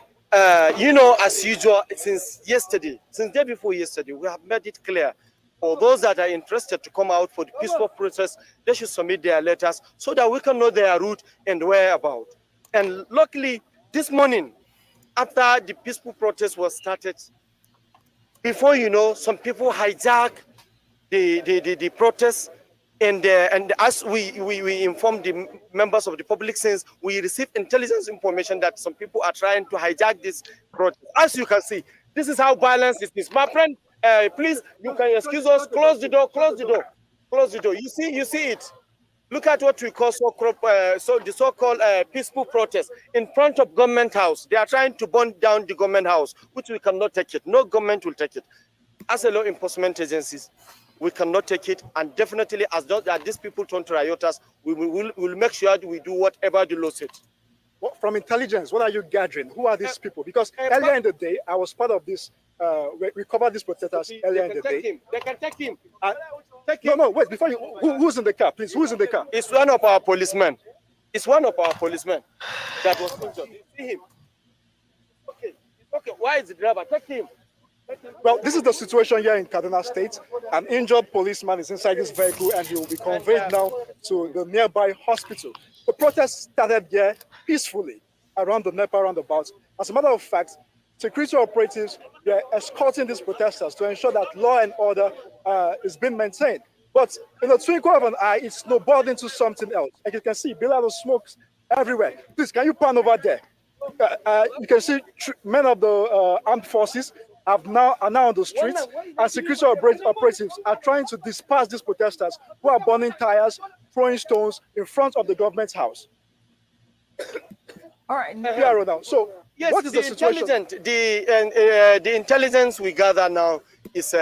you know, as usual, since day before yesterday, we have made it clear for those that are interested to come out for the peaceful protest, they should submit their letters so that we can know their route and whereabouts. And luckily, this morning, after the peaceful protest was started, before you know, some people hijack the protest, and as we informed the members of the public, since we received intelligence information that some people are trying to hijack this protest. As you can see, this is how violence it is. My friend, please, you can excuse us. Close the door. Close the door. Close the door. You see it. Look at what we call the so-called peaceful protest in front of government house. They are trying to burn down the government house, which we cannot take it. No government will take it. As a law enforcement agencies, we cannot take it. And definitely, as these people turn to rioters, we will make sure that we do whatever the law says.
From intelligence, what are you gathering? Who are these people? Because earlier in the day, I was part of this. We covered these protesters earlier in the day.
They can take him.
No, wait, before you, who's in the car, please? Who's in the car?
It's one of our policemen. It's one of our policemen that was injured. You see him? Okay. Why is the driver? Take him.
Well, this is the situation here in Kaduna State. An injured policeman is inside this vehicle and he will be conveyed now to the nearby hospital. The protest started here peacefully around the NEPA roundabout. As a matter of fact, security operatives were escorting these protesters to ensure that law and order is being maintained. But in the twinkle of an eye, it snowballed into something else. Like you can see, billows of smoke everywhere. Please, can you pan over there? You can see men of the armed forces are now on the streets, and security operatives are trying to disperse these protesters who are burning tires, throwing stones in front of the government house.
All right.
Now. So,
yes,
what is the situation?
The intelligence we gather now is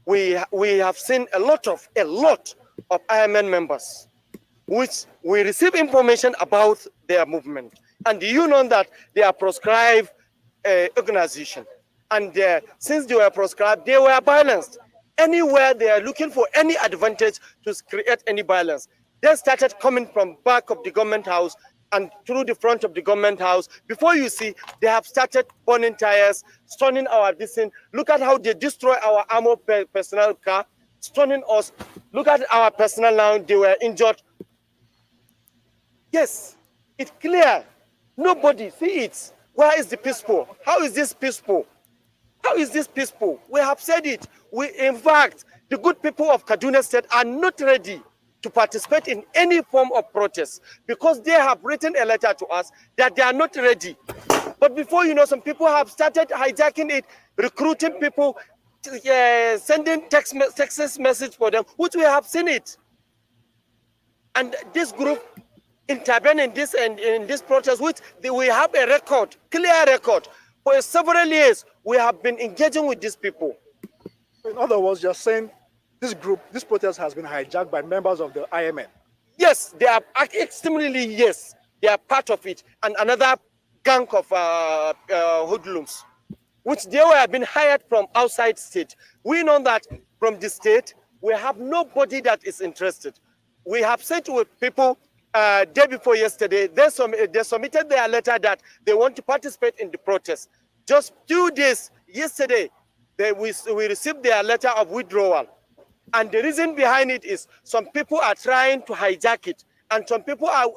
we have seen a lot of IMN members, which we receive information about their movement. And you know that they are proscribed organization. And since they were proscribed, they were balanced. Anywhere they are looking for any advantage to create any violence. They started coming from back of the government house and through the front of the government house. Before you see, they have started burning tires, stoning our distance. Look at how they destroy our armor personnel car, stoning us. Look at our personnel now, they were injured. Yes, it's clear. Nobody see it. Where is the peaceful? How is this peaceful? How is this peaceful? We have said it. In fact, the good people of Kaduna State are not ready to participate in any form of protest because they have written a letter to us that they are not ready. But before you know, some people have started hijacking it, recruiting people, sending text message for them, which we have seen it. And this group intervene in this protest, which we have a record, clear record. For several years, we have been engaging with these people.
In other words, you're saying this protest has been hijacked by members of the IMN.
Yes, they are extremely, yes, they are part of it. And another gang of hoodlums, which they were being hired from outside state. We know that from the state, we have nobody that is interested. We have said with people day before yesterday, they submitted their letter that they want to participate in the protest. Just 2 days yesterday, we received their letter of withdrawal. And the reason behind it is some people are trying to hijack it, and some people are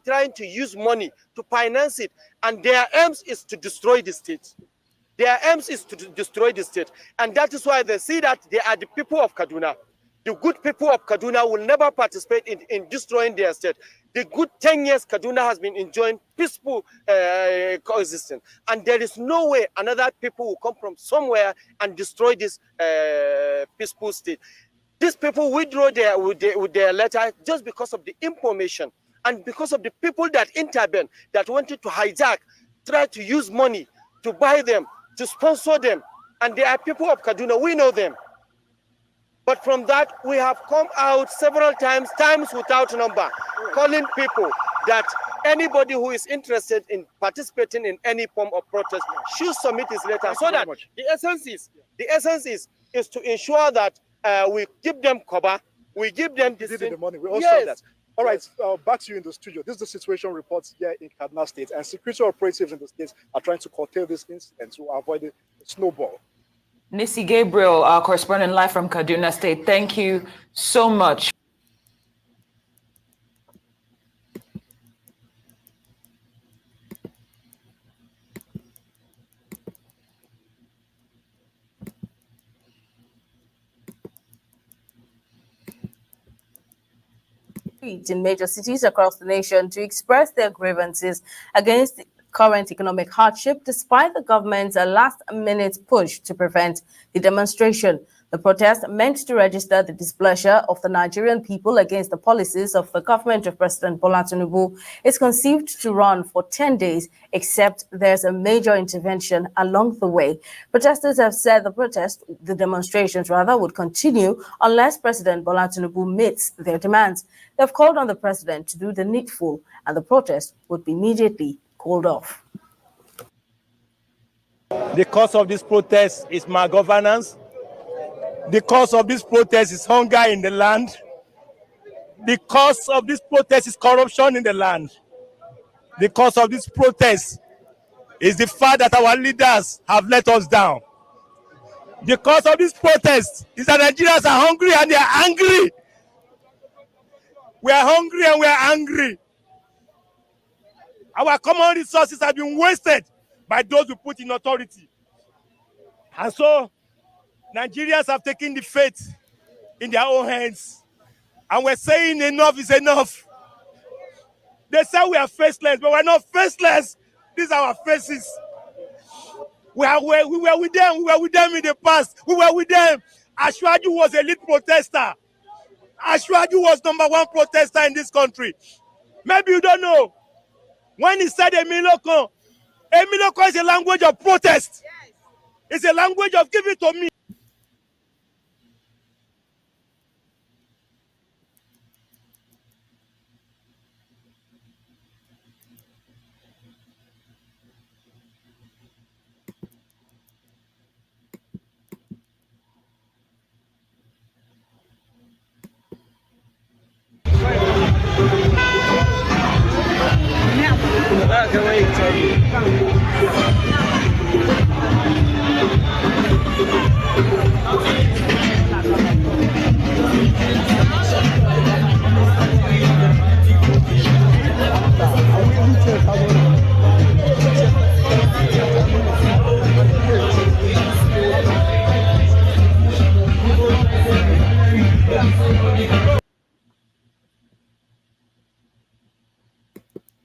trying to use money to finance it, and their aims is to destroy the state. Their aims is to destroy the state, and that is why they see that they are the people of Kaduna. The good people of Kaduna will never participate in destroying their state. The good 10 years Kaduna has been enjoying peaceful coexistence. And there is no way another people will come from somewhere and destroy this peaceful state. These people withdraw with their letter just because of the information and because of the people that intervened, that wanted to hijack, try to use money to buy them, to sponsor them. And they are people of Kaduna, we know them. But from that, we have come out several times without number, calling people that anybody who is interested in participating in any form of protest should submit his letter. So that the essence is to ensure that we give them cover, we give them
the money. We also saw that. All right, back to you in the studio. This is the situation reports here in Kaduna State, and security operatives in the state are trying to curtail this incident to avoid a snowball.
Nisi Gabriel, our correspondent live from Kaduna State, thank you so much.
In major cities across the nation to express their grievances against the current economic hardship, despite the government's last-minute push to prevent the demonstration. The protest meant to register the displeasure of the Nigerian people against the policies of the government of President Bola Tinubu is conceived to run for 10 days, except there's a major intervention along the way. Protesters have said the demonstrations would continue unless President Bola Tinubu meets their demands. They've called on the president to do the needful, and the protest would be immediately called off.
The cause of this protest is malgovernance. The cause of this protest is hunger in the land. The cause of this protest is corruption in the land. The cause of this protest is the fact that our leaders have let us down. The cause of this protest is that Nigerians are hungry and they are angry. We are hungry and we are angry. Our common resources have been wasted by those who put in authority. And so, Nigerians have taken the fate in their own hands. And we're saying enough is enough. They say we are faceless, but we're not faceless. These are our faces. We were with them. We were with them in the past. We were with them. Ashwaju was a lead protester. Ashwaju was #1 protester in this country. Maybe you don't know. When he said Emiloko is a language of protest. It's a language of give it to me.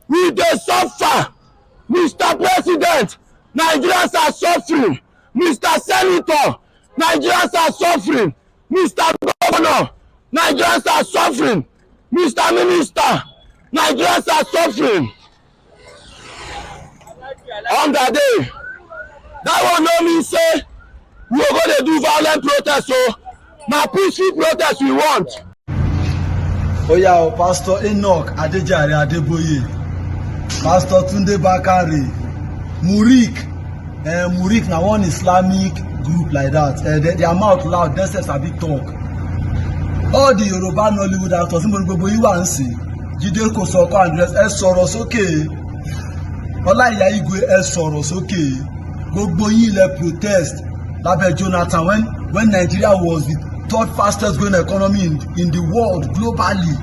We dey suffer, Mr. President. Nigerians are suffering, Mr. Senator. Nigerians are suffering, Mr. Governor. Nigerians are suffering, Mr. Minister. Nigerians are suffering. On that day, that one no mean say we go dey do violent protest o. Na peaceful protest we want.
Oya o Pastor Enoch Adejare Adeboye, Pastor Tunde Bakare, Murik. Murik na one Islamic group like that. Their mouth loud, dem sef sabi talk. All the Yoruba Nollywood actors, níbo ni gbogbo yín wà ń sìn? Jídé Kòsọ́kọ́ Andres, ẹ sọ̀rọ̀ sókè. Ọláìyá Igwe, ẹ sọ̀rọ̀ sókè. Gbogbo yín lẹ protest lábẹ́ Jonathan when Nigeria was the third fastest growing economy in the world globally.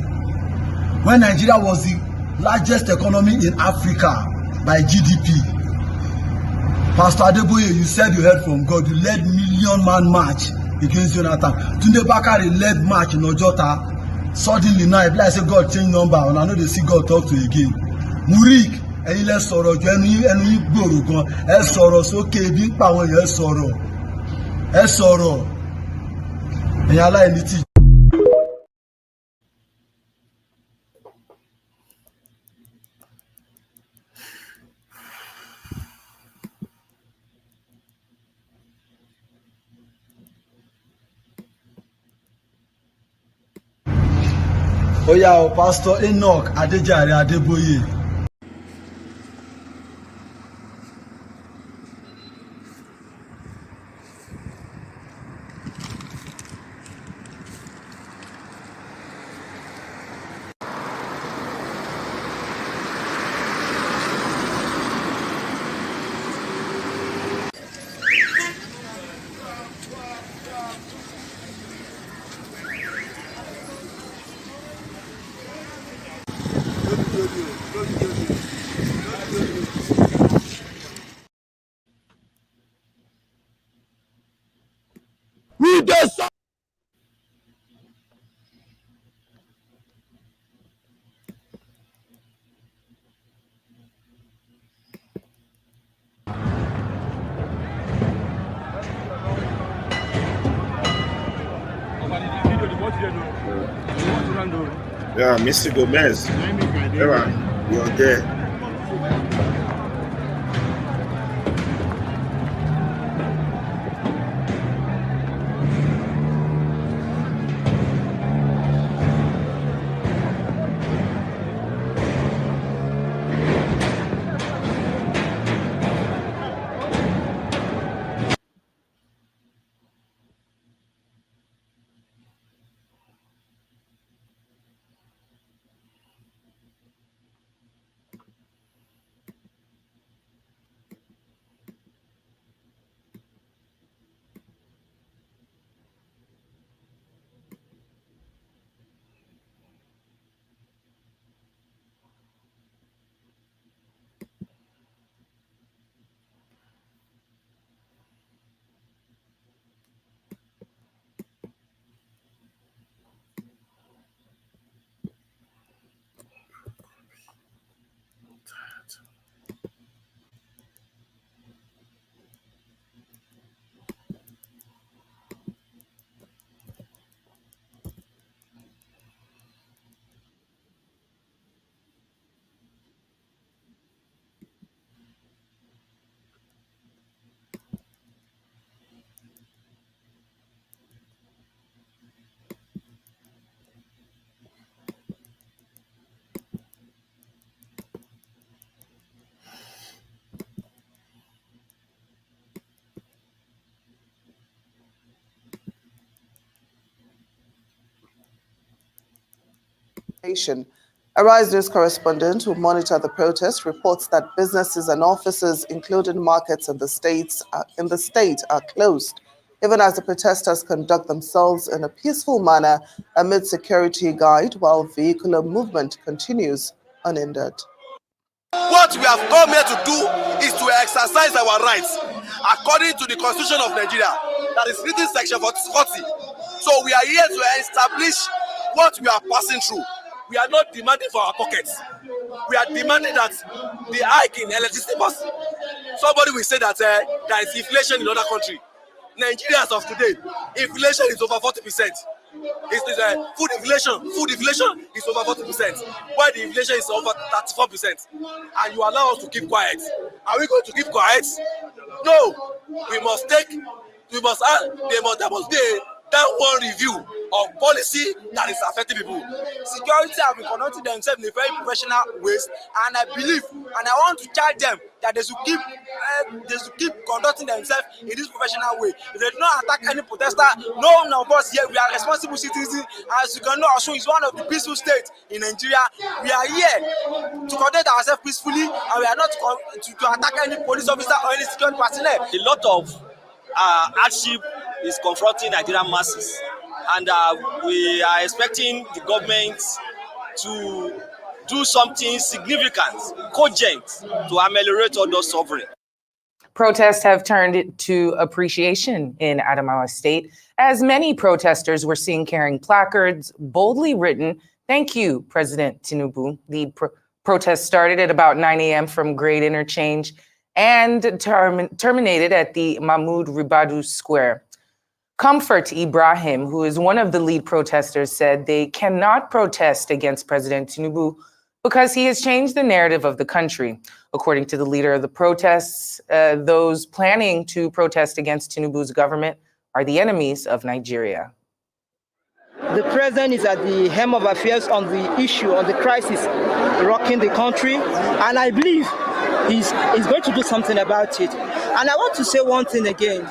When Nigeria was the largest economy in Africa by GDP. Pastor Adeboye, you said you heard from God. You led million-man march against Jonathan. Tunde Bakare led march in Ojota. Suddenly now, if like say God change number, and I know they see God talk to you again. Murik, ẹ̀yin lẹ sọ̀rọ̀ jù ẹnu yín gbòòrò gan. Ẹ sọ̀rọ̀ sókè bí ń pa àwọn èèyàn sọ̀rọ̀. Ẹ sọ̀rọ̀. Ẹ̀yin aláìní tí. Oya o Pastor Enoch Adejare Adeboye.
We dey suffer.
Yeah, Mr. Gomez. You're there.
Arise News correspondent who monitored the protest reports that businesses and offices, including markets in the state, are closed, even as the protesters conduct themselves in a peaceful manner amid security guard while vehicular movement continues unhindered.
What we have come here to do is to exercise our rights according to the Constitution of Nigeria, that is written section 40. So we are here to establish what we are passing through. We are not demanding for our pockets. We are demanding that the hike in electricity must. Somebody will say that there is inflation in other countries. Nigeria as of today, inflation is over 40%. Food inflation is over 40%, while the inflation is over 34%. And you allow us to keep quiet. Are we going to keep quiet? No. There must be that one review of policy that is affecting people.
Security have been conducting themselves in a very professional ways, and I believe, and I want to charge them that they should keep conducting themselves in this professional way. If they do not attack any protester, no one of us here, we are responsible citizens. As you can know, Osun is one of the peaceful states in Nigeria. We are here to conduct ourselves peacefully, and we are not to attack any police officer or any security personnel.
A lot of hardship is confronting Nigerian masses, and we are expecting the government to do something significant, cogent, to ameliorate all those suffering.
Protests have turned to appreciation in Adamawa State, as many protesters were seen carrying placards boldly written, "Thank you, President Tinubu." The protest started at about 9 a.m. from Great Interchange and terminated at the Mahmoud Ribadu Square. Comfort Ibrahim, who is one of the lead protesters, said they cannot protest against President Tinubu because he has changed the narrative of the country. According to the leader of the protests, those planning to protest against Tinubu's government are the enemies of Nigeria.
The president is at the helm of affairs on the issue, on the crisis rocking the country, and I believe he's going to do something about it. And I want to say one thing again.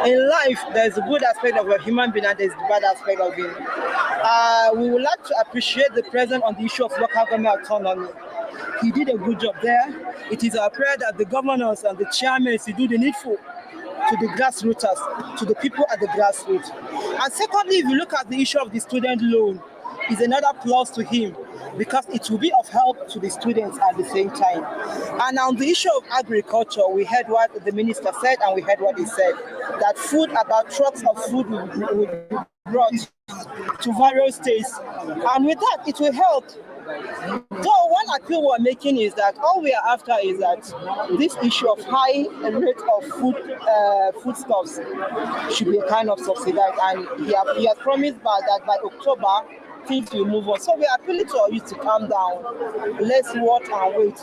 In life, there's a good aspect of a human being and there's a bad aspect of it. We would like to appreciate the president on the issue of local government autonomy. He did a good job there. It is our prayer that the governors and the chairmen do the needful to the grassroots, to the people at the grassroots. And secondly, if you look at the issue of the student loan, is another plus to him because it will be of help to the students at the same time. And on the issue of agriculture, we heard what the minister said and we heard what he said, that about trucks of food will be brought to various states. And with that, it will help. Though one appeal we're making is that all we are after is that this issue of high rate of foodstuffs should be a kind of subsidized, and he has promised that by October things will move on. So we are appealing to you to calm down. Let's watch and wait.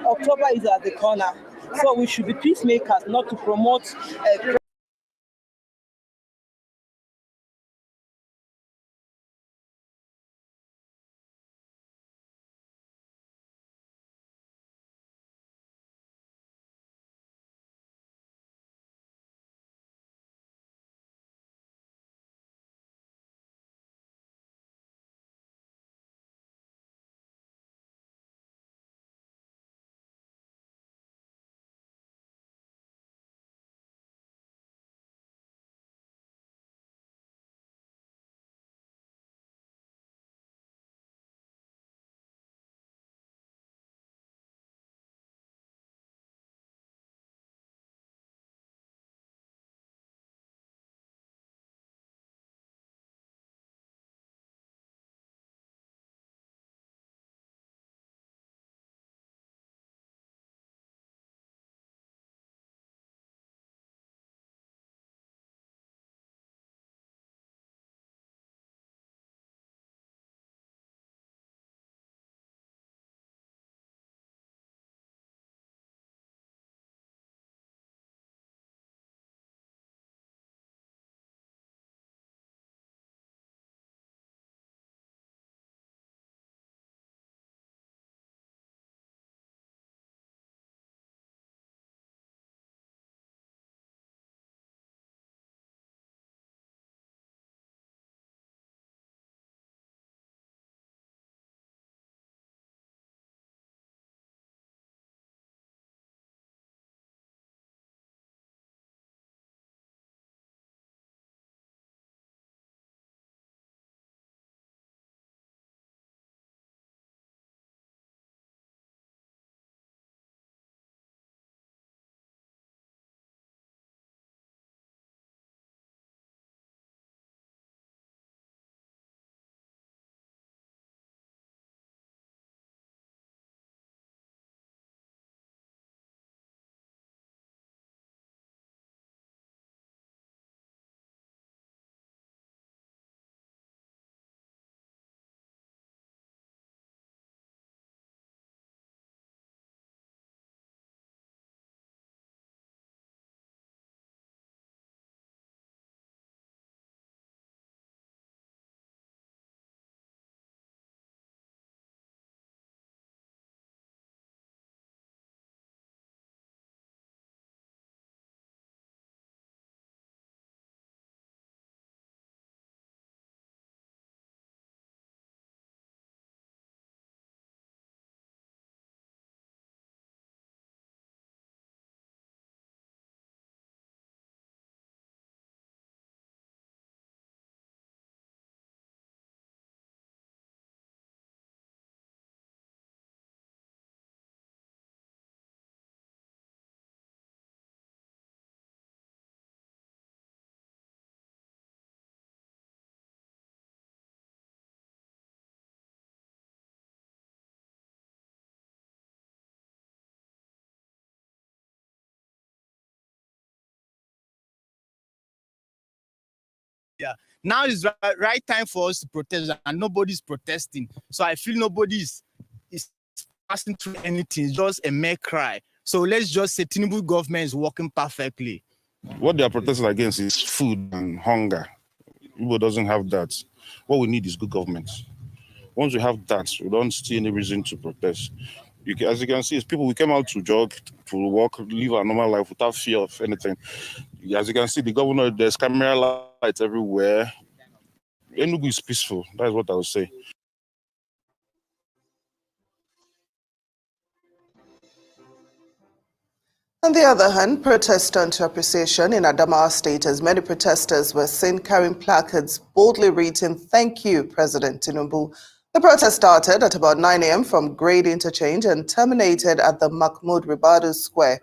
October is at the corner, so we should be peacemakers, not to promote
Yeah. Now is right time for us to protest, and nobody's protesting. So I feel nobody's is passing through anything. It's just a mere cry. So let's just say Tinubu government is working perfectly.
What they are protesting against is food and hunger. Igbo doesn't have that. What we need is good government. Once we have that, we don't see any reason to protest. As you can see, it's people, we came out to jog, to walk, live our normal life without fear of anything. As you can see, the governor, there's camera lights everywhere. Enugu is peaceful. That's what I would say.
On the other hand, protests turned to appreciation in Adamawa State as many protesters were seen carrying placards boldly written, "Thank you, President Tinubu." The protest started at about 9 a.m. from Grade Interchange and terminated at the Mahmoud Ribadu Square.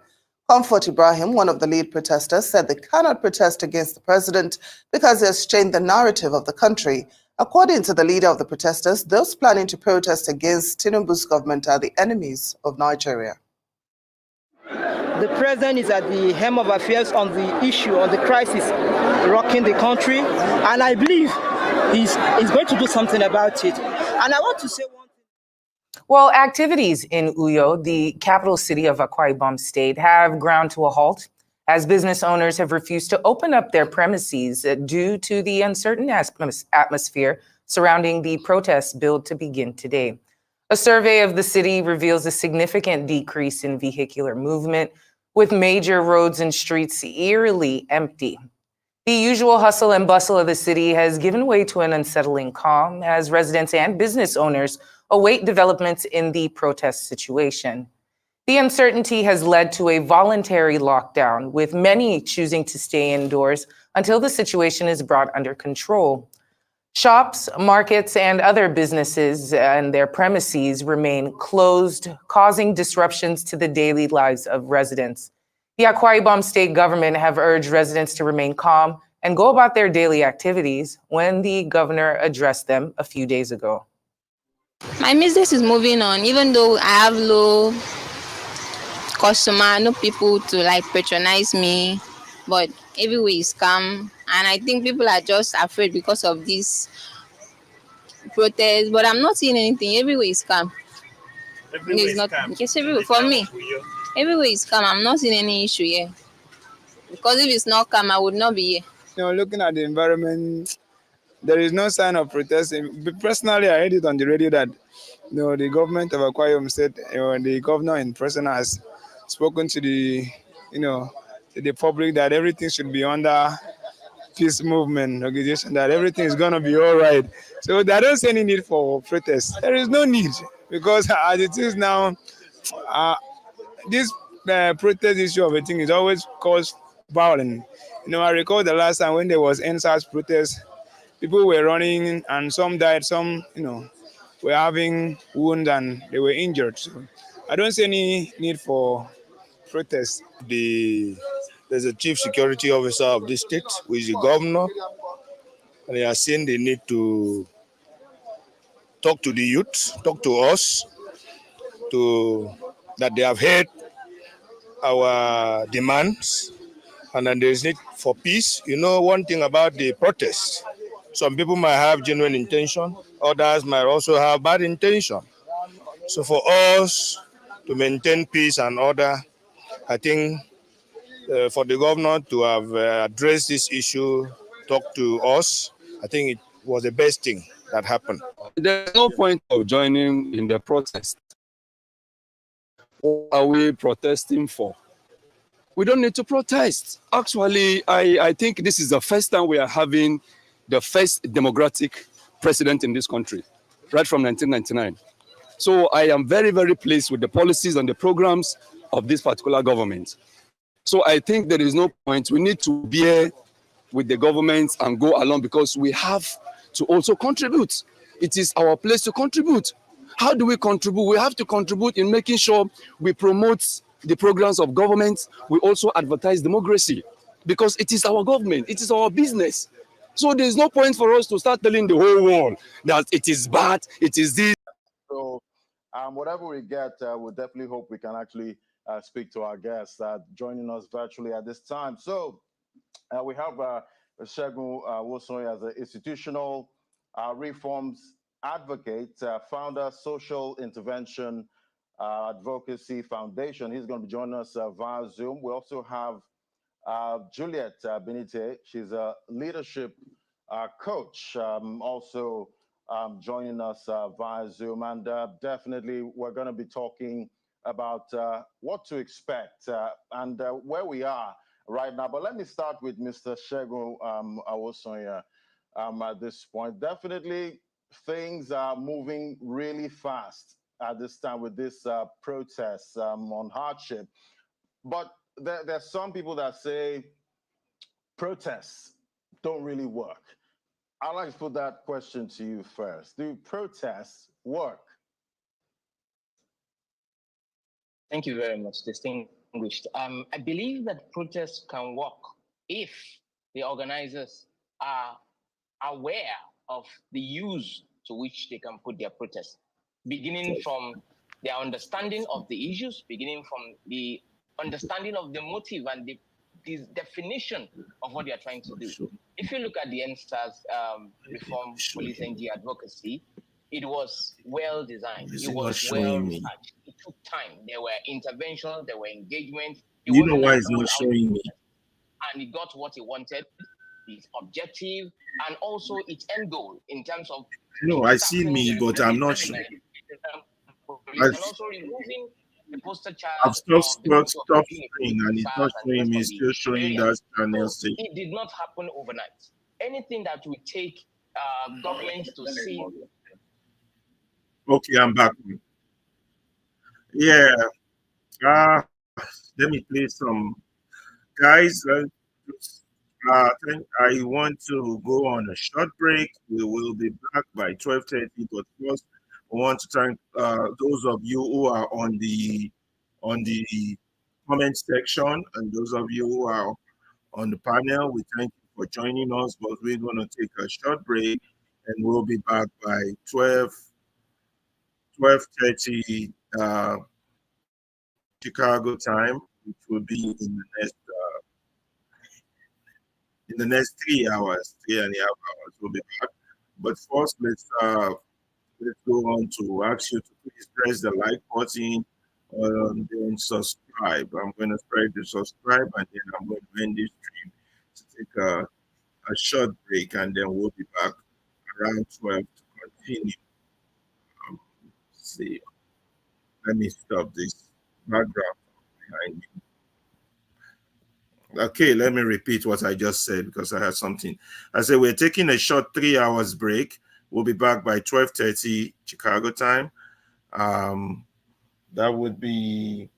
Comfort Ibrahim, one of the lead protesters, said they cannot protest against the president because he has changed the narrative of the country. According to the leader of the protesters, those planning to protest against Tinubu's government are the enemies of Nigeria.
The president is at the helm of affairs on the issue, on the crisis rocking the country, and I believe he's going to do something about it. And I want to say one thing.
Well, activities in Uyo, the capital city of Akwa Ibom State, have ground to a halt as business owners have refused to open up their premises due to the uncertain atmosphere surrounding the protests billed to begin today. A survey of the city reveals a significant decrease in vehicular movement, with major roads and streets eerily empty. The usual hustle and bustle of the city has given way to an unsettling calm as residents and business owners await developments in the protest situation. The uncertainty has led to a voluntary lockdown, with many choosing to stay indoors until the situation is brought under control. Shops, markets, and other businesses and their premises remain closed, causing disruptions to the daily lives of residents. The Akwa Ibom state government have urged residents to remain calm and go about their daily activities when the governor addressed them a few days ago.
My business is moving on, even though I have low customer, no people to patronize me, but everywhere is calm, and I think people are just afraid because of this protest. But I'm not seeing anything. Everywhere is calm.
Everywhere is calm.
Yes, everywhere for me. Everywhere is calm. I'm not seeing any issue here. Because if it's not calm, I would not be here.
Looking at the environment, there is no sign of protesting. Personally, I heard it on the radio that the government of Akwa Ibom State, the governor in person has spoken to the public that everything should be under peace movement organization, that everything is going to be all right. So there don't see any need for protest. There is no need, because as it is now, this protest issue of a thing is always caused violence. I recall the last time when there was NSAS protest, people were running and some died, some were having wounds and they were injured. So I don't see any need for protest.
There's a chief security officer of this state, who is the governor, and he has seen the need to talk to the youth, talk to us, that they have heard our demands, and then there's need for peace. One thing about the protests, some people might have genuine intention, others might also have bad intention. So for us to maintain peace and order, I think for the governor to have addressed this issue, talk to us, I think it was the best thing that happened.
There's no point of joining in the protest. What are we protesting for? We don't need to protest. Actually, I think this is the first time we are having the first democratic president in this country, right from 1999. So I am very, very pleased with the policies and the programs of this particular government. So I think there is no point. We need to bear with the government and go along, because we have to also contribute. It is our place to contribute. How do we contribute? We have to contribute in making sure we promote the programs of government. We also advertise democracy, because it is our government. It is our business. So there is no point for us to start telling the whole world that it is bad, it is this.
So whatever we get, we'll definitely hope we can actually speak to our guests joining us virtually at this time. So we have Segun Wosoy as an institutional reforms advocate, founder, Social Intervention Advocacy Foundation. He's going to be joining us via Zoom. We also have Juliet Benite. She's a leadership coach, also joining us via Zoom. And definitely we're going to be talking about what to expect and where we are right now. But let me start with Mr. Segun Awosonya at this point. Definitely things are moving really fast at this time with this protests on hardship. But there's some people that say protests don't really work. I'd like to put that question to you first. Do protests work?
Thank you very much, distinguished. I believe that protests can work if the organizers are aware of the use to which they can put their protests, beginning from their understanding of the issues, beginning from the understanding of the motive and the definition of what they are trying to do. If you look at the NSTARS reform police NG advocacy, it was well designed. It was well researched. It took time. There were interventions, there were engagements.
You know why it's not showing me?
And it got what it wanted, its objective, and also its end goal in terms of.
No, I see me, but I'm not sure.
And also removing the poster child.
I've stopped screen and it's not showing me, it's still showing that channel.
It did not happen overnight. Anything that would take government to see.
Okay, I'm back. Yeah. Let me play some. Guys, I want to go on a short break. We will be back by 12:30, but first I want to thank those of you who are on the comment section and those of you who are on the panel. We thank you for joining us, but we're going to take a short break and we'll be back by 12:30 Chicago time, which will be in the next 3 hours, 3.5 hours. We'll be back. But first, let's go on to ask you to please press the like button and then subscribe. I'm going to spread the subscribe and then I'm going to end this stream to take a short break and then we'll be back around 12 to continue. See, let me stop this background behind me. Okay, let me repeat what I just said because I had something. I said we're taking a short 3 hours break. We'll be back by 12:30 Chicago time. That would be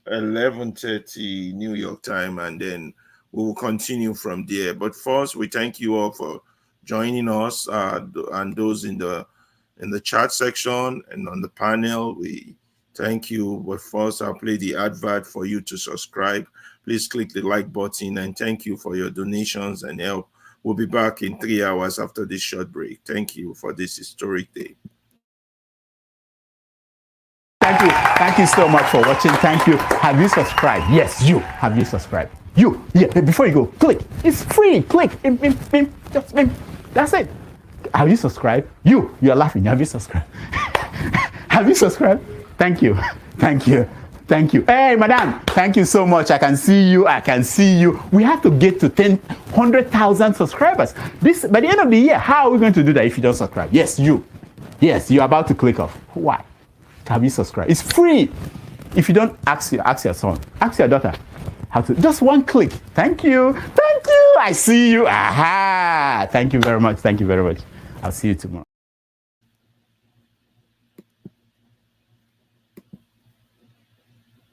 11:30 New York time, and then we will continue from there. But first, we thank you all for joining us and those in the chat section and on the panel. We thank you. But first, I'll play the advert for you to subscribe. Please click the like button and thank you for your donations and help. We'll be back in 3 hours after this short break. Thank you for this historic day.
Thank you. Thank you so much for watching. Thank you. Have you subscribed? Yes, you. Have you subscribed? You. Yeah, before you go, click. It's free. Click. Just that's it. Have you subscribed? You are laughing. Have you subscribed? Have you subscribed? Thank you. Thank you. Thank you. Hey, madam, thank you so much. I can see you. I can see you. We have to get to 100,000 subscribers. By the end of the year, how are we going to do that if you don't subscribe? Yes, you. Yes, you're about to click off. Why? Have you subscribed? It's free. If you don't, ask your son. Ask your daughter. How to? Just one click. Thank you. Thank you. I see you. Aha. Thank you very much. Thank you very much. I'll see you tomorrow.